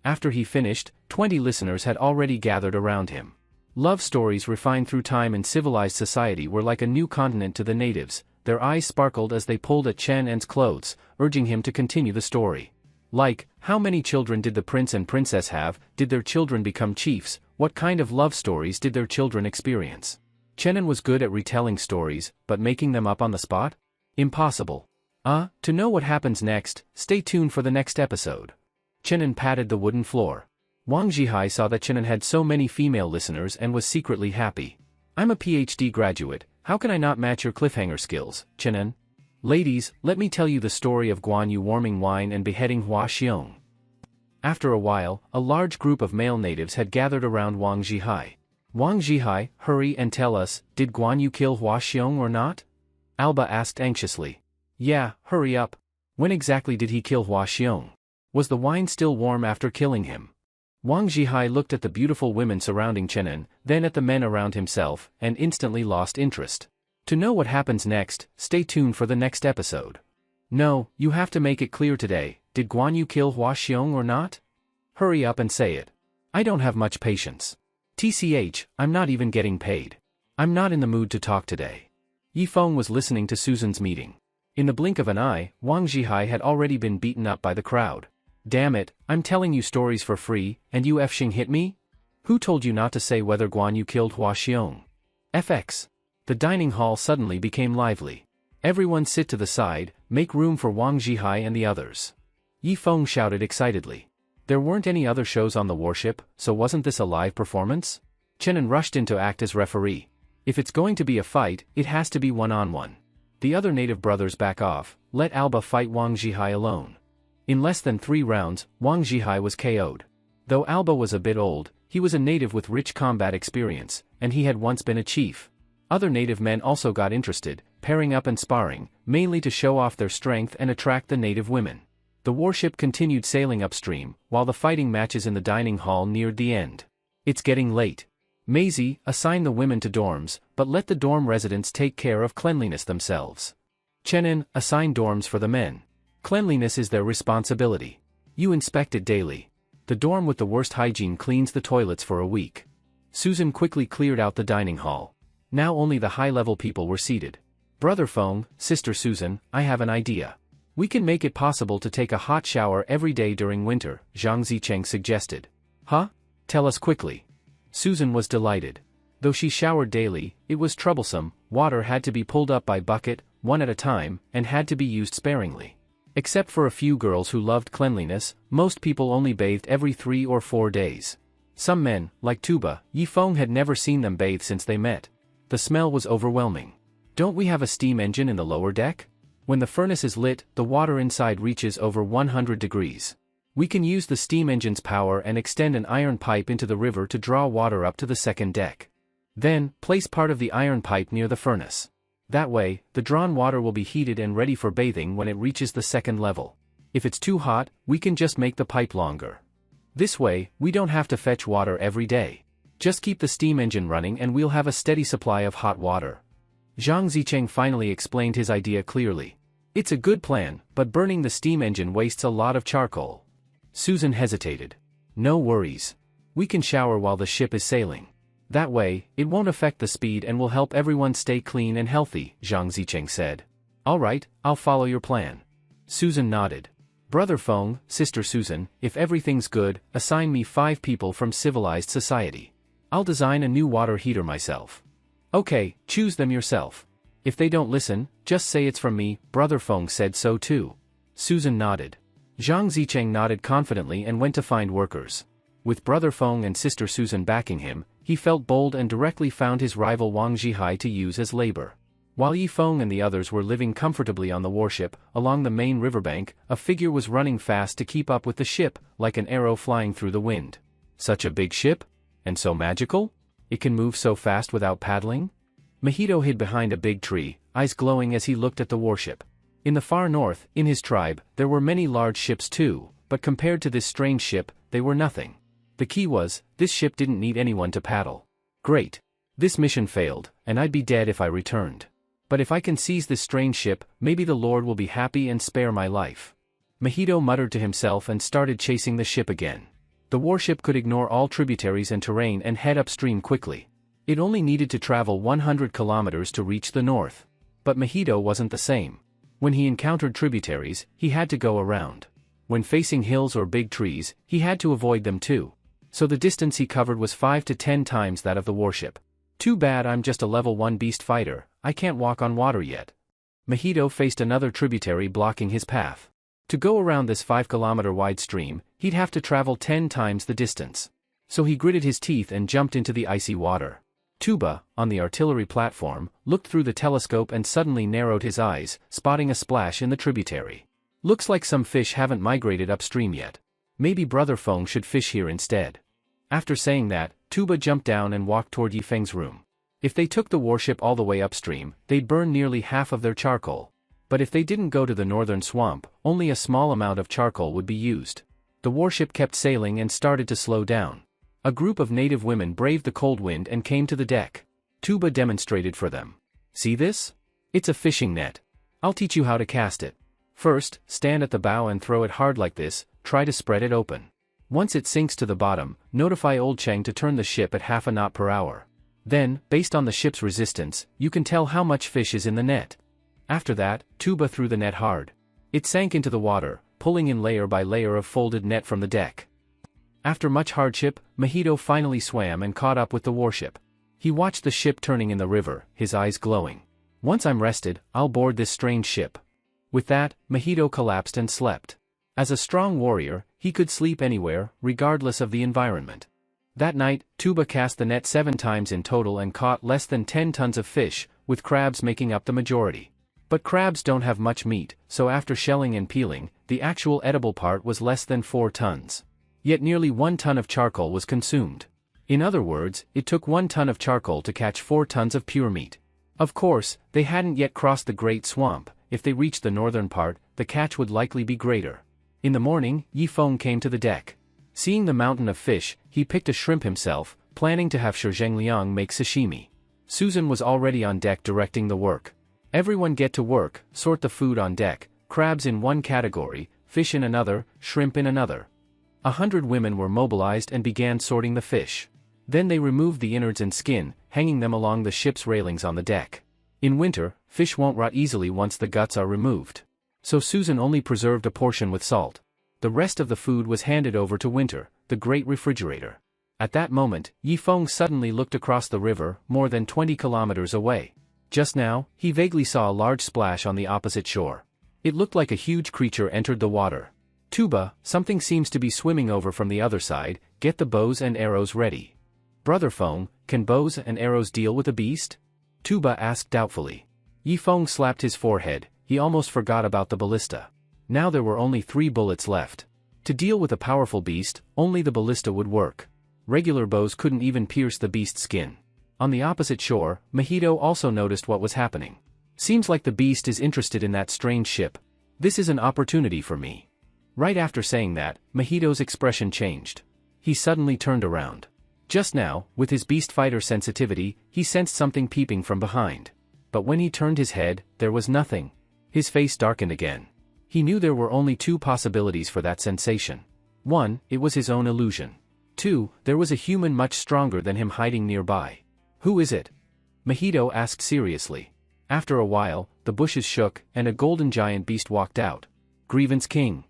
A: After he finished, 20 listeners had already gathered around him. Love stories refined through time in civilized society were like a new continent to the natives. Their eyes sparkled as they pulled at Chen En's clothes, urging him to continue the story. Like, how many children did the prince and princess have, did their children become chiefs, what kind of love stories did their children experience? Chenin was good at retelling stories, but making them up on the spot? Impossible. To know what happens next, stay tuned for the next episode. Chenin patted the wooden floor. Wang Zhihai saw that Chenin had so many female listeners and was secretly happy. I'm a PhD graduate, how can I not match your cliffhanger skills, Chenin? Ladies, let me tell you the story of Guan Yu warming wine and beheading Hua Xiong. After a while, a large group of male natives had gathered around Wang Zhihai. Wang Zhihai, hurry and tell us, did Guan Yu kill Hua Xiong or not? Alba asked anxiously. Yeah, hurry up. When exactly did he kill Hua Xiong? Was the wine still warm after killing him? Wang Zhihai looked at the beautiful women surrounding Chenin, then at the men around himself, and instantly lost interest. To know what happens next, stay tuned for the next episode. No, you have to make it clear today, did Guan Yu kill Hua Xiong or not? Hurry up and say it. I don't have much patience. TCH, I'm not even getting paid. I'm not in the mood to talk today. Yifeng was listening to Susan's meeting. In the blink of an eye, Wang Zhihai had already been beaten up by the crowd. Damn it, I'm telling you stories for free, and you F'ing hit me? Who told you not to say whether Guan Yu killed Hua Xiong? FX. The dining hall suddenly became lively. Everyone sit to the side, make room for Wang Zhihai and the others. Yifeng shouted excitedly. There weren't any other shows on the warship, so wasn't this a live performance? Chenin rushed in to act as referee. If it's going to be a fight, it has to be one-on-one. The other native brothers back off, let Alba fight Wang Zhihai alone. In less than 3 rounds, Wang Zhihai was KO'd. Though Alba was a bit old, he was a native with rich combat experience, and he had once been a chief. Other native men also got interested, pairing up and sparring, mainly to show off their strength and attract the native women. The warship continued sailing upstream, while the fighting matches in the dining hall neared the end. It's getting late. Maisie, assign the women to dorms, but let the dorm residents take care of cleanliness themselves. Chenin, assign dorms for the men. Cleanliness is their responsibility. You inspect it daily. The dorm with the worst hygiene cleans the toilets for a week. Susan quickly cleared out the dining hall. Now only the high-level people were seated. Brother Feng, Sister Susan, I have an idea. We can make it possible to take a hot shower every day during winter, Zhang Zicheng suggested. Huh? Tell us quickly. Susan was delighted. Though she showered daily, it was troublesome. Water had to be pulled up by bucket, one at a time, and had to be used sparingly. Except for a few girls who loved cleanliness, most people only bathed every 3 or 4 days. Some men, like Tuba, Yifeng had never seen them bathe since they met. The smell was overwhelming. Don't we have a steam engine in the lower deck? When the furnace is lit, the water inside reaches over 100 degrees. We can use the steam engine's power and extend an iron pipe into the river to draw water up to the second deck. Then, place part of the iron pipe near the furnace. That way, the drawn water will be heated and ready for bathing when it reaches the second level. If it's too hot, we can just make the pipe longer. This way, we don't have to fetch water every day. Just keep the steam engine running and we'll have a steady supply of hot water. Zhang Zicheng finally explained his idea clearly. It's a good plan, but burning the steam engine wastes a lot of charcoal. Susan hesitated. No worries. We can shower while the ship is sailing. That way, it won't affect the speed and will help everyone stay clean and healthy, Zhang Zicheng said. All right, I'll follow your plan. Susan nodded. Brother Feng, Sister Susan, if everything's good, assign me 5 people from civilized society. I'll design a new water heater myself. Okay, choose them yourself. If they don't listen, just say it's from me, Brother Feng said so too. Susan nodded. Zhang Zicheng nodded confidently and went to find workers. With Brother Feng and Sister Susan backing him, he felt bold and directly found his rival Wang Zhihai to use as labor. While Yifeng and the others were living comfortably on the warship, along the main riverbank, a figure was running fast to keep up with the ship, like an arrow flying through the wind. Such a big ship? And so magical? It can move so fast without paddling? Mahito hid behind a big tree, eyes glowing as he looked at the warship. In the far north, in his tribe, there were many large ships too, but compared to this strange ship, they were nothing. The key was, this ship didn't need anyone to paddle. Great. This mission failed, and I'd be dead if I returned. But if I can seize this strange ship, maybe the Lord will be happy and spare my life. Mahito muttered to himself and started chasing the ship again. The warship could ignore all tributaries and terrain and head upstream quickly. It only needed to travel 100 kilometers to reach the north. But Mahito wasn't the same. When he encountered tributaries, he had to go around. When facing hills or big trees, he had to avoid them too. So the distance he covered was 5 to 10 times that of the warship. Too bad I'm just a level 1 beast fighter, I can't walk on water yet. Mahito faced another tributary blocking his path. To go around this 5-kilometer wide stream, he'd have to travel 10 times the distance. So he gritted his teeth and jumped into the icy water. Tuba, on the artillery platform, looked through the telescope and suddenly narrowed his eyes, spotting a splash in the tributary. Looks like some fish haven't migrated upstream yet. Maybe Brother Feng should fish here instead. After saying that, Tuba jumped down and walked toward Yifeng's room. If they took the warship all the way upstream, they'd burn nearly half of their charcoal. But if they didn't go to the northern swamp, only a small amount of charcoal would be used. The warship kept sailing and started to slow down. A group of native women braved the cold wind and came to the deck. Tuba demonstrated for them. See this? It's a fishing net. I'll teach you how to cast it. First, stand at the bow and throw it hard like this, try to spread it open. Once it sinks to the bottom, notify Old Cheng to turn the ship at half a knot per hour. Then, based on the ship's resistance, you can tell how much fish is in the net. After that, Tuba threw the net hard. It sank into the water, pulling in layer by layer of folded net from the deck. After much hardship, Mahito finally swam and caught up with the warship. He watched the ship turning in the river, his eyes glowing. Once I'm rested, I'll board this strange ship. With that, Mahito collapsed and slept. As a strong warrior, he could sleep anywhere, regardless of the environment. That night, Tuba cast the net 7 times in total and caught less than 10 tons of fish, with crabs making up the majority. But crabs don't have much meat, so after shelling and peeling, the actual edible part was less than 4 tons. Yet nearly 1 ton of charcoal was consumed. In other words, it took 1 ton of charcoal to catch 4 tons of pure meat. Of course, they hadn't yet crossed the Great Swamp. If they reached the northern part, the catch would likely be greater. In the morning, Yifeng came to the deck. Seeing the mountain of fish, he picked a shrimp himself, planning to have Zhengliang make sashimi. Susan was already on deck directing the work. Everyone get to work, sort the food on deck, crabs in one category, fish in another, shrimp in another. 100 women were mobilized and began sorting the fish. Then they removed the innards and skin, hanging them along the ship's railings on the deck. In winter, fish won't rot easily once the guts are removed. So Susan only preserved a portion with salt. The rest of the food was handed over to Winter, the great refrigerator. At that moment, Yifeng suddenly looked across the river, more than 20 kilometers away. Just now, he vaguely saw a large splash on the opposite shore. It looked like a huge creature entered the water. Tuba, something seems to be swimming over from the other side, get the bows and arrows ready. Brother Feng, can bows and arrows deal with a beast? Tuba asked doubtfully. Yifeng slapped his forehead, he almost forgot about the ballista. Now there were only 3 bullets left. To deal with a powerful beast, only the ballista would work. Regular bows couldn't even pierce the beast's skin. On the opposite shore, Mahito also noticed what was happening. Seems like the beast is interested in that strange ship. This is an opportunity for me. Right after saying that, Mahito's expression changed. He suddenly turned around. Just now, with his beast fighter sensitivity, he sensed something peeping from behind. But when he turned his head, there was nothing. His face darkened again. He knew there were only 2 possibilities for that sensation. 1, it was his own illusion. 2, there was a human much stronger than him hiding nearby. Who is it? Mahito asked seriously. After a while, the bushes shook, and a golden giant beast walked out. Grievance King.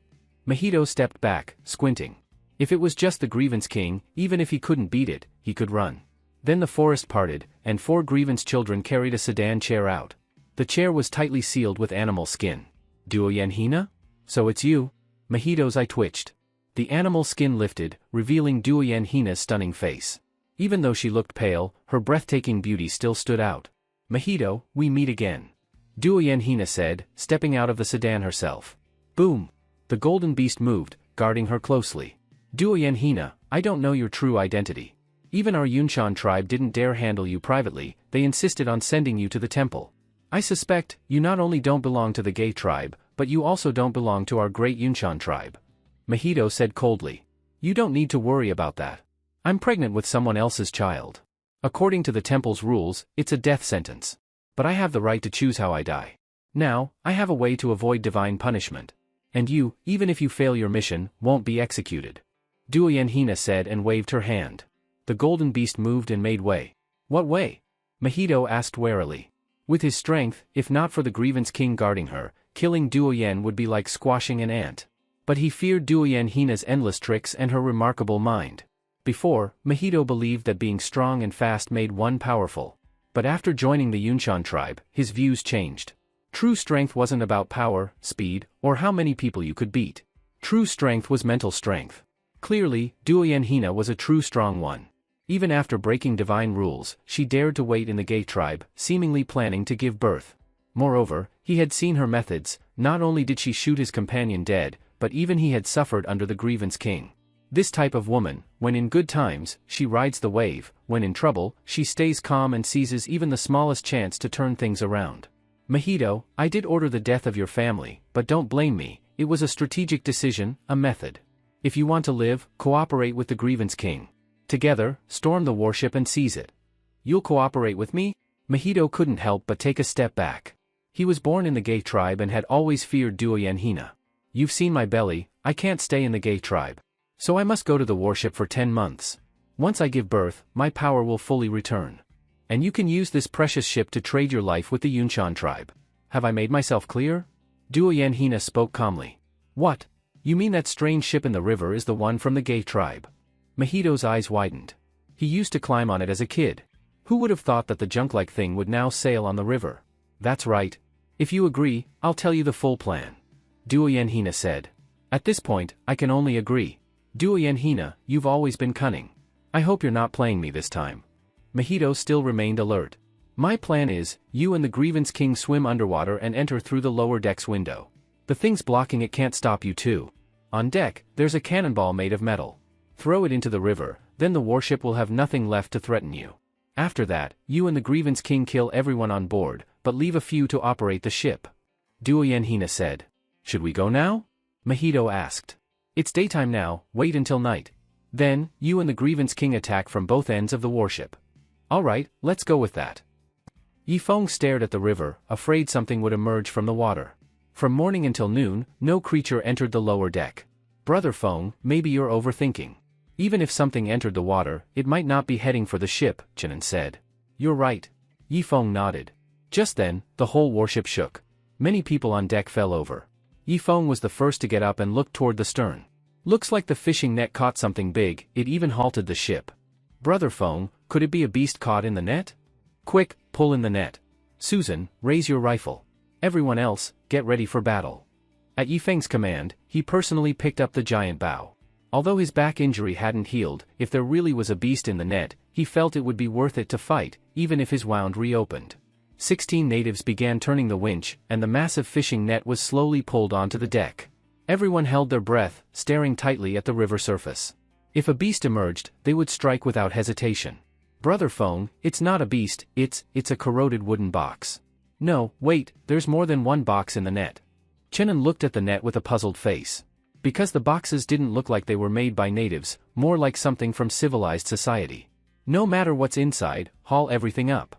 A: Mahito stepped back, squinting. If it was just the Grievance King, even if he couldn't beat it, he could run. Then the forest parted, and 4 Grievance children carried a sedan chair out. The chair was tightly sealed with animal skin. Duoyen Hina? So it's you? Mahito's eye twitched. The animal skin lifted, revealing Duoyen Hina's stunning face. Even though she looked pale, her breathtaking beauty still stood out. Mahito, we meet again. Duoyen Hina said, stepping out of the sedan herself. Boom! The golden beast moved, guarding her closely. Duoyen Hina, I don't know your true identity. Even our Yunshan tribe didn't dare handle you privately, they insisted on sending you to the temple. I suspect, you not only don't belong to the Gay tribe, but you also don't belong to our great Yunshan tribe. Mahito said coldly. You don't need to worry about that. I'm pregnant with someone else's child. According to the temple's rules, it's a death sentence. But I have the right to choose how I die. Now, I have a way to avoid divine punishment. And you, even if you fail your mission, won't be executed. Duoyen Hina said and waved her hand. The golden beast moved and made way. What way? Mahito asked warily. With his strength, if not for the Grievance King guarding her, killing Duoyen would be like squashing an ant. But he feared Duoyen Hina's endless tricks and her remarkable mind. Before, Mahito believed that being strong and fast made one powerful. But after joining the Yunshan tribe, his views changed. True strength wasn't about power, speed, or how many people you could beat. True strength was mental strength. Clearly, Duoyen Hina was a true strong one. Even after breaking divine rules, she dared to wait in the Gay tribe, seemingly planning to give birth. Moreover, he had seen her methods, not only did she shoot his companion dead, but even he had suffered under the Grievance King. This type of woman, when in good times, she rides the wave, when in trouble, she stays calm and seizes even the smallest chance to turn things around. Mahito, I did order the death of your family, but don't blame me, it was a strategic decision, a method. If you want to live, cooperate with the Grievance King. Together, storm the warship and seize it. You'll cooperate with me? Mahito couldn't help but take a step back. He was born in the Gay tribe and had always feared Duoyen Hina. You've seen my belly, I can't stay in the Gay tribe. So I must go to the warship for 10 months. Once I give birth, my power will fully return. And you can use this precious ship to trade your life with the Yunshan tribe. Have I made myself clear? Duoyen Hina spoke calmly. What? You mean that strange ship in the river is the one from the Gay tribe? Mahito's eyes widened. He used to climb on it as a kid. Who would have thought that the junk-like thing would now sail on the river? That's right. If you agree, I'll tell you the full plan. Duoyen Hina said. At this point, I can only agree. Duoyen Hina, you've always been cunning. I hope you're not playing me this time. Mahito still remained alert. My plan is, you and the Grievance King swim underwater and enter through the lower deck's window. The things blocking it can't stop you too. On deck, there's a cannonball made of metal. Throw it into the river, then the warship will have nothing left to threaten you. After that, you and the Grievance King kill everyone on board, but leave a few to operate the ship. Duoyen Hina said. Should we go now? Mahito asked. It's daytime now, wait until night. Then, you and the Grievance King attack from both ends of the warship. Alright, let's go with that. Yifeng stared at the river, afraid something would emerge from the water. From morning until noon, no creature entered the lower deck. Brother Feng, maybe you're overthinking. Even if something entered the water, it might not be heading for the ship, Chen said. You're right. Yifeng nodded. Just then, the whole warship shook. Many people on deck fell over. Yifeng was the first to get up and look toward the stern. Looks like the fishing net caught something big, it even halted the ship. Brother Feng, could it be a beast caught in the net? Quick, pull in the net. Susan, raise your rifle. Everyone else, get ready for battle. At Yifeng's command, he personally picked up the giant bow. Although his back injury hadn't healed, if there really was a beast in the net, he felt it would be worth it to fight, even if his wound reopened. 16 natives began turning the winch, and the massive fishing net was slowly pulled onto the deck. Everyone held their breath, staring tightly at the river surface. If a beast emerged, they would strike without hesitation. Brother Feng, it's not a beast, it's a corroded wooden box. No, wait, there's more than one box in the net. Chenin looked at the net with a puzzled face. Because the boxes didn't look like they were made by natives, more like something from civilized society. No matter what's inside, haul everything up.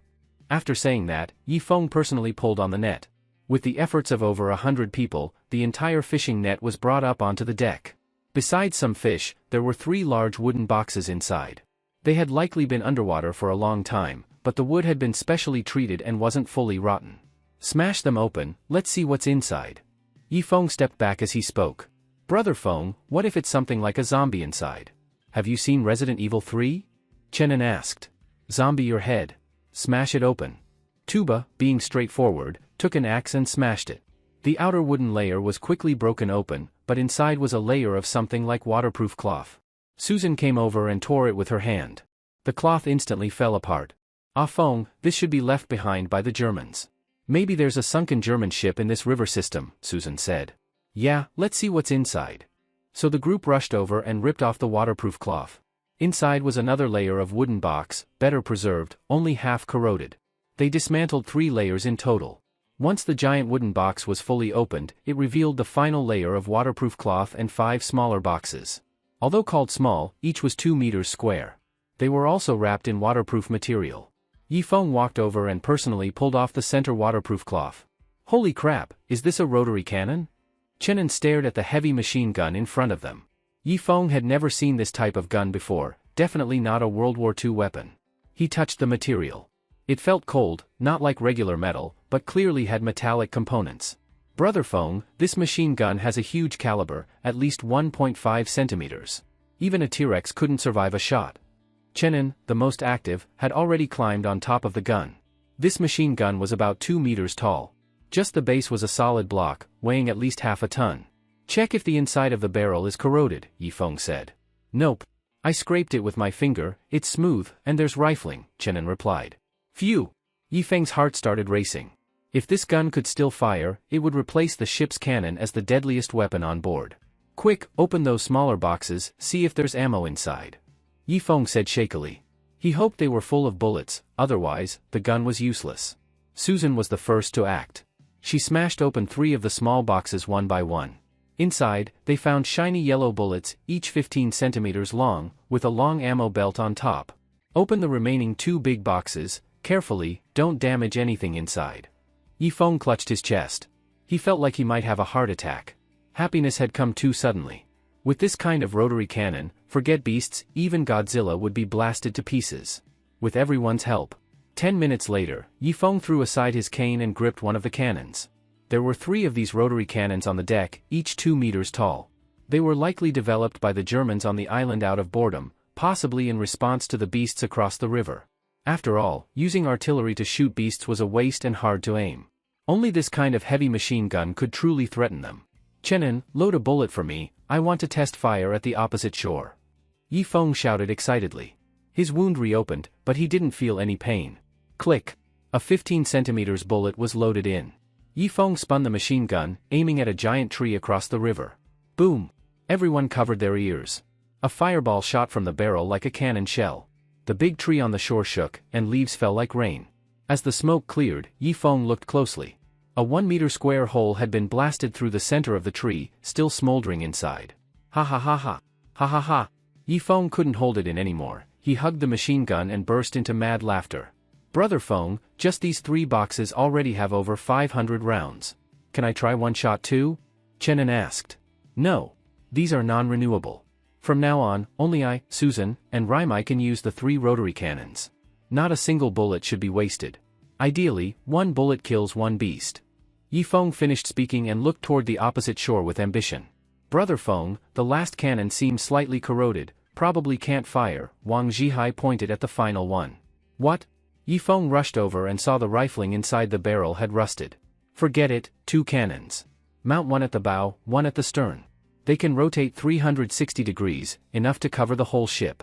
A: After saying that, Yifeng personally pulled on the net. With the efforts of over 100 people, the entire fishing net was brought up onto the deck. Besides some fish, there were 3 large wooden boxes inside. They had likely been underwater for a long time, but the wood had been specially treated and wasn't fully rotten. Smash them open, let's see what's inside. Yifeng stepped back as he spoke. Brother Feng, what if it's something like a zombie inside? Have you seen Resident Evil 3? Chenin asked. Zombie your head. Smash it open. Tuba, being straightforward, took an axe and smashed it. The outer wooden layer was quickly broken open, but inside was a layer of something like waterproof cloth. Susan came over and tore it with her hand. The cloth instantly fell apart. Ah Feng, this should be left behind by the Germans. Maybe there's a sunken German ship in this river system, Susan said. Yeah, let's see what's inside. So the group rushed over and ripped off the waterproof cloth. Inside was another layer of wooden box, better preserved, only half corroded. They dismantled 3 layers in total. Once the giant wooden box was fully opened, it revealed the final layer of waterproof cloth and 5 smaller boxes. Although called small, each was 2 meters square. They were also wrapped in waterproof material. Yifeng walked over and personally pulled off the center waterproof cloth. Holy crap, is this a rotary cannon? Chenin stared at the heavy machine gun in front of them. Yifeng had never seen this type of gun before, definitely not a World War II weapon. He touched the material. It felt cold, not like regular metal, but clearly had metallic components. Brother Feng, this machine gun has a huge caliber, at least 1.5 centimeters. Even a T-Rex couldn't survive a shot. Chenin, the most active, had already climbed on top of the gun. This machine gun was about 2 meters tall. Just the base was a solid block, weighing at least half a ton. Check if the inside of the barrel is corroded, Yifeng said. Nope. I scraped it with my finger, it's smooth, and there's rifling, Chenin replied. Phew! Yifeng's heart started racing. If this gun could still fire, it would replace the ship's cannon as the deadliest weapon on board. Quick, open those smaller boxes, see if there's ammo inside. Yifeng said shakily. He hoped they were full of bullets, otherwise, the gun was useless. Susan was the first to act. She smashed open 3 of the small boxes one by one. Inside, they found shiny yellow bullets, each 15 centimeters long, with a long ammo belt on top. Open the remaining 2 big boxes, carefully, don't damage anything inside. Yifeng clutched his chest. He felt like he might have a heart attack. Happiness had come too suddenly. With this kind of rotary cannon, forget beasts, even Godzilla would be blasted to pieces. With everyone's help. 10 minutes later, Yifeng threw aside his cane and gripped one of the cannons. There were 3 of these rotary cannons on the deck, each 2 meters tall. They were likely developed by the Germans on the island out of boredom, possibly in response to the beasts across the river. After all, using artillery to shoot beasts was a waste and hard to aim. Only this kind of heavy machine gun could truly threaten them. Chenin, load a bullet for me, I want to test fire at the opposite shore. Yifeng shouted excitedly. His wound reopened, but he didn't feel any pain. Click. A 15 centimeters bullet was loaded in. Yifeng spun the machine gun, aiming at a giant tree across the river. Boom! Everyone covered their ears. A fireball shot from the barrel like a cannon shell. The big tree on the shore shook, and leaves fell like rain. As the smoke cleared, Yifeng looked closely. A 1-meter square hole had been blasted through the center of the tree, still smoldering inside. Ha ha ha ha. Ha ha ha. Yifeng couldn't hold it in anymore. He hugged the machine gun and burst into mad laughter. Brother Feng, just these 3 boxes already have over 500 rounds. Can I try one shot too? Chenin asked. No. These are non-renewable. From now on, only I, Susan, and Raimai can use the 3 rotary cannons. Not a single bullet should be wasted. Ideally, 1 bullet kills 1 beast. Yifeng finished speaking and looked toward the opposite shore with ambition. Brother Feng, the last cannon seems slightly corroded, probably can't fire. Wang Zhihai pointed at the final one. What? Yifeng rushed over and saw the rifling inside the barrel had rusted. Forget it, 2 cannons. Mount one at the bow, one at the stern. They can rotate 360 degrees, enough to cover the whole ship.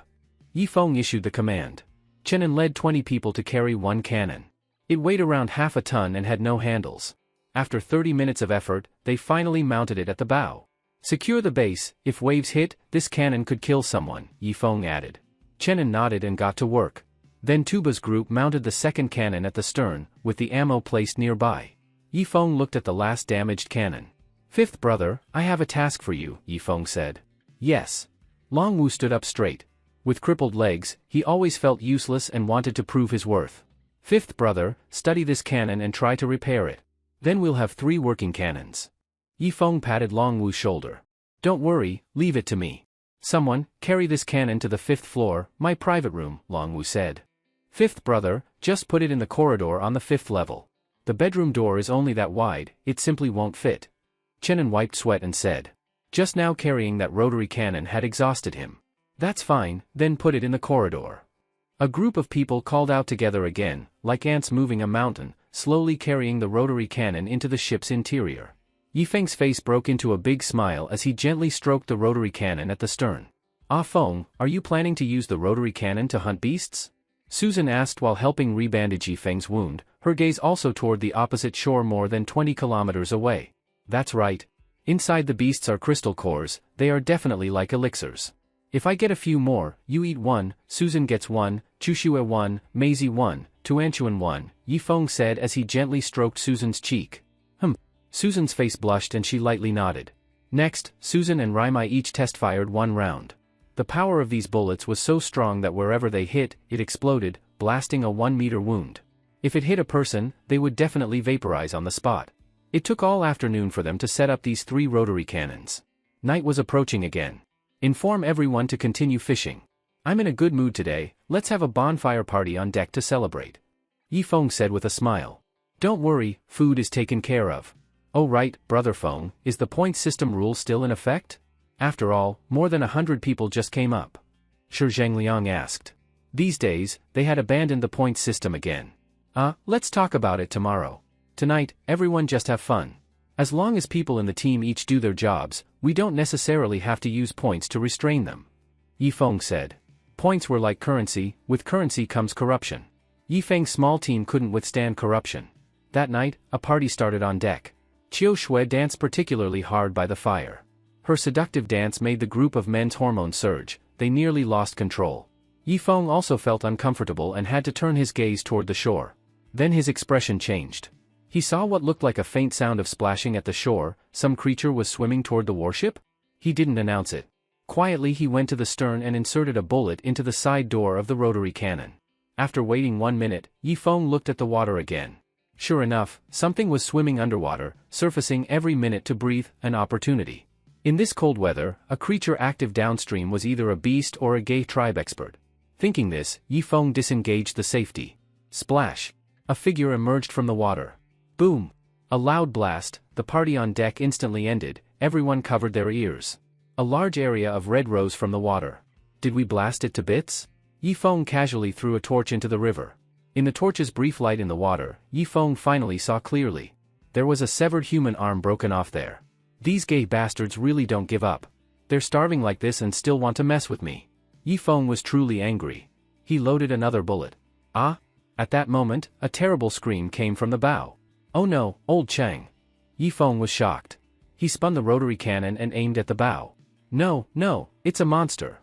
A: Yifeng issued the command. Chenin led 20 people to carry 1 cannon. It weighed around half a ton and had no handles. After 30 minutes of effort, they finally mounted it at the bow. Secure the base. If waves hit, this cannon could kill someone, Yifeng added. Chenin nodded and got to work. Then Tuba's group mounted the second cannon at the stern, with the ammo placed nearby. Yifeng looked at the last damaged cannon. Fifth brother, I have a task for you, Yifeng said. Yes. Longwu stood up straight. With crippled legs, he always felt useless and wanted to prove his worth. Fifth brother, study this cannon and try to repair it. Then we'll have 3 working cannons. Yifeng patted Longwu's shoulder. Don't worry, leave it to me. Someone, carry this cannon to the 5th floor, my private room, Longwu said. Fifth brother, just put it in the corridor on the 5th level. The bedroom door is only that wide, it simply won't fit. Chenin wiped sweat and said. Just now carrying that rotary cannon had exhausted him. That's fine, then put it in the corridor. A group of people called out together again, like ants moving a mountain, slowly carrying the rotary cannon into the ship's interior. Yifeng's face broke into a big smile as he gently stroked the rotary cannon at the stern. Ah Feng, are you planning to use the rotary cannon to hunt beasts? Susan asked while helping rebandage Yifeng's wound, her gaze also toward the opposite shore more than 20 kilometers away. That's right. Inside the beasts are crystal cores, they are definitely like elixirs. If I get a few more, you eat 1, Susan gets 1, Chushue 1, Maisie 1, Tuanchuan 1, Yifeng said as he gently stroked Susan's cheek. Susan's face blushed and she lightly nodded. Next, Susan and Raimai each test-fired 1 round. The power of these bullets was so strong that wherever they hit, it exploded, blasting a 1-meter wound. If it hit a person, they would definitely vaporize on the spot. It took all afternoon for them to set up these 3 rotary cannons. Night was approaching again. Inform everyone to continue fishing. I'm in a good mood today, let's have a bonfire party on deck to celebrate. Yifeng said with a smile. Don't worry, food is taken care of. Oh right, Brother Feng, is the point system rule still in effect? After all, more than 100 people just came up. Shi Zhangliang asked. These days, they had abandoned the point system again. Let's talk about it tomorrow. Tonight, everyone just have fun. As long as people in the team each do their jobs, we don't necessarily have to use points to restrain them. Yifeng said. Points were like currency, with currency comes corruption. Yifeng's small team couldn't withstand corruption. That night, a party started on deck. Qiu Shui danced particularly hard by the fire. Her seductive dance made the group of men's hormones surge, they nearly lost control. Yifeng also felt uncomfortable and had to turn his gaze toward the shore. Then his expression changed. He saw what looked like a faint sound of splashing at the shore. Some creature was swimming toward the warship? He didn't announce it. Quietly he went to the stern and inserted a bullet into the side door of the rotary cannon. After waiting 1 minute, Yifeng looked at the water again. Sure enough, something was swimming underwater, surfacing every minute to breathe, an opportunity. In this cold weather, a creature active downstream was either a beast or a gay tribe expert. Thinking this, Yifeng disengaged the safety. Splash! A figure emerged from the water. Boom! A loud blast, the party on deck instantly ended, everyone covered their ears. A large area of red rose from the water. Did we blast it to bits? Yifeng casually threw a torch into the river. In the torch's brief light in the water, Yifeng finally saw clearly. There was a severed human arm broken off there. These gay bastards really don't give up. They're starving like this and still want to mess with me. Yifeng was truly angry. He loaded another bullet. At that moment, a terrible scream came from the bow. Oh no, old Chang. Yifeng was shocked. He spun the rotary cannon and aimed at the bow. No, it's a monster.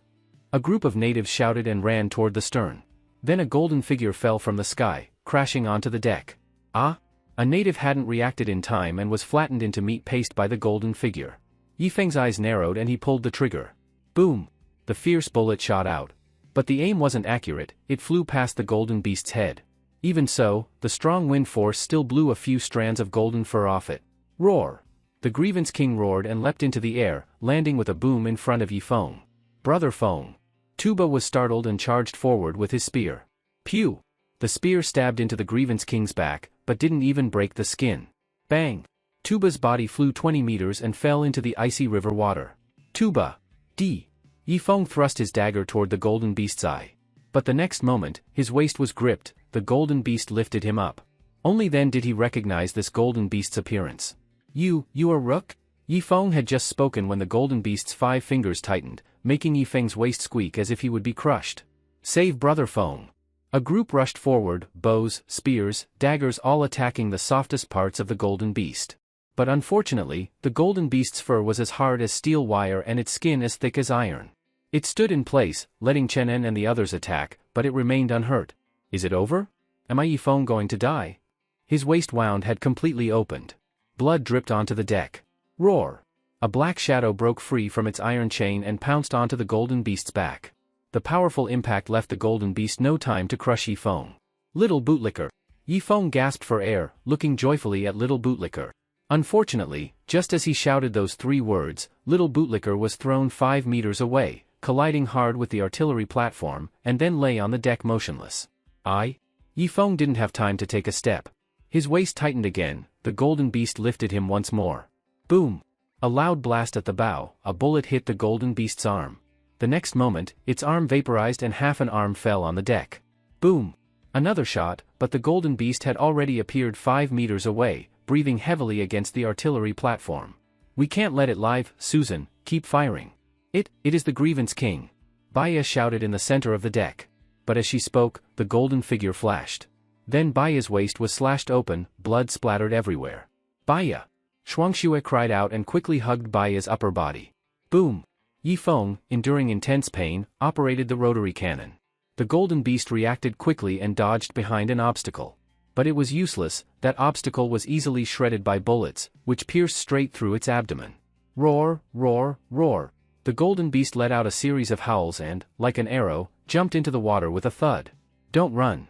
A: A group of natives shouted and ran toward the stern. Then a golden figure fell from the sky, crashing onto the deck. A native hadn't reacted in time and was flattened into meat paste by the golden figure. Yifeng's eyes narrowed and he pulled the trigger. Boom! The fierce bullet shot out. But the aim wasn't accurate, it flew past the golden beast's head. Even so, the strong wind force still blew a few strands of golden fur off it. Roar! The grievance king roared and leapt into the air, landing with a boom in front of Yifeng. Brother Feng. Tuba was startled and charged forward with his spear. Pew! The spear stabbed into the Grievance King's back, but didn't even break the skin. Bang! Tuba's body flew 20 meters and fell into the icy river water. Tuba! D! Yifeng thrust his dagger toward the golden beast's eye. But the next moment, his waist was gripped, the golden beast lifted him up. Only then did he recognize this golden beast's appearance. You are Rook? Yifeng had just spoken when the golden beast's 5 fingers tightened, making Yifeng's waist squeak as if he would be crushed. Save Brother Feng! A group rushed forward, bows, spears, daggers all attacking the softest parts of the golden beast. But unfortunately, the golden beast's fur was as hard as steel wire and its skin as thick as iron. It stood in place, letting Chen En and the others attack, but it remained unhurt. Is it over? Am I Yifeng going to die? His waist wound had completely opened. Blood dripped onto the deck. Roar! A black shadow broke free from its iron chain and pounced onto the golden beast's back. The powerful impact left the golden beast no time to crush Yifeng. Little Bootlicker! Yifeng gasped for air, looking joyfully at Little Bootlicker. Unfortunately, just as he shouted those 3 words, Little Bootlicker was thrown 5 meters away, colliding hard with the artillery platform, and then lay on the deck motionless. Yifeng didn't have time to take a step. His waist tightened again, the golden beast lifted him once more. Boom! A loud blast at the bow, a bullet hit the golden beast's arm. The next moment, its arm vaporized and half an arm fell on the deck. Boom! Another shot, but the golden beast had already appeared 5 meters away, breathing heavily against the artillery platform. We can't let it live, Susan, keep firing. It is the Grievance King. Baya shouted in the center of the deck. But as she spoke, the golden figure flashed. Then Baya's waist was slashed open, blood splattered everywhere. Baya! Shuangxue cried out and quickly hugged Baya's upper body. Boom! Yifeng, enduring intense pain, operated the rotary cannon. The golden beast reacted quickly and dodged behind an obstacle. But it was useless, that obstacle was easily shredded by bullets, which pierced straight through its abdomen. Roar, roar, roar! The golden beast let out a series of howls and, like an arrow, jumped into the water with a thud. Don't run!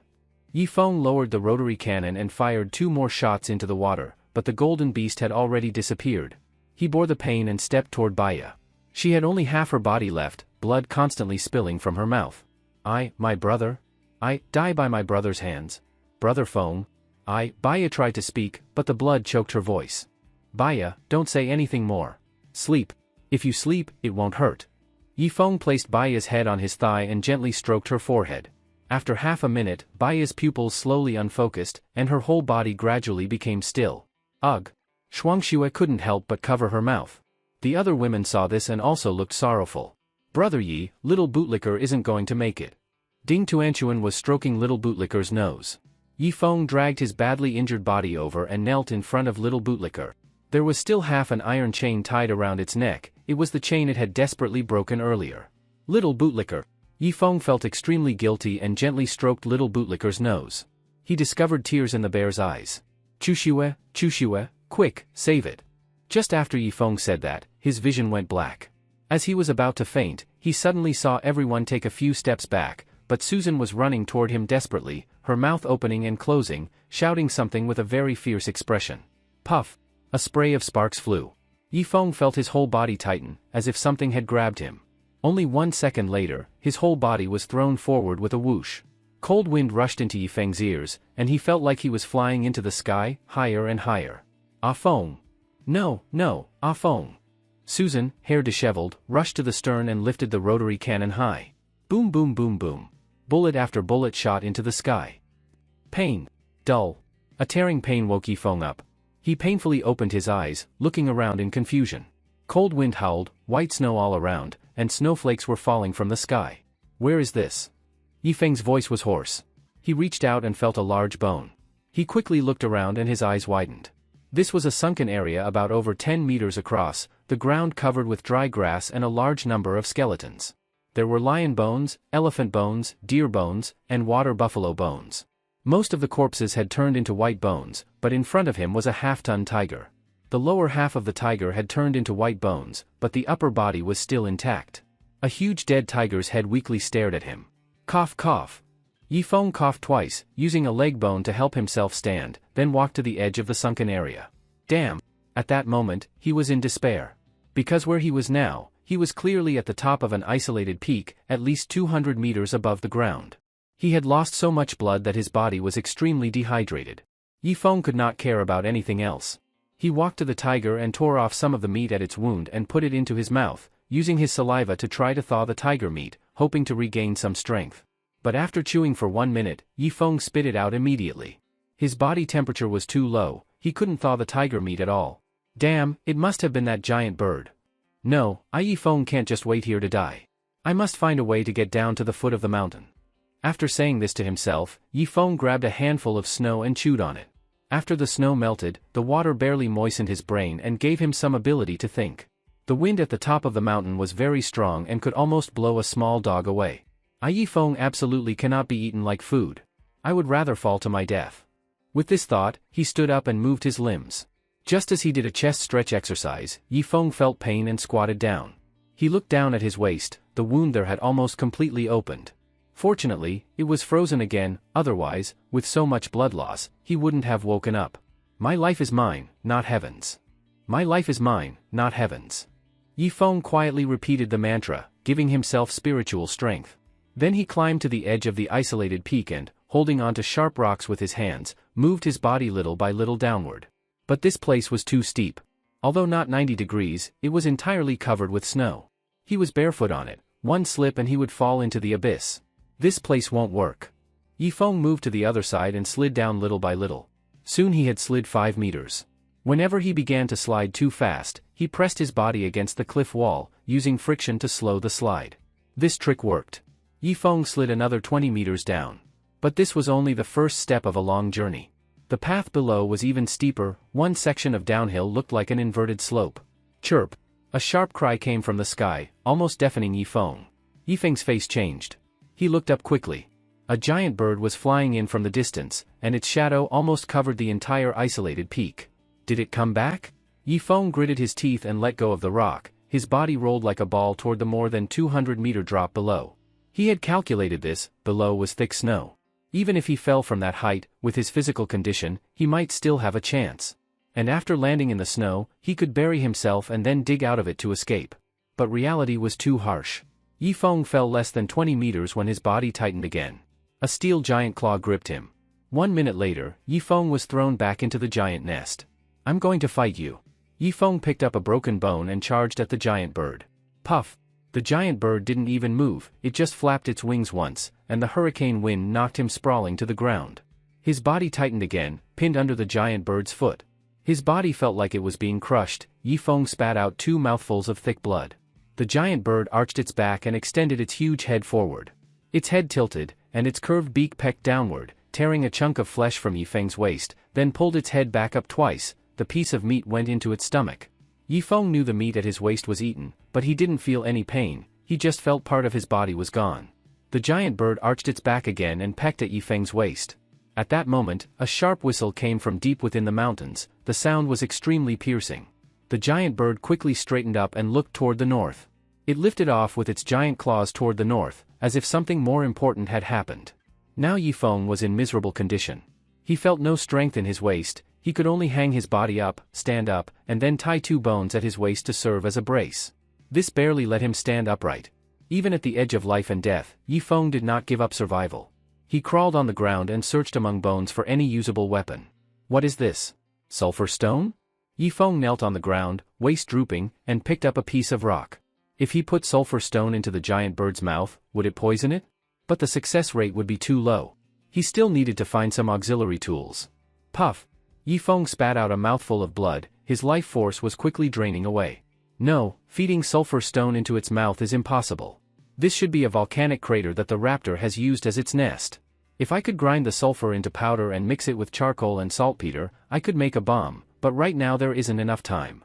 A: Yifeng lowered the rotary cannon and fired 2 more shots into the water, but the golden beast had already disappeared. He bore the pain and stepped toward Baya. She had only half her body left, blood constantly spilling from her mouth. My brother? I die by my brother's hands. Brother Feng? Baya tried to speak, but the blood choked her voice. Baya, don't say anything more. Sleep. If you sleep, it won't hurt. Yifeng placed Baya's head on his thigh and gently stroked her forehead. After half a minute, Baya's pupils slowly unfocused, and her whole body gradually became still. Ugh! Shuangxue couldn't help but cover her mouth. The other women saw this and also looked sorrowful. Brother Yi, Little Bootlicker isn't going to make it. Ding Tuanchuan was stroking Little Bootlicker's nose. Yifeng dragged his badly injured body over and knelt in front of Little Bootlicker. There was still half an iron chain tied around its neck, it was the chain it had desperately broken earlier. Little Bootlicker. Yifeng felt extremely guilty and gently stroked Little Bootlicker's nose. He discovered tears in the bear's eyes. Chushue, quick, save it. Just after Yifeng said that, his vision went black. As he was about to faint, he suddenly saw everyone take a few steps back, but Susan was running toward him desperately, her mouth opening and closing, shouting something with a very fierce expression. Puff! A spray of sparks flew. Yifeng felt his whole body tighten, as if something had grabbed him. Only 1 second later, his whole body was thrown forward with a whoosh. Cold wind rushed into Yifeng's ears, and he felt like he was flying into the sky, higher and higher. Ah Feng! No, Ah Feng! Susan, hair disheveled, rushed to the stern and lifted the rotary cannon high. Boom boom boom boom. Bullet after bullet shot into the sky. Pain. Dull. A tearing pain woke Yifeng up. He painfully opened his eyes, looking around in confusion. Cold wind howled, white snow all around, and snowflakes were falling from the sky. Where is this? Yifeng's voice was hoarse. He reached out and felt a large bone. He quickly looked around and his eyes widened. This was a sunken area about over 10 meters across, the ground covered with dry grass and a large number of skeletons. There were lion bones, elephant bones, deer bones, and water buffalo bones. Most of the corpses had turned into white bones, but in front of him was a half-ton tiger. The lower half of the tiger had turned into white bones, but the upper body was still intact. A huge dead tiger's head weakly stared at him. Cough cough. Yifeng coughed twice, using a leg bone to help himself stand, then walked to the edge of the sunken area. Damn! At that moment, he was in despair. Because where he was now, he was clearly at the top of an isolated peak, at least 200 meters above the ground. He had lost so much blood that his body was extremely dehydrated. Yifeng could not care about anything else. He walked to the tiger and tore off some of the meat at its wound and put it into his mouth, using his saliva to try to thaw the tiger meat, hoping to regain some strength. But after chewing for 1 minute, Yifeng spit it out immediately. His body temperature was too low, he couldn't thaw the tiger meat at all. Damn, it must have been that giant bird. No, Yifeng can't just wait here to die. I must find a way to get down to the foot of the mountain. After saying this to himself, Yifeng grabbed a handful of snow and chewed on it. After the snow melted, the water barely moistened his brain and gave him some ability to think. The wind at the top of the mountain was very strong and could almost blow a small dog away. Yifeng absolutely cannot be eaten like food. I would rather fall to my death. With this thought, he stood up and moved his limbs. Just as he did a chest stretch exercise, Yifeng felt pain and squatted down. He looked down at his waist, the wound there had almost completely opened. Fortunately, it was frozen again, otherwise, with so much blood loss, he wouldn't have woken up. My life is mine, not heaven's. My life is mine, not heaven's. Yifeng quietly repeated the mantra, giving himself spiritual strength. Then he climbed to the edge of the isolated peak and, holding onto sharp rocks with his hands, moved his body little by little downward. But this place was too steep. Although not 90 degrees, it was entirely covered with snow. He was barefoot on it, one slip and he would fall into the abyss. This place won't work. Yifeng moved to the other side and slid down little by little. Soon he had slid 5 meters. Whenever he began to slide too fast, he pressed his body against the cliff wall, using friction to slow the slide. This trick worked. Yifeng slid another 20 meters down. But this was only the first step of a long journey. The path below was even steeper, one section of downhill looked like an inverted slope. Chirp! A sharp cry came from the sky, almost deafening Yifeng. Yifeng's face changed. He looked up quickly. A giant bird was flying in from the distance, and its shadow almost covered the entire isolated peak. Did it come back? Yifeng gritted his teeth and let go of the rock, his body rolled like a ball toward the more than 200-meter drop below. He had calculated this, below was thick snow. Even if he fell from that height, with his physical condition, he might still have a chance. And after landing in the snow, he could bury himself and then dig out of it to escape. But reality was too harsh. Yifeng fell less than 20 meters when his body tightened again. A steel giant claw gripped him. 1 minute later, Yifeng was thrown back into the giant nest. I'm going to fight you. Yifeng picked up a broken bone and charged at the giant bird. Puff! The giant bird didn't even move, it just flapped its wings once, and the hurricane wind knocked him sprawling to the ground. His body tightened again, pinned under the giant bird's foot. His body felt like it was being crushed. Yifeng spat out 2 mouthfuls of thick blood. The giant bird arched its back and extended its huge head forward. Its head tilted, and its curved beak pecked downward, tearing a chunk of flesh from Yifeng's waist, then pulled its head back up twice. The piece of meat went into its stomach. Yifeng knew the meat at his waist was eaten, but he didn't feel any pain, he just felt part of his body was gone. The giant bird arched its back again and pecked at Yifeng's waist. At that moment, a sharp whistle came from deep within the mountains, the sound was extremely piercing. The giant bird quickly straightened up and looked toward the north. It lifted off with its giant claws toward the north, as if something more important had happened. Now Yifeng was in miserable condition. He felt no strength in his waist, he could only hang his body up, stand up, and then tie 2 bones at his waist to serve as a brace. This barely let him stand upright. Even at the edge of life and death, Yifeng did not give up survival. He crawled on the ground and searched among bones for any usable weapon. What is this? Sulfur stone? Yifeng knelt on the ground, waist drooping, and picked up a piece of rock. If he put sulfur stone into the giant bird's mouth, would it poison it? But the success rate would be too low. He still needed to find some auxiliary tools. Puff! Yifeng spat out a mouthful of blood, his life force was quickly draining away. No, feeding sulfur stone into its mouth is impossible. This should be a volcanic crater that the raptor has used as its nest. If I could grind the sulfur into powder and mix it with charcoal and saltpeter, I could make a bomb, but right now there isn't enough time.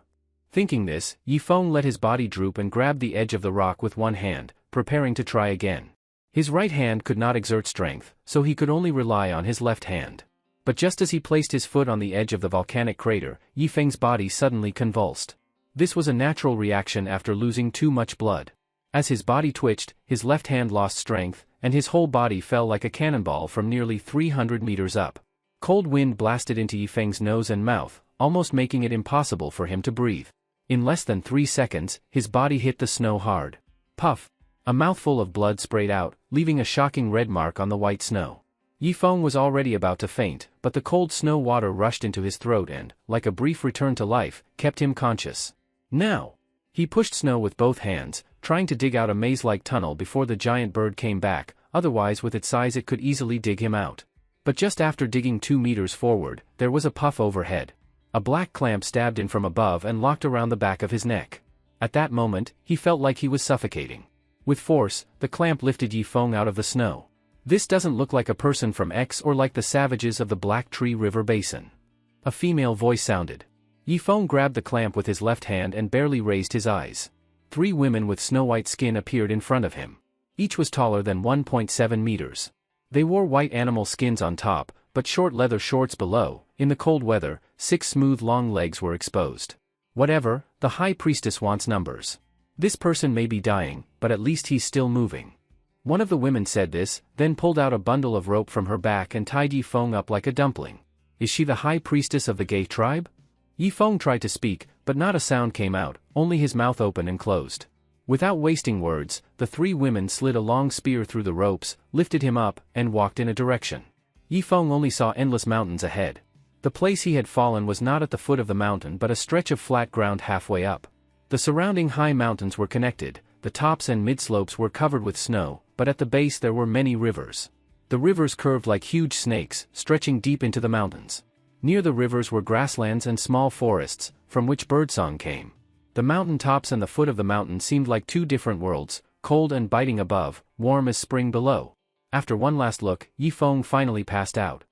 A: Thinking this, Yifeng let his body droop and grabbed the edge of the rock with one hand, preparing to try again. His right hand could not exert strength, so he could only rely on his left hand. But just as he placed his foot on the edge of the volcanic crater, Yifeng's body suddenly convulsed. This was a natural reaction after losing too much blood. As his body twitched, his left hand lost strength, and his whole body fell like a cannonball from nearly 300 meters up. Cold wind blasted into Yifeng's nose and mouth, almost making it impossible for him to breathe. In less than 3 seconds, his body hit the snow hard. Puff! A mouthful of blood sprayed out, leaving a shocking red mark on the white snow. Yifeng was already about to faint, but the cold snow water rushed into his throat and, like a brief return to life, kept him conscious. Now! He pushed snow with both hands, trying to dig out a maze-like tunnel before the giant bird came back, otherwise with its size it could easily dig him out. But just after digging 2 meters forward, there was a puff overhead. A black clamp stabbed in from above and locked around the back of his neck. At that moment, he felt like he was suffocating. With force, the clamp lifted Yifeng out of the snow. This doesn't look like a person from X or like the savages of the Black Tree River Basin. A female voice sounded. Yifeng grabbed the clamp with his left hand and barely raised his eyes. 3 women with snow-white skin appeared in front of him. Each was taller than 1.7 meters. They wore white animal skins on top, but short leather shorts below. In the cold weather, 6 smooth long legs were exposed. Whatever, the High Priestess wants numbers. This person may be dying, but at least he's still moving. One of the women said this, then pulled out a bundle of rope from her back and tied Yifeng up like a dumpling. Is she the High Priestess of the Gay tribe? Yifeng tried to speak, but not a sound came out, only his mouth open and closed. Without wasting words, the 3 women slid a long spear through the ropes, lifted him up, and walked in a direction. Yifeng only saw endless mountains ahead. The place he had fallen was not at the foot of the mountain but a stretch of flat ground halfway up. The surrounding high mountains were connected, the tops and mid-slopes were covered with snow, but at the base there were many rivers. The rivers curved like huge snakes, stretching deep into the mountains. Near the rivers were grasslands and small forests, from which birdsong came. The mountain tops and the foot of the mountain seemed like 2 different worlds, cold and biting above, warm as spring below. After one last look, Yifeng finally passed out.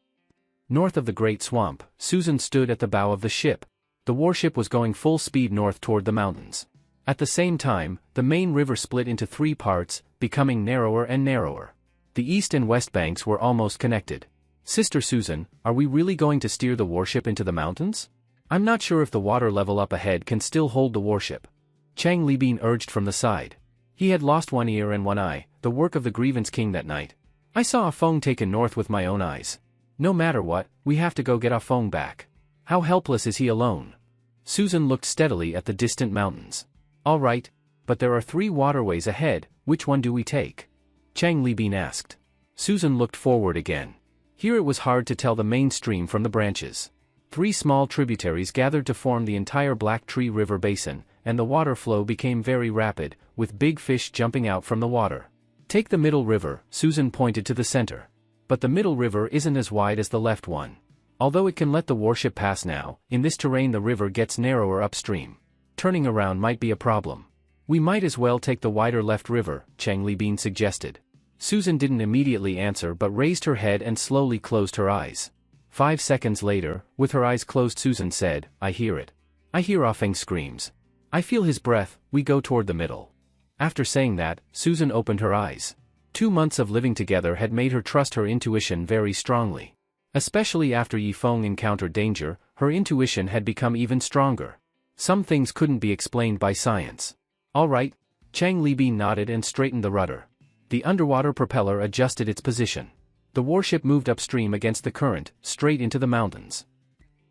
A: North of the Great Swamp, Susan stood at the bow of the ship. The warship was going full speed north toward the mountains. At the same time, the main river split into 3 parts, becoming narrower and narrower. The east and west banks were almost connected. Sister Susan, are we really going to steer the warship into the mountains? I'm not sure if the water level up ahead can still hold the warship. Chang Libin urged from the side. He had lost one ear and one eye, the work of the Grievance King that night. I saw Feng taken north with my own eyes. No matter what, we have to go get Feng back. How helpless is he alone? Susan looked steadily at the distant mountains. All right, but there are 3 waterways ahead, which one do we take? Chang Libin asked. Susan looked forward again. Here it was hard to tell the main stream from the branches. 3 small tributaries gathered to form the entire Black Tree River Basin, and the water flow became very rapid, with big fish jumping out from the water. Take the middle river, Susan pointed to the center. But the middle river isn't as wide as the left one. Although it can let the warship pass now, in this terrain the river gets narrower upstream. Turning around might be a problem. We might as well take the wider left river, Chang Libin suggested. Susan didn't immediately answer but raised her head and slowly closed her eyes. 5 seconds later, with her eyes closed, Susan said, I hear it. I hear Feng screams. I feel his breath. We go toward the middle. After saying that, Susan opened her eyes. 2 months of living together had made her trust her intuition very strongly. Especially after Yifeng encountered danger, her intuition had become even stronger. Some things couldn't be explained by science. All right. Chang Libin nodded and straightened the rudder. The underwater propeller adjusted its position. The warship moved upstream against the current, straight into the mountains.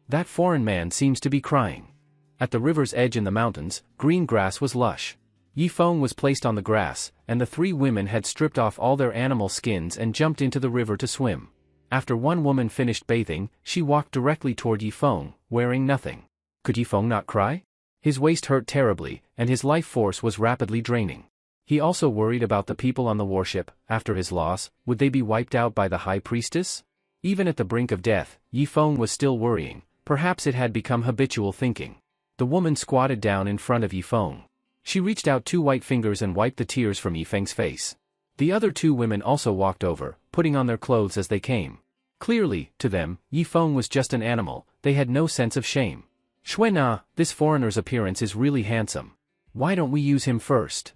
A: That foreign man seems to be crying. At the river's edge in the mountains, green grass was lush. Yifeng was placed on the grass, and the 3 women had stripped off all their animal skins and jumped into the river to swim. After one woman finished bathing, she walked directly toward Yifeng, wearing nothing. Could Yifeng not cry? His waist hurt terribly, and his life force was rapidly draining. He also worried about the people on the warship. After his loss, would they be wiped out by the High Priestess? Even at the brink of death, Yifeng was still worrying. Perhaps it had become habitual thinking. The woman squatted down in front of Yifeng. She reached out 2 white fingers and wiped the tears from Yifeng's face. The other 2 women also walked over, putting on their clothes as they came. Clearly, to them, Yifeng was just an animal. They had no sense of shame. Xuena, this foreigner's appearance is really handsome. Why don't we use him first?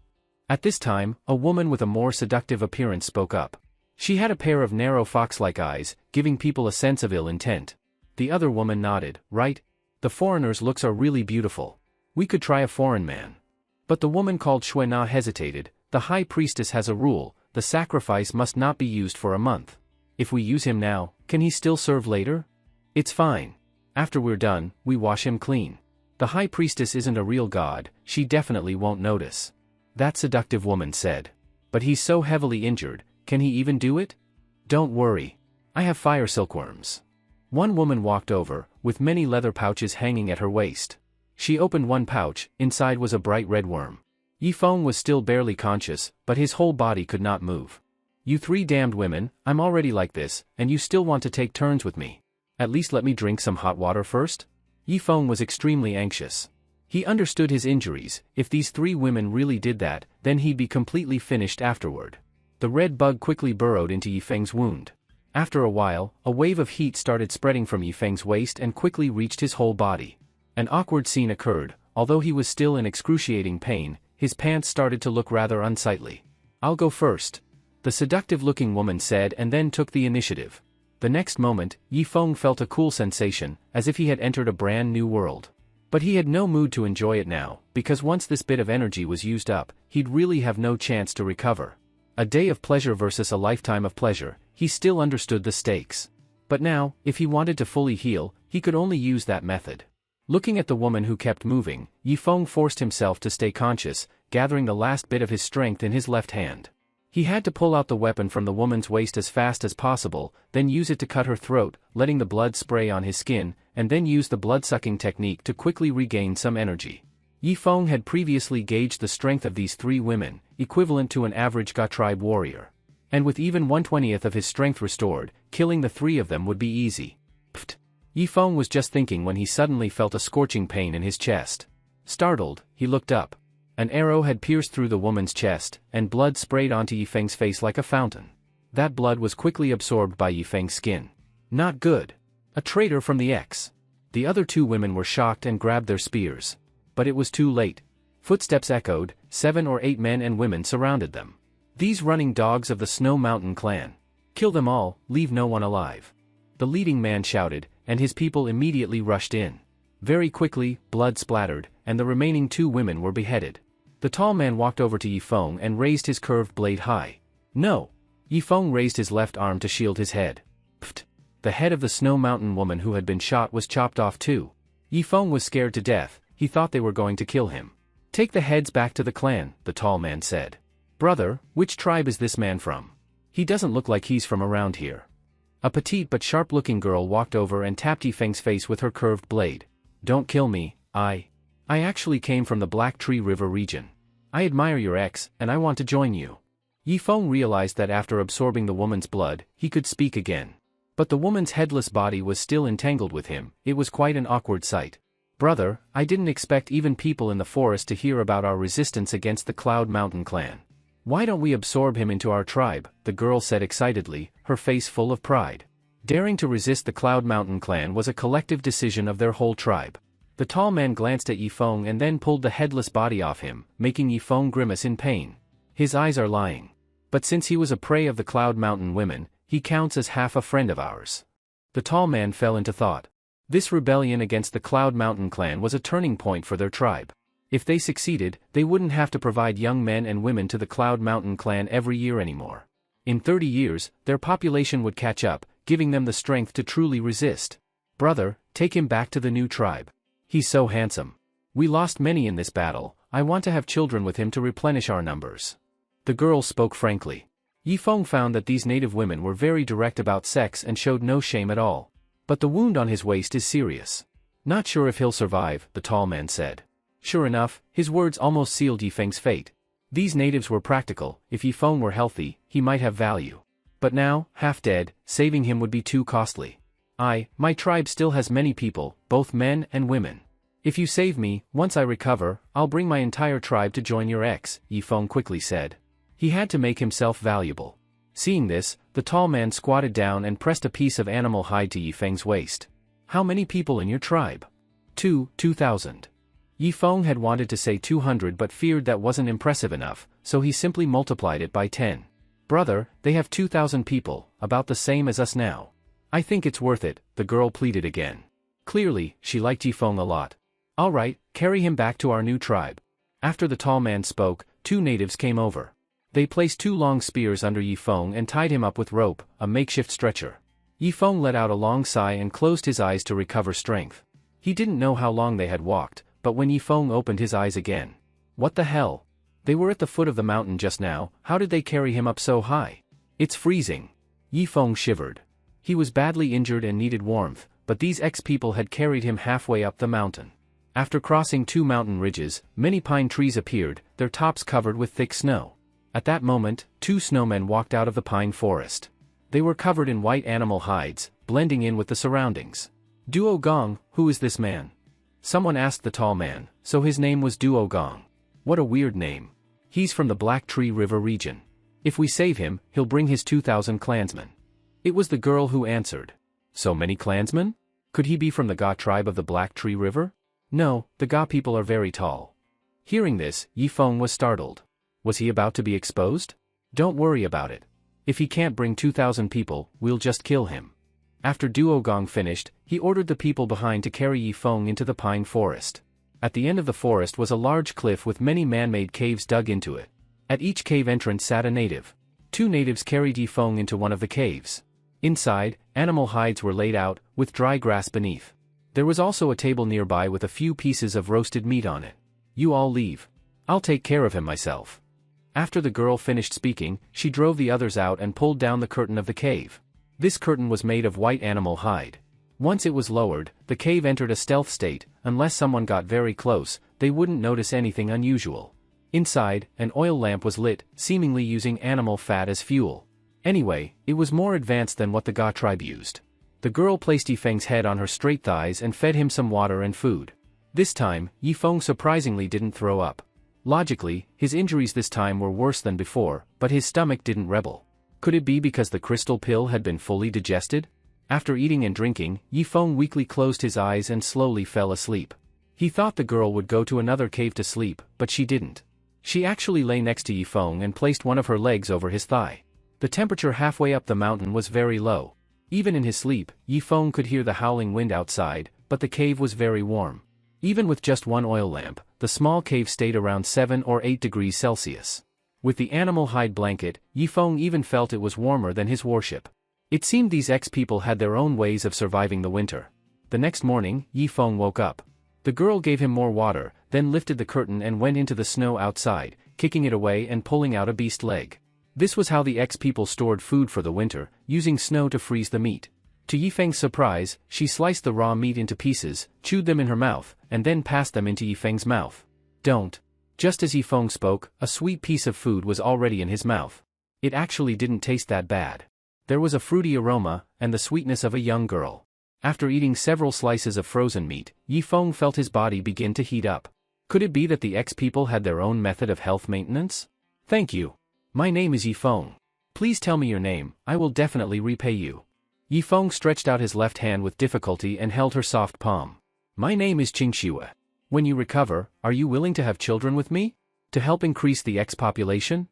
A: At this time, a woman with a more seductive appearance spoke up. She had a pair of narrow fox-like eyes, giving people a sense of ill intent. The other woman nodded. Right? The foreigner's looks are really beautiful. We could try a foreign man. But the woman called Xuena hesitated. The High Priestess has a rule: the sacrifice must not be used for a month. If we use him now, can he still serve later? It's fine. After we're done, we wash him clean. The high priestess isn't a real god, she definitely won't notice. That seductive woman said. But he's so heavily injured, can he even do it? Don't worry. I have fire silkworms. One woman walked over, with many leather pouches hanging at her waist. She opened one pouch, inside was a bright red worm. Yifeng was still barely conscious, but his whole body could not move. You three damned women, I'm already like this, and you still want to take turns with me. At least let me drink some hot water first? Yifeng was extremely anxious. He understood his injuries, if these three women really did that, then he'd be completely finished afterward. The red bug quickly burrowed into Yifeng's wound. After a while, a wave of heat started spreading from Yifeng's waist and quickly reached his whole body. An awkward scene occurred, although he was still in excruciating pain, his pants started to look rather unsightly. I'll go first, the seductive-looking woman said and then took the initiative. The next moment, Yifeng felt a cool sensation, as if he had entered a brand new world. But he had no mood to enjoy it now, because once this bit of energy was used up, he'd really have no chance to recover. A day of pleasure versus a lifetime of pleasure, he still understood the stakes. But now, if he wanted to fully heal, he could only use that method. Looking at the woman who kept moving, Yifeng forced himself to stay conscious, gathering the last bit of his strength in his left hand. He had to pull out the weapon from the woman's waist as fast as possible, then use it to cut her throat, letting the blood spray on his skin, and then use the blood-sucking technique to quickly regain some energy. Yifeng had previously gauged the strength of these three women, equivalent to an average Ga tribe warrior. And with even 1/20th of his strength restored, killing the three of them would be easy. Pfft! Yifeng was just thinking when he suddenly felt a scorching pain in his chest. Startled, he looked up. An arrow had pierced through the woman's chest, and blood sprayed onto Yifeng's face like a fountain. That blood was quickly absorbed by Yifeng's skin. Not good. A traitor from the X. The other two women were shocked and grabbed their spears. But it was too late. Footsteps echoed, 7 or 8 men and women surrounded them. These running dogs of the Snow Mountain clan. Kill them all, leave no one alive. The leading man shouted, and his people immediately rushed in. Very quickly, blood splattered, and the remaining 2 women were beheaded. The tall man walked over to Yifeng and raised his curved blade high. No! Yifeng raised his left arm to shield his head. Pfft! The head of the Snow Mountain woman who had been shot was chopped off too. Yifeng was scared to death, he thought they were going to kill him. Take the heads back to the clan, the tall man said. Brother, which tribe is this man from? He doesn't look like he's from around here. A petite but sharp-looking girl walked over and tapped Yifeng's face with her curved blade. Don't kill me, I actually came from the Black Tree River region. I admire your ex, and I want to join you. Yifeng realized that after absorbing the woman's blood, he could speak again. But the woman's headless body was still entangled with him, it was quite an awkward sight. Brother, I didn't expect even people in the forest to hear about our resistance against the Cloud Mountain clan. Why don't we absorb him into our tribe, the girl said excitedly, her face full of pride. Daring to resist the Cloud Mountain clan was a collective decision of their whole tribe. The tall man glanced at Yifeng and then pulled the headless body off him, making Yifeng grimace in pain. His eyes are lying. But since he was a prey of the Cloud Mountain women, he counts as half a friend of ours. The tall man fell into thought. This rebellion against the Cloud Mountain clan was a turning point for their tribe. If they succeeded, they wouldn't have to provide young men and women to the Cloud Mountain clan every year anymore. In 30 years, their population would catch up, giving them the strength to truly resist. Brother, take him back to the new tribe. He's so handsome. We lost many in this battle, I want to have children with him to replenish our numbers. The girl spoke frankly. Yifeng found that these native women were very direct about sex and showed no shame at all. But the wound on his waist is serious. Not sure if he'll survive, the tall man said. Sure enough, his words almost sealed Yifeng's fate. These natives were practical, if Yifeng were healthy, he might have value. But now, half dead, saving him would be too costly. My tribe still has many people, both men and women. If you save me, once I recover, I'll bring my entire tribe to join your ex, Yifeng quickly said. He had to make himself valuable. Seeing this, the tall man squatted down and pressed a piece of animal hide to Yifeng's waist. How many people in your tribe? 2,000. Yifeng had wanted to say 200 but feared that wasn't impressive enough, so he simply multiplied it by 10. Brother, they have 2,000 people, about the same as us now. I think it's worth it, the girl pleaded again. Clearly, she liked Yifeng a lot. All right, carry him back to our new tribe. After the tall man spoke, 2 natives came over. They placed 2 long spears under Yifeng and tied him up with rope, a makeshift stretcher. Yifeng let out a long sigh and closed his eyes to recover strength. He didn't know how long they had walked, but when Yi Feng opened his eyes again. What the hell? They were at the foot of the mountain just now, how did they carry him up so high? It's freezing. Yi Feng shivered. He was badly injured and needed warmth, but these ex-people had carried him halfway up the mountain. After crossing 2 mountain ridges, many pine trees appeared, their tops covered with thick snow. At that moment, 2 snowmen walked out of the pine forest. They were covered in white animal hides, blending in with the surroundings. Duo Gong, who is this man? Someone asked the tall man, so his name was Duo Gong. What a weird name. He's from the Black Tree River region. If we save him, he'll bring his 2,000 clansmen. It was the girl who answered. So many clansmen? Could he be from the Ga tribe of the Black Tree River? No, the Ga people are very tall. Hearing this, Yi Feng was startled. Was he about to be exposed? Don't worry about it. If he can't bring 2,000 people, we'll just kill him. After Duo Gong finished, he ordered the people behind to carry Yi Feng into the pine forest. At the end of the forest was a large cliff with many man-made caves dug into it. At each cave entrance sat a native. 2 natives carried Yi Feng into one of the caves. Inside, animal hides were laid out, with dry grass beneath. There was also a table nearby with a few pieces of roasted meat on it. You all leave. I'll take care of him myself. After the girl finished speaking, she drove the others out and pulled down the curtain of the cave. This curtain was made of white animal hide. Once it was lowered, the cave entered a stealth state. Unless someone got very close, they wouldn't notice anything unusual. Inside, an oil lamp was lit, seemingly using animal fat as fuel. Anyway, it was more advanced than what the Ga tribe used. The girl placed Yi Feng's head on her straight thighs and fed him some water and food. This time, Yi Feng surprisingly didn't throw up. Logically, his injuries this time were worse than before, but his stomach didn't rebel. Could it be because the crystal pill had been fully digested? After eating and drinking, Yi Feng weakly closed his eyes and slowly fell asleep. He thought the girl would go to another cave to sleep, but she didn't. She actually lay next to Yi Feng and placed one of her legs over his thigh. The temperature halfway up the mountain was very low. Even in his sleep, Yi Feng could hear the howling wind outside, but the cave was very warm. Even with just one oil lamp, the small cave stayed around 7 or 8 degrees Celsius. With the animal hide blanket, Yi Feng even felt it was warmer than his warship. It seemed these ex-people had their own ways of surviving the winter. The next morning, Yi Feng woke up. The girl gave him more water, then lifted the curtain and went into the snow outside, kicking it away and pulling out a beast leg. This was how the ex-people stored food for the winter, using snow to freeze the meat. To Yi Feng's surprise, she sliced the raw meat into pieces, chewed them in her mouth, and then passed them into Yi Feng's mouth. Don't. Just as Yi Feng spoke, a sweet piece of food was already in his mouth. It actually didn't taste that bad. There was a fruity aroma, and the sweetness of a young girl. After eating several slices of frozen meat, Yi Feng felt his body begin to heat up. Could it be that the ex-people had their own method of health maintenance? Thank you. My name is Yi Feng. Please tell me your name, I will definitely repay you. Yi Feng stretched out his left hand with difficulty and held her soft palm. My name is Qingxue. When you recover, are you willing to have children with me? To help increase the ex-population?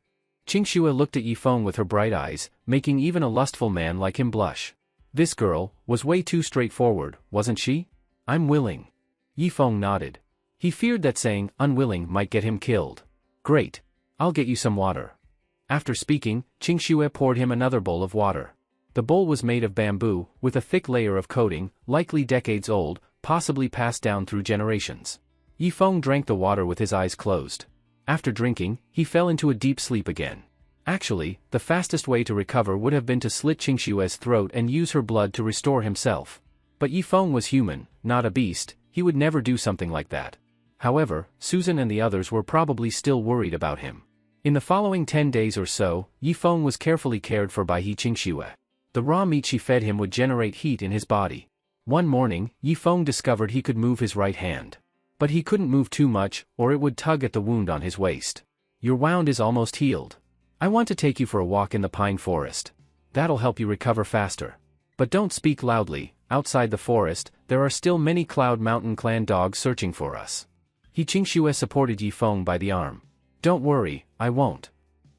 A: Qingxue looked at Yi Feng with her bright eyes, making even a lustful man like him blush. This girl was way too straightforward, wasn't she? I'm willing. Yi Feng nodded. He feared that saying unwilling might get him killed. Great. I'll get you some water. After speaking, Qingxue poured him another bowl of water. The bowl was made of bamboo, with a thick layer of coating, likely decades old, possibly passed down through generations. Yi Feng drank the water with his eyes closed. After drinking, he fell into a deep sleep again. Actually, the fastest way to recover would have been to slit Qingxue's throat and use her blood to restore himself. But Yi Feng was human, not a beast, he would never do something like that. However, Susan and the others were probably still worried about him. In the following 10 days or so, Yi Feng was carefully cared for by Qingxue. The raw meat she fed him would generate heat in his body. One morning, Yi Feng discovered he could move his right hand. But he couldn't move too much, or it would tug at the wound on his waist. Your wound is almost healed. I want to take you for a walk in the pine forest. That'll help you recover faster. But don't speak loudly, outside the forest, there are still many Cloud Mountain clan dogs searching for us. Qingxue supported Yi Feng by the arm. Don't worry, I won't.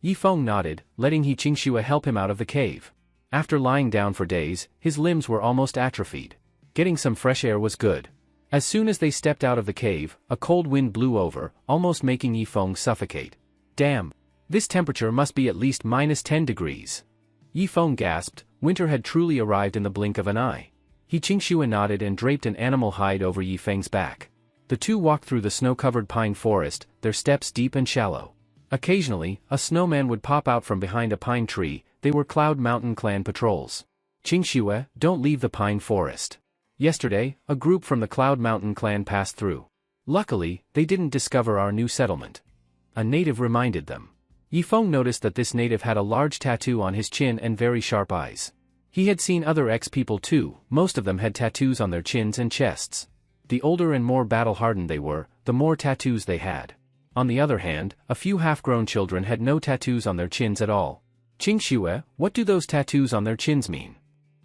A: Yi Feng nodded, letting Qingxue help him out of the cave. After lying down for days, his limbs were almost atrophied. Getting some fresh air was good. As soon as they stepped out of the cave, a cold wind blew over, almost making Yi Feng suffocate. Damn! This temperature must be at least -10 degrees. Yi Feng gasped, winter had truly arrived in the blink of an eye. Qingxue nodded and draped an animal hide over Yi Feng's back. The two walked through the snow-covered pine forest, their steps deep and shallow. Occasionally, a snowman would pop out from behind a pine tree. They were Cloud Mountain Clan patrols. Qingxue, don't leave the pine forest. Yesterday, a group from the Cloud Mountain Clan passed through. Luckily, they didn't discover our new settlement. A native reminded them. Yifeng noticed that this native had a large tattoo on his chin and very sharp eyes. He had seen other ex-people too. Most of them had tattoos on their chins and chests. The older and more battle-hardened they were, the more tattoos they had. On the other hand, a few half-grown children had no tattoos on their chins at all. Qingxue, what do those tattoos on their chins mean?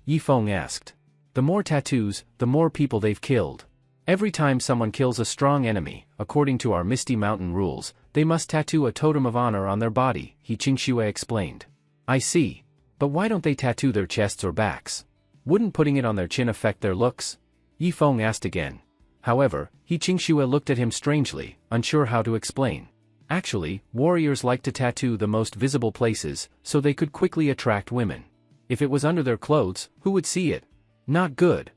A: Yifeng asked. The more tattoos, the more people they've killed. Every time someone kills a strong enemy, according to our Misty Mountain rules, they must tattoo a totem of honor on their body, Qingxue explained. I see. But why don't they tattoo their chests or backs? Wouldn't putting it on their chin affect their looks? Yifeng asked again. However, Qingxue looked at him strangely, unsure how to explain. Actually, warriors like to tattoo the most visible places, so they could quickly attract women. If it was under their clothes, who would see it? Not good.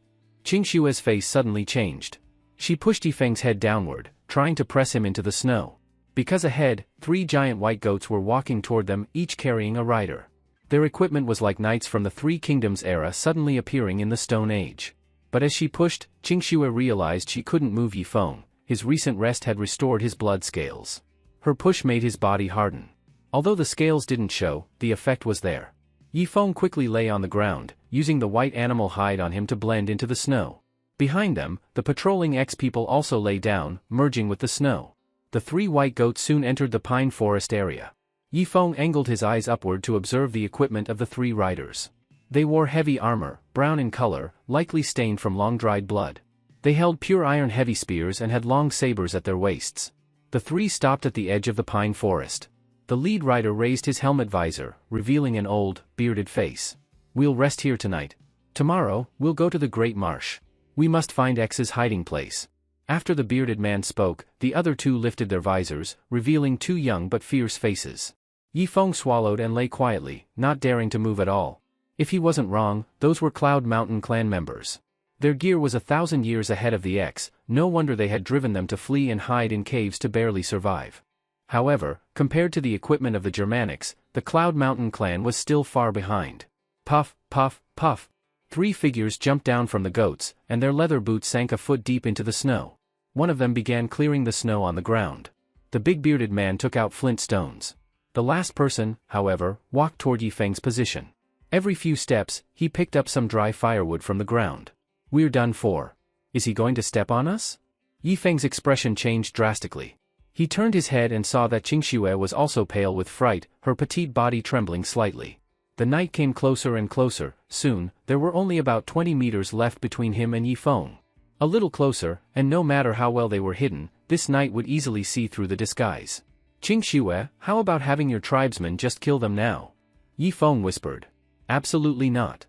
A: Qingxue's face suddenly changed. She pushed Yifeng's head downward, trying to press him into the snow. Because ahead, 3 giant white goats were walking toward them, each carrying a rider. Their equipment was like knights from the Three Kingdoms era suddenly appearing in the Stone Age. But as she pushed, Qingxue realized she couldn't move Yifeng. His recent rest had restored his blood scales. Her push made his body harden. Although the scales didn't show, the effect was there. Yifeng quickly lay on the ground, using the white animal hide on him to blend into the snow. Behind them, the patrolling ex-people also lay down, merging with the snow. The 3 white goats soon entered the pine forest area. Yifeng angled his eyes upward to observe the equipment of the 3 riders. They wore heavy armor, brown in color, likely stained from long-dried blood. They held pure iron heavy spears and had long sabers at their waists. The 3 stopped at the edge of the pine forest. The lead rider raised his helmet visor, revealing an old, bearded face. We'll rest here tonight. Tomorrow, we'll go to the Great Marsh. We must find X's hiding place. After the bearded man spoke, the other 2 lifted their visors, revealing 2 young but fierce faces. Yifeng swallowed and lay quietly, not daring to move at all. If he wasn't wrong, those were Cloud Mountain Clan members. Their gear was 1,000 years ahead of the X, no wonder they had driven them to flee and hide in caves to barely survive. However, compared to the equipment of the Germanics, the Cloud Mountain Clan was still far behind. Puff, puff, puff. 3 figures jumped down from the goats, and their leather boots sank a foot deep into the snow. One of them began clearing the snow on the ground. The big bearded man took out flint stones. The last person, however, walked toward Yifeng's position. Every few steps, he picked up some dry firewood from the ground. We're done for. Is he going to step on us? Yifeng's expression changed drastically. He turned his head and saw that Qingxue was also pale with fright, her petite body trembling slightly. The night came closer and closer. Soon, there were only about 20 meters left between him and Yifeng. A little closer, and no matter how well they were hidden, this knight would easily see through the disguise. Qingxue, how about having your tribesmen just kill them now? Yifeng whispered. Absolutely not.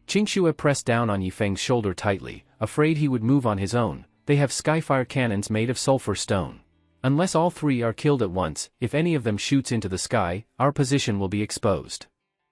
A: Qingxue pressed down on Yifeng's shoulder tightly, afraid he would move on his own. They have skyfire cannons made of sulfur stone. Unless all 3 are killed at once, if any of them shoots into the sky, our position will be exposed.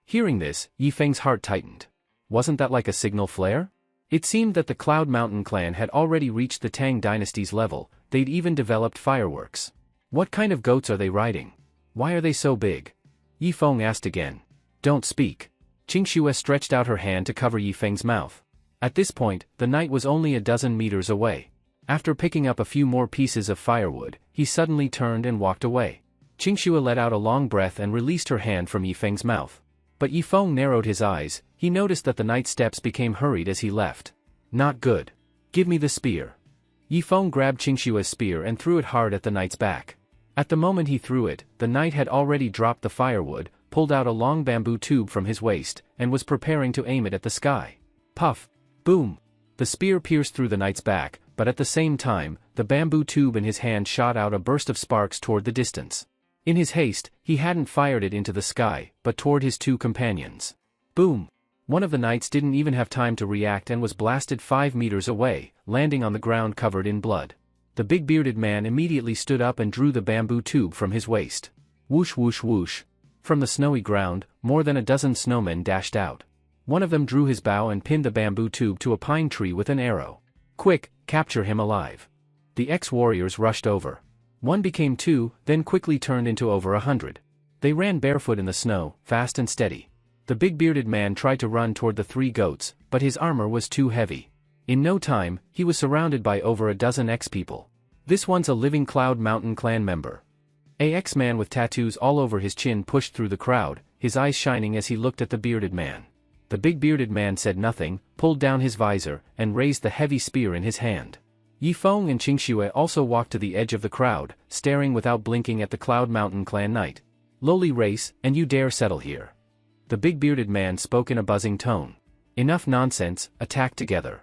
A: Hearing this, Yifeng's heart tightened. Wasn't that like a signal flare? It seemed that the Cloud Mountain Clan had already reached the Tang Dynasty's level. They'd even developed fireworks. What kind of goats are they riding? Why are they so big? Yifeng asked again. Don't speak. Qingxue stretched out her hand to cover Yifeng's mouth. At this point, the knight was only a dozen meters away. After picking up a few more pieces of firewood, he suddenly turned and walked away. Qingxue let out a long breath and released her hand from Yifeng's mouth. But Yifeng narrowed his eyes. He noticed that the knight's steps became hurried as he left. Not good. Give me the spear. Yifeng grabbed Qingxue's spear and threw it hard at the knight's back. At the moment he threw it, the knight had already dropped the firewood, pulled out a long bamboo tube from his waist, and was preparing to aim it at the sky. Puff! Boom! The spear pierced through the knight's back, but at the same time, the bamboo tube in his hand shot out a burst of sparks toward the distance. In his haste, he hadn't fired it into the sky, but toward his 2 companions. Boom! One of the knights didn't even have time to react and was blasted 5 meters away, landing on the ground covered in blood. The big bearded man immediately stood up and drew the bamboo tube from his waist. Whoosh whoosh whoosh. From the snowy ground, more than a dozen snowmen dashed out. One of them drew his bow and pinned the bamboo tube to a pine tree with an arrow. Quick, capture him alive. The ex-warriors rushed over. One became 2, then quickly turned into over 100. They ran barefoot in the snow, fast and steady. The big bearded man tried to run toward the 3 goats, but his armor was too heavy. In no time, he was surrounded by over a dozen ex-people. This one's a living Cloud Mountain clan member. A ex-man with tattoos all over his chin pushed through the crowd, his eyes shining as he looked at the bearded man. The big bearded man said nothing, pulled down his visor, and raised the heavy spear in his hand. Yifeng and Qingxue also walked to the edge of the crowd, staring without blinking at the Cloud Mountain clan knight. Lowly race, and you dare settle here. The big bearded man spoke in a buzzing tone. Enough nonsense, attack together.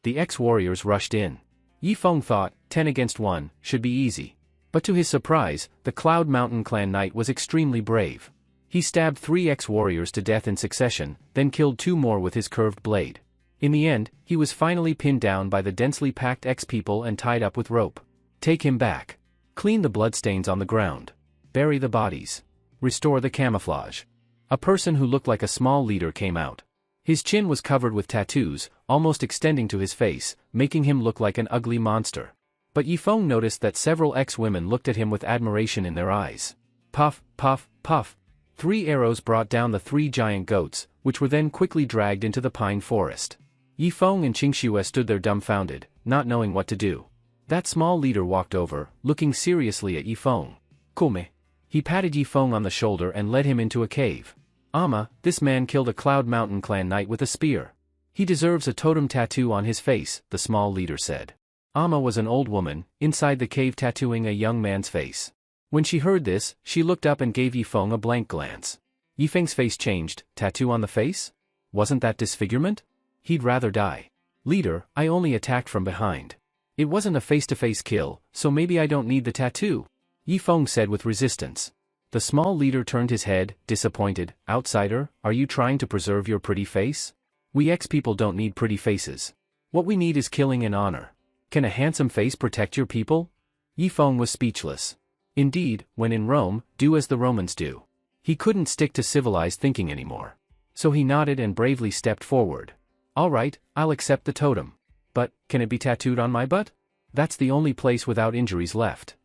A: The ex-warriors rushed in. Yifeng thought, 10 against 1, should be easy. But to his surprise, the Cloud Mountain clan knight was extremely brave. He stabbed 3 ex-warriors to death in succession, then killed 2 more with his curved blade. In the end, he was finally pinned down by the densely packed ex-people and tied up with rope. Take him back. Clean the bloodstains on the ground. Bury the bodies. Restore the camouflage. A person who looked like a small leader came out. His chin was covered with tattoos, almost extending to his face, making him look like an ugly monster. But Yifeng noticed that several ex-women looked at him with admiration in their eyes. Puff, puff, puff. 3 arrows brought down the 3 giant goats, which were then quickly dragged into the pine forest. Yifeng and Qingxue stood there dumbfounded, not knowing what to do. That small leader walked over, looking seriously at Yifeng. Come. He patted Yifeng on the shoulder and led him into a cave. This man killed a Cloud Mountain clan knight with a spear. He deserves a totem tattoo on his face, the small leader said. Was an old woman, inside the cave tattooing a young man's face. When she heard this, she looked up and gave Yifeng a blank glance. Yifeng's face changed. Tattoo on the face? Wasn't that disfigurement? He'd rather die. Leader, I only attacked from behind. It wasn't a face-to-face kill, so maybe I don't need the tattoo, Yifeng said with resistance. The small leader turned his head, disappointed. Outsider, are you trying to preserve your pretty face? We ex-people don't need pretty faces. What we need is killing and honor. Can a handsome face protect your people? Yifeng was speechless. Indeed, when in Rome, do as the Romans do. He couldn't stick to civilized thinking anymore. So he nodded and bravely stepped forward. All right, I'll accept the totem. But, can it be tattooed on my butt? That's the only place without injuries left.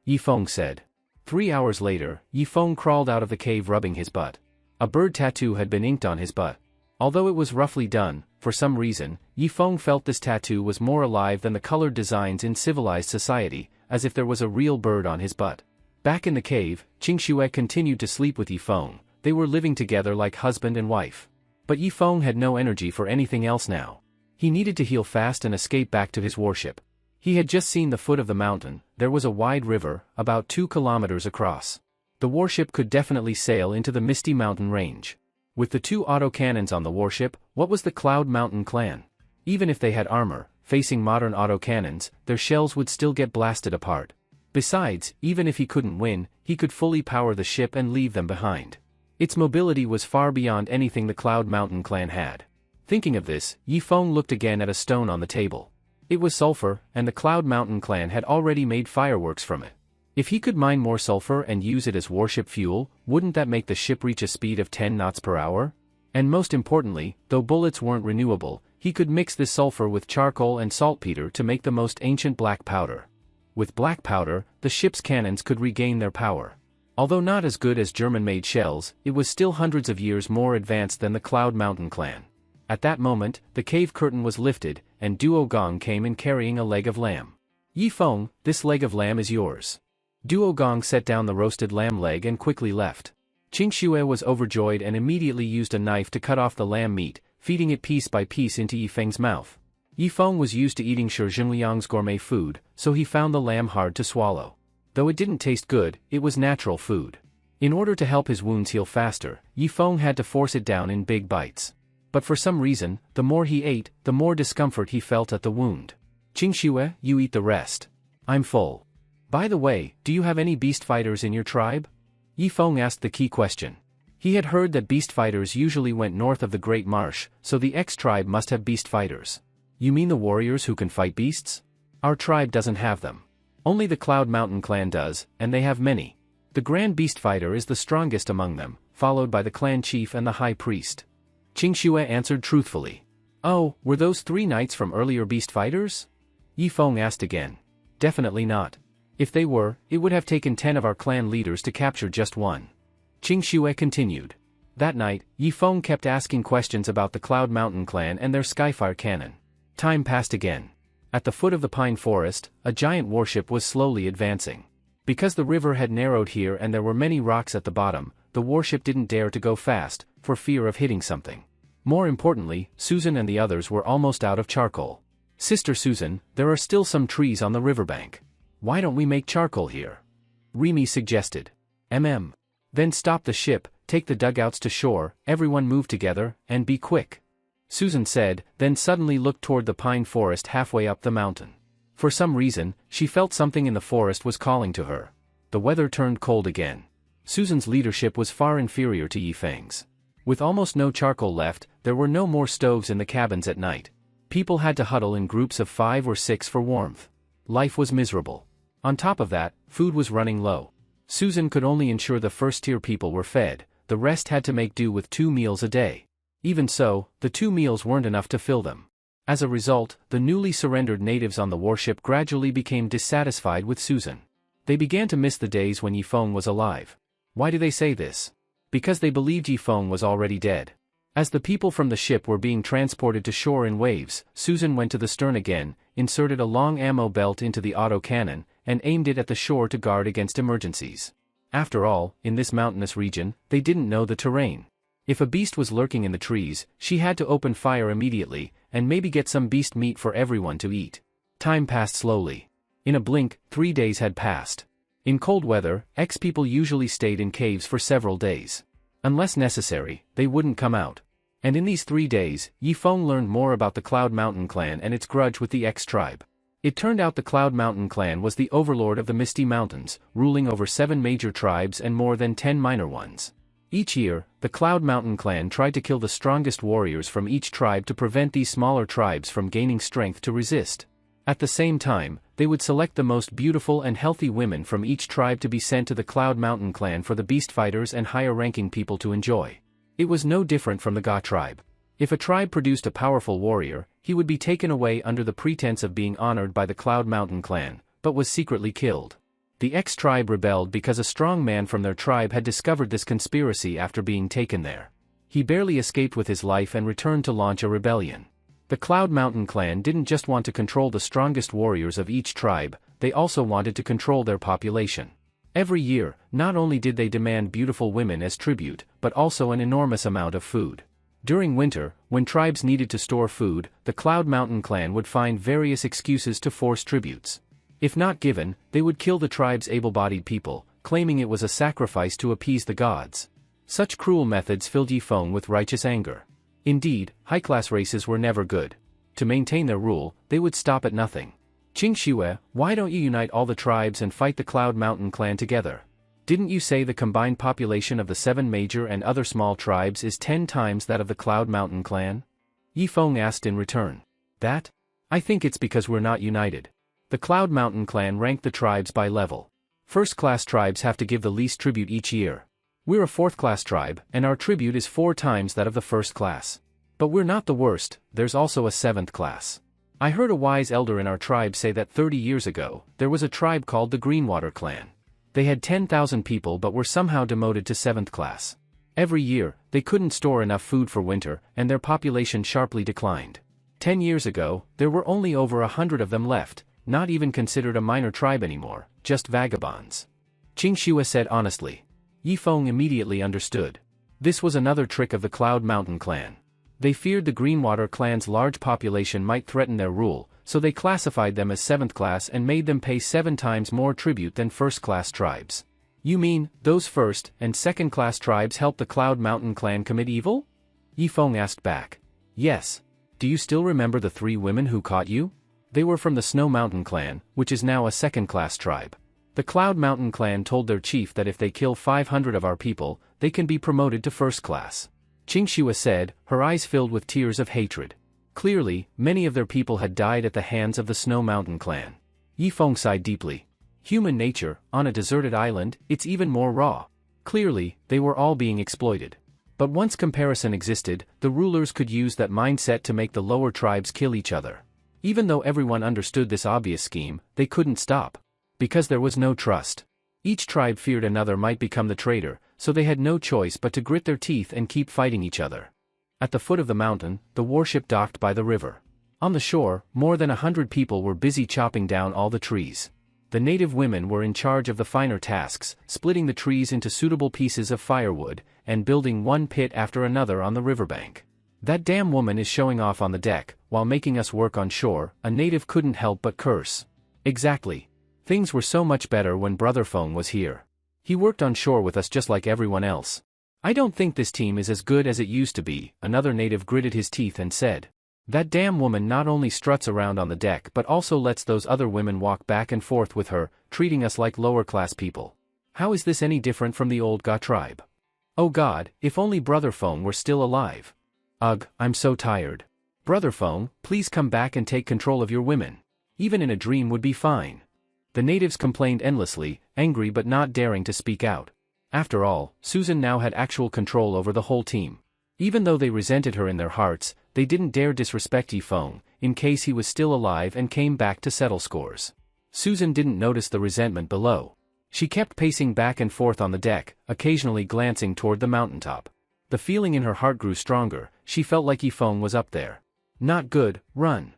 A: Yifeng said. 3 hours later, Yifeng crawled out of the cave rubbing his butt. A bird tattoo had been inked on his butt. Although it was roughly done, for some reason, Yifeng felt this tattoo was more alive than the colored designs in civilized society, as if there was a real bird on his butt. Back in the cave, Qingxue continued to sleep with Yifeng. They were living together like husband and wife. But Yifeng had no energy for anything else now. He needed to heal fast and escape back to his warship. He had just seen the foot of the mountain. There was a wide river, about 2 kilometers across. The warship could definitely sail into the misty mountain range. With the 2 autocannons on the warship, what was the Cloud Mountain clan? Even if they had armor, facing modern autocannons, their shells would still get blasted apart. Besides, even if he couldn't win, he could fully power the ship and leave them behind. Its mobility was far beyond anything the Cloud Mountain clan had. Thinking of this, Yifeng looked again at a stone on the table. It was sulfur, and the Cloud Mountain clan had already made fireworks from it. If he could mine more sulfur and use it as warship fuel, wouldn't that make the ship reach a speed of 10 knots per hour? And most importantly, though bullets weren't renewable, he could mix this sulfur with charcoal and saltpeter to make the most ancient black powder. With black powder, the ship's cannons could regain their power. Although not as good as German-made shells, it was still hundreds of years more advanced than the Cloud Mountain clan. At that moment, the cave curtain was lifted, and Duo Gong came in carrying a leg of lamb. Yifeng, this leg of lamb is yours. Duo Gong set down the roasted lamb leg and quickly left. Qingxue was overjoyed and immediately used a knife to cut off the lamb meat, feeding it piece by piece into Yifeng's mouth. Yifeng was used to eating Shi Jinliang's gourmet food, so he found the lamb hard to swallow. Though it didn't taste good, it was natural food. In order to help his wounds heal faster, Yifeng had to force it down in big bites. But for some reason, the more he ate, the more discomfort he felt at the wound. Qingxue, you eat the rest. I'm full. By the way, do you have any beast fighters in your tribe? Yifeng asked the key question. He had heard that beast fighters usually went north of the Great Marsh, so the X-tribe must have beast fighters. You mean the warriors who can fight beasts? Our tribe doesn't have them. Only the Cloud Mountain clan does, and they have many. The Grand Beast Fighter is the strongest among them, followed by the clan chief and the high priest. Qingxue answered truthfully. Oh, were those 3 knights from earlier beast fighters? Yifeng asked again. Definitely not. If they were, it would have taken 10 of our clan leaders to capture just one. Qing Shue continued. That night, Yi Feng kept asking questions about the Cloud Mountain clan and their Skyfire cannon. Time passed again. At the foot of the pine forest, a giant warship was slowly advancing. Because the river had narrowed here and there were many rocks at the bottom, the warship didn't dare to go fast, for fear of hitting something. More importantly, Susan and the others were almost out of charcoal. Sister Susan, there are still some trees on the riverbank. Why don't we make charcoal here? Remy suggested. Then stop the ship, take the dugouts to shore, everyone move together, and be quick. Susan said, then suddenly looked toward the pine forest halfway up the mountain. For some reason, she felt something in the forest was calling to her. The weather turned cold again. Susan's leadership was far inferior to Yi Feng's. With almost no charcoal left, there were no more stoves in the cabins at night. People had to huddle in groups of 5 or 6 for warmth. Life was miserable. On top of that, food was running low. Susan could only ensure the first-tier people were fed, the rest had to make do with 2 meals a day. Even so, the 2 meals weren't enough to fill them. As a result, the newly surrendered natives on the warship gradually became dissatisfied with Susan. They began to miss the days when Yi Feng was alive. Why do they say this? Because they believed Yi Feng was already dead. As the people from the ship were being transported to shore in waves, Susan went to the stern again, inserted a long ammo belt into the auto cannon, and aimed it at the shore to guard against emergencies. After all, in this mountainous region, they didn't know the terrain. If a beast was lurking in the trees, she had to open fire immediately, and maybe get some beast meat for everyone to eat. Time passed slowly. In a blink, 3 days had passed. In cold weather, ex-people usually stayed in caves for several days. Unless necessary, they wouldn't come out. And in these 3 days, Yi Feng learned more about the Cloud Mountain clan and its grudge with the X-tribe. It turned out the Cloud Mountain clan was the overlord of the Misty Mountains, ruling over 7 major tribes and more than 10 minor ones. Each year, the Cloud Mountain clan tried to kill the strongest warriors from each tribe to prevent these smaller tribes from gaining strength to resist. At the same time, they would select the most beautiful and healthy women from each tribe to be sent to the Cloud Mountain clan for the beast fighters and higher-ranking people to enjoy. It was no different from the Ga tribe. If a tribe produced a powerful warrior, he would be taken away under the pretense of being honored by the Cloud Mountain clan, but was secretly killed. The X-tribe rebelled because a strong man from their tribe had discovered this conspiracy after being taken there. He barely escaped with his life and returned to launch a rebellion. The Cloud Mountain clan didn't just want to control the strongest warriors of each tribe, they also wanted to control their population. Every year, not only did they demand beautiful women as tribute, but also an enormous amount of food. During winter, when tribes needed to store food, the Cloud Mountain clan would find various excuses to force tributes. If not given, they would kill the tribe's able-bodied people, claiming it was a sacrifice to appease the gods. Such cruel methods filled Yi Feng with righteous anger. Indeed, high-class races were never good. To maintain their rule, they would stop at nothing. Qing Shue, why don't you unite all the tribes and fight the Cloud Mountain clan together? Didn't you say the combined population of the 7 major and other small tribes is 10 times that of the Cloud Mountain clan? Yi Feng asked in return. That? I think it's because we're not united. The Cloud Mountain clan ranked the tribes by level. First-class tribes have to give the least tribute each year. We're a 4th-class tribe, and our tribute is 4 times that of the 1st class. But we're not the worst, there's also a 7th class. I heard a wise elder in our tribe say that 30 years ago, there was a tribe called the Greenwater clan. They had 10,000 people but were somehow demoted to 7th class. Every year, they couldn't store enough food for winter, and their population sharply declined. 10 years ago, there were only over 100 of them left, not even considered a minor tribe anymore, just vagabonds. Qing Shue said honestly. Yi Feng immediately understood. This was another trick of the Cloud Mountain clan. They feared the Greenwater clan's large population might threaten their rule, so they classified them as 7th class and made them pay 7 times more tribute than 1st-class tribes. You mean, those 1st and 2nd-class tribes helped the Cloud Mountain clan commit evil? Yi Feng asked back. Yes. Do you still remember the 3 women who caught you? They were from the Snow Mountain clan, which is now a 2nd-class tribe. The Cloud Mountain clan told their chief that if they kill 500 of our people, they can be promoted to 1st class. Qing Shue said, her eyes filled with tears of hatred. Clearly, many of their people had died at the hands of the Snow Mountain clan. Yi Feng sighed deeply. Human nature, on a deserted island, it's even more raw. Clearly, they were all being exploited. But once comparison existed, the rulers could use that mindset to make the lower tribes kill each other. Even though everyone understood this obvious scheme, they couldn't stop. Because there was no trust. Each tribe feared another might become the traitor, so they had no choice but to grit their teeth and keep fighting each other. At the foot of the mountain, the warship docked by the river. On the shore, more than 100 people were busy chopping down all the trees. The native women were in charge of the finer tasks, splitting the trees into suitable pieces of firewood, and building one pit after another on the riverbank. "That damn woman is showing off on the deck, while making us work on shore," a native couldn't help but curse. Exactly. Things were so much better when Brother Feng was here. He worked on shore with us just like everyone else. "I don't think this team is as good as it used to be," another native gritted his teeth and said. "That damn woman not only struts around on the deck but also lets those other women walk back and forth with her, treating us like lower-class people. How is this any different from the old Ga tribe? Oh God, if only Brother Feng were still alive. Ugh, I'm so tired. Brother Feng, please come back and take control of your women. Even in a dream would be fine." The natives complained endlessly, angry but not daring to speak out. After all, Susan now had actual control over the whole team. Even though they resented her in their hearts, they didn't dare disrespect Yi Feng, in case he was still alive and came back to settle scores. Susan didn't notice the resentment below. She kept pacing back and forth on the deck, occasionally glancing toward the mountaintop. The feeling in her heart grew stronger. She felt like Yi Feng was up there. "Not good, run."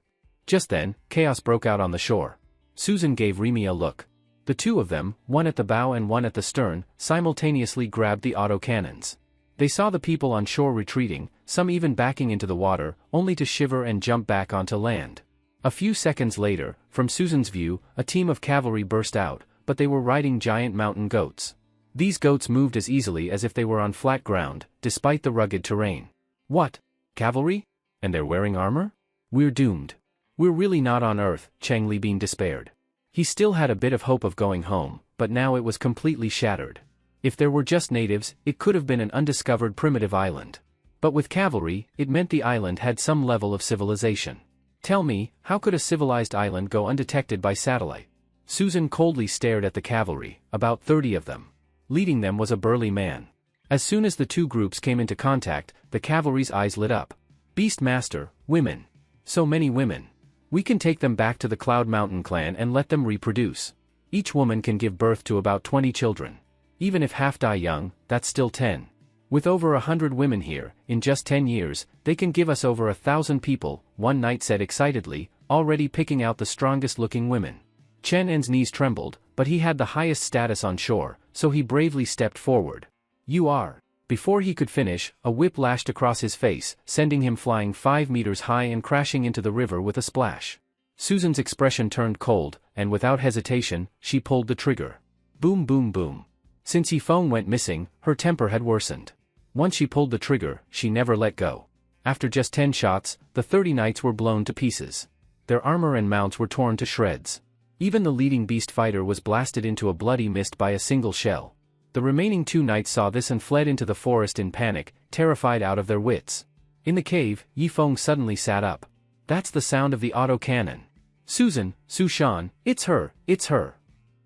A: Just then, chaos broke out on the shore. Susan gave Remy a look. The two of them, one at the bow and one at the stern, simultaneously grabbed the autocannons. They saw the people on shore retreating, some even backing into the water, only to shiver and jump back onto land. A few seconds later, from Susan's view, a team of cavalry burst out, but they were riding giant mountain goats. These goats moved as easily as if they were on flat ground, despite the rugged terrain. "What? Cavalry? And they're wearing armor? We're doomed. We're really not on Earth," Cheng Libin despaired. He still had a bit of hope of going home, but now it was completely shattered. If there were just natives, it could have been an undiscovered primitive island. But with cavalry, it meant the island had some level of civilization. Tell me, how could a civilized island go undetected by satellite? Susan coldly stared at the cavalry, about 30 of them. Leading them was a burly man. As soon as the two groups came into contact, the cavalry's eyes lit up. "Beastmaster, women. So many women. We can take them back to the Cloud Mountain clan and let them reproduce. Each woman can give birth to about 20 children. Even if half die young, that's still 10. With over 100 women here, in just 10 years, they can give us over 1,000 people," one knight said excitedly, already picking out the strongest-looking women. Chen En's knees trembled, but he had the highest status on shore, so he bravely stepped forward. "You are." Before he could finish, a whip lashed across his face, sending him flying 5 meters high and crashing into the river with a splash. Susan's expression turned cold, and without hesitation, she pulled the trigger. Boom boom boom. Since Yi Feng went missing, her temper had worsened. Once she pulled the trigger, she never let go. After just 10 shots, the 30 knights were blown to pieces. Their armor and mounts were torn to shreds. Even the leading beast fighter was blasted into a bloody mist by a single shell. The remaining 2 knights saw this and fled into the forest in panic, terrified out of their wits. In the cave, Yi Feng suddenly sat up. "That's the sound of the auto-cannon. Susan, Su Shan, it's her, it's her."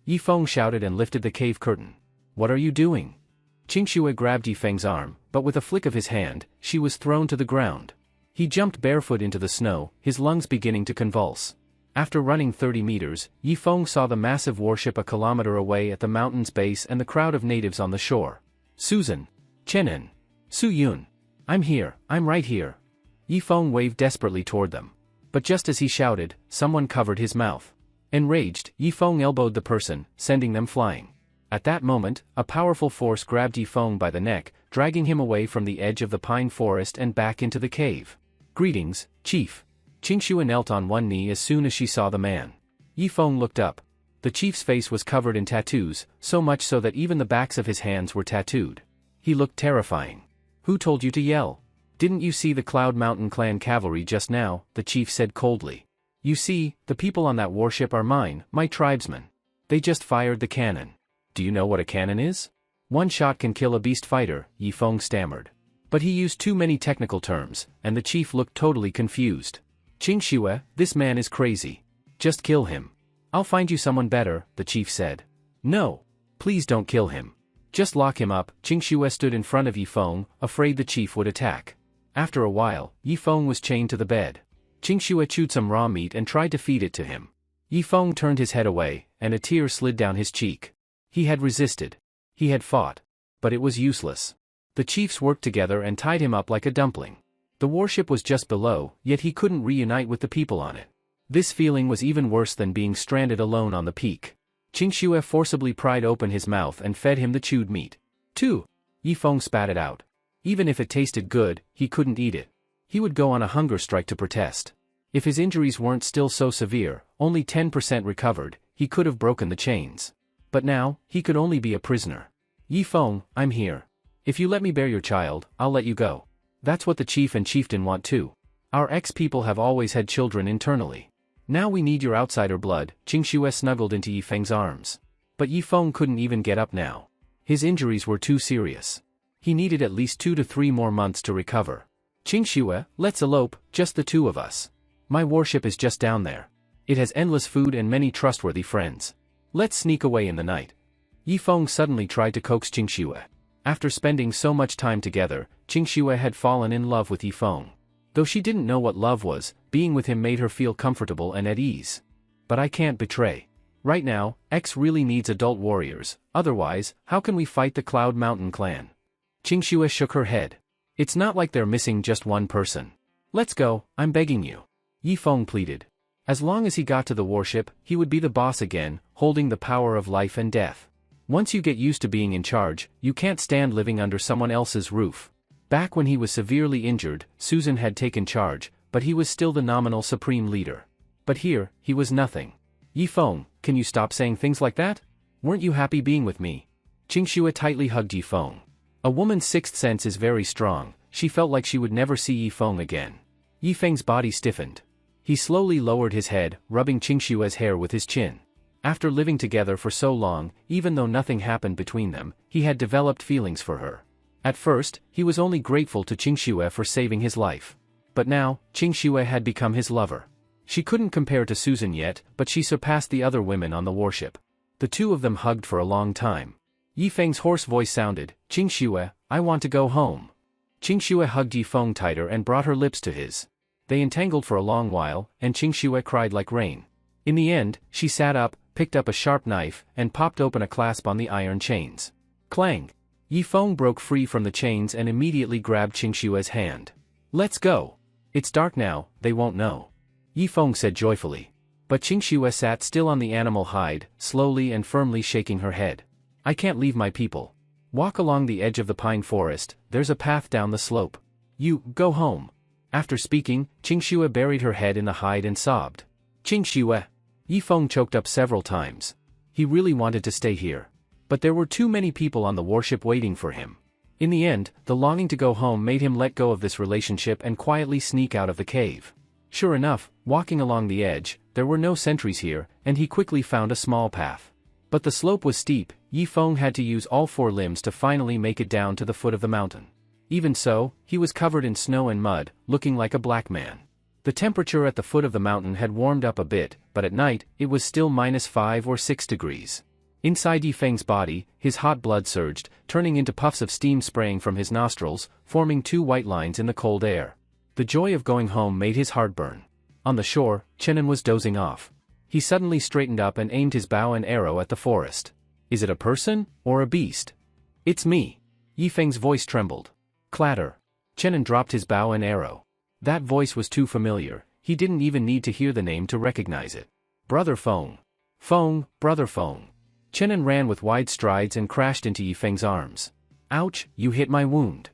A: Yi Feng shouted and lifted the cave curtain. "What are you doing?" Qingxue grabbed Yi Feng's arm, but with a flick of his hand, she was thrown to the ground. He jumped barefoot into the snow, his lungs beginning to convulse. After running 30 meters, Yi Feng saw the massive warship a kilometer away at the mountain's base and the crowd of natives on the shore. "Susan! Chenin! Su Yun! I'm here, I'm right here!" Yi Feng waved desperately toward them. But just as he shouted, someone covered his mouth. Enraged, Yi Feng elbowed the person, sending them flying. At that moment, a powerful force grabbed Yi Feng by the neck, dragging him away from the edge of the pine forest and back into the cave. "Greetings, Chief." Qingxue knelt on one knee as soon as she saw the man. Yi Feng looked up. The chief's face was covered in tattoos, so much so that even the backs of his hands were tattooed. He looked terrifying. "Who told you to yell? Didn't you see the Cloud Mountain clan cavalry just now?" the chief said coldly. "You see, the people on that warship are mine, my tribesmen. They just fired the cannon." "Do you know what a cannon is?" "One shot can kill a beast fighter," Yi Feng stammered. But he used too many technical terms, and the chief looked totally confused. "Qingxue, this man is crazy. Just kill him." "I'll find you someone better," the chief said. "No. Please don't kill him. Just lock him up." Qingxue stood in front of Yi Feng, afraid the chief would attack. After a while, Yi Feng was chained to the bed. Qingxue chewed some raw meat and tried to feed it to him. Yifeng turned his head away, and a tear slid down his cheek. He had resisted. He had fought. But it was useless. The chiefs worked together and tied him up like a dumpling. The warship was just below, yet he couldn't reunite with the people on it. This feeling was even worse than being stranded alone on the peak. Qingxue forcibly pried open his mouth and fed him the chewed meat. 2. Yifeng spat it out. Even if it tasted good, he couldn't eat it. He would go on a hunger strike to protest. If his injuries weren't still so severe, only 10% recovered, he could have broken the chains. But now, he could only be a prisoner. Yifeng, I'm here. If you let me bear your child, I'll let you go. That's what the chief and chieftain want too. Our ex-people have always had children internally. Now we need your outsider blood. Qingxue snuggled into Yifeng's arms. But Yifeng couldn't even get up now. His injuries were too serious. He needed at least 2 to 3 more months to recover. Qingxue, let's elope, just the 2 of us. My warship is just down there. It has endless food and many trustworthy friends. Let's sneak away in the night. Yifeng suddenly tried to coax Qingxue. After spending so much time together, Qingxue had fallen in love with Yifeng. Though she didn't know what love was, being with him made her feel comfortable and at ease. But I can't betray. Right now, X really needs adult warriors, otherwise, how can we fight the Cloud Mountain clan? Qingxue shook her head. It's not like they're missing just one person. Let's go, I'm begging you. Yifeng pleaded. As long as he got to the warship, he would be the boss again, holding the power of life and death. Once you get used to being in charge, you can't stand living under someone else's roof. Back when he was severely injured, Susan had taken charge, but he was still the nominal supreme leader. But here, he was nothing. Yifeng, can you stop saying things like that? Weren't you happy being with me? Qingxue tightly hugged Yifeng. A woman's sixth sense is very strong. She felt like she would never see Yifeng again. Yifeng's body stiffened. He slowly lowered his head, rubbing Qingxue's hair with his chin. After living together for so long, even though nothing happened between them, he had developed feelings for her. At first, he was only grateful to Qingxue for saving his life. But now, Qingxue had become his lover. She couldn't compare to Susan yet, but she surpassed the other women on the warship. The 2 of them hugged for a long time. Yifeng's hoarse voice sounded, Qingxue, I want to go home. Qingxue hugged Yifeng tighter and brought her lips to his. They entangled for a long while, and Qingxue cried like rain. In the end, she sat up, picked up a sharp knife, and popped open a clasp on the iron chains. Clang! Yifeng broke free from the chains and immediately grabbed Qingxue's hand. Let's go! It's dark now, they won't know. Yifeng said joyfully. But Qingxue sat still on the animal hide, slowly and firmly shaking her head. I can't leave my people. Walk along the edge of the pine forest, there's a path down the slope. You, go home. After speaking, Qingxue buried her head in the hide and sobbed. Qingxue! Yifeng choked up several times. He really wanted to stay here. But there were too many people on the warship waiting for him. In the end, the longing to go home made him let go of this relationship and quietly sneak out of the cave. Sure enough, walking along the edge, there were no sentries here, and he quickly found a small path. But the slope was steep. Yifeng had to use all 4 limbs to finally make it down to the foot of the mountain. Even so, he was covered in snow and mud, looking like a black man. The temperature at the foot of the mountain had warmed up a bit, but at night, it was still -5 or 6 degrees. Inside Yifeng's body, his hot blood surged, turning into puffs of steam spraying from his nostrils, forming 2 white lines in the cold air. The joy of going home made his heart burn. On the shore, Chenin was dozing off. He suddenly straightened up and aimed his bow and arrow at the forest. Is it a person, or a beast? It's me. Yifeng's voice trembled. Clatter. Chenin dropped his bow and arrow. That voice was too familiar, he didn't even need to hear the name to recognize it. Brother Feng. Feng, Brother Feng. Chenin ran with wide strides and crashed into Yifeng's arms. Ouch, you hit my wound.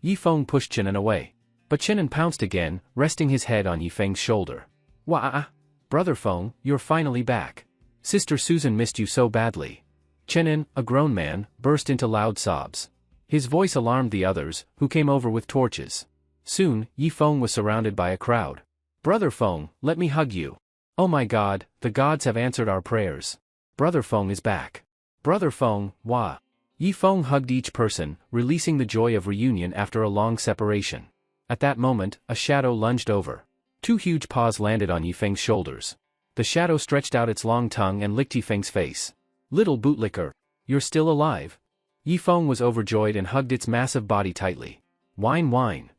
A: Yifeng pushed Chenin away. But Chenin pounced again, resting his head on Yifeng's shoulder. Wah! Brother Feng, you're finally back. Sister Susan missed you so badly. Chenin, a grown man, burst into loud sobs. His voice alarmed the others, who came over with torches. Soon, Yifeng was surrounded by a crowd. Brother Feng, let me hug you. Oh my God, the gods have answered our prayers. Brother Feng is back. Brother Feng, wah. Yifeng hugged each person, releasing the joy of reunion after a long separation. At that moment, a shadow lunged over. 2 huge paws landed on Yifeng's shoulders. The shadow stretched out its long tongue and licked Yifeng's face. Little bootlicker, you're still alive. Yifeng was overjoyed and hugged its massive body tightly. Whine whine.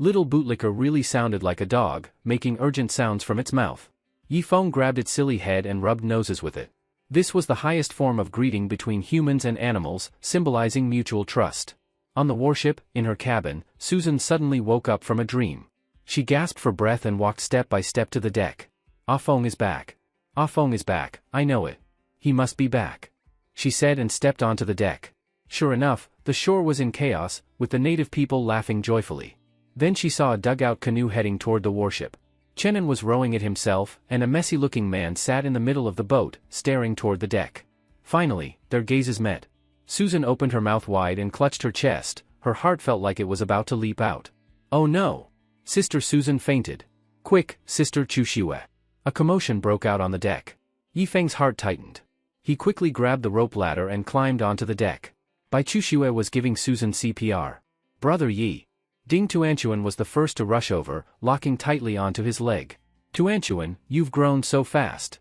A: Little bootlicker really sounded like a dog, making urgent sounds from its mouth. Yifeng grabbed its silly head and rubbed noses with it. This was the highest form of greeting between humans and animals, symbolizing mutual trust. On the warship, in her cabin, Susan suddenly woke up from a dream. She gasped for breath and walked step by step to the deck. Ah Feng is back. Ah Feng is back, I know it. He must be back, she said and stepped onto the deck. Sure enough, the shore was in chaos, with the native people laughing joyfully. Then she saw a dugout canoe heading toward the warship. Chenin was rowing it himself, and a messy-looking man sat in the middle of the boat, staring toward the deck. Finally, their gazes met. Susan opened her mouth wide and clutched her chest. Her heart felt like it was about to leap out. Oh no! Sister Susan fainted. Quick, Sister Chushue. A commotion broke out on the deck. Yifeng's heart tightened. He quickly grabbed the rope ladder and climbed onto the deck. Bai Chushue was giving Susan CPR. Brother Yi. Ding Tuanchuan was the first to rush over, locking tightly onto his leg. Tuanchuan, you've grown so fast.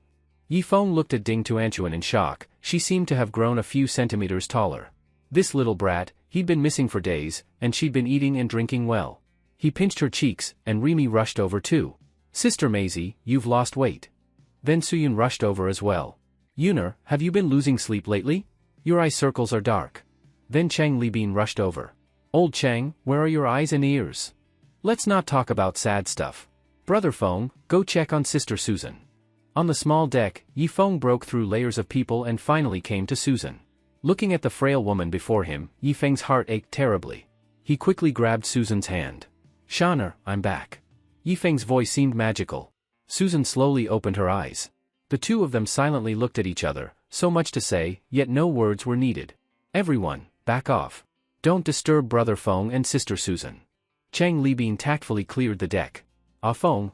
A: Yifeng looked at Ding Tuanchuan in shock. She seemed to have grown a few centimeters taller. This little brat, he'd been missing for days, and she'd been eating and drinking well. He pinched her cheeks, and Rimi rushed over too. Sister Maisie, you've lost weight. Then Suyun rushed over as well. Yuner, have you been losing sleep lately? Your eye circles are dark. Then Chang Libin rushed over. Old Chang, where are your eyes and ears? Let's not talk about sad stuff. Brother Feng, go check on Sister Susan. On the small deck, Yifeng broke through layers of people and finally came to Susan. Looking at the frail woman before him, Yifeng's heart ached terribly. He quickly grabbed Susan's hand. Shaner, I'm back. Yifeng's voice seemed magical. Susan slowly opened her eyes. The two of them silently looked at each other, so much to say, yet no words were needed. Everyone, back off. Don't disturb Brother Feng and Sister Susan. Chang Libin tactfully cleared the deck. Ah Feng,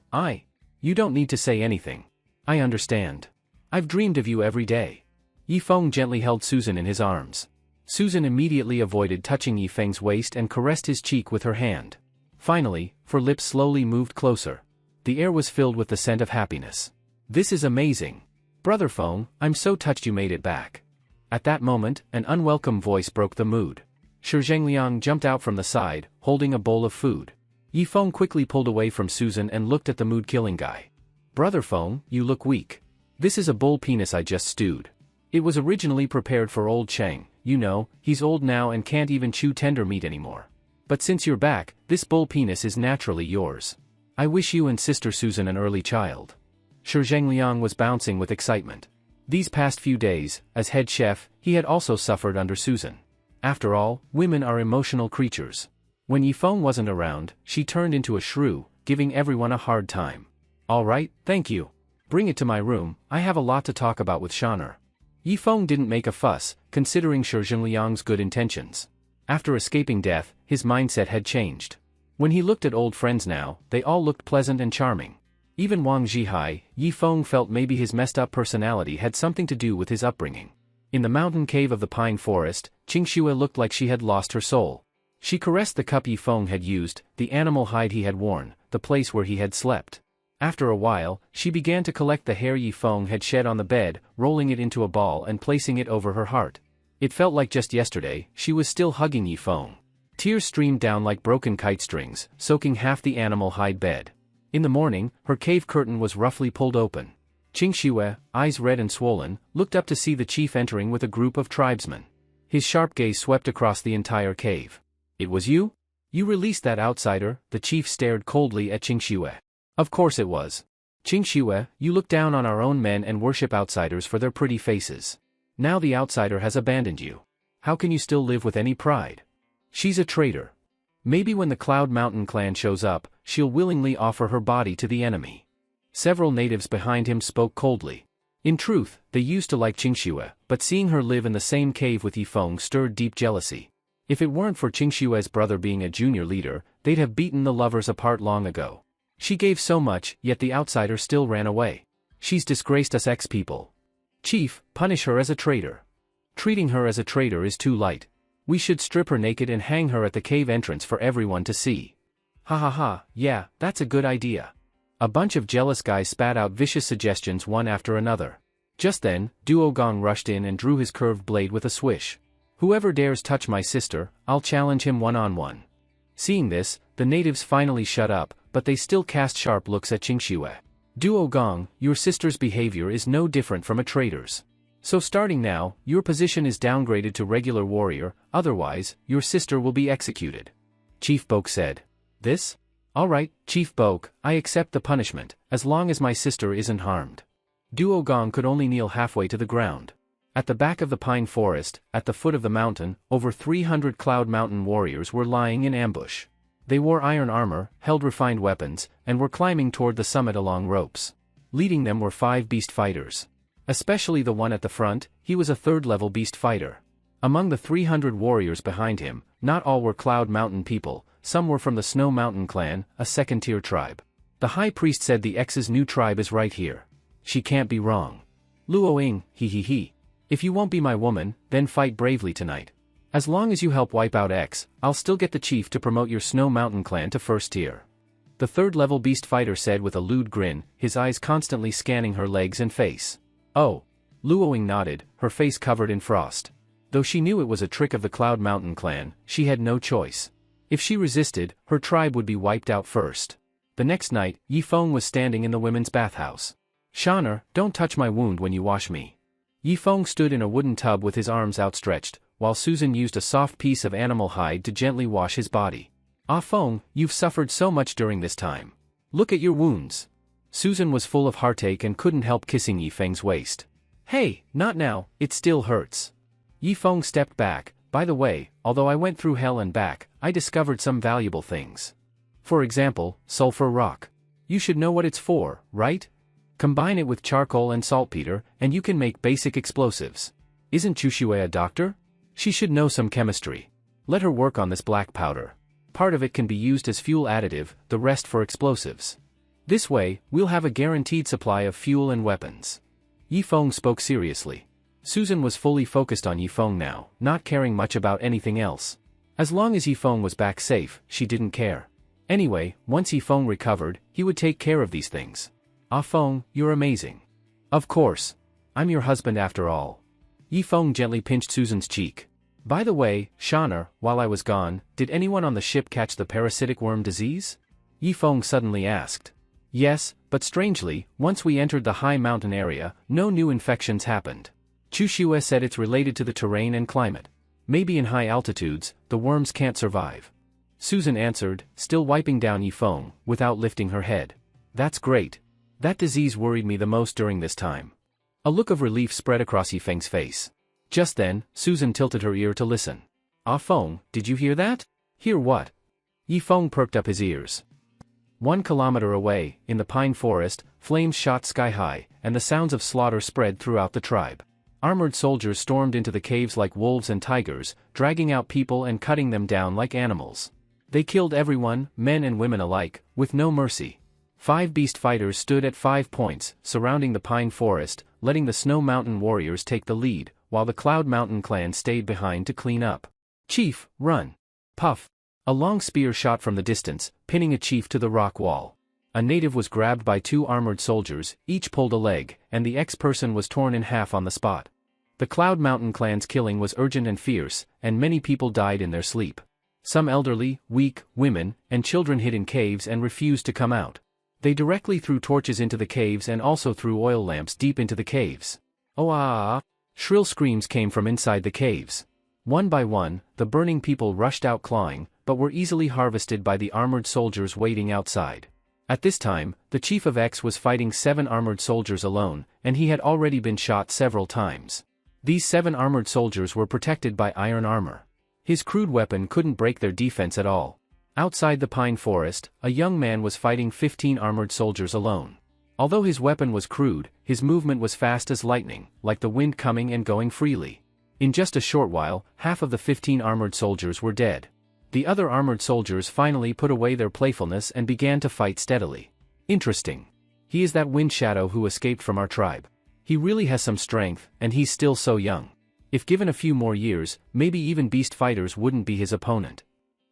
A: you don't need to say anything. I understand. I've dreamed of you every day. Yifeng gently held Susan in his arms. Susan immediately avoided touching Yifeng's waist and caressed his cheek with her hand. Finally, her lips slowly moved closer. The air was filled with the scent of happiness. This is amazing. Brother Feng, I'm so touched you made it back. At that moment, an unwelcome voice broke the mood. Shi Zhengliang jumped out from the side, holding a bowl of food. Yifeng quickly pulled away from Susan and looked at the mood-killing guy. Brother Feng, you look weak. This is a bull penis I just stewed. It was originally prepared for old Chang, you know, he's old now and can't even chew tender meat anymore. But since you're back, this bull penis is naturally yours. I wish you and Sister Susan an early child. Shi Zhengliang was bouncing with excitement. These past few days, as head chef, he had also suffered under Susan. After all, women are emotional creatures. When Yifeng wasn't around, she turned into a shrew, giving everyone a hard time. All right, thank you. Bring it to my room, I have a lot to talk about with Shaner. Yifeng didn't make a fuss, considering Shi Zhengliang's good intentions. After escaping death, his mindset had changed. When he looked at old friends now, they all looked pleasant and charming. Even Wang Zhihai, Yifeng felt maybe his messed-up personality had something to do with his upbringing. In the mountain cave of the pine forest, Qingxue looked like she had lost her soul. She caressed the cup Yifeng had used, the animal hide he had worn, the place where he had slept. After a while, she began to collect the hair Yifeng had shed on the bed, rolling it into a ball and placing it over her heart. It felt like just yesterday, she was still hugging Yifeng. Tears streamed down like broken kite strings, soaking half the animal hide bed. In the morning, her cave curtain was roughly pulled open. Qingxue, eyes red and swollen, looked up to see the chief entering with a group of tribesmen. His sharp gaze swept across the entire cave. It was you? You released that outsider? The chief stared coldly at Qingxue. Of course it was. Qingxue, you look down on our own men and worship outsiders for their pretty faces. Now the outsider has abandoned you. How can you still live with any pride? She's a traitor. Maybe when the Cloud Mountain clan shows up, she'll willingly offer her body to the enemy. Several natives behind him spoke coldly. In truth, they used to like Qingxue, but seeing her live in the same cave with Yifeng stirred deep jealousy. If it weren't for Qingxue's brother being a junior leader, they'd have beaten the lovers apart long ago. She gave so much, yet the outsider still ran away. She's disgraced us ex-people. Chief, punish her as a traitor. Treating her as a traitor is too light. We should strip her naked and hang her at the cave entrance for everyone to see. Ha ha ha, yeah, that's a good idea. A bunch of jealous guys spat out vicious suggestions one after another. Just then, Duo Gong rushed in and drew his curved blade with a swish. Whoever dares touch my sister, I'll challenge him one-on-one. Seeing this, The natives finally shut up, but they still cast sharp looks at Qingxue. Duo Gong, your sister's behavior is no different from a traitor's. So starting now, your position is downgraded to regular warrior, otherwise, your sister will be executed. Chief Bok said. This? Alright, Chief Bok, I accept the punishment, as long as my sister isn't harmed. Duo Gong could only kneel halfway to the ground. At the back of the pine forest, at the foot of the mountain, over 300 Cloud Mountain warriors were lying in ambush. They wore iron armor, held refined weapons, and were climbing toward the summit along ropes. Leading them were 5 beast fighters. Especially the one at the front, he was a third-level beast fighter. Among the 300 warriors behind him, not all were Cloud Mountain people, some were from the Snow Mountain clan, a second-tier tribe. The high priest said the X's new tribe is right here. She can't be wrong. Luoying, he. If you won't be my woman, then fight bravely tonight. As long as you help wipe out X, I'll still get the chief to promote your Snow Mountain clan to first tier. The third-level beast fighter said with a lewd grin, his eyes constantly scanning her legs and face. Oh. Luoying nodded, her face covered in frost. Though she knew it was a trick of the Cloud Mountain clan, she had no choice. If she resisted, her tribe would be wiped out first. The next night, Yifeng was standing in the women's bathhouse. Shaner, don't touch my wound when you wash me. Yifeng stood in a wooden tub with his arms outstretched, while Susan used a soft piece of animal hide to gently wash his body. Ah Feng, you've suffered so much during this time. Look at your wounds. Susan was full of heartache and couldn't help kissing Yifeng's waist. Hey, not now, it still hurts. Yifeng stepped back. By the way, although I went through hell and back, I discovered some valuable things. For example, sulfur rock. You should know what it's for, right? Combine it with charcoal and saltpeter, and you can make basic explosives. Isn't Chushue a doctor? She should know some chemistry. Let her work on this black powder. Part of it can be used as fuel additive, the rest for explosives. This way, we'll have a guaranteed supply of fuel and weapons. Yifeng spoke seriously. Susan was fully focused on Yifeng now, not caring much about anything else. As long as Yifeng was back safe, she didn't care. Anyway, once Yifeng recovered, he would take care of these things. Ah Feng, you're amazing. Of course. I'm your husband after all. Yifeng gently pinched Susan's cheek. By the way, Shaner, while I was gone, did anyone on the ship catch the parasitic worm disease? Yifeng suddenly asked. Yes, but strangely, once we entered the high mountain area, no new infections happened. Chushue said it's related to the terrain and climate. Maybe in high altitudes, the worms can't survive. Susan answered, still wiping down Yifeng, without lifting her head. That's great. That disease worried me the most during this time. A look of relief spread across Yifeng's face. Just then, Susan tilted her ear to listen. Ah Feng, did you hear that? Hear what? Yifeng perked up his ears. 1 kilometer away, in the pine forest, flames shot sky high, and the sounds of slaughter spread throughout the tribe. Armored soldiers stormed into the caves like wolves and tigers, dragging out people and cutting them down like animals. They killed everyone, men and women alike, with no mercy. 5 beast fighters stood at 5 points, surrounding the pine forest, letting the Snow Mountain warriors take the lead, while the Cloud Mountain clan stayed behind to clean up. Chief, run! Puff! A long spear shot from the distance, pinning a chief to the rock wall. A native was grabbed by 2 armored soldiers, each pulled a leg, and the ex-person was torn in half on the spot. The Cloud Mountain clan's killing was urgent and fierce, and many people died in their sleep. Some elderly, weak, women, and children hid in caves and refused to come out. They directly threw torches into the caves and also threw oil lamps deep into the caves. Oh ah! Shrill screams came from inside the caves. One by one, the burning people rushed out clawing, but were easily harvested by the armored soldiers waiting outside. At this time, the chief of X was fighting 7 armored soldiers alone, and he had already been shot several times. These 7 armored soldiers were protected by iron armor. His crude weapon couldn't break their defense at all. Outside the pine forest, a young man was fighting 15 armored soldiers alone. Although his weapon was crude, his movement was fast as lightning, like the wind coming and going freely. In just a short while, half of the 15 armored soldiers were dead. The other armored soldiers finally put away their playfulness and began to fight steadily. Interesting. He is that wind shadow who escaped from our tribe. He really has some strength, and he's still so young. If given a few more years, maybe even beast fighters wouldn't be his opponent.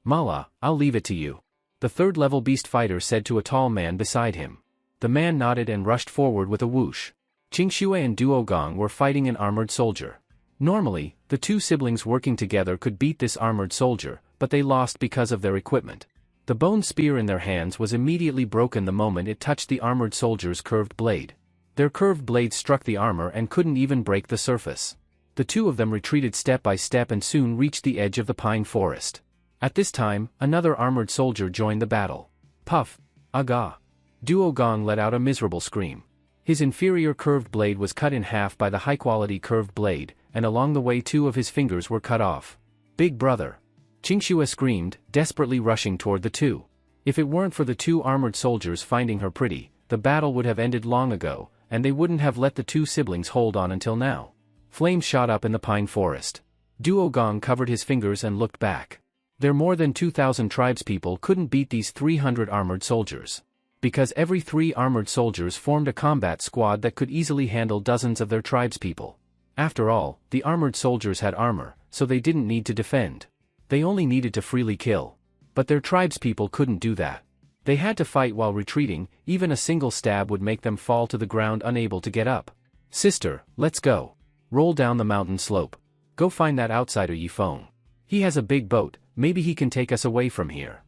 A: Mala, I'll leave it to you. The 3rd-level beast fighter said to a tall man beside him. The man nodded and rushed forward with a whoosh. Qingxue and Duo Gong were fighting an armored soldier. Normally, the 2 siblings working together could beat this armored soldier, but they lost because of their equipment. The bone spear in their hands was immediately broken the moment it touched the armored soldier's curved blade. Their curved blade struck the armor and couldn't even break the surface. The two of them retreated step by step and soon reached the edge of the pine forest. At this time, another armored soldier joined the battle. Puff! Aga! Duogong let out a miserable scream. His inferior curved blade was cut in half by the high-quality curved blade, and along the way 2 of his fingers were cut off. Big brother! Qingxue screamed, desperately rushing toward the two. If it weren't for the 2 armored soldiers finding her pretty, the battle would have ended long ago, and they wouldn't have let the 2 siblings hold on until now. Flames shot up in the pine forest. Duogong covered his fingers and looked back. Their more than 2,000 tribespeople couldn't beat these 300 armored soldiers. Because every 3 armored soldiers formed a combat squad that could easily handle dozens of their tribespeople. After all, the armored soldiers had armor, so they didn't need to defend. They only needed to freely kill. But their tribespeople couldn't do that. They had to fight while retreating. Even a single stab would make them fall to the ground unable to get up. Sister, let's go. Roll down the mountain slope. Go find that outsider Yifeng. He has a big boat, maybe he can take us away from here.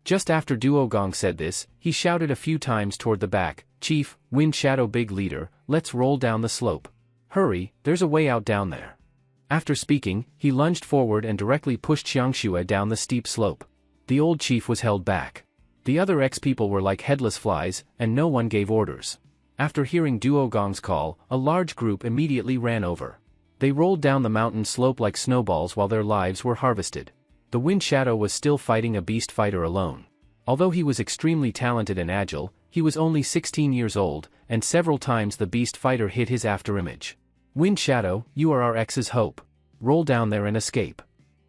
A: Just after Duogong said this, he shouted a few times toward the back, Chief, Wind Shadow Big Leader, let's roll down the slope. Hurry, there's a way out down there. After speaking, he lunged forward and directly pushed Qiangxue down the steep slope. The old chief was held back. The other ex-people were like headless flies, and no one gave orders. After hearing Duogong's call, a large group immediately ran over. They rolled down the mountain slope like snowballs while their lives were harvested. The Wind Shadow was still fighting a beast fighter alone. Although he was extremely talented and agile, he was only 16 years old, and several times the beast fighter hit his afterimage. Wind Shadow, you are our ex's hope. Roll down there and escape.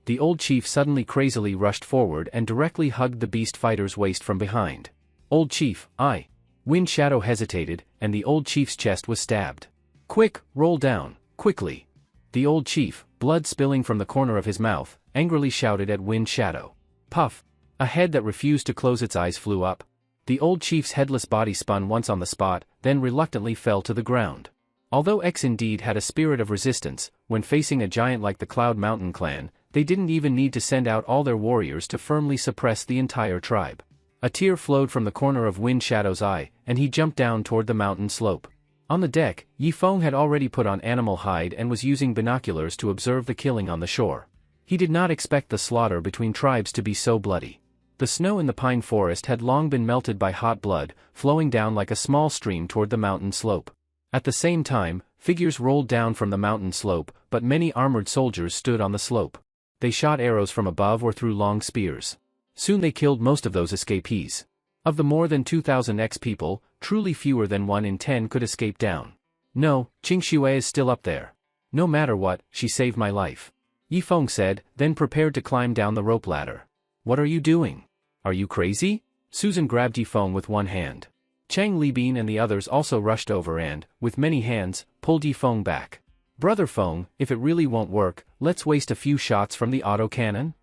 A: The old chief suddenly crazily rushed forward and directly hugged the beast fighter's waist from behind. Old chief, I. Wind Shadow hesitated, and the old chief's chest was stabbed. Quick, roll down, quickly. The old chief, blood spilling from the corner of his mouth, angrily shouted at Wind Shadow. Puff! A head that refused to close its eyes flew up. The old chief's headless body spun once on the spot, then reluctantly fell to the ground. Although X indeed had a spirit of resistance, when facing a giant like the Cloud Mountain clan, they didn't even need to send out all their warriors to firmly suppress the entire tribe. A tear flowed from the corner of Wind Shadow's eye, and he jumped down toward the mountain slope. On the deck, Yifeng had already put on animal hide and was using binoculars to observe the killing on the shore. He did not expect the slaughter between tribes to be so bloody. The snow in the pine forest had long been melted by hot blood, flowing down like a small stream toward the mountain slope. At the same time, figures rolled down from the mountain slope, but many armored soldiers stood on the slope. They shot arrows from above or threw long spears. Soon they killed most of those escapees. Of the more than 2,000 ex-people, truly fewer than 1 in 10 could escape down. No, Qingxue is still up there. No matter what, she saved my life. Yifeng said, then prepared to climb down the rope ladder. What are you doing? Are you crazy? Susan grabbed Yifeng with one hand. Chang Libin and the others also rushed over and, with many hands, pulled Yifeng back. Brother Feng, if it really won't work, let's waste a few shots from the autocannon?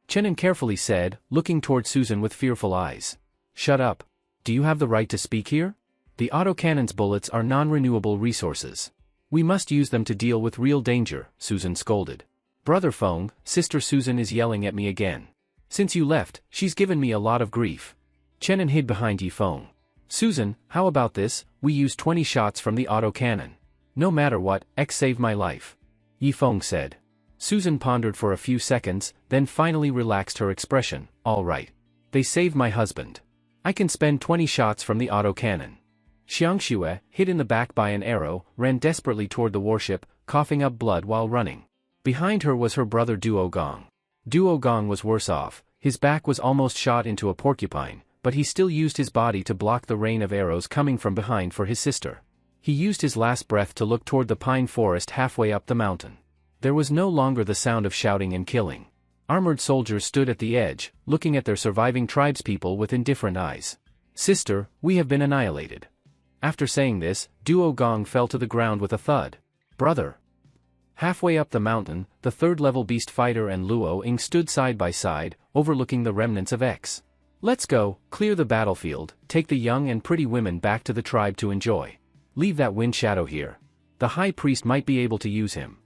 A: Chenin carefully said, looking toward Susan with fearful eyes. Shut up. Do you have the right to speak here? The autocannon's bullets are non-renewable resources. We must use them to deal with real danger, Susan scolded. Brother Feng, Sister Susan is yelling at me again. Since you left, she's given me a lot of grief. Chenin hid behind Yifeng. Susan, how about this, we use 20 shots from the autocannon. No matter what, X saved my life. Yifeng said. Susan pondered for a few seconds, then finally relaxed her expression. All right. They saved my husband. I can spend 20 shots from the autocannon. Qiangxue, hit in the back by an arrow, ran desperately toward the warship, coughing up blood while running. Behind her was her brother Duogong. Duogong was worse off. His back was almost shot into a porcupine, but he still used his body to block the rain of arrows coming from behind for his sister. He used his last breath to look toward the pine forest halfway up the mountain. There was no longer the sound of shouting and killing. Armored soldiers stood at the edge, looking at their surviving tribespeople with indifferent eyes. Sister, we have been annihilated. After saying this, Duogong fell to the ground with a thud. Brother. Halfway up the mountain, the third-level beast fighter and Luo Ying stood side by side, overlooking the remnants of X. Let's go, clear the battlefield, take the young and pretty women back to the tribe to enjoy. Leave that Wind Shadow here. The high priest might be able to use him.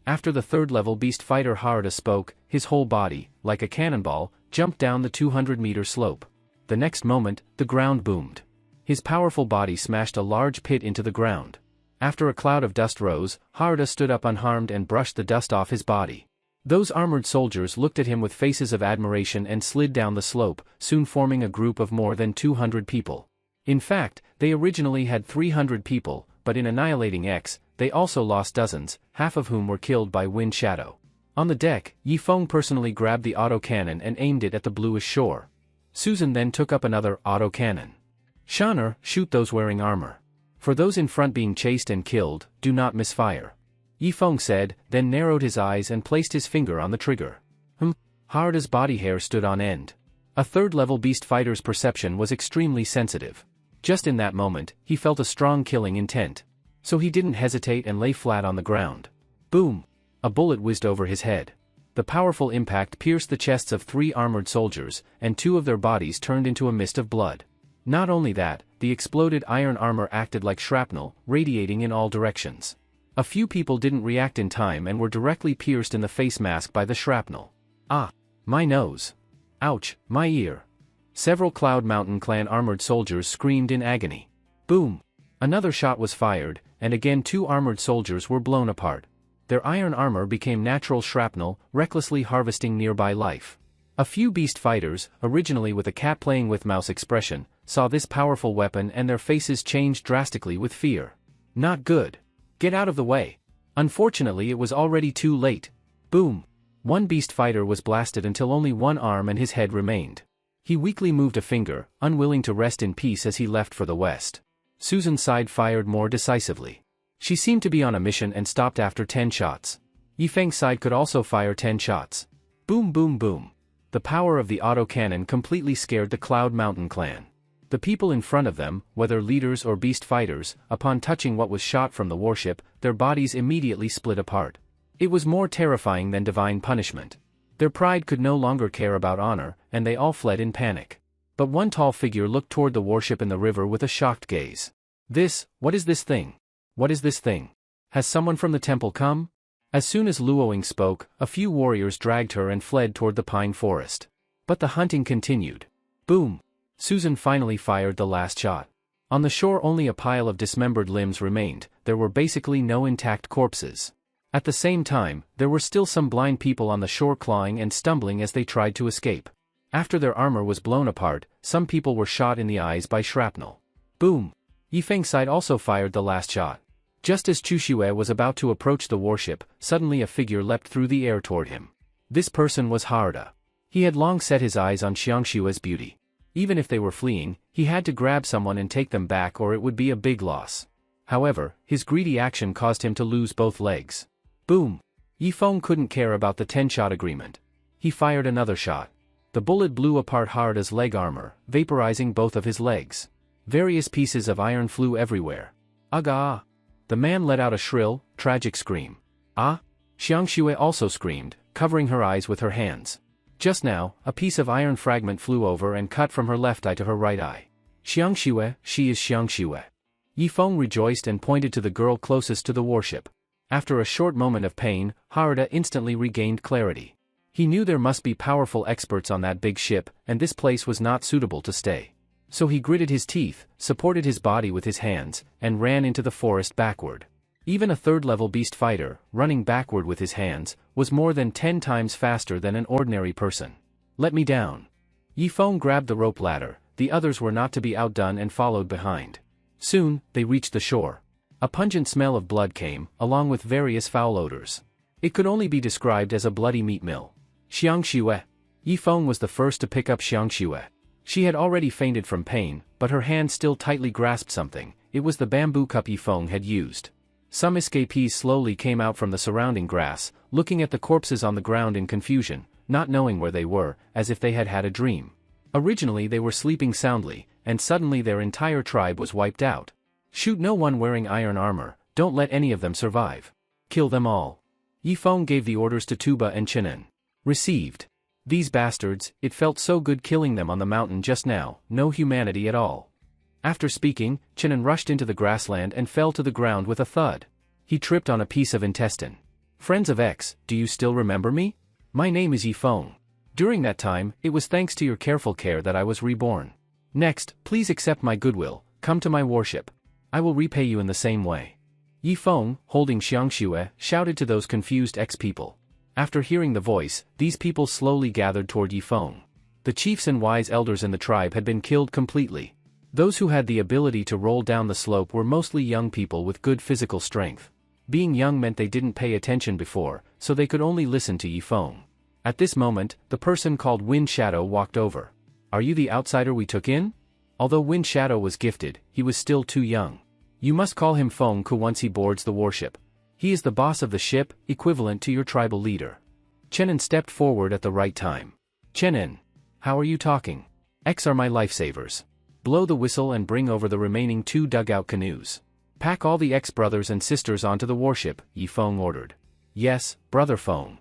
A: After the third-level beast fighter Harada spoke, his whole body, like a cannonball, jumped down the 200-meter slope. The next moment, the ground boomed. His powerful body smashed a large pit into the ground. After a cloud of dust rose, Haruta stood up unharmed and brushed the dust off his body. Those armored soldiers looked at him with faces of admiration and slid down the slope, soon forming a group of more than 200 people. In fact, they originally had 300 people, but in annihilating X, they also lost dozens, half of whom were killed by wind shadow. On the deck, Yifeng personally grabbed the autocannon and aimed it at the bluish shore. Susan then took up another autocannon. Shaner, shoot those wearing armor. For those in front being chased and killed, do not misfire. Yifeng said, then narrowed his eyes and placed his finger on the trigger. Haruta's body hair stood on end. A third-level beast fighter's perception was extremely sensitive. Just in that moment, he felt a strong killing intent. So he didn't hesitate and lay flat on the ground. Boom! A bullet whizzed over his head. The powerful impact pierced the chests of 3 armored soldiers, and 2 of their bodies turned into a mist of blood. Not only that, the exploded iron armor acted like shrapnel, radiating in all directions. A few people didn't react in time and were directly pierced in the face mask by the shrapnel. Ah! My nose! Ouch, my ear! Several Cloud Mountain clan armored soldiers screamed in agony. Boom! Another shot was fired, and again 2 armored soldiers were blown apart. Their iron armor became natural shrapnel, recklessly harvesting nearby life. A few beast fighters, originally with a cat-playing-with-mouse expression, saw this powerful weapon and their faces changed drastically with fear. Not good. Get out of the way. Unfortunately, it was already too late. Boom! One beast fighter was blasted until only one arm and his head remained. He weakly moved a finger, unwilling to rest in peace as he left for the west. Susan's side fired more decisively. She seemed to be on a mission and stopped after 10 shots. Yifeng's side could also fire 10 shots. Boom boom boom. The power of the autocannon completely scared the Cloud Mountain clan. The people in front of them, whether leaders or beast fighters, upon touching what was shot from the warship, their bodies immediately split apart. It was more terrifying than divine punishment. Their pride could no longer care about honor, and they all fled in panic. But one tall figure looked toward the warship in the river with a shocked gaze. What is this thing? What is this thing? Has someone from the temple come? As soon as Luoying spoke, a few warriors dragged her and fled toward the pine forest. But the hunting continued. Boom! Susan finally fired the last shot. On the shore only a pile of dismembered limbs remained, there were basically no intact corpses. At the same time, there were still some blind people on the shore clawing and stumbling as they tried to escape. After their armor was blown apart, some people were shot in the eyes by shrapnel. Boom! Yifeng's side also fired the last shot. Just as Chushue was about to approach the warship, suddenly a figure leapt through the air toward him. This person was Haruta. He had long set his eyes on Xiangshue's beauty. Even if they were fleeing, he had to grab someone and take them back or it would be a big loss. However, his greedy action caused him to lose both legs. Boom! Yifeng couldn't care about the 10-shot agreement. He fired another shot. The bullet blew apart Haruta's leg armor, vaporizing both of his legs. Various pieces of iron flew everywhere. Aga! The man let out a shrill, tragic scream. Ah! Xiangxue also screamed, covering her eyes with her hands. Just now, a piece of iron fragment flew over and cut from her left eye to her right eye. Xiangxue, she is Xiangxue. Yifeng rejoiced and pointed to the girl closest to the warship. After a short moment of pain, Haruta instantly regained clarity. He knew there must be powerful experts on that big ship, and this place was not suitable to stay. So he gritted his teeth, supported his body with his hands, and ran into the forest backward. Even a third-level beast fighter, running backward with his hands, was more than 10 times faster than an ordinary person. Let me down. Yifeng grabbed the rope ladder, the others were not to be outdone and followed behind. Soon, they reached the shore. A pungent smell of blood came, along with various foul odors. It could only be described as a bloody meat mill. Xiangxue. Yifeng was the first to pick up Xiangxue. She had already fainted from pain, but her hand still tightly grasped something. It was the bamboo cup Yifeng had used. Some escapees slowly came out from the surrounding grass, looking at the corpses on the ground in confusion, not knowing where they were, as if they had had a dream. Originally they were sleeping soundly, and suddenly their entire tribe was wiped out. Shoot no one wearing iron armor, don't let any of them survive. Kill them all. Yifeng gave the orders to Tuba and Chinen. Received. These bastards, it felt so good killing them on the mountain just now, no humanity at all. After speaking, Chinen rushed into the grassland and fell to the ground with a thud. He tripped on a piece of intestine. Friends of X, do you still remember me? My name is Yifeng. During that time, it was thanks to your careful care that I was reborn. Next, please accept my goodwill, come to my worship. I will repay you in the same way. Yi Feng, holding Xiangxue, shouted to those confused ex-people. After hearing the voice, these people slowly gathered toward Yi Feng. The chiefs and wise elders in the tribe had been killed completely. Those who had the ability to roll down the slope were mostly young people with good physical strength. Being young meant they didn't pay attention before, so they could only listen to Yi Feng. At this moment, the person called Wind Shadow walked over. Are you the outsider we took in? Although Wind Shadow was gifted, he was still too young. You must call him Feng Ku once he boards the warship. He is the boss of the ship, equivalent to your tribal leader. Chenin stepped forward at the right time. Chenin. How are you talking? X are my lifesavers. Blow the whistle and bring over the remaining 2 dugout canoes. Pack all the ex-brothers and sisters onto the warship, Yi Feng ordered. Yes, Brother Feng.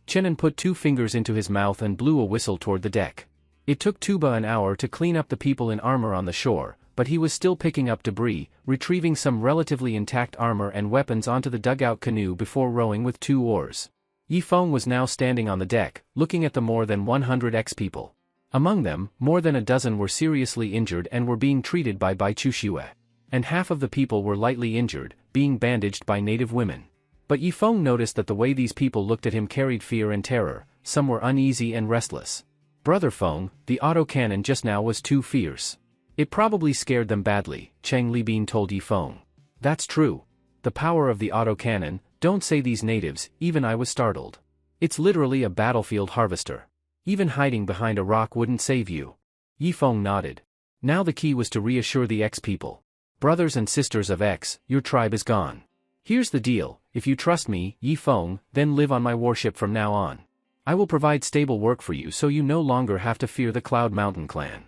A: Chenin put 2 fingers into his mouth and blew a whistle toward the deck. It took Tuba an hour to clean up the people in armor on the shore, but he was still picking up debris, retrieving some relatively intact armor and weapons onto the dugout canoe before rowing with 2 oars. Yi Feng was now standing on the deck, looking at the more than 100 ex-people. Among them, more than a dozen were seriously injured and were being treated by Bai Chuxue. And half of the people were lightly injured, being bandaged by native women. But Yi Feng noticed that the way these people looked at him carried fear and terror, some were uneasy and restless. Brother Feng, the autocannon just now was too fierce. It probably scared them badly, Cheng Libin told Yi Feng. That's true. The power of the autocannon, don't say these natives, even I was startled. It's literally a battlefield harvester. Even hiding behind a rock wouldn't save you. Yi Feng nodded. Now the key was to reassure the X-people. Brothers and sisters of X, your tribe is gone. Here's the deal, if you trust me, Yi Feng, then live on my warship from now on. I will provide stable work for you so you no longer have to fear the Cloud Mountain clan.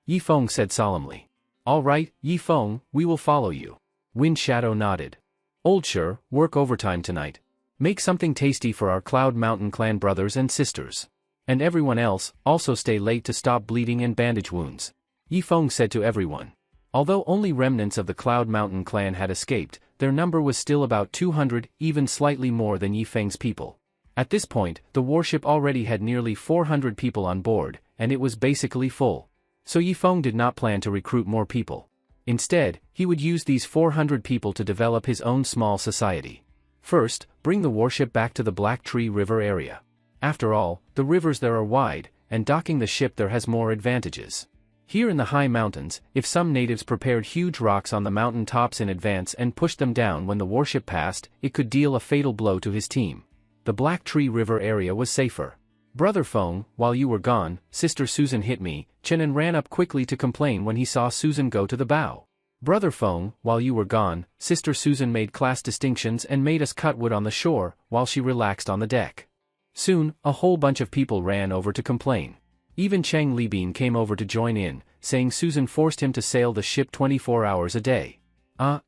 A: Yi Feng said solemnly. All right, Yi Feng, we will follow you. Wind Shadow nodded. Old Sure, work overtime tonight. Make something tasty for our Cloud Mountain clan brothers and sisters. And everyone else, also stay late to stop bleeding and bandage wounds. Yi Feng said to everyone. Although only remnants of the Cloud Mountain clan had escaped, their number was still about 200, even slightly more than Yi Feng's people. At this point, the warship already had nearly 400 people on board, and it was basically full. So Yi Feng did not plan to recruit more people. Instead, he would use these 400 people to develop his own small society. First, bring the warship back to the Black Tree River area. After all, the rivers there are wide, and docking the ship there has more advantages. Here in the high mountains, if some natives prepared huge rocks on the mountain tops in advance and pushed them down when the warship passed, it could deal a fatal blow to his team. The Black Tree River area was safer. Brother Feng, while you were gone, Sister Susan hit me, Chenin ran up quickly to complain when he saw Susan go to the bow. Brother Feng, while you were gone, Sister Susan made class distinctions and made us cut wood on the shore, while she relaxed on the deck. Soon, a whole bunch of people ran over to complain. Even Cheng Libin came over to join in, saying Susan forced him to sail the ship 24 hours a day.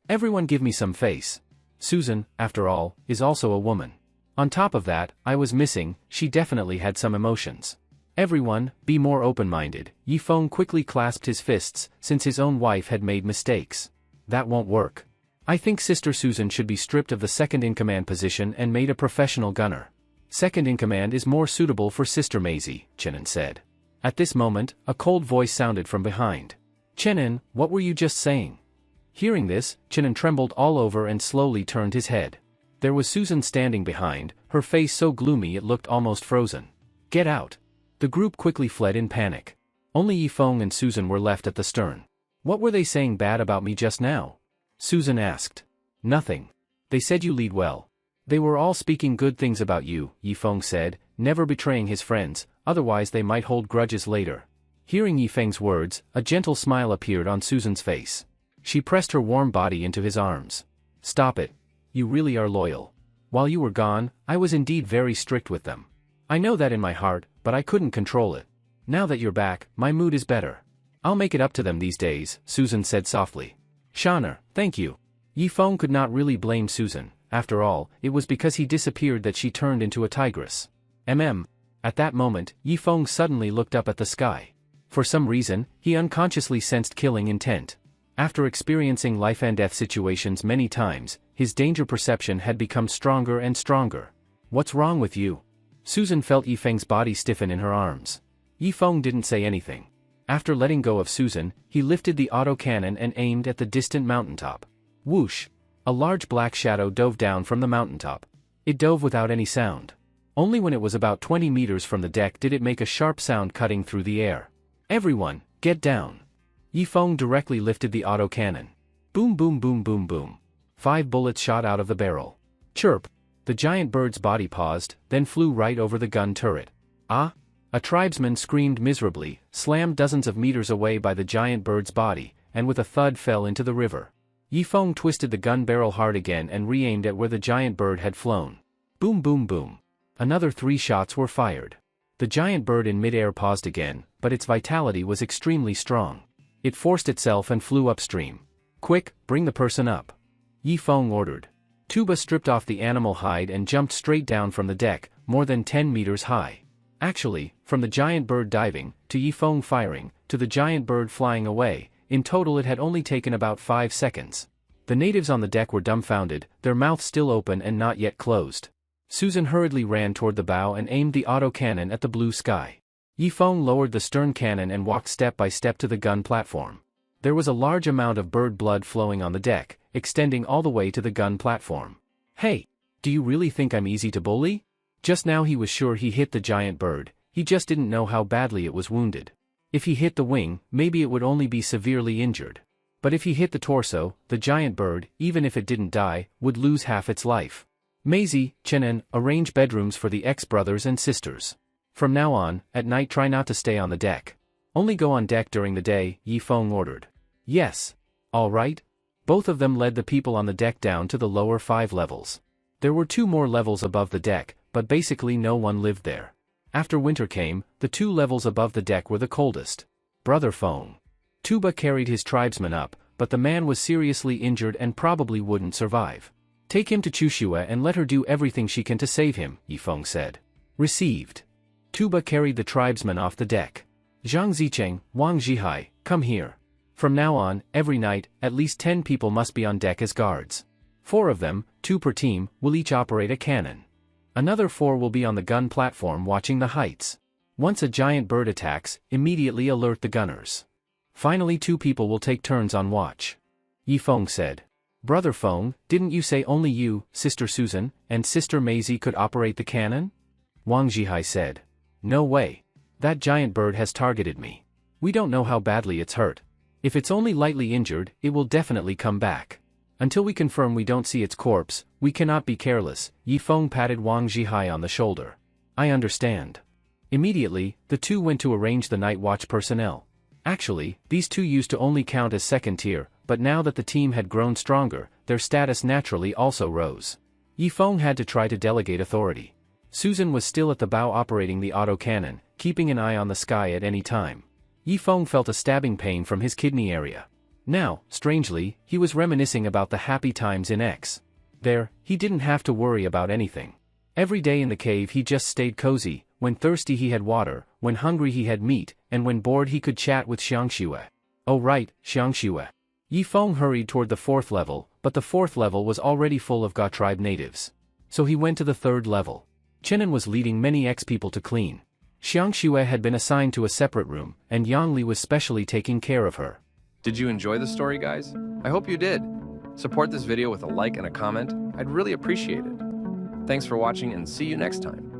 A: Everyone give me some face. Susan, after all, is also a woman. On top of that, I was missing, she definitely had some emotions. Everyone, be more open-minded. Yi Feng quickly clasped his fists, since his own wife had made mistakes. That won't work. I think Sister Susan should be stripped of the second-in-command position and made a professional gunner. Second-in-command is more suitable for Sister Maisie, Chenin said. At this moment, a cold voice sounded from behind. Chenin, what were you just saying? Hearing this, Chenin trembled all over and slowly turned his head. There was Susan standing behind, her face so gloomy it looked almost frozen. Get out. The group quickly fled in panic. Only Yi Feng and Susan were left at the stern. What were they saying bad about me just now? Susan asked. Nothing. They said you lead well. They were all speaking good things about you, Yi Feng said, never betraying his friends, otherwise they might hold grudges later. Hearing Yi Feng's words, a gentle smile appeared on Susan's face. She pressed her warm body into his arms. Stop it. You really are loyal. While you were gone, I was indeed very strict with them. I know that in my heart, but I couldn't control it. Now that you're back, my mood is better. I'll make it up to them these days, Susan said softly. Shaner, thank you. Yi Feng could not really blame Susan. After all, it was because he disappeared that she turned into a tigress. At that moment, Yi Feng suddenly looked up at the sky. For some reason, he unconsciously sensed killing intent. After experiencing life and death situations many times, his danger perception had become stronger and stronger. What's wrong with you? Susan felt Yi Feng's body stiffen in her arms. Yi Feng didn't say anything. After letting go of Susan, he lifted the autocannon and aimed at the distant mountaintop. Whoosh! A large black shadow dove down from the mountaintop. It dove without any sound. Only when it was about 20 meters from the deck did it make a sharp sound cutting through the air. Everyone, get down! Yifeng directly lifted the autocannon. Boom boom boom boom boom. 5 bullets shot out of the barrel. Chirp! The giant bird's body paused, then flew right over the gun turret. Ah! A tribesman screamed miserably, slammed dozens of meters away by the giant bird's body, and with a thud fell into the river. Yifeng twisted the gun barrel hard again and re-aimed at where the giant bird had flown. Boom boom boom. Another 3 shots were fired. The giant bird in mid-air paused again, but its vitality was extremely strong. It forced itself and flew upstream. Quick, bring the person up. Yifeng ordered. Tuba stripped off the animal hide and jumped straight down from the deck, more than 10 meters high. Actually, from the giant bird diving, to Yifeng firing, to the giant bird flying away, in total it had only taken about 5 seconds. The natives on the deck were dumbfounded, their mouths still open and not yet closed. Susan hurriedly ran toward the bow and aimed the autocannon at the blue sky. Yifeng lowered the stern cannon and walked step by step to the gun platform. There was a large amount of bird blood flowing on the deck, extending all the way to the gun platform. Hey! Do you really think I'm easy to bully? Just now he was sure he hit the giant bird, he just didn't know how badly it was wounded. If he hit the wing, maybe it would only be severely injured. But if he hit the torso, the giant bird, even if it didn't die, would lose half its life. Maisie, Chenin, arrange bedrooms for the ex-brothers and sisters. From now on, at night try not to stay on the deck. Only go on deck during the day, Yifeng ordered. Yes. All right. Both of them led the people on the deck down to the lower 5 levels. There were 2 more levels above the deck, but basically no one lived there. After winter came, the 2 levels above the deck were the coldest. Brother Feng. Tuba carried his tribesman up, but the man was seriously injured and probably wouldn't survive. Take him to Chushua and let her do everything she can to save him, Yifeng said. Received. Tuba carried the tribesman off the deck. Zhang Zicheng, Wang Zhihai, come here. From now on, every night, at least 10 people must be on deck as guards. 4 of them, 2 per team, will each operate a cannon. Another 4 will be on the gun platform watching the heights. Once a giant bird attacks, immediately alert the gunners. Finally 2 people will take turns on watch. Yifeng said. Brother Feng, didn't you say only you, Sister Susan, and Sister Maisie could operate the cannon? Wang Zhihai said. No way. That giant bird has targeted me. We don't know how badly it's hurt. If it's only lightly injured, it will definitely come back. Until we confirm we don't see its corpse, we cannot be careless, Yifeng patted Wang Zhihai on the shoulder. I understand. Immediately, the 2 went to arrange the night watch personnel. Actually, these 2 used to only count as second tier, but now that the team had grown stronger, their status naturally also rose. Yifeng had to try to delegate authority. Susan was still at the bow operating the autocannon, keeping an eye on the sky at any time. Yifeng felt a stabbing pain from his kidney area. Now, strangely, he was reminiscing about the happy times in X. There, he didn't have to worry about anything. Every day in the cave he just stayed cozy, when thirsty he had water, when hungry he had meat, and when bored he could chat with Xiangxue. Oh right, Xiangxue. Yifeng hurried toward the 4th level, but the 4th level was already full of Ga tribe natives. So he went to the 3rd level. Chenin was leading many X-people to clean. Xiangxue had been assigned to a separate room, and Yangli was specially taking care of her.
B: Did you enjoy the story, guys? I hope you did. Support this video with a like and a comment. I'd really appreciate it. Thanks for watching and see you next time.